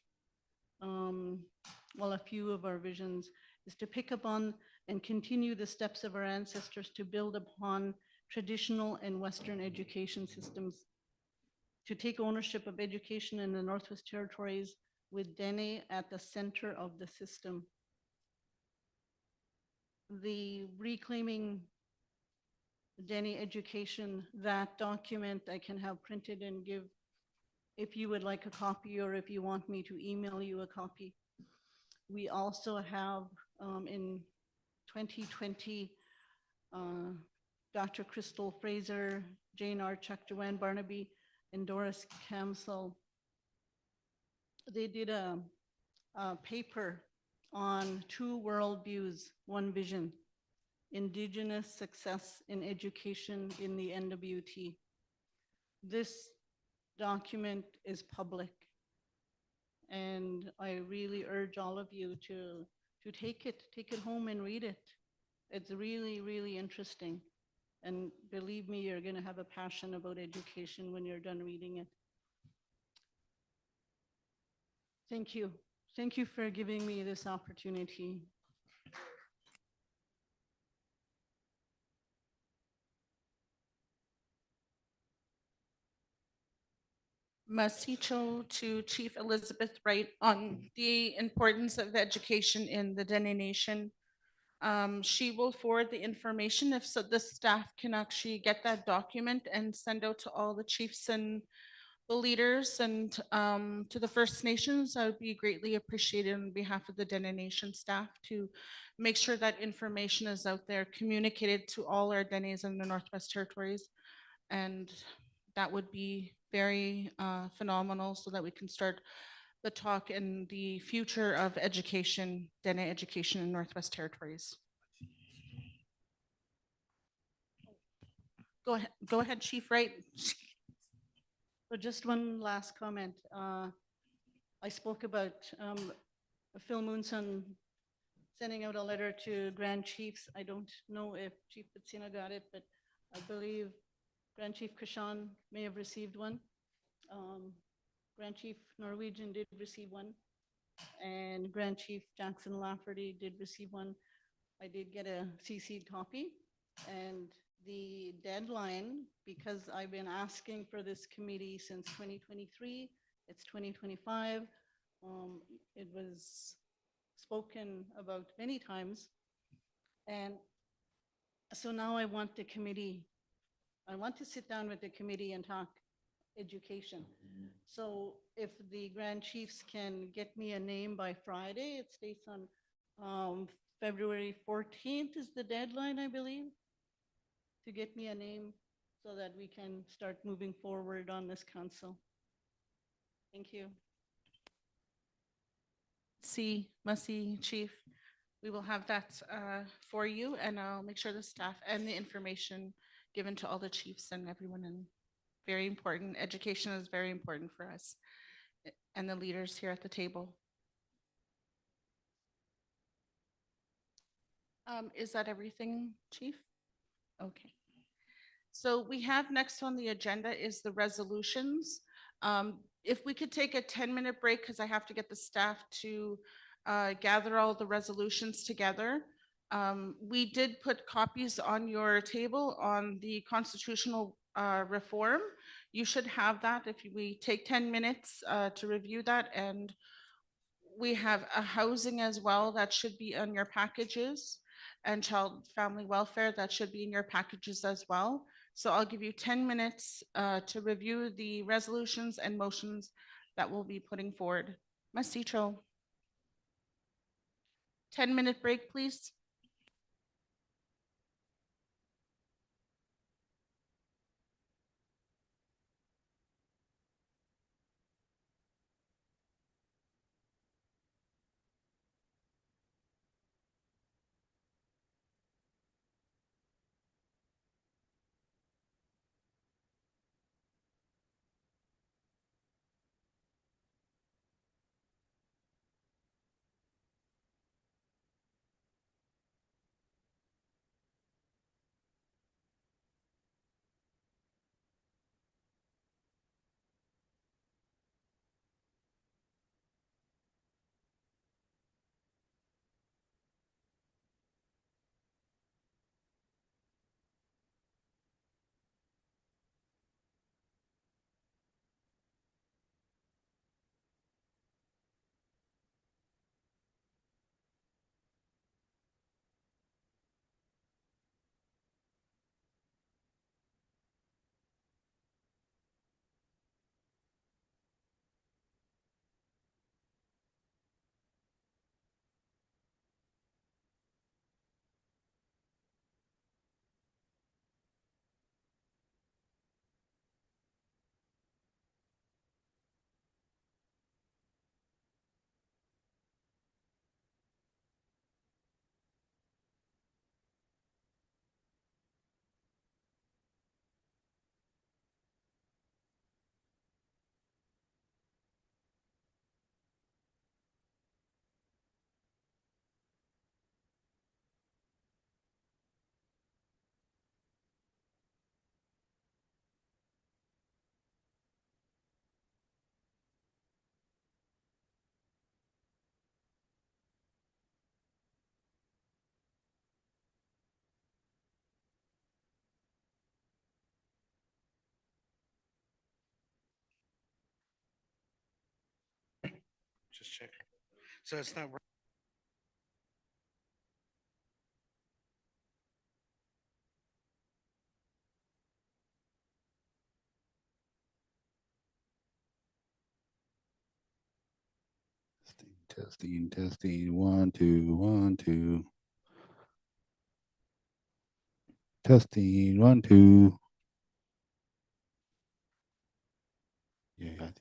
well, a few of our visions, is to pick up on and continue the steps of our ancestors to build upon traditional and Western education systems, to take ownership of education in the Northwest Territories with Dene at the center of the system. The Reclaiming Dene Education, that document I can have printed and give if you would like a copy, or if you want me to email you a copy. We also have in 2020, Dr. Crystal Fraser, Jane Archuk, Joanne Barnaby, and Doris Camsell. They did a paper on 2 worldviews, 1 vision, Indigenous success in education in the NWT. This document is public, and I really urge all of you to take it home and read it. It's really, really interesting. And believe me, you're going to have a passion about education when you're done reading it. Thank you. Thank you for giving me this opportunity. Masicho to Chief Elizabeth Wright on the importance of education in the Dene Nation. She will forward the information if so the staff can actually get that document and send out to all the chiefs and the leaders and to the First Nations. I would be greatly appreciated on behalf of the Dene Nation staff to make sure that information is out there, communicated to all our Denes in the Northwest Territories. And that would be very phenomenal so that we can start the talk in the future of education, Dene education in Northwest Territories. Go ahead, Chief Wright. So just one last comment. I spoke about Phil Moonson sending out a letter to Grand Chiefs. I don't know if Chief Bitsina got it, but I believe Grand Chief Kashan may have received one. Grand Chief Norwegian did receive one, and Grand Chief Jackson Lafferty did receive one. I did get a CC'd copy, and the deadline, because I've been asking for this committee since 2023, it's 2025. It was spoken about many times, and so now I want the committee, I want to sit down with the committee and talk education. So if the Grand Chiefs can get me a name by Friday, it states on February 14th is the deadline, I believe, to get me a name so that we can start moving forward on this council. Thank you. Masi, Chief, we will have that for you, and I'll make sure the staff and the information given to all the chiefs and everyone. And very important, education is very important for us and the leaders here at the table. Is that everything, Chief? Okay. So we have next on the agenda is the resolutions. If we could take a 10-minute break, because I have to get the staff to gather all the resolutions together. We did put copies on your table on the constitutional reform. You should have that if we take 10 minutes to review that. And we have a housing as well that should be on your packages, and child family welfare that should be in your packages as well. So I'll give you 10 minutes to review the resolutions and motions that we'll be putting forward. Masicho. 10-minute break, please. just check. So it's not. Testing. 1, 2, 1, 2. Testing. 1, 2. Yeah, I think.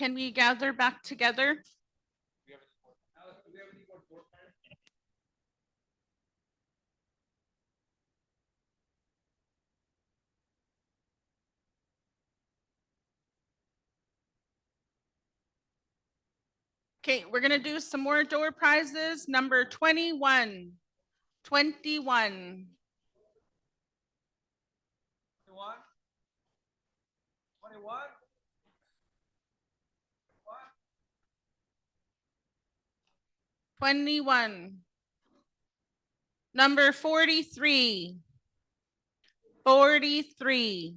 Can we gather back together? Okay, we're gonna do some more door prizes. Number 21. 21. 21. Number 43. 43.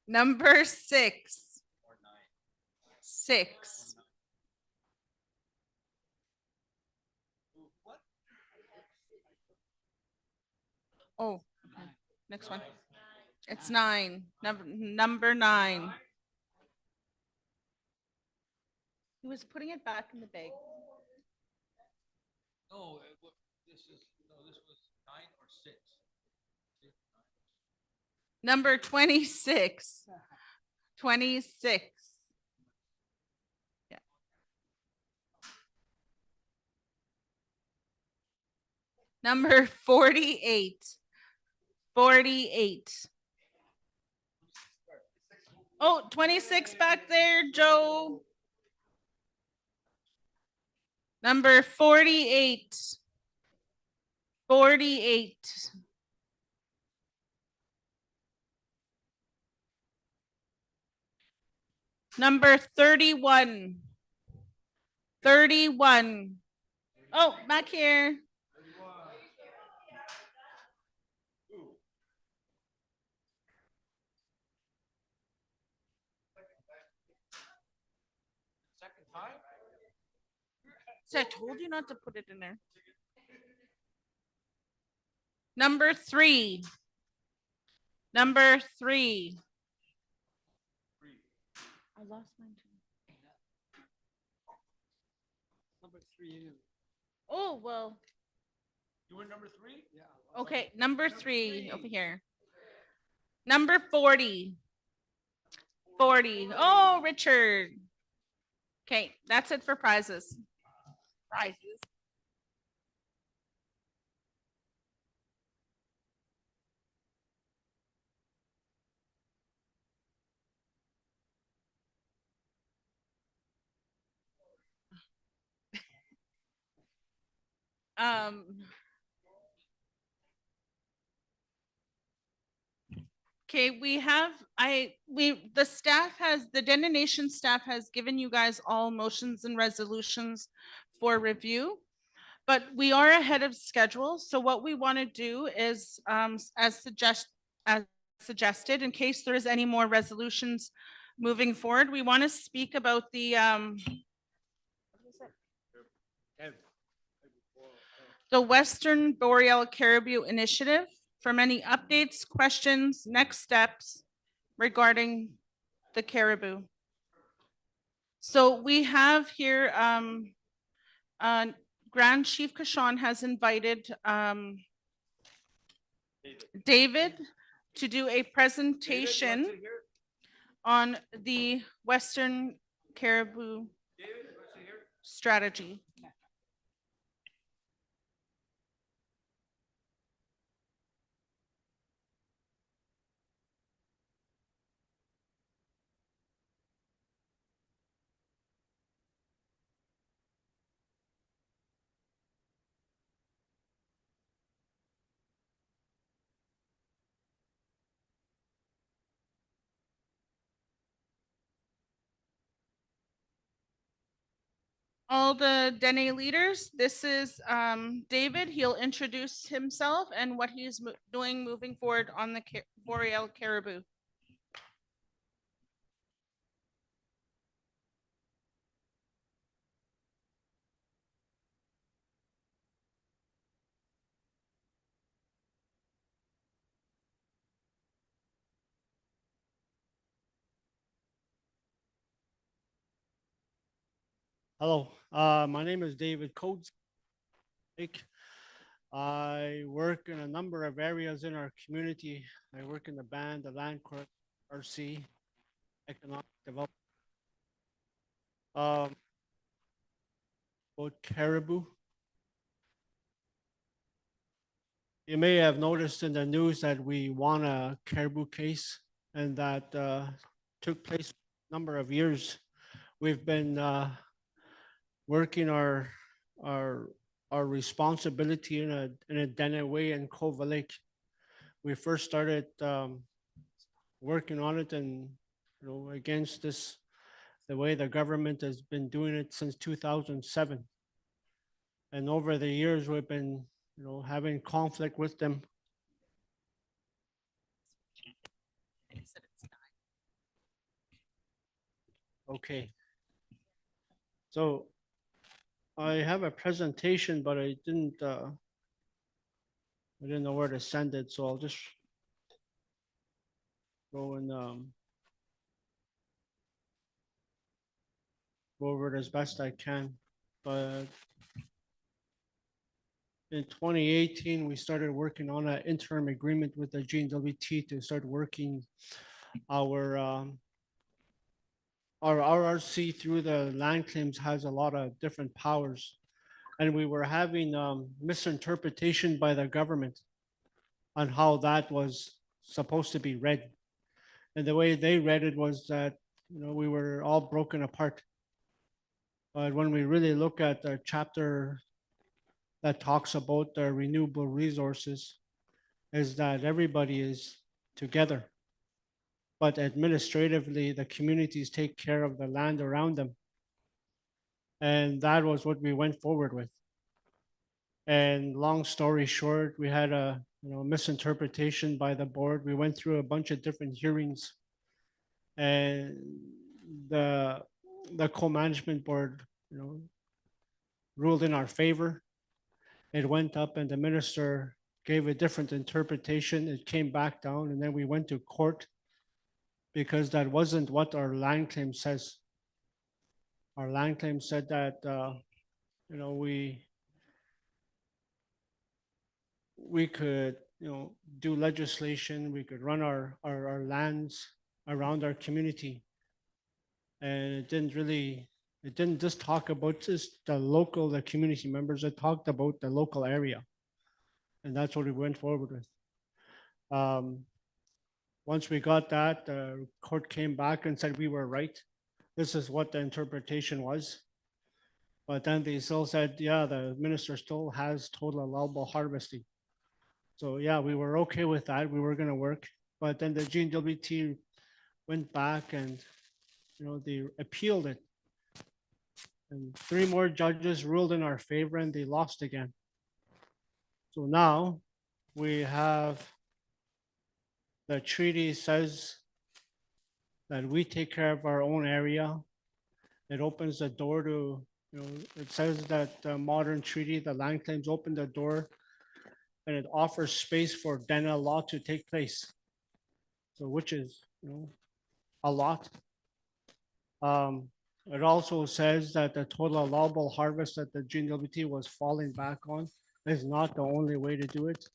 Number 6. 6. Oh, okay. Next one. It's 9. Number 9. He was putting it back in the bag. No, this was 9 or 6. Number 26. 26. Yeah. Number 48. 48. Oh, 26 back there, Joe. Number 48. 48. Number 31. 31. Oh, back here. Second time? So I told you not to put it in there. Number 3. Number 3. I lost mine too. Number 3. Oh, well. You were number 3? Yeah. Okay, number 3 over here. Number 40. 40. Oh, Richard. Okay, that's it for prizes. Prizes. Um, okay, the staff has, the Dene Nation staff has given you guys all motions and resolutions for review, but we are ahead of schedule. So what we want to do is, as suggested, in case there is any more resolutions moving forward, we want to speak about the Western Boreal Caribou Initiative from any updates, questions, next steps regarding the caribou. So we have here, Grand Chief Kashan has invited David to do a presentation on the Western Caribou strategy. All the Dene leaders, this is David. He'll introduce himself and what he's doing moving forward on the Boreal Caribou. Hello, my name is David Coates. I work in a number of areas in our community. I work in the band, the land court, RC, economic development. About caribou. You may have noticed in the news that we won a caribou case, and that took place a number of years. We've been working our responsibility in a Dene way in Cova Lake. We first started working on it, and against this, the way the government has been doing it since 2007. And over the years, we've been having conflict with them. Okay. So I have a presentation, but I didn't know where to send it, so I'll just go and go over it as best I can. But in 2018, we started working on an interim agreement with the GNWT to start working our RRC through the land claims has a lot of different powers. And we were having misinterpretation by the government on how that was supposed to be read. And the way they read it was that, we were all broken apart. But when we really look at the chapter that talks about the renewable resources, is that everybody is together. But administratively, the communities take care of the land around them. And that was what we went forward with. And long story short, we had a misinterpretation by the board. We went through a bunch of different hearings, and the co-management board, ruled in our favor. It went up, and the minister gave a different interpretation. It came back down, and then we went to court because that wasn't what our land claim says. Our land claim said that we could do legislation, we could run our lands around our community. And it didn't just talk about just the community members, it talked about the local area. And that's what we went forward with. Once we got that, the court came back and said we were right. This is what the interpretation was. But then they still said, yeah, the minister still has total allowable harvesting. So yeah, we were okay with that. We were going to work. But then the GNWT went back and, they appealed it. And 3 more judges ruled in our favor, and they lost again. So now we have the treaty says that we take care of our own area. It opens the door to, it says that the modern treaty, the land claims open the door, and it offers space for Dene law to take place. So which is, a lot. It also says that the total allowable harvest that the GNWT was falling back on is not the only way to do it.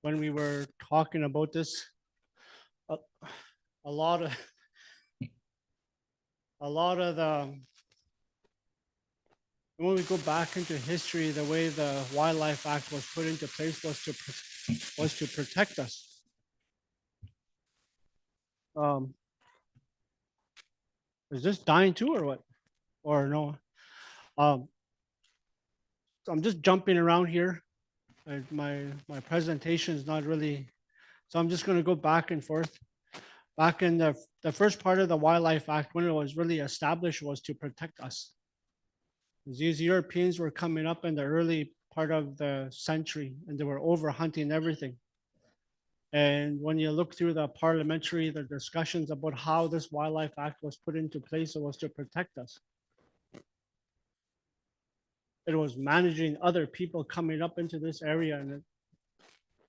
When we were talking about this, a lot of the, when we go back into history, the way the Wildlife Act was put into place was to protect us. Is this dying too or what? Or no? So I'm just jumping around here. My presentation is not really, so I'm just going to go back and forth. Back in the first part of the Wildlife Act, when it was really established, was to protect us. These Europeans were coming up in the early part of the century, and they were overhunting everything. And when you look through the discussions about how this Wildlife Act was put into place, it was to protect us. It was managing other people coming up into this area, and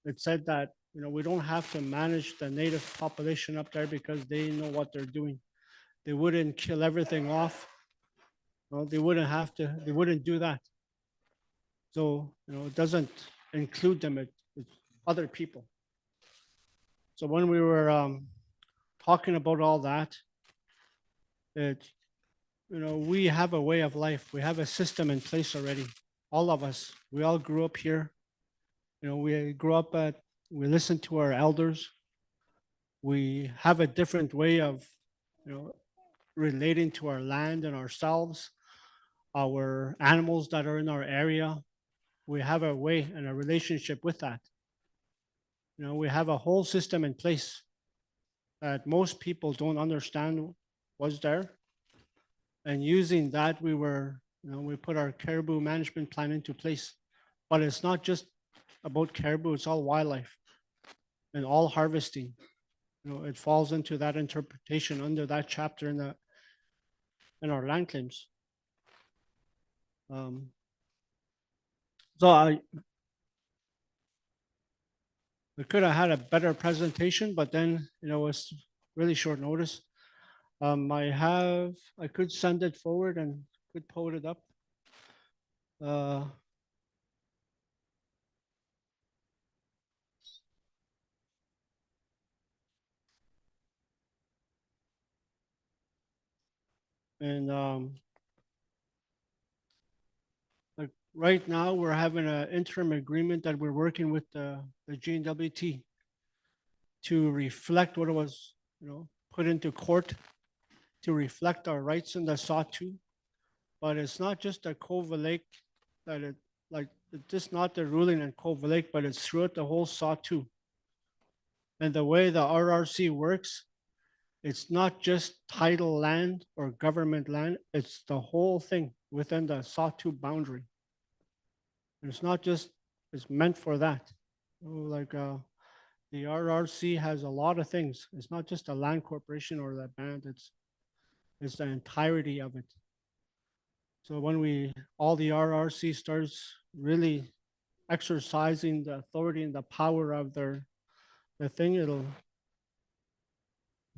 it said that we don't have to manage the native population up there because they know what they're doing. They wouldn't kill everything off. Well, they wouldn't have to. They wouldn't do that. So, it doesn't include them, it's other people. So when we were talking about all that, we have a way of life. We have a system in place already. All of us, we all grew up here. We grew up we listen to our elders. We have a different way of, relating to our land and ourselves, our animals that are in our area. We have a way and a relationship with that. We have a whole system in place that most people don't understand was there. And using that, we put our caribou management plan into place. But it's not just about caribou, it's all wildlife and all harvesting. It falls into that interpretation under that chapter in our land claims. So I could have had a better presentation, but then, it's really short notice. I could send it forward and could put it up. And like right now, we're having an interim agreement that we're working with the GNWT to reflect what it was, put into court to reflect our rights in the Sawtooth. But it's not just a Cova Lake that it's just not the ruling in Cova Lake, but it's throughout the whole Sawtooth. And the way the RRC works, it's not just title land or government land, it's the whole thing within the Sawtooth boundary. And it's not just, it's meant for that. Like the RRC has a lot of things. It's not just a land corporation or the band, it's the entirety of it. So when all the RRC starts really exercising the authority and the power of the thing, it'll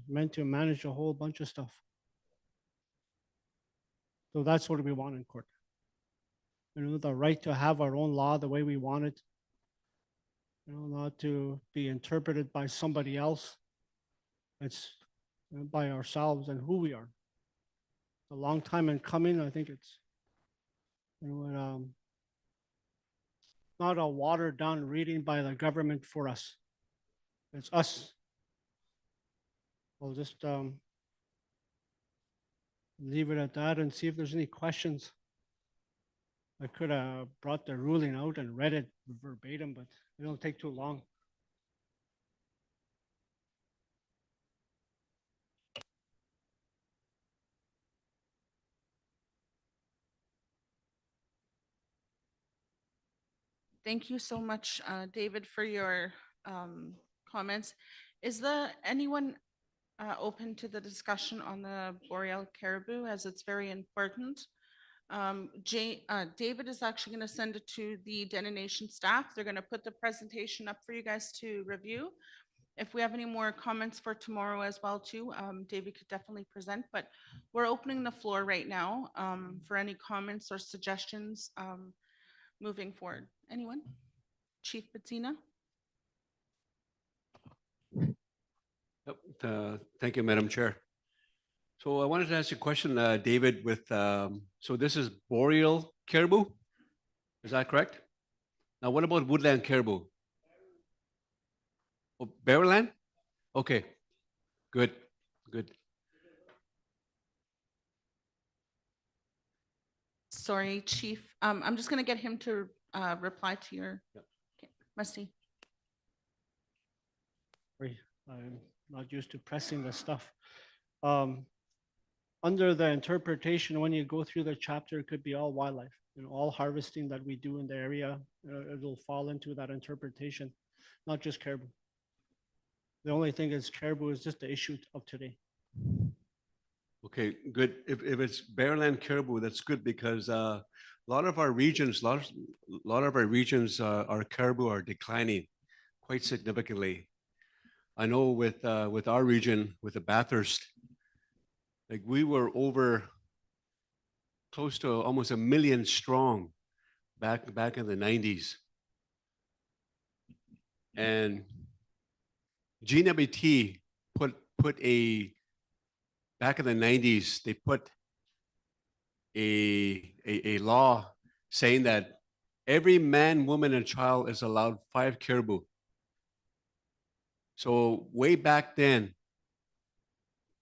meant to manage a whole bunch of stuff. So that's what we want in court. The right to have our own law the way we want it. Not to be interpreted by somebody else. It's by ourselves and who we are. It's a long time in coming. I think it's not a watered down reading by the government for us. It's us. I'll just leave it at that and see if there's any questions. I could have brought the ruling out and read it verbatim, but it'll take too long. Thank you so much, David, for your comments. Is anyone open to the discussion on the boreal caribou, as it's very important? David is actually going to send it to the Dene Nation staff. They're going to put the presentation up for you guys to review. If we have any more comments for tomorrow as well too, David could definitely present, but we're opening the floor right now for any comments or suggestions moving forward. Anyone? Chief Bettina? Thank you, Madam Chair. So I wanted to ask you a question, David, so this is boreal caribou, is that correct? Now, what about woodland caribou? Oh, Bearland? Okay, good. Sorry, Chief. I'm just going to get him to reply to your. Okay. Musty. Sorry, I'm not used to pressing the stuff. Under the interpretation, when you go through the chapter, it could be all wildlife. All harvesting that we do in the area, it'll fall into that interpretation, not just caribou. The only thing is caribou is just the issue of today. Okay, good. If it's Bearland caribou, that's good because a lot of our regions, our caribou are declining quite significantly. I know with our region, with the Bathurst, like we were over close to almost 1 million strong back in the 90s. And GWT put a back in the 90s, they put a law saying that every man, woman, and child is allowed 5 caribou. So way back then,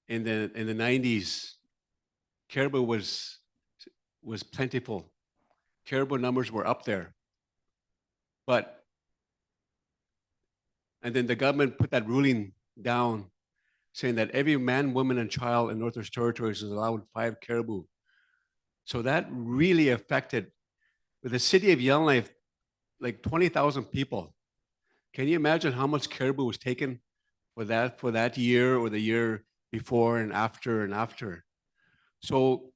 in the 90s, caribou was plentiful. Caribou numbers were up there. And then the government put that ruling down saying that every man, woman, and child in Northwest Territories is allowed 5 caribou. So that really affected, with the city of Yellowknife, like 20,000 people. Can you imagine how much caribou was taken for that year or the year before and after and after? So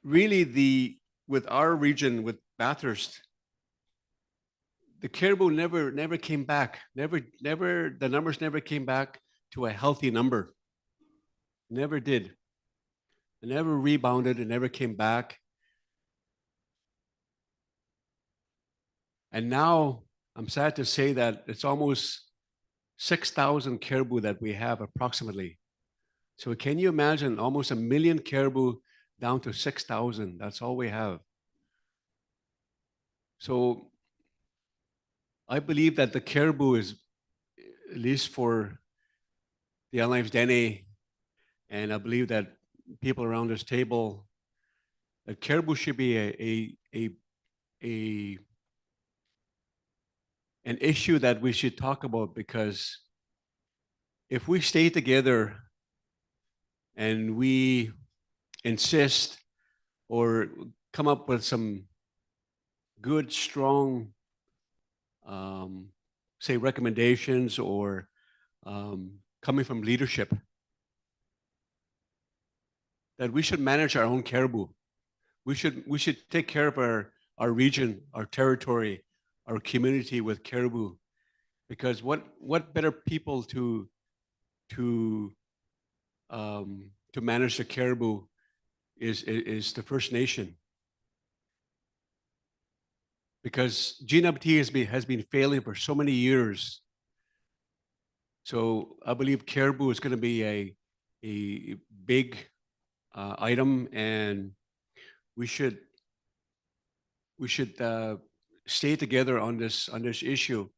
really with our region, with Bathurst, the caribou never came back. The numbers never came back to a healthy number. Never did. It never rebounded. It never came back. And now I'm sad to say that it's almost 6,000 caribou that we have approximately. So can you imagine almost 1 million caribou down to 6,000? That's all we have. So I believe that the caribou is, at least for the Yellowknife Dene, and I believe that people around this table, that caribou should be an issue that we should talk about, because if we stay together and we insist or come up with some good, strong, say, recommendations or coming from leadership, that we should manage our own caribou. We should take care of our region, our territory, our community with caribou, because what better people to manage the caribou is the First Nation, because GWT has been failing for so many years. So I believe caribou is going to be a big item, and we should stay together on this issue,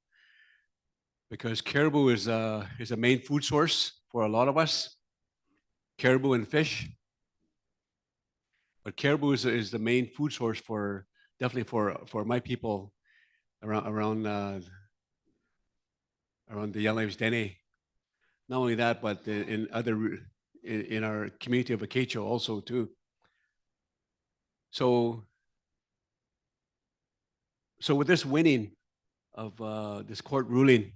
because caribou is a main food source for a lot of us. Caribou and fish, but caribou is the main food source for definitely for my people around the Yellowknife Dene. Not only that, but in our community of Acacia also too. So with this winning of this court ruling,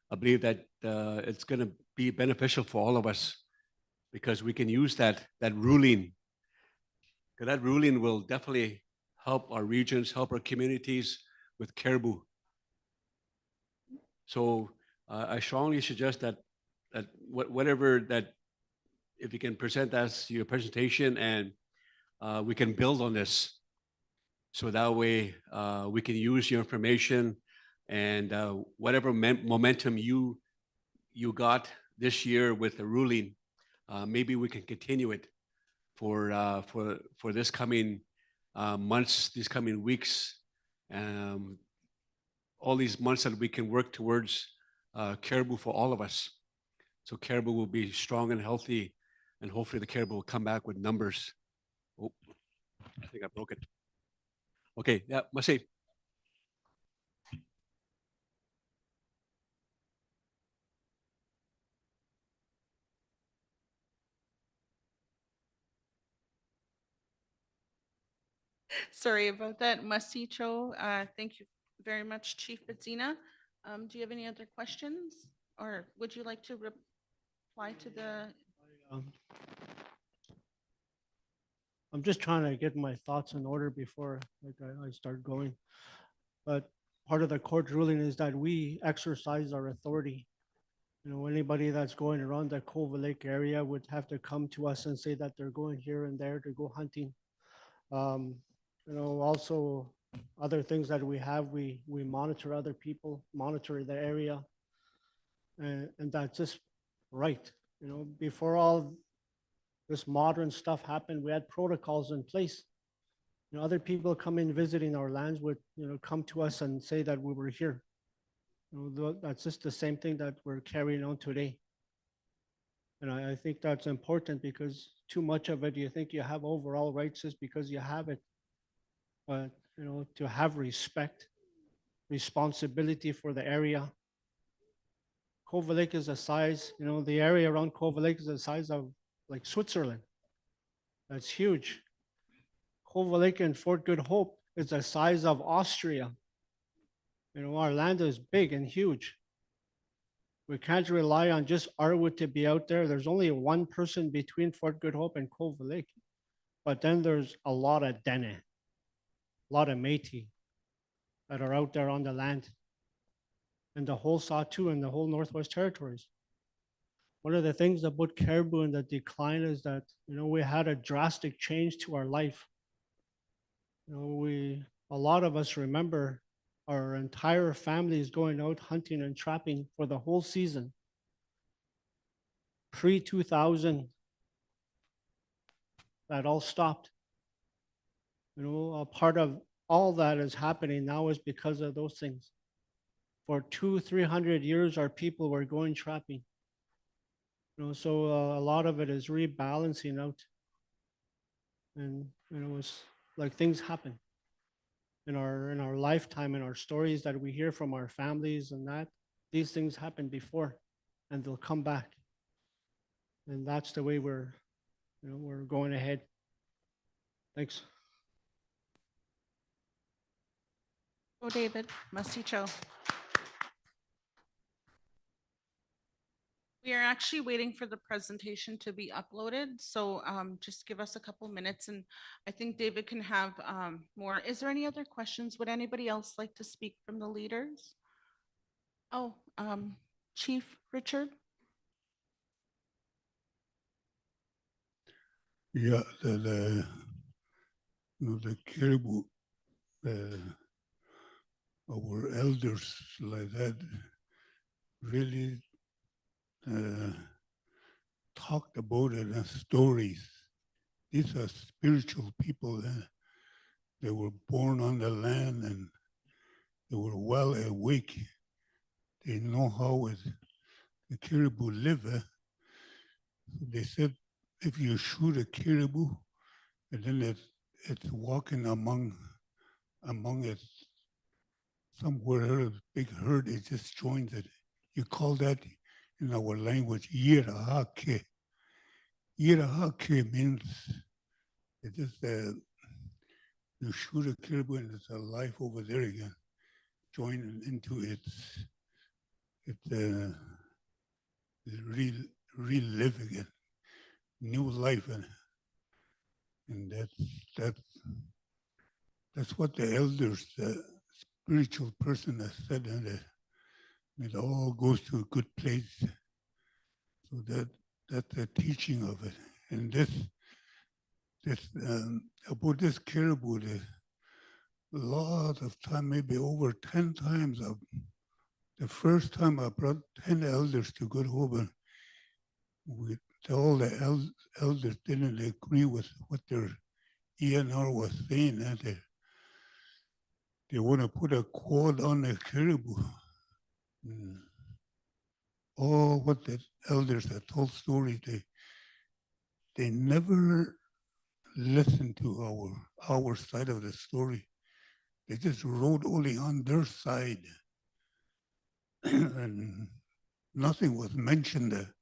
I believe that it's going to be beneficial for all of us, because we can use that ruling. Because that ruling will definitely help our regions, help our communities with caribou. So I strongly suggest that whatever that, if you can present us your presentation, and we can build on this. So that way we can use your information, and whatever momentum you got this year with the ruling, maybe we can continue it for this coming months, these coming weeks, all these months that we can work towards caribou for all of us. So caribou will be strong and healthy, and hopefully the caribou will come back with numbers. Oh, I think I broke it. Okay, yeah, Masih. Sorry about that, Masicho. Thank you very much, Chief Bedzina. Do you have any other questions, or would you like to reply to the? I'm just trying to get my thoughts in order before I start going. But part of the court ruling is that we exercise our authority. Anybody that's going around the Cove Lake area would have to come to us and say that they're going here and there to go hunting. Also, other things that we have, we monitor other people, monitor the area. And that's just right. You know, before all this modern stuff happened, we had protocols in place. You know, other people come in visiting our lands would, you know, come to us and say that we were here. You know, that's just the same thing that we're carrying on today. And I think that's important because too much of it, you think you have overall rights just because you have it. But, you know, to have respect, responsibility for the area. Cove Lake is the size, you know, the area around Cove Lake is the size of like Switzerland. That's huge. Cove Lake and Fort Good Hope is the size of Austria. You know, our land is big and huge. We can't rely on just Arwood to be out there. There's only one person between Fort Good Hope and Cove Lake. But then there's a lot of Dene, a lot of Métis that are out there on the land. And the whole Sahtu and the whole Northwest Territories. One of the things about caribou and the decline is that, you know, we had a drastic change to our life. You know, a lot of us remember our entire families going out hunting and trapping for the whole season. Pre-2000, that all stopped. You know, a part of all that is happening now is because of those things. For 200-300 years, our people were going trapping. You know, so a lot of it is rebalancing out. And, you know, it's like things happen in our lifetime, in our stories that we hear from our families and that these things happened before and they'll come back. And that's the way we're going ahead. Thanks. Oh, David, Masicho. We are actually waiting for the presentation to be uploaded, so just give us a couple minutes and I think David can have more. Is there any other questions? Would anybody else like to speak from the leaders? Oh, Chief Richard? Yeah, the caribou, our elders like that really talked about it in stories. These are spiritual people. They were born on the land and they were well awake. They know how the caribou live. They said if you shoot a caribou and then it's walking among it somewhere, a big herd, it just joins it. You call that in our language yirahake. Yirahake means it just you shoot a caribou and it's alive over there again, joining into its relive again, new life, and that's what the elders, the spiritual person has said, and it all goes to a good place. So that's the teaching of it. And this about this caribou, a lot of time, maybe over 10 times. The first time I brought 10 elders to Good Hope, and all the elders didn't agree with what their ENR was saying, and they want to put a quad on the caribou. All what the elders had told stories, they never listened to our side of the story. They just wrote only on their side. And nothing was mentioned there.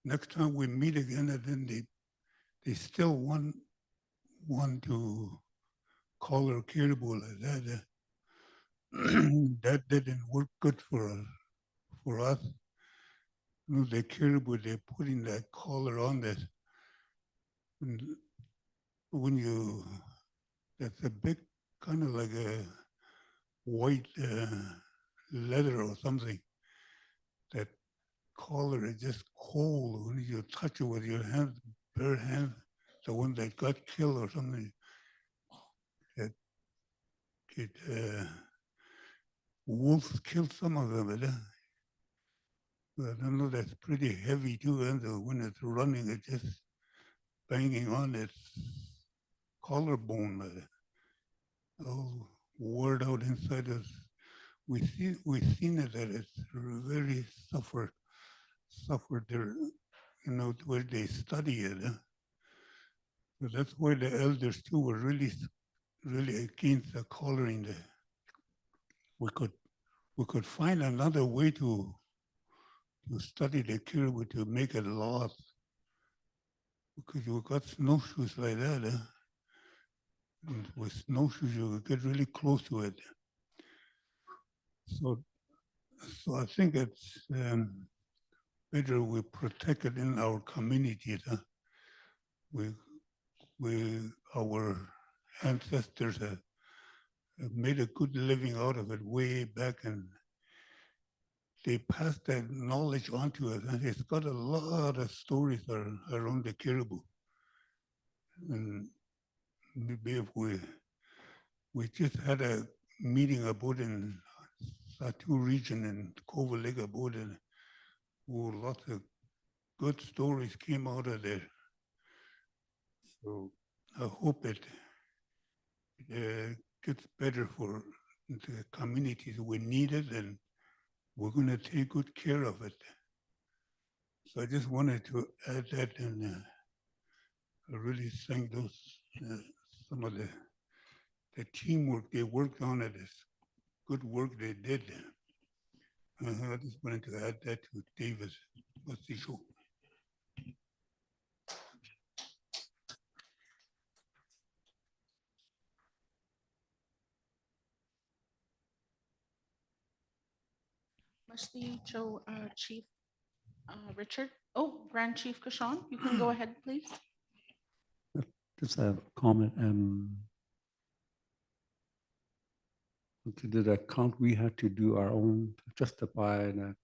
Next time we meet again, and then they still want to call her caribou like that. That didn't work good for us. You know, the caribou, they're putting that collar on that. When you, that's a big kind of like a white leather or something. That collar is just cold when you touch it with your hands, bare hands. The one that got killed or something, that it, wolves killed some of them. I don't know, that's pretty heavy too, and when it's running, it's just banging on its collarbone, all wore out inside us. We've seen it that it's very suffered there, where they study it. So that's why the elders too were really against the collaring. We could find another way to study the caribou to make it laws, because you got snowshoes like that. And with snowshoes, you get really close to it. So I think it's better we protect it in our communities. Our ancestors have made a good living out of it way back, and they passed that knowledge on to us. And it's got a lot of stories around the caribou. And maybe if we just had a meeting about in Satu region in Cove Lake about it. Oh, lots of good stories came out of there. So I hope it gets better for the communities. We need it, and we're going to take good care of it. So I just wanted to add that, and I really thank those some of the teamwork they worked on it. It's good work they did. I just wanted to add that to David. What's the show? Must show Chief Richard. Oh, Grand Chief Kashan, you can go ahead, please. Just a comment. To do that count, we had to do our own to justify that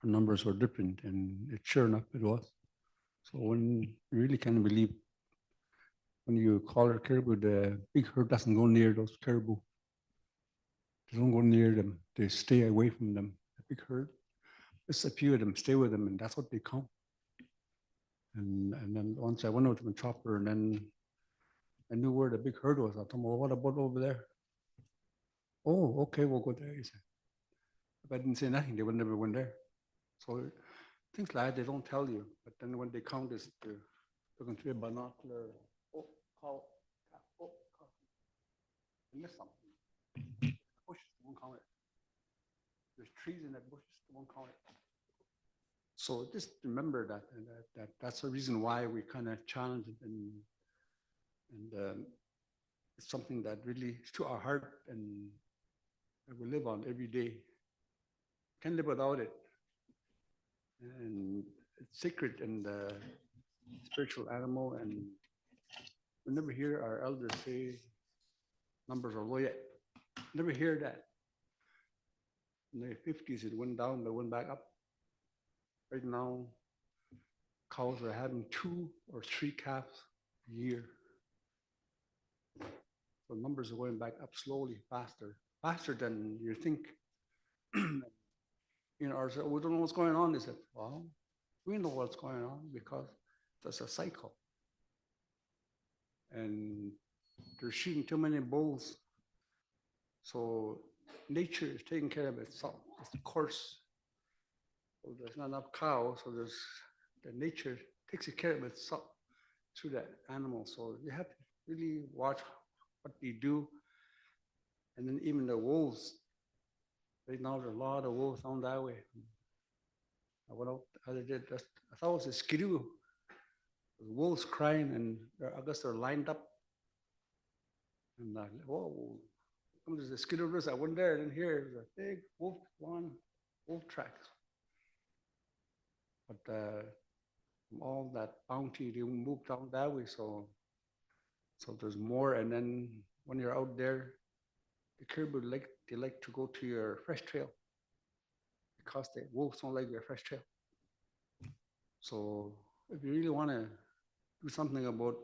our numbers were different, and sure enough, it was. So when you really can't believe when you call it caribou, the big herd doesn't go near those caribou. They don't go near them. They stay away from them. The big herd, just a few of them stay with them, and that's what they count. And then once I went out to the chopper, and then I knew where the big herd was. I told him, well, what about over there? Oh, okay, we'll go there, he said. If I didn't say nothing, they would never went there. So things like that, they don't tell you. But then when they count this, they're looking through a binocular. Oh, call. Oh, call. I missed something. Bushes, they won't count it. There's trees in that bushes, they won't count it. So just remember that that's the reason why we kind of challenge it, and it's something that really is to our heart and we live on every day. Can't live without it. And it's sacred and spiritual animal, and we never hear our elders say numbers are low yet. Never hear that. In the 50s, it went down, but went back up. Right now, cows are having 2 or 3 calves a year. So numbers are going back up slowly, faster than you think. We don't know what's going on. They said, well, we know what's going on because there's a cycle. And they're shooting too many bulls. So nature is taking care of itself. It's a course. So there's not enough cows, so the nature takes care of itself through that animal. So you have to really watch what they do. And then even the wolves, right now there's a lot of wolves down that way. I went out the other day, I thought it was a skidoo. The wolves crying, and I guess they're lined up. And I like, whoa, there's a skidoo. I went there, and here there's a big wolf tracks. But from all that bounty, they moved down that way, so there's more. And then when you're out there, the caribou they like to go to your fresh trail because the wolves don't like your fresh trail. So if you really want to do something about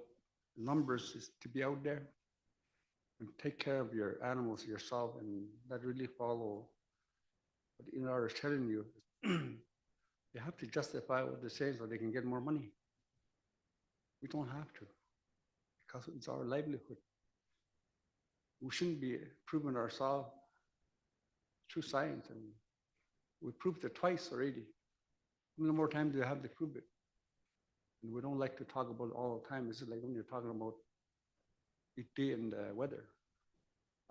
numbers, is to be out there and take care of your animals yourself and not really follow what the NR is telling you. You have to justify what they're saying so they can get more money. We don't have to, because it's our livelihood. We shouldn't be proving ourselves through science, and we proved it twice already. How many more times do you have to prove it? And we don't like to talk about it all the time. It's like when you're talking about each day and the weather.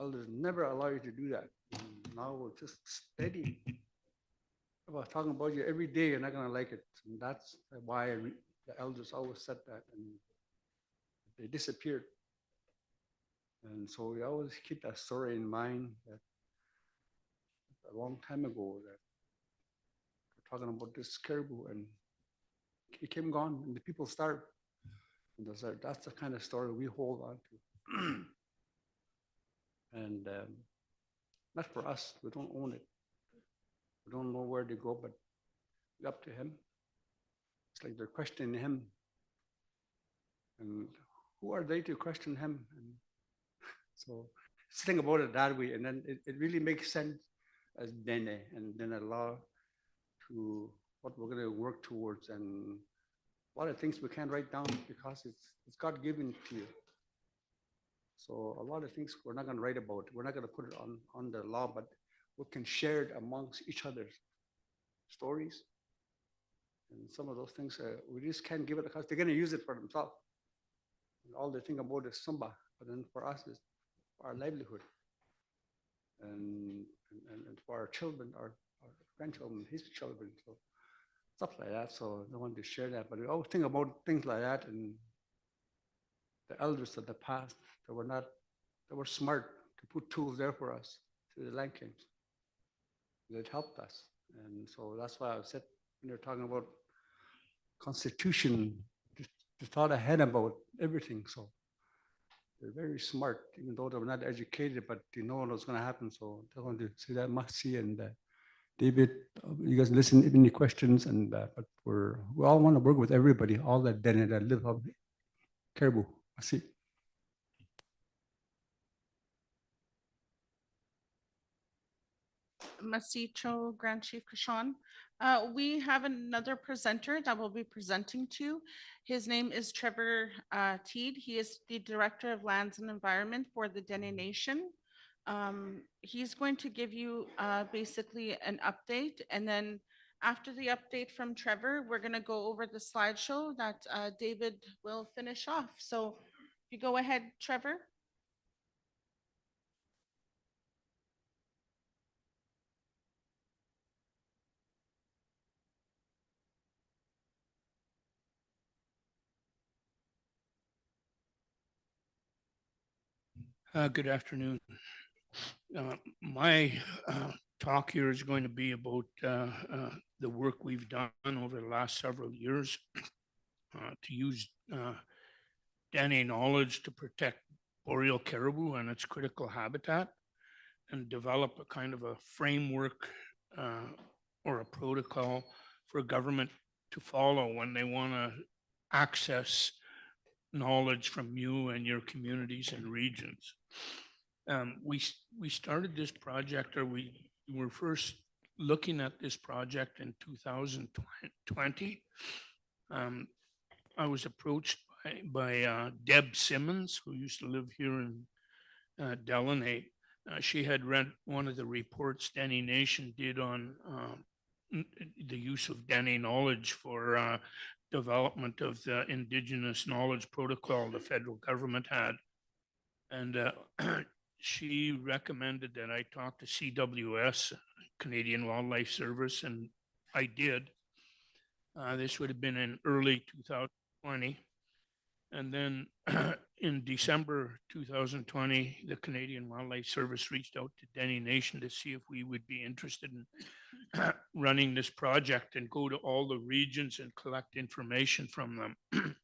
Elders never allow you to do that. And now we're just steady. If I was talking about you every day, you're not gonna like it. And that's why the elders always said that, and they disappeared. And so we always keep that story in mind that a long time ago that we're talking about this caribou and it came gone and the people starved. And that's the kind of story we hold on to. And not for us, we don't own it. We don't know where to go, but it's up to him. It's like they're questioning him. And who are they to question him? And so think about it that way, and then it really makes sense as Dene and then allow to what we're going to work towards, and a lot of things we can't write down because it's God given to you. So a lot of things we're not going to write about. We're not going to put it on the law, but we can share it amongst each other's stories. And some of those things we just can't give it because they're going to use it for themselves. And all they think about is Sumba, but then for us is our livelihood. And for our children, our grandchildren, his children, so stuff like that. So I want to share that. But we always think about things like that, and the elders of the past that were smart to put tools there for us through the land claims. It helped us. And so that's why I said when you're talking about Constitution, they thought ahead about everything. So they're very smart, even though they were not educated, but they know what was going to happen. So I want to say that Masi and David, you guys listen, if any questions, and but we all want to work with everybody, all that Dene that live up Caribou. Masi. Masicho, Grand Chief Kashan. We have another presenter that will be presenting to you. His name is Trevor Teed. He is the Director of Lands and Environment for the Dene Nation. He's going to give you basically an update, and then after the update from Trevor, we're going to go over the slideshow that David will finish off. So if you go ahead, Trevor. Good afternoon. My talk here is going to be about the work we've done over the last several years to use Dene knowledge to protect boreal caribou and its critical habitat, and develop a kind of a framework or a protocol for government to follow when they want to access knowledge from you and your communities and regions. We started this project, or we were first looking at this project in 2020. I was approached by Deb Simmons, who used to live here in Deline. She had read one of the reports Dene Nation did on the use of Dene knowledge for development of the Indigenous Knowledge Protocol the federal government had. And she recommended that I talk to CWS, Canadian Wildlife Service, and I did. This would have been in early 2020. And then in December 2020, the Canadian Wildlife Service reached out to Dene Nation to see if we would be interested in running this project and go to all the regions and collect information from them.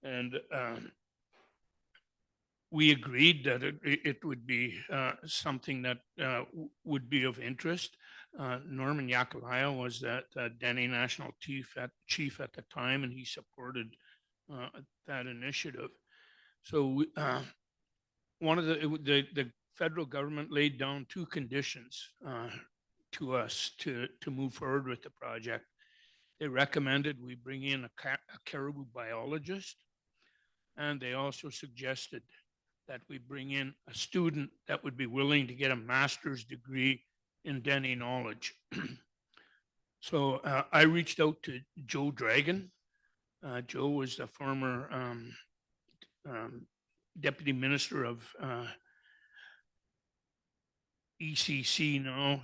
And we agreed that it would be something that would be of interest. Norman Yakalaya was that Dene National chief at the time, and he supported that initiative. So one of the federal government laid down two conditions to us to move forward with the project. They recommended we bring in a caribou biologist, and they also suggested that we bring in a student that would be willing to get a master's degree in Dene knowledge. So I reached out to Joe Dragon. Joe was the former deputy minister of ECC now,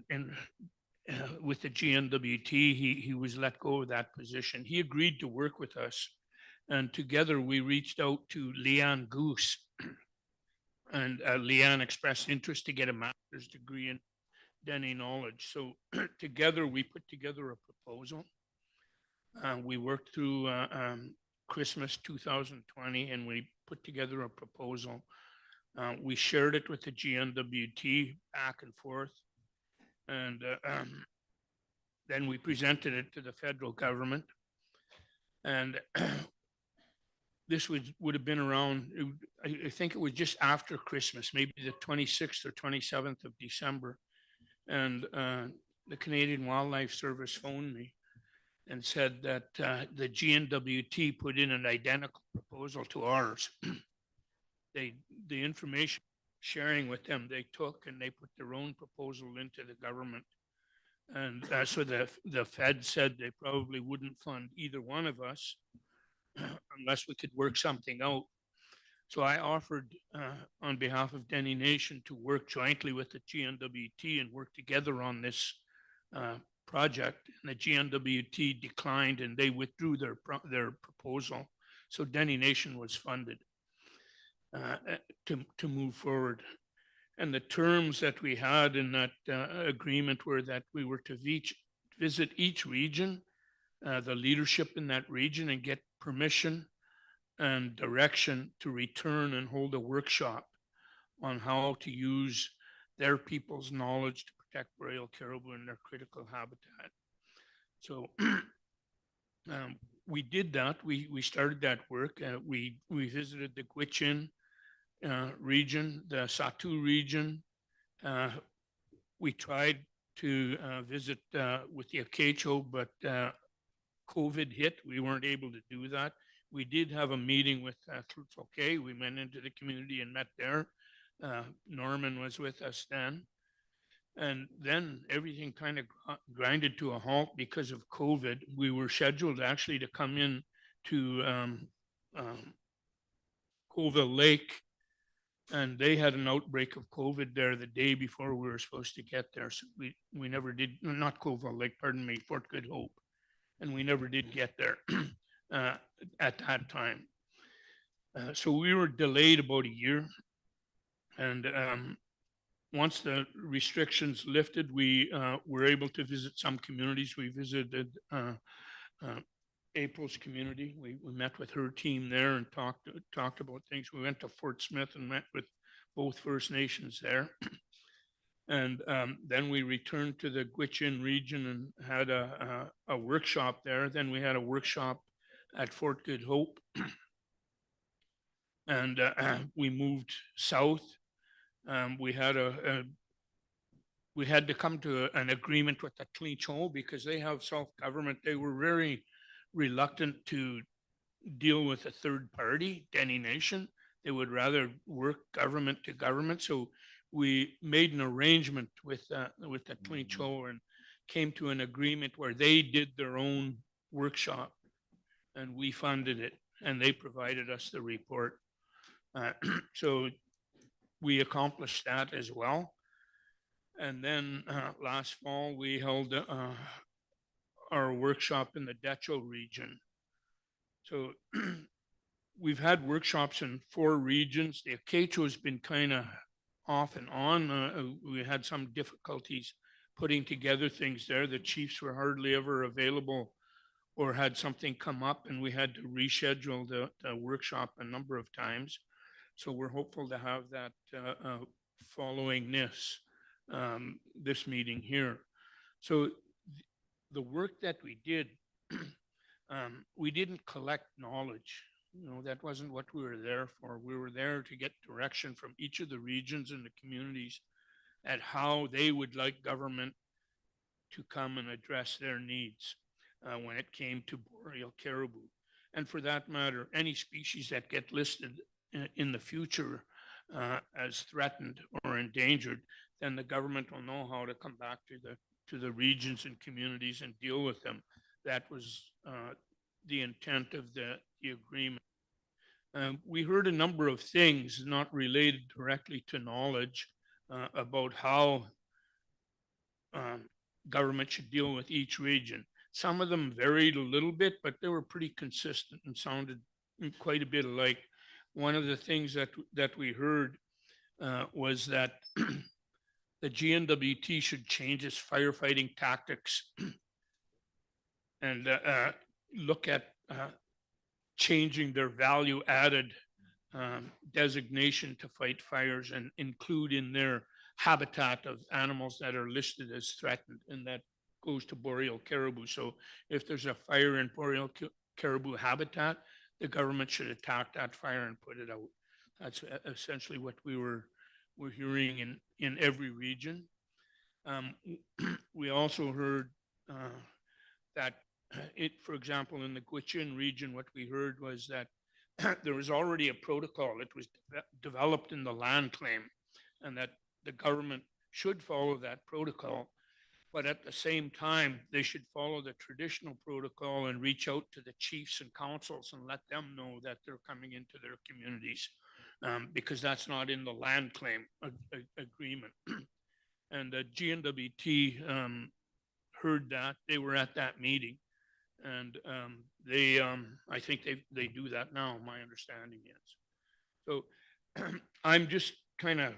and with the GNWT, he was let go of that position. He agreed to work with us, and together we reached out to Leanne Goose, and Leanne expressed interest to get a master's degree in Dene knowledge. So together we put together a proposal. We worked through Christmas 2020, and we put together a proposal. We shared it with the GNWT back and forth, and then we presented it to the federal government. And this would have been around, I think it was just after Christmas, maybe the 26th or 27th of December. And the Canadian Wildlife Service phoned me and said that the GNWT put in an identical proposal to ours. The information sharing with them, they took and they put their own proposal into the government. And so the Fed said they probably wouldn't fund either one of us unless we could work something out. So I offered on behalf of Dene Nation to work jointly with the GNWT and work together on this project. And the GNWT declined and they withdrew their proposal. So Dene Nation was funded to move forward. And the terms that we had in that agreement were that we were to visit each region, the leadership in that region, and get permission and direction to return and hold a workshop on how to use their people's knowledge to protect boreal caribou in their critical habitat. So we did that. We started that work. We visited the Gwich'in region, the Satu region. We tried to visit with the Akecho, but COVID hit. We weren't able to do that. We did have a meeting with Tlutsoke. We went into the community and met there. Norman was with us then. And then everything kind of grinded to a halt because of COVID. We were scheduled actually to come in to Colville Lake, and they had an outbreak of COVID there the day before we were supposed to get there. So we never did, not Colville Lake, pardon me, Fort Good Hope. And we never did get there at that time. So we were delayed about a year. And once the restrictions lifted, we were able to visit some communities. We visited April's community. We met with her team there and talked about things. We went to Fort Smith and met with both First Nations there. And then we returned to the Gwich'in region and had a workshop there. Then we had a workshop at Fort Good Hope. And we moved south. We had to come to an agreement with the Tlicho because they have self-government. They were very reluctant to deal with a third party, Dene Nation. They would rather work government to government. So we made an arrangement with the Tlicho and came to an agreement where they did their own workshop and we funded it and they provided us the report. So we accomplished that as well. And then last fall, we held our workshop in the Decho region. So we've had workshops in 4 regions. The Akecho has been kind of off and on. We had some difficulties putting together things there. The chiefs were hardly ever available or had something come up and we had to reschedule the workshop a number of times. So we're hopeful to have that following this meeting here. So the work that we did, we didn't collect knowledge. That wasn't what we were there for. We were there to get direction from each of the regions and the communities at how they would like government to come and address their needs when it came to boreal caribou. And for that matter, any species that get listed in the future as threatened or endangered, then the government will know how to come back to the regions and communities and deal with them. That was the intent of the agreement. We heard a number of things not related directly to knowledge about how government should deal with each region. Some of them varied a little bit, but they were pretty consistent and sounded quite a bit alike. One of the things that we heard was that the GNWT should change its firefighting tactics and look at changing their value added designation to fight fires and include in their habitat of animals that are listed as threatened, and that goes to boreal caribou. So if there's a fire in boreal caribou habitat, the government should attack that fire and put it out. That's essentially what we were hearing in every region. We also heard that for example, in the Gwich'in region, what we heard was that there was already a protocol that was developed in the land claim, and that the government should follow that protocol, but at the same time, they should follow the traditional protocol and reach out to the chiefs and councils and let them know that they're coming into their communities, because that's not in the land claim agreement. And the GNWT heard that. They were at that meeting, and they, I think they do that now, my understanding is. So I'm just kind of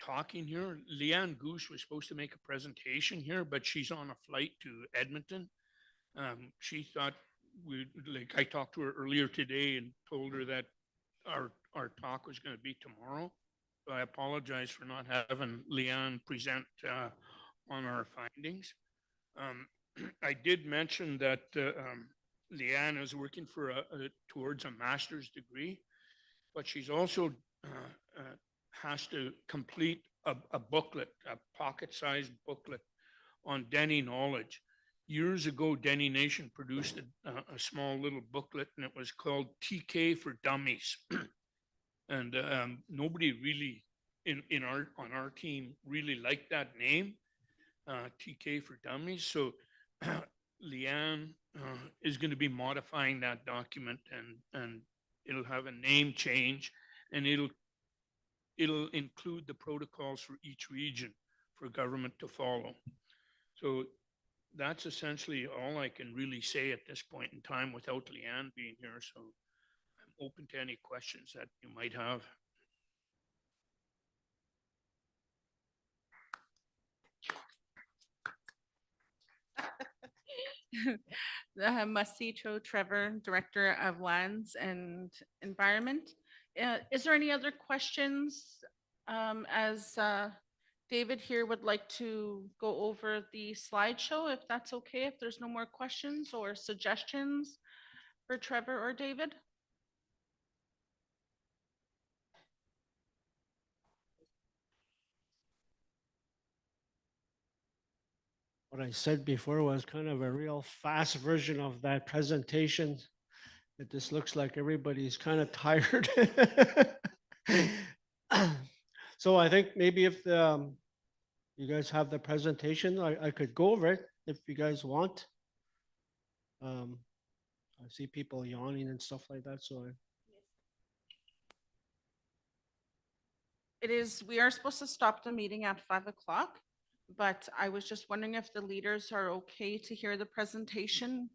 talking here. Leanne Goose was supposed to make a presentation here, but she's on a flight to Edmonton. She thought I talked to her earlier today and told her that our talk was going to be tomorrow. So I apologize for not having Leanne present on our findings. I did mention that Leanne is working for towards a master's degree, but she's also has to complete a booklet, a pocket-sized booklet on Dene knowledge. Years ago, Dene Nation produced a small little booklet, and it was called TK for Dummies. And nobody really on our team really liked that name, TK for Dummies. So Leanne is going to be modifying that document, and it'll have a name change, and it'll include the protocols for each region for government to follow. So that's essentially all I can really say at this point in time without Leanne being here. So I'm open to any questions that you might have. Masicho Trevor, Director of Lands and Environment. Is there any other questions? As David here would like to go over the slideshow, if that's okay, if there's no more questions or suggestions for Trevor or David? What I said before was kind of a real fast version of that presentation. It just looks like everybody's kind of tired. So I think maybe if you guys have the presentation, I could go over it if you guys want. I see people yawning and stuff like that, so We are supposed to stop the meeting at 5 o'clock, but I was just wondering if the leaders are okay to hear the presentation,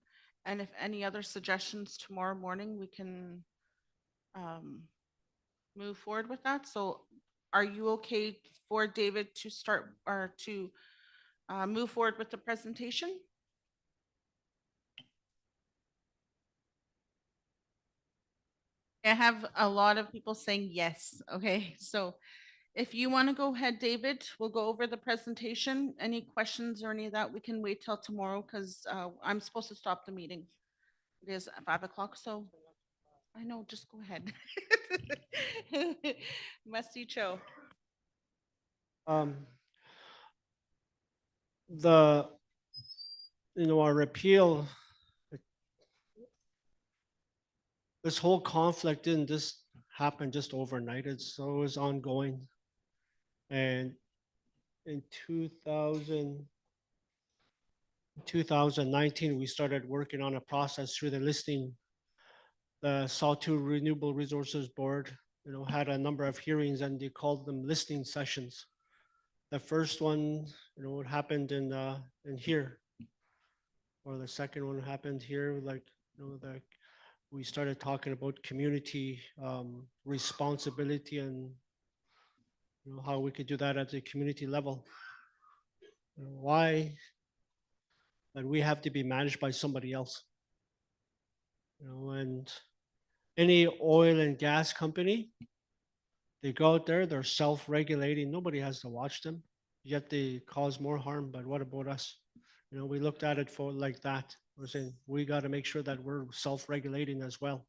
and if any other suggestions tomorrow morning, we can move forward with that. So are you okay for David to start or to move forward with the presentation? I have a lot of people saying yes. Okay, so if you want to go ahead, David, we'll go over the presentation. Any questions or any of that, we can wait till tomorrow because I'm supposed to stop the meeting. It is at 5 o'clock, so I know, just go ahead. Musty Cho. Um, the, our repeal, this whole conflict didn't just happen just overnight. It was ongoing. And in 2019, we started working on a process through the listing. The Sawtooth Renewable Resources Board, had a number of hearings, and they called them listening sessions. The first one, it happened in here, or the second one happened here. Like, we started talking about community responsibility and how we could do that at the community level. Why that we have to be managed by somebody else. And any oil and gas company, they go out there, they're self-regulating. Nobody has to watch them, yet they cause more harm. But what about us? We looked at it for like that. We're saying we got to make sure that we're self-regulating as well.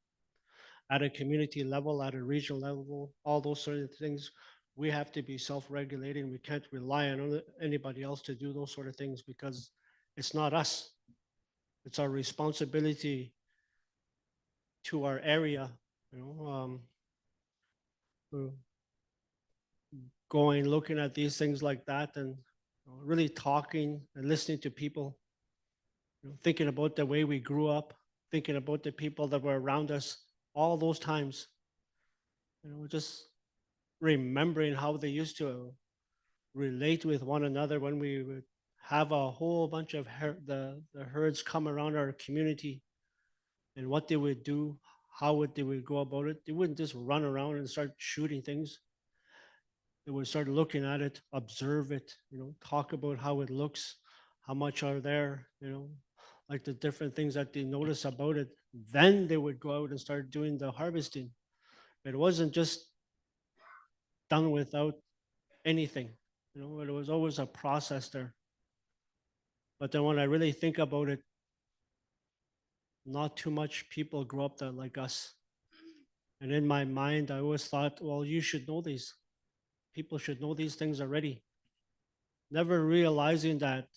At a community level, at a regional level, all those sort of things, we have to be self-regulating. We can't rely on anybody else to do those sort of things because it's not us. It's our responsibility to our area, going, looking at these things like that and really talking and listening to people, thinking about the way we grew up, thinking about the people that were around us all those times, just remembering how they used to relate with one another when we would have a whole bunch of the herds come around our community and what they would do, how they would go about it. They wouldn't just run around and start shooting things. They would start looking at it, observe it, talk about how it looks, how much are there, like the different things that they notice about it. Then they would go out and start doing the harvesting. It wasn't just done without anything. It was always a process there. But then when I really think about it, not too much people grow up that like us. And in my mind, I always thought, well, you should know these. People should know these things already. Never realizing that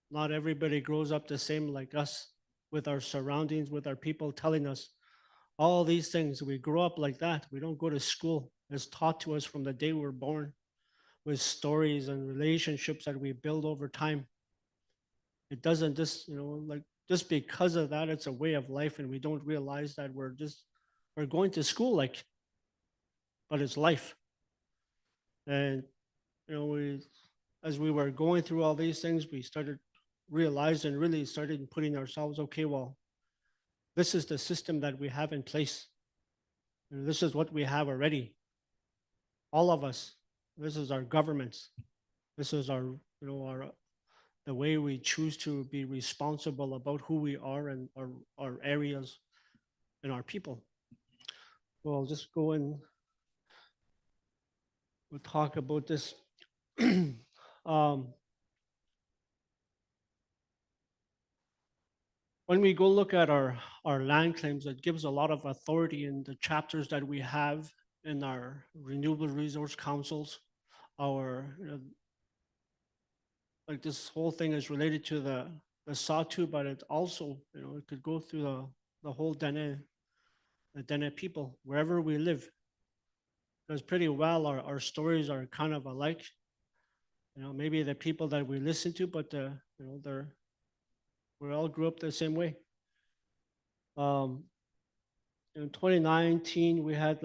not everybody grows up the same like us, with our surroundings, with our people telling us all these things. We grow up like that. We don't go to school. It's taught to us from the day we're born, with stories and relationships that we build over time. It doesn't just, like just because of that, it's a way of life, and we don't realize that we're going to school, but it's life. And as we were going through all these things, we started realizing, really started putting ourselves, okay, well, this is the system that we have in place. This is what we have already. All of us. This is our governments. This is our, the way we choose to be responsible about who we are and our areas and our people. Well, I'll just go and we'll talk about this. When we go look at our land claims, it gives a lot of authority in the chapters that we have in our renewable resource councils. Like this whole thing is related to the Sawtooth, but it also, it could go through the whole Dene, the Dene people, wherever we live. Because pretty well our stories are kind of alike. Maybe the people that we listen to, but we all grew up the same way. In 2019, we had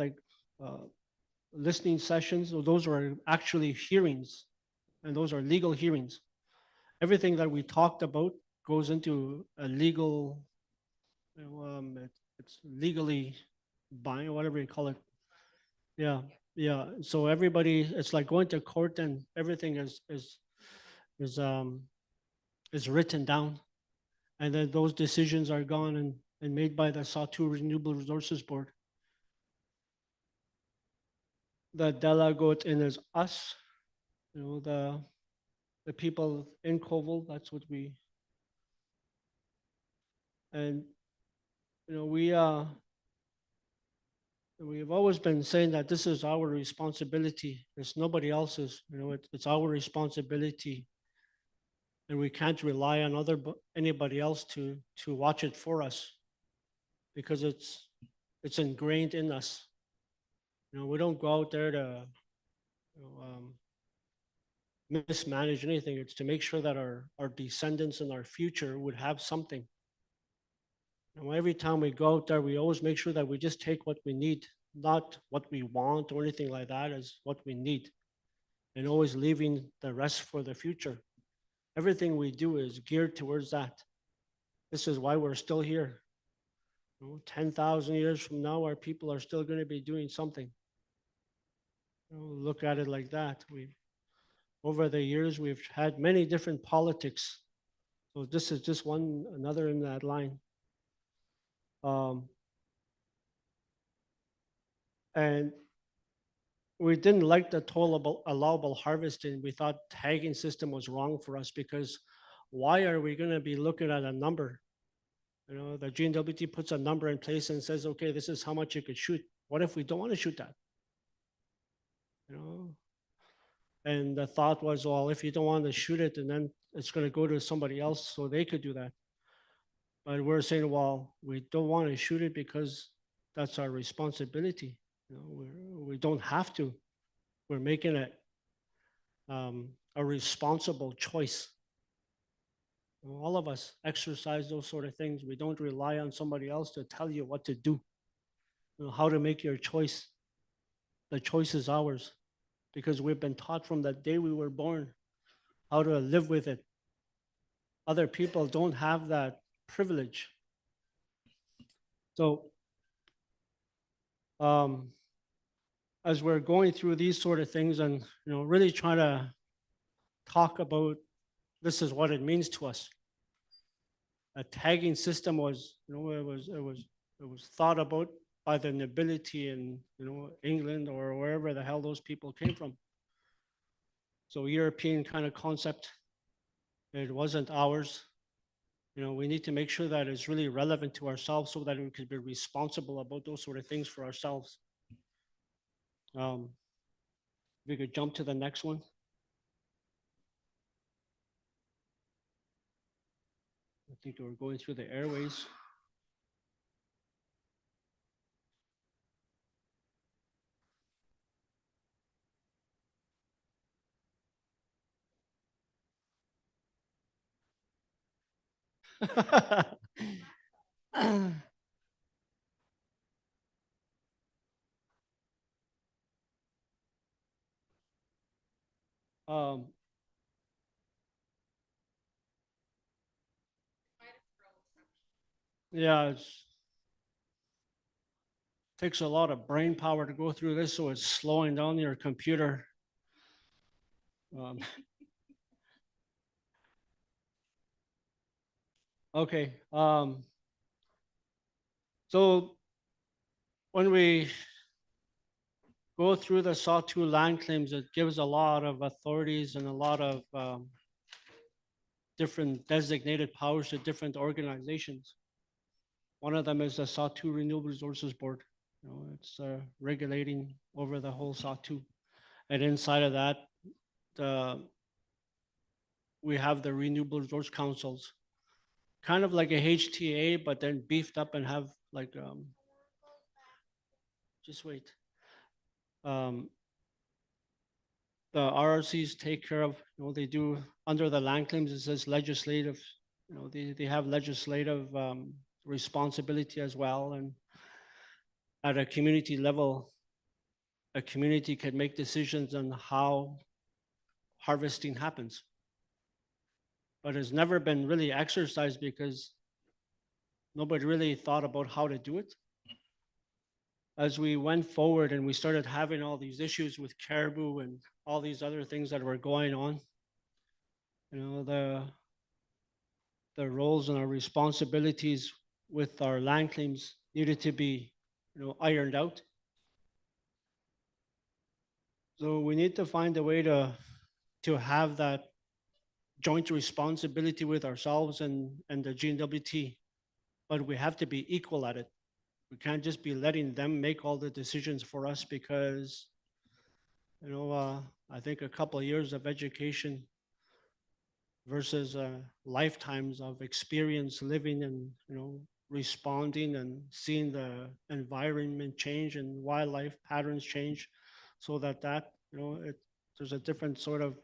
listening sessions. So those were actually hearings, and those are legal hearings. Everything that we talked about goes into a legal, it's legally binding, whatever you call it. Yeah, yeah. So everybody, it's like going to court, and everything is written down, and then those decisions are gone and made by the Sawtooth Renewable Resources Board. The delegate in is us, the people in Koval. That's what we, and we we've always been saying that this is our responsibility. It's nobody else's, it's our responsibility. And we can't rely on anybody else to watch it for us because it's ingrained in us. We don't go out there to mismanage anything. It's to make sure that our descendants and our future would have something. And every time we go out there, we always make sure that we just take what we need, not what we want or anything like that, as what we need, and always leaving the rest for the future. Everything we do is geared towards that. This is why we're still here. 10,000 years from now, our people are still going to be doing something. Look at it like that. Over the years, we've had many different politics. So this is just another in that line. And we didn't like the total allowable harvesting. We thought tagging system was wrong for us because why are we going to be looking at a number? The GNWT puts a number in place and says, okay, this is how much you could shoot. What if we don't want to shoot that? And the thought was, well, if you don't want to shoot it, and then it's going to go to somebody else so they could do that. But we're saying, well, we don't want to shoot it because that's our responsibility. We don't have to. We're making it a responsible choice. All of us exercise those sort of things. We don't rely on somebody else to tell you what to do, how to make your choice. The choice is ours because we've been taught from the day we were born how to live with it. Other people don't have that privilege. So as we're going through these sort of things and really trying to talk about this is what it means to us. A tagging system was, it was thought about by the nobility in England or wherever the hell those people came from. So European kind of concept. It wasn't ours. We need to make sure that it's really relevant to ourselves so that we could be responsible about those sort of things for ourselves. If we could jump to the next one. I think we're going through the airways. Yeah, it takes a lot of brain power to go through this, so it's slowing down your computer. Okay. So when we go through the SAW-2 land claims, it gives a lot of authorities and a lot of different designated powers to different organizations. One of them is the SAW-2 Renewable Resources Board. It's regulating over the whole SAW-2. And inside of that, we have the Renewable Resource Councils, kind of like a HTA, but then beefed up and have like, just wait. The RRCs take care of, they do under the land claims, it says legislative, they have legislative responsibility as well. And at a community level, a community can make decisions on how harvesting happens. But it's never been really exercised because nobody really thought about how to do it. As we went forward and we started having all these issues with caribou and all these other things that were going on, the roles and our responsibilities with our land claims needed to be, ironed out. So we need to find a way to have that joint responsibility with ourselves and the GNWT, but we have to be equal at it. We can't just be letting them make all the decisions for us because, I think a couple of years of education versus lifetimes of experience living and, responding and seeing the environment change and wildlife patterns change so that, there's a different sort of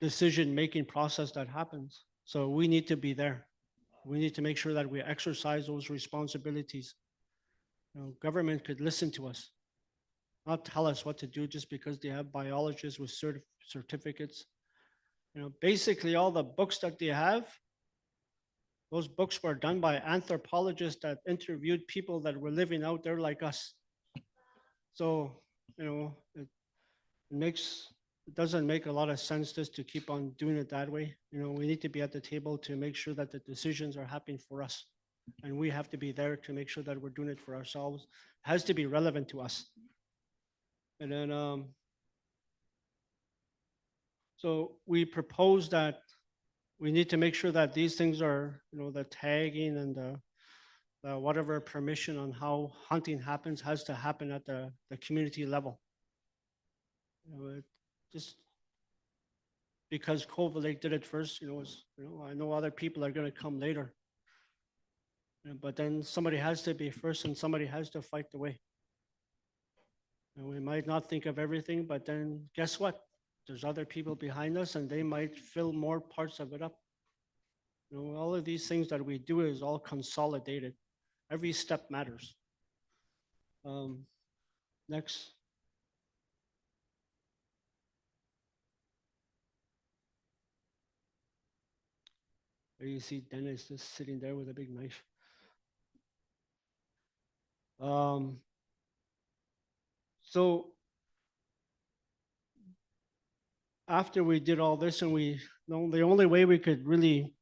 decision-making process that happens. So we need to be there. We need to make sure that we exercise those responsibilities. Government could listen to us, not tell us what to do just because they have biologists with certificates. Basically all the books that they have, those books were done by anthropologists that interviewed people that were living out there like us. So, it doesn't make a lot of sense just to keep on doing it that way. We need to be at the table to make sure that the decisions are happening for us. And we have to be there to make sure that we're doing it for ourselves. It has to be relevant to us. And then, so we propose that we need to make sure that these things are, the tagging and the whatever permission on how hunting happens has to happen at the community level. Just because Cove Lake did it first, I know other people are going to come later. But then somebody has to be first and somebody has to fight the way. And we might not think of everything, but then guess what? There's other people behind us and they might fill more parts of it up. All of these things that we do is all consolidated. Every step matters. Next. There you see Dennis just sitting there with a big knife. So after we did all this and the only way we could really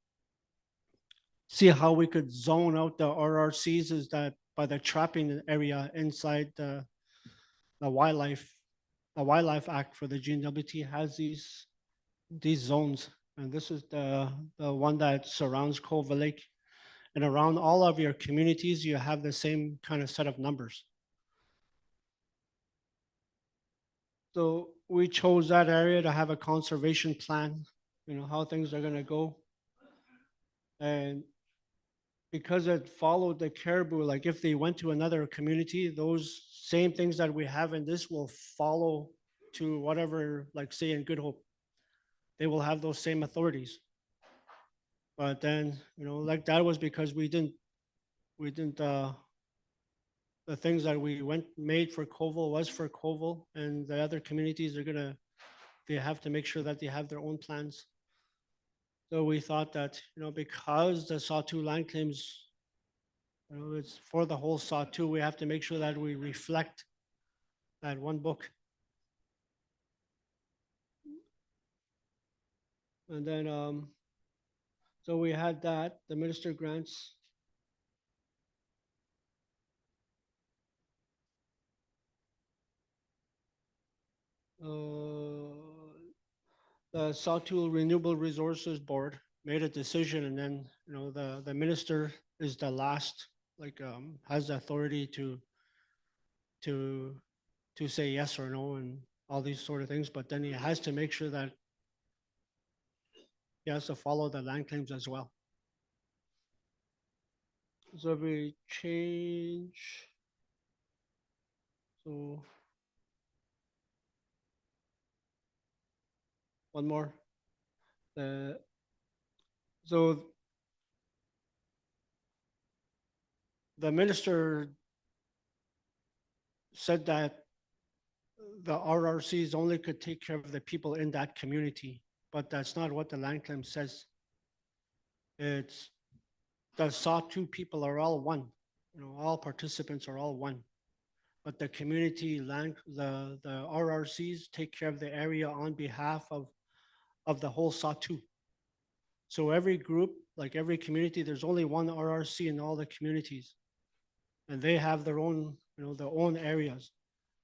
see how we could zone out the RRCs is that by the trapping area inside the Wildlife Act for the GNWT has these zones. And this is the one that surrounds Cove Lake. And around all of your communities, you have the same kind of set of numbers. So we chose that area to have a conservation plan, how things are going to go. And because it followed the caribou, like if they went to another community, those same things that we have in this will follow to whatever, like say in Good Hope, they will have those same authorities. But then, like that was because we didn't, the things that we made for Koval was for Koval, and the other communities are they have to make sure that they have their own plans. So we thought that, because the Sawtoo land claims, it's for the whole Sawtoo, we have to make sure that we reflect that one book. And then, so we had that, the minister grants. The Sawtoo Renewable Resources Board made a decision, and then, the minister is the last, has the authority to say yes or no and all these sort of things, but then he has to make sure that he has to follow the land claims as well. So we change, so one more. So the minister said that the RRCs only could take care of the people in that community, but that's not what the land claim says. It's the Sawtoo people are all one, all participants are all one, but the community land, the RRCs take care of the area on behalf of the whole Sawtoo. So every group, like every community, there's only one RRC in all the communities, and they have their own, their own areas.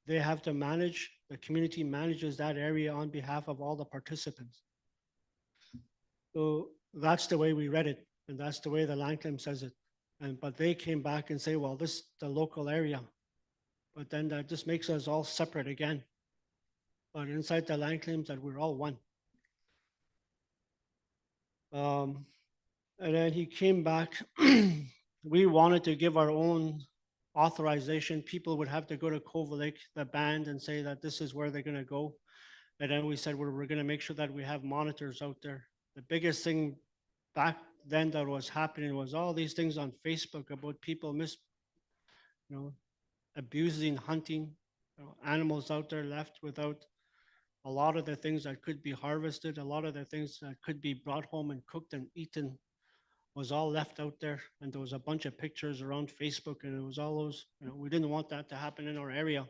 They have to manage, the community manages that area on behalf of all the participants. So that's the way we read it, and that's the way the land claim says it. but they came back and say, well, this is the local area. But then that just makes us all separate again. But inside the land claims that we're all one. And then he came back. We wanted to give our own authorization. People would have to go to Kovalik, the band, and say that this is where they're going to go. And then we said, we're going to make sure that we have monitors out there. The biggest thing back then that was happening was all these things on Facebook about people abusing, hunting, animals out there left without a lot of the things that could be harvested, a lot of the things that could be brought home and cooked and eaten was all left out there. And there was a bunch of pictures around Facebook, and it was all those, we didn't want that to happen in our area.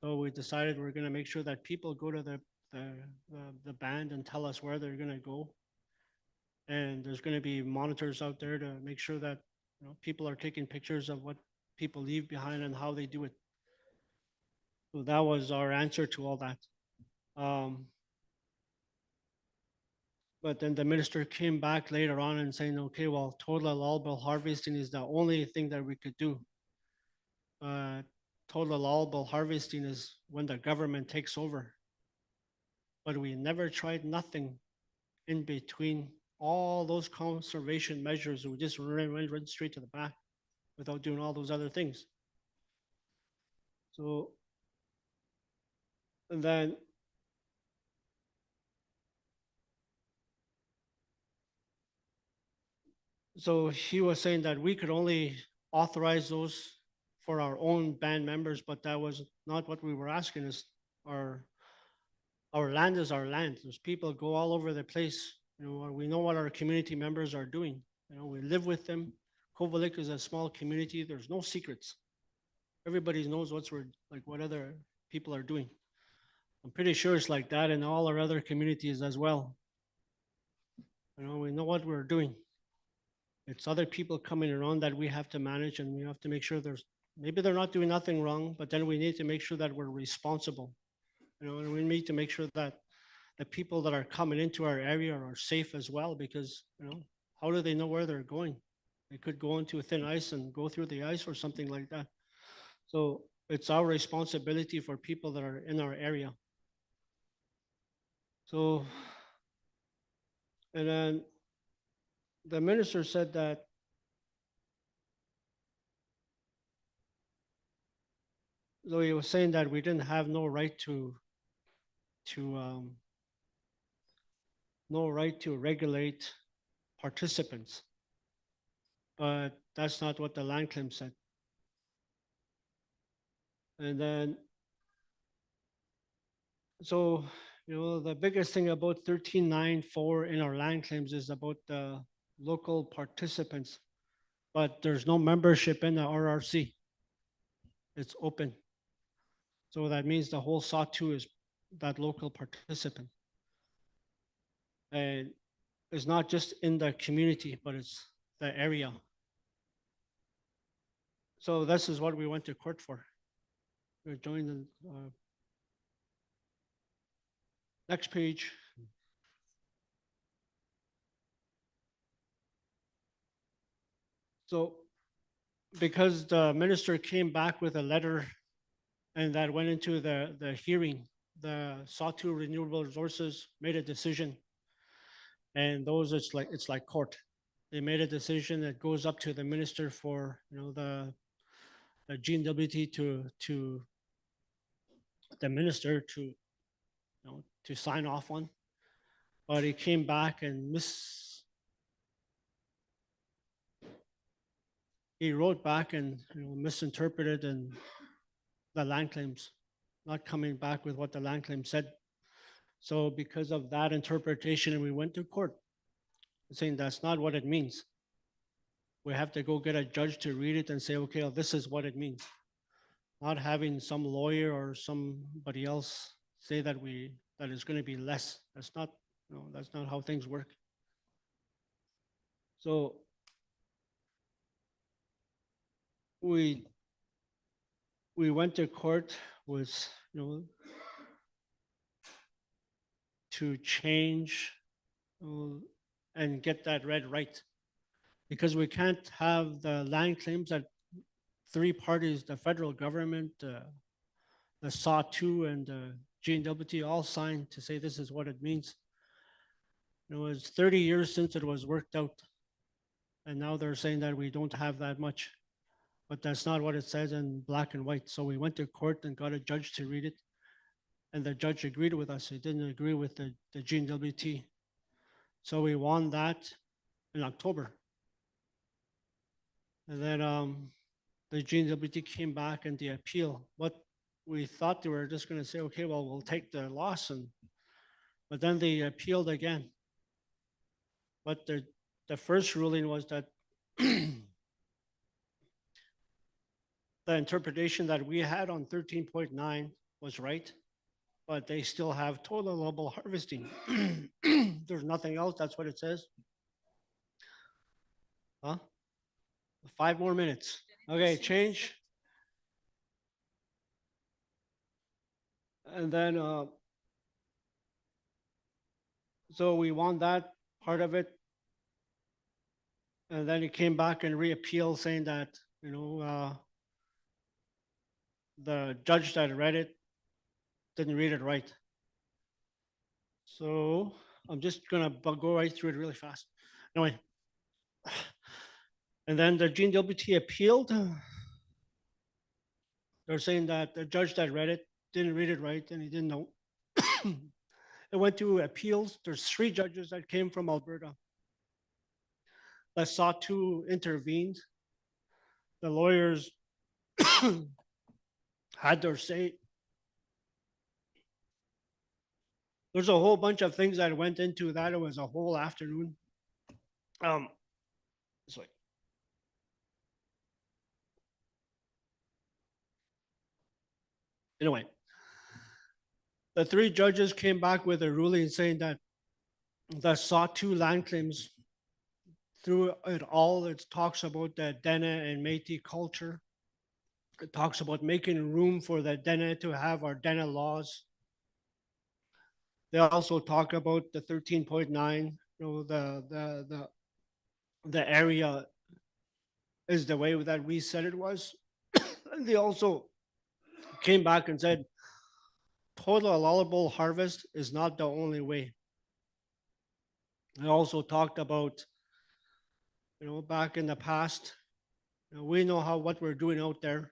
So we decided we're going to make sure that people go to the band and tell us where they're going to go. And there's going to be monitors out there to make sure that people are taking pictures of what people leave behind and how they do it. So that was our answer to all that. But then the minister came back later on and saying, okay, well, total allowable harvesting is the only thing that we could do. Total allowable harvesting is when the government takes over. But we never tried nothing in between all those conservation measures. We just went straight to the back without doing all those other things. So, and then so he was saying that we could only authorize those for our own band members, but that was not what we were asking. Is our land is our land. There's people go all over the place. We know what our community members are doing. We live with them. Kovalik is a small community. There's no secrets. Everybody knows what other people are doing. I'm pretty sure it's like that in all our other communities as well. We know what we're doing. It's other people coming around that we have to manage, and we have to make sure maybe they're not doing nothing wrong, but then we need to make sure that we're responsible. And we need to make sure that the people that are coming into our area are safe as well, because, how do they know where they're going? They could go into thin ice and go through the ice or something like that. So it's our responsibility for people that are in our area. So, and then the minister said that though he was saying that we didn't have no right to regulate participants, but that's not what the land claim said. And then, so, the biggest thing about 1394 in our land claims is about the local participants, but there's no membership in the RRC. It's open. So that means the whole SAW2 is that local participant. And it's not just in the community, but it's the area. So this is what we went to court for. We joined the next page. So because the minister came back with a letter and that went into the hearing, the SAW2 Renewable Resources made a decision. And those, it's like court. They made a decision that goes up to the minister for, the GNWT to the minister to sign off on. But he came back and he wrote back and misinterpreted and the land claims, not coming back with what the land claim said. So because of that interpretation, we went to court saying that's not what it means. We have to go get a judge to read it and say, okay, well, this is what it means. Not having some lawyer or somebody else say that it's going to be less. That's not how things work. So we went to court with, to change and get that read right. because we can't have the land claims that three parties, the federal government, the SAW-2 and the GNWT all signed to say this is what it means. It was 30 years since it was worked out. And now they're saying that we don't have that much. But that's not what it says in black and white. So we went to court and got a judge to read it. And the judge agreed with us. He didn't agree with the GNWT. So we won that in October. And then the GNWT came back and the appeal. What we thought they were just going to say, okay, well, we'll take the loss. But then they appealed again. But the first ruling was that the interpretation that we had on 13.9 was right, but they still have total allowable harvesting. There's nothing else. That's what it says. Huh? 5 more minutes. Okay, change. And then, so we won that part of it. And then it came back and reappealed saying that, you know, the judge that read it didn't read it right. So I'm just gonna go right through it really fast. Anyway, and then the GNWT appealed. They're saying that the judge that read it didn't read it right and he didn't know. It went to appeals. There's 3 judges that came from Alberta that sought to intervene. The lawyers had their say. There's a whole bunch of things that went into that. It was a whole afternoon. So anyway, the 3 judges came back with a ruling saying that the SAW-2 land claims, through it all, it talks about the Dene and Métis culture. It talks about making room for the Dene to have our Dene laws. They also talk about the 13.9, you know, the area is the way that we said it was. And they also came back and said, total allowable harvest is not the only way. They also talked about, you know, back in the past, you know, we know what we're doing out there.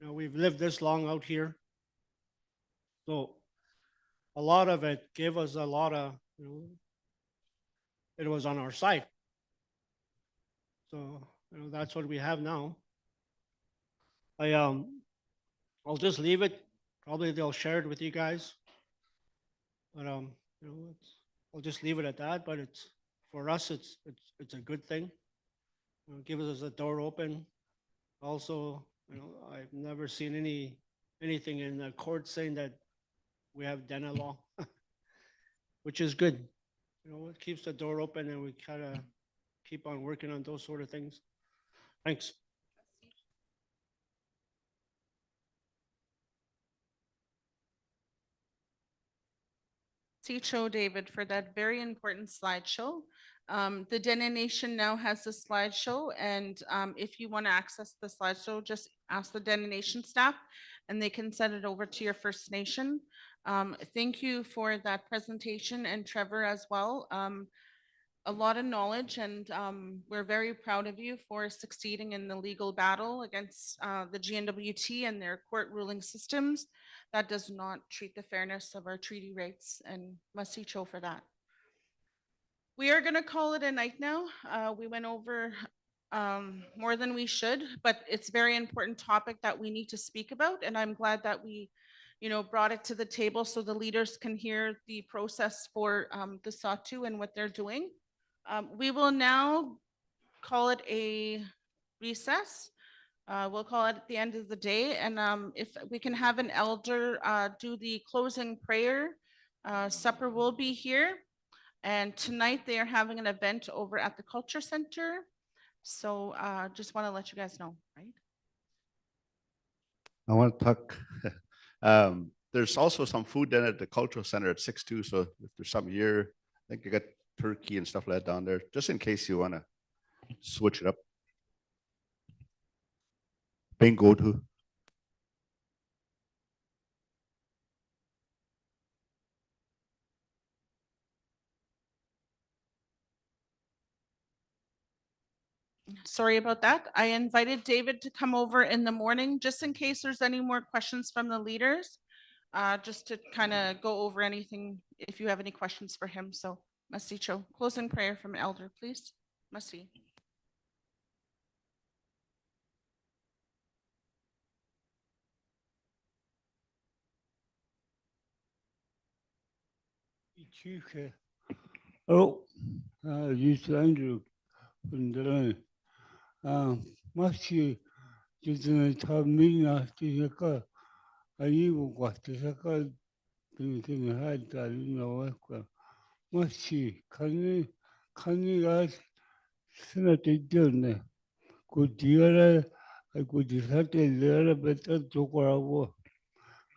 You know, we've lived this long out here. So a lot of it gave us a lot of, you know, it was on our side. So, you know, that's what we have now. I'll just leave it. Probably they'll share it with you guys. But you know, I'll just leave it at that. But it's, for us, it's a good thing. You know, it gives us a door open. Also, you know, I've never seen anything in the court saying that we have Dene law, which is good. You know, it keeps the door open, and we kind of keep on working on those sort of things. Thanks. Show David for that very important slideshow. The Dene Nation now has a slideshow, and if you want to access the slideshow, just ask the Dene Nation staff and they can send it over to your First Nation. Thank you for that presentation, and Trevor as well. A lot of knowledge, and we're very proud of you for succeeding in the legal battle against the GNWT and their court ruling systems that does not treat the fairness of our treaty rights, and must see Cho for that. We are going to call it a night now. We went over more than we should, but it's a very important topic that we need to speak about, and I'm glad that we, you know, brought it to the table so the leaders can hear the process for the SAW-2 and what they're doing. We will now call it a recess. We'll call it at the end of the day. And if we can have an elder do the closing prayer, supper will be here. And tonight they are having an event over at the Culture Center. So just want to let you guys know, right? I want to talk. There's also some food then at the Cultural Center at 6-2. So if there's something here, I think you got turkey and stuff like that down there, just in case you want to switch it up. Bing, go to. Sorry about that. I invited David to come over in the morning, just in case there's any more questions from the leaders. Just to kind of go over anything, if you have any questions for him. So, Masicho, closing prayer from Elder, please. Masi. Chief, oh, this Andrew from Deline. 마치 지금 다 미나 뒤에가 아니고 같은 색깔 등등 할때 나왔고 마치 칸이가 스나트 되었네. 그 뒤에 그 뒤살때 내가 뱉어 조거라고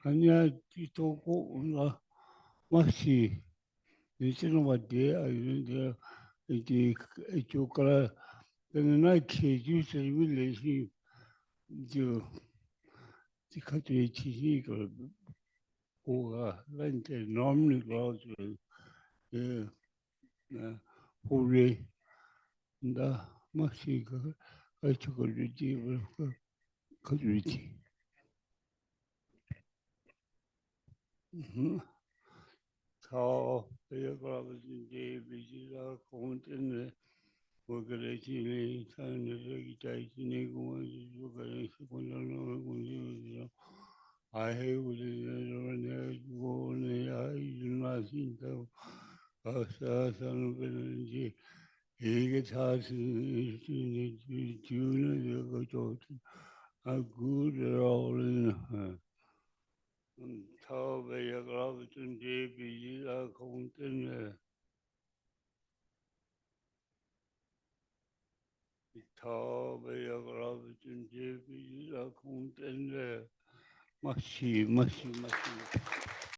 아니야 뒤도고 나 마치 이제는 왔대 아닌데 이제 조거라 나 계주서 위레시 저 지카트의 지식을 고가 렌테 넘는 거죠. 예, 호레 나 마시가 가지고르지 가지고르지. 저 배우가든지 비지가 공원에 뭐그래지 사는데 기타이 지내고 그래 시골로 공부해서 아해 우리는 뭐네 아이들마신다 가사서는 그런지 이게 사실 주는 거죠 아 그러는 저 배우가든지 비지가 공원에 저 배우가든지 비지가 공원에 마시